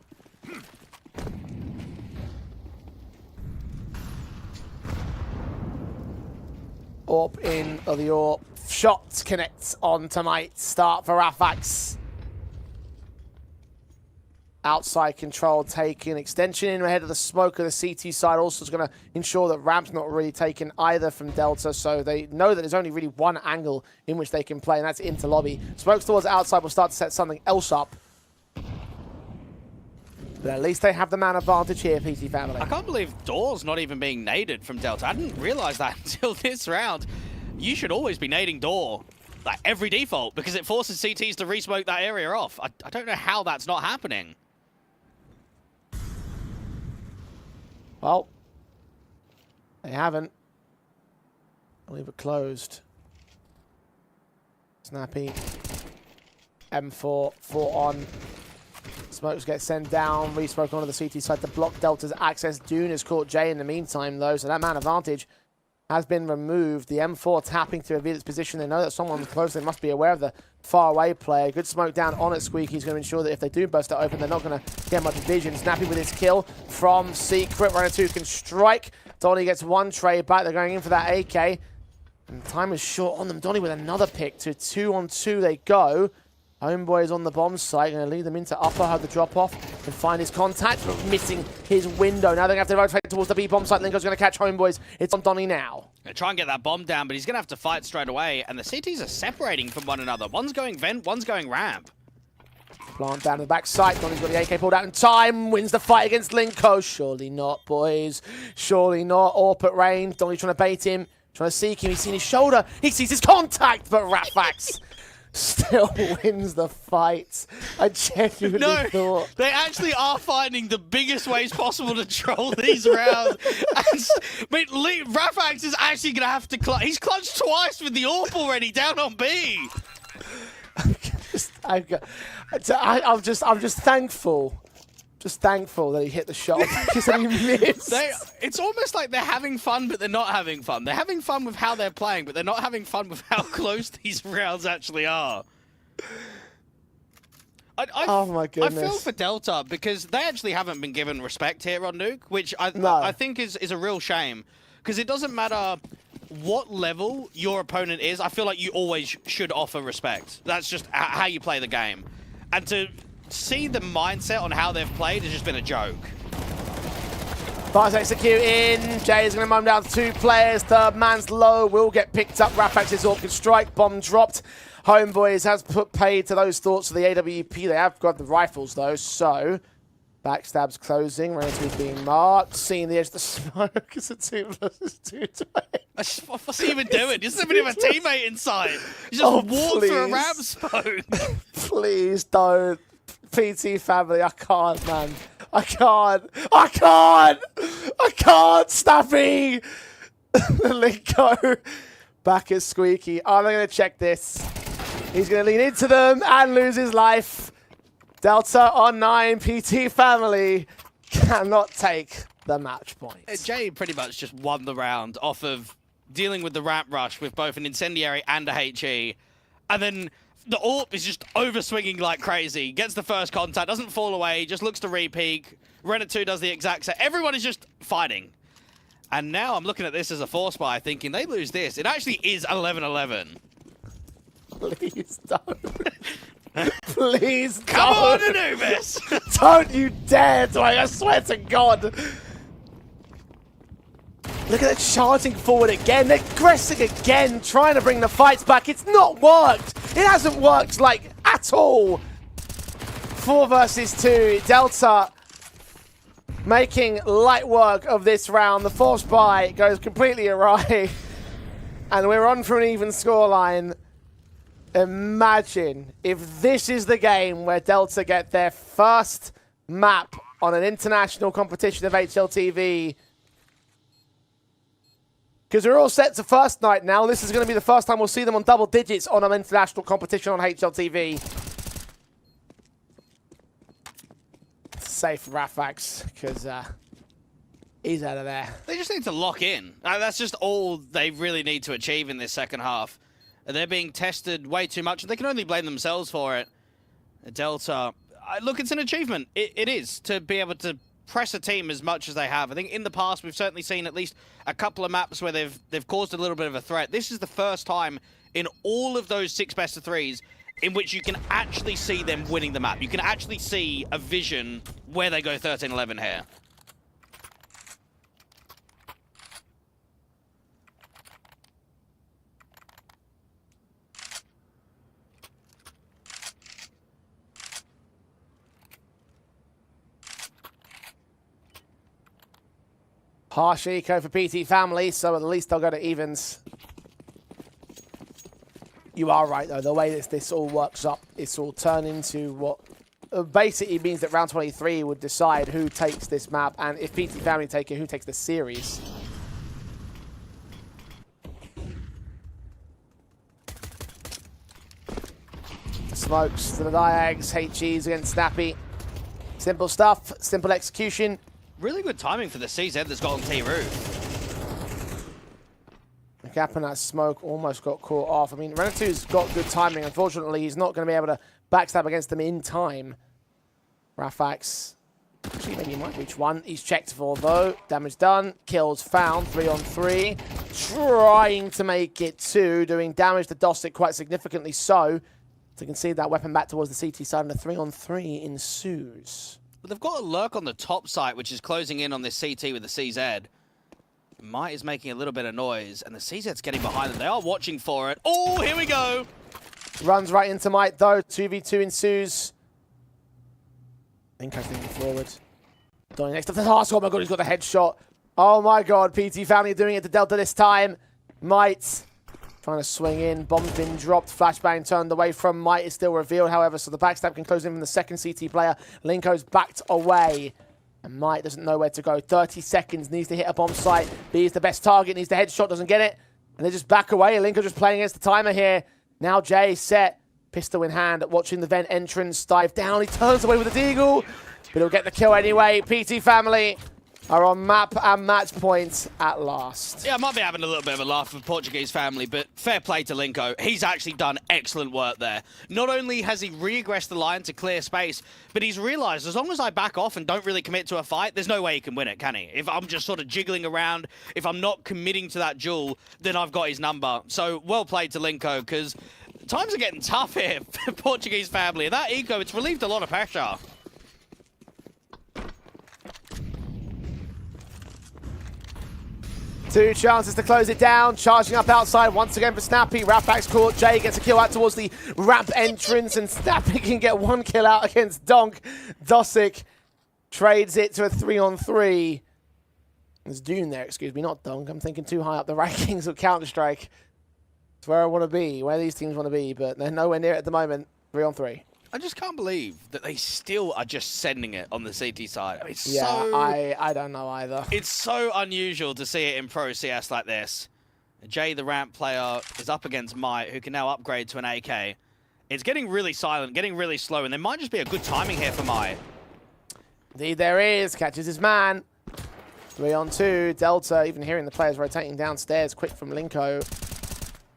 AWP in of the AWP. Shots connects on tonight. Start for Rafax. Outside control taken. Extension in ahead of the smoke of the CT side. Also is going to ensure that Ramp's not really taken either from Delta. So they know that there's only really one angle in which they can play, and that's into lobby. Smokes towards outside will start to set something else up. But at least they have the man advantage here, PT family. I can't believe Door's not even being naded from Delta. I didn't realize that until this round. You should always be nading Door, like every default, because it forces CTs to re-smoke that area off. I don't know how that's not happening. Well, They haven't. I'll leave it closed. Snappy. M4, 4 on. Smokes get sent down. Respoke onto the CT side to block Delta's access. Dune has caught Jay in the meantime, though, so that man advantage has been removed. The M4 tapping to reveal its position. They know that someone close. They must be aware of the far away player. Good smoke down on it. Squeaky's going to ensure that if they do burst it open, they're not going to get much vision. Snappy with his kill from Secret. Runner 2 can strike. Donnie gets one trade back. They're going in for that AK. And time is short on them. Donnie with another pick. To 2-on-2 they go. Homeboy is on the bomb site, going to lead them into upper, have the drop off, and find his contact, but missing his window. Now they're going to have to rotate towards the B bomb site. Linko's going to catch Homeboys. It's on Donnie now. Gonna try and get that bomb down, but he's going to have to fight straight away, and the CTs are separating from one another. One's going vent, one's going ramp. Plant down to the back site. Donnie's got the AK pulled out in time. Wins the fight against Linko. Surely not, boys. Surely not. Orp at range. Donnie trying to bait him, trying to seek him. He's seen his shoulder. He sees his contact, but Rafax still wins the fight. I genuinely thought. They actually are finding the biggest ways possible to troll these rounds. But Rafax is actually going to have to clutch. He's clutched twice with the AWP already, down on B. I'm just thankful. Just thankful that he hit the shot because he missed. It's almost like they're having fun, but they're not having fun. They're having fun with how they're playing, but they're not having fun with how close these rounds actually are. Oh my goodness. I feel for Delta because they actually haven't been given respect here on Nuke, which I think is a real shame. Because it doesn't matter what level your opponent is, I feel like you always should offer respect. That's just how you play the game. And to see the mindset on how they've played has just been a joke. Fires execute in. Jay is going to mum down 2 players. Third man's low will get picked up. Rafax's AWP can strike. Bomb dropped. Homeboys has put paid to those thoughts of the AWP. They have got the rifles though, so backstab's closing. Renato's being marked. Seeing the edge of the smoke. It's a 2 versus 2 What's he even doing? He doesn't even have a teammate inside. He just walked through a ramp smoke. Please don't. PT family, I can't, man. I can't. Snappy. Linko back at Squeaky. Oh, they're going to check this. He's going to lean into them and lose his life. Delta on 9. PT family cannot take the match point. Jay pretty much just won the round off of dealing with the ramp rush with both an incendiary and a HE. And then the AWP is just overswinging like crazy. Gets the first contact, doesn't fall away, just looks to re-peek. Renner 2 does the exact same. Everyone is just fighting. And now I'm looking at this as a force buy, thinking they lose this. It actually is 11-11. Please don't. Please don't. Come on, Anubis! Don't you dare, Dwayne. I swear to God. Look at it charging forward again. They're aggressing again, trying to bring the fights back. It's not worked. It hasn't worked, like, at all. 4 versus 2. Delta making light work of this round. The force buy goes completely awry. And we're on for an even scoreline. Imagine if this is the game where Delta get their first map on an international competition of HLTV. Because we're all set to first night now. This is going to be the first time we'll see them on double digits on an international competition on HLTV. Safe for Rafax, because he's out of there. They just need to lock in. That's just all they really need to achieve in this second half. They're being tested way too much, and they can only blame themselves for it. Delta, look, it's an achievement. It is, to be able to press a team as much as they have. I think in the past, we've certainly seen at least a couple of maps where they've caused a little bit of a threat. This is the first time in all of those 6 best-of-3s in which you can actually see them winning the map. You can actually see a vision where they go 13-11 here. Harsh eco for PT family, so at least they'll go to evens. You are right, though. The way this all works up, it's all turned into what basically means that round 23 would decide who takes this map, and if PT family take it, who takes the series. smokes to the diags, HEs against Snappy. Simple stuff, simple execution. Really good timing for the CZ that's got on T-Roof. The gap in that smoke almost got caught off. I mean, Renatu's got good timing. Unfortunately, he's not going to be able to backstab against them in time. Rafax, actually, maybe he might reach one. He's checked for, though. Damage done. Kills found. 3 on 3. Trying to make it 2. Doing damage to Dosic quite significantly so. To concede that weapon back towards the CT side, and a 3 on 3 ensues. But they've got a lurk on the top site, which is closing in on this CT with the CZ. Might is making a little bit of noise, and the CZ's getting behind them. They are watching for it. Oh, here we go. Runs right into Might, though. 2v2 ensues. Linko's moving forward. Donnie next to the task. Oh my god, he's got the headshot. Oh my god, PT family doing it to Delta this time. Might trying to swing in. Bomb's been dropped. Flashbang turned away from Might is still revealed, however, so the backstab can close in from the second CT player. Linko's backed away. And Might doesn't know where to go. 30 seconds, needs to hit a bomb site. B is the best target, needs the headshot, doesn't get it. And they just back away. Linko just playing against the timer here. Now Jay set, pistol in hand, watching the vent entrance dive down. He turns away with a deagle, but he'll get the kill anyway. PT family are on map and match points at last. Yeah, I might be having a little bit of a laugh with Portuguese family, but fair play to Linko. He's actually done excellent work there. Not only has he re-aggressed the line to clear space, but he's realized as long as I back off and don't really commit to a fight, there's no way he can win it, can he? If I'm just sort of jiggling around, if I'm not committing to that duel, then I've got his number. So well played to Linko, because times are getting tough here for Portuguese family. That eco, it's relieved a lot of pressure. Two chances to close it down. Charging up outside once again for Snappy. Rafax caught. Jay gets a kill out towards the ramp entrance, and Snappy can get one kill out against Donk. Dosic trades it to a 3 on 3. There's Dune there, excuse me, not Donk. I'm thinking too high up the rankings of Counter-Strike. It's where I want to be, where these teams want to be, but they're nowhere near it at the moment. 3 on 3. I just can't believe that they still are just sending it on the CT side. I mean, it's Yeah, so... I don't know either. It's so unusual to see it in Pro CS like this. Jay, the ramp player, is up against Might, who can now upgrade to an AK. It's getting really silent, getting really slow, and there might just be a good timing here for Might. Indeed there is. Catches his man. 3 on 2. Delta, even hearing the players rotating downstairs. Quick from Linko.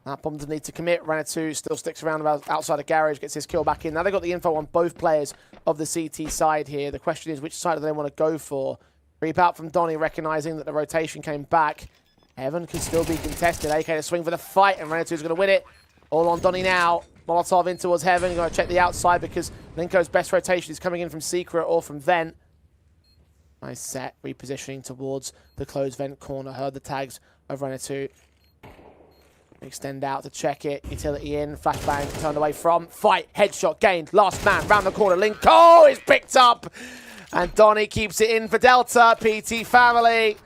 That bomb doesn't need to commit. Renatu still sticks around about outside the garage, gets his kill back in. Now they've got the info on both players of the CT side here. The question is, which side do they want to go for? Creep out from Donnie, recognizing that the rotation came back. Heaven could still be contested. AK to swing for the fight, and Renatu's going to win it. All on Donnie now. Molotov in towards Heaven. Going to check the outside because Linko's best rotation is coming in from Secret or from Vent. Nice set, repositioning towards the closed Vent corner. Heard the tags of Renatu. Extend out to check it. Utility in. Flashbang turned away from. Fight. Headshot gained. Last man round the corner. Linko is picked up. And Donnie keeps it in for Delta. PT family.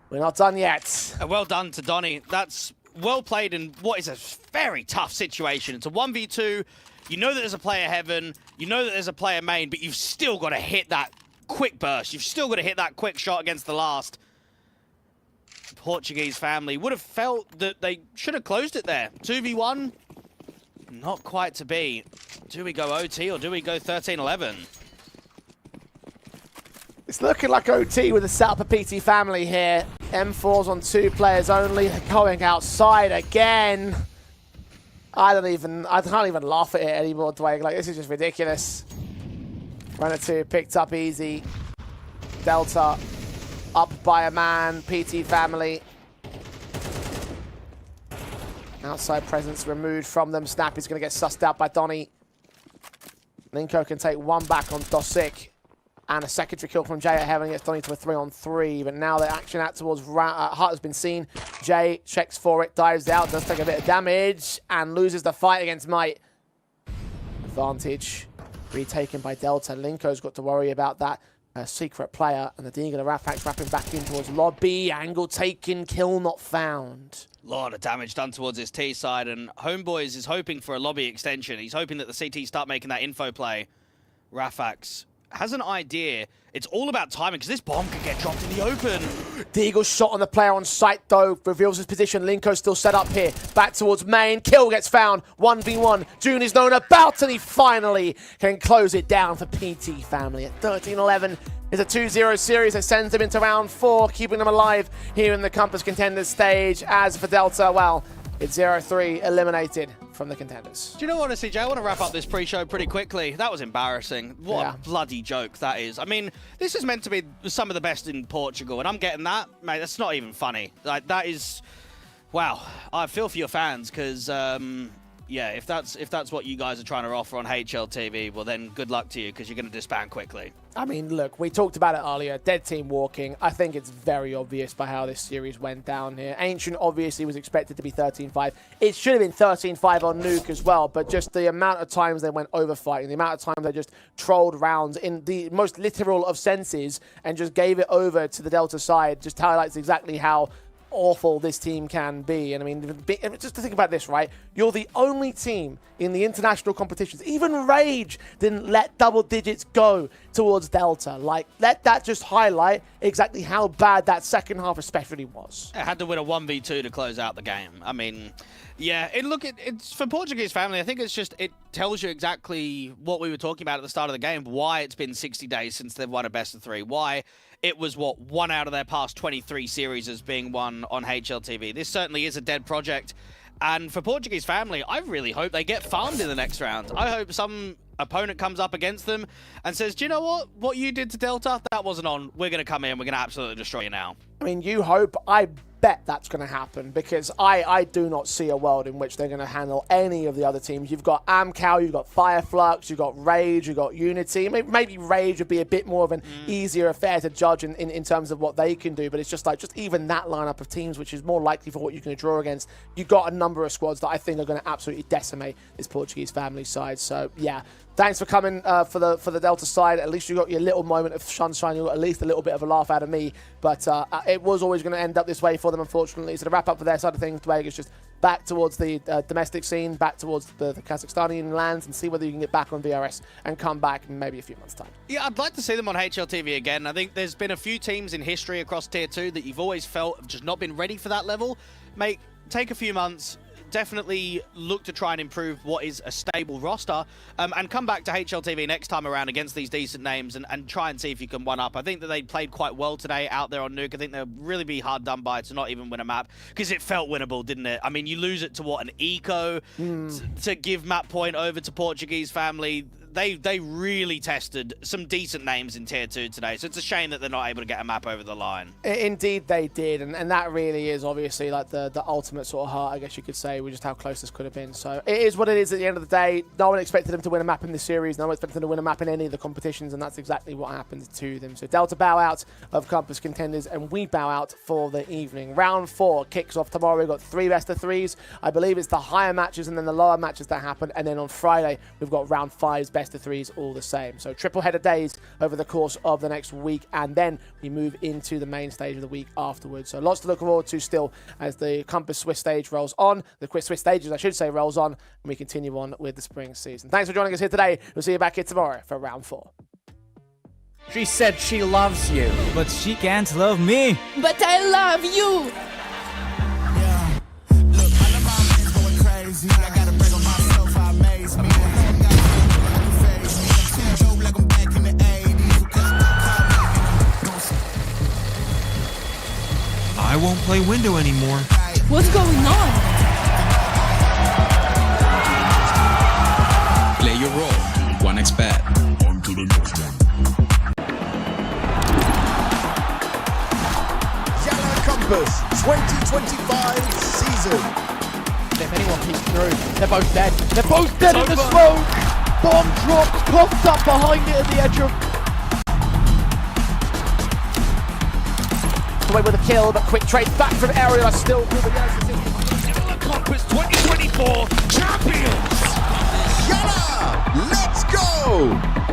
We're not done yet. Well done to Donnie. That's well played in what is a very tough situation. It's a 1v2. You know that there's a player Heaven. You know that there's a player main, but you've still got to hit that quick burst. You've still got to hit that quick shot against the last. Portuguese family would have felt that they should have closed it there. 2v1, not quite to be. Do we go OT or do we go 13-11? It's looking like OT with a setup of PT family here. M4's on 2 players only. They're going outside again. I can't even laugh at it anymore, Dwayne. Like, this is just ridiculous. Runner 2 picked up easy. Delta up by a man. PT family. Outside presence removed from them. Snappy's going to get sussed out by Donnie. Linko can take one back on Dosic. And a secondary kill from Jay at Heaven gets Donnie to a 3 on 3. But now the action out towards Hut has been seen. Jay checks for it, dives out, does take a bit of damage, and loses the fight against Might. Advantage retaken by Delta. Linko's got to worry about that. Secret player, and the Deagle of Rafax wrapping back in towards lobby. Angle taken, kill not found. A lot of damage done towards his T side, and Homeboys is hoping for a lobby extension. He's hoping that the CT start making that info play. Rafax has an idea. It's all about timing because this bomb could get dropped in the open. Deagle's shot on the player on site, though, reveals his position. Linko's still set up here. Back towards main. Kill gets found. 1v1. June is known about, and he finally can close it down for PT family at 13-11. It's a 2-0 series that sends them into round 4, keeping them alive here in the Compass Contenders stage. As for Delta, well, it's 0-3 eliminated from the Contenders. Do you know what, CJ? I want to wrap up this pre-show pretty quickly. That was embarrassing. What a bloody joke that is. I mean, this is meant to be some of the best in Portugal, and I'm getting that. Mate, that's not even funny. Like, that is... Wow. I feel for your fans, because... yeah, if that's what you guys are trying to offer on HLTV, well then good luck to you, because you're going to disband quickly. I mean, look, we talked about it earlier. Dead team walking. I think it's very obvious by how this series went down here. Ancient obviously was expected to be 13-5. It should have been 13-5 on Nuke as well, but just the amount of times they went over fighting, the amount of times they just trolled rounds in the most literal of senses and just gave it over to the Delta side just highlights exactly how awful this team can be. And I mean, just to think about this, right? You're the only team in the international competitions. Even Rage didn't let double digits go towards Delta. Like, let that just highlight exactly how bad that second half especially was. It had to win a 1v2 to close out the game. I mean, yeah, it's for Portuguese family. I think it's just, it tells you exactly what we were talking about at the start of the game, why it's been 60 days since they've won a best of 3, why it was, what, 1 out of their past 23 series as being won on HLTV. This certainly is a dead project. And for Portuguese family, I really hope they get farmed in the next round. I hope some opponent comes up against them and says, do you know what? What you did to Delta, that wasn't on. We're going to come in. We're going to absolutely destroy you now. I mean, you hope. I bet that's going to happen because I do not see a world in which they're going to handle any of the other teams. You've got Amcal, you've got Fireflux, you've got Rage, you've got Unity. Maybe Rage would be a bit more of an easier affair to judge in terms of what they can do, but it's just like, just even that lineup of teams, which is more likely for what you can draw against. You've got a number of squads that I think are going to absolutely decimate this Portuguese family side. So, yeah. Thanks for coming for the Delta side. At least you got your little moment of sunshine. You got at least a little bit of a laugh out of me. But it was always going to end up this way for them, unfortunately. So to wrap up for their side of things, Dwayne is just back towards the domestic scene, back towards the Kazakhstani lands, and see whether you can get back on VRS and come back in maybe a few months' time. Yeah, I'd like to see them on HLTV again. I think there's been a few teams in history across Tier 2 that you've always felt have just not been ready for that level. Mate, take a few months. Definitely look to try and improve what is a stable roster and come back to HLTV next time around against these decent names and try and see if you can one-up. I think that they played quite well today out there on Nuke. I think they'll really be hard done by to not even win a map because it felt winnable, didn't it? I mean, you lose it to, what, an eco to give map point over to Portuguese family. They really tested some decent names in Tier 2 today, so it's a shame that they're not able to get a map over the line. Indeed they did, and that really is obviously like the ultimate sort of heart, I guess you could say, with just how close this could have been. So it is what it is at the end of the day. No one expected them to win a map in this series, no one expected them to win a map in any of the competitions, and that's exactly what happened to them. So Delta bow out of Compass Contenders, and we bow out for the evening. Round 4 kicks off tomorrow. We've got 3 best of 3s. I believe it's the higher matches and then the lower matches that happen, and then on Friday we've got round 5's best of 3s all the same. So triple header days over the course of the next week, and then we move into the main stage of the week afterwards. So lots to look forward to still as the Compass Swiss stage rolls on, the Swiss stages I should say rolls on, and we continue on with the spring season. Thanks for joining us here today. We'll see you back here tomorrow for round 4. She said she loves you, but she can't love me. But I love you. Yeah. Look, all of my men's going crazy. I gotta break on myself, I amaze me. I won't play window anymore. What's going on? Play your role. 1xBet. On to the next one. YaLLa Compass 2025 season. If anyone peeks through, they're both dead. They're both dead in the smoke! Bomb dropped, coughed up behind it at the edge of... Away with a kill, but quick trade back from Aerial. Still through the YaLLa Compass 2024 champions! YaLLa, let's go!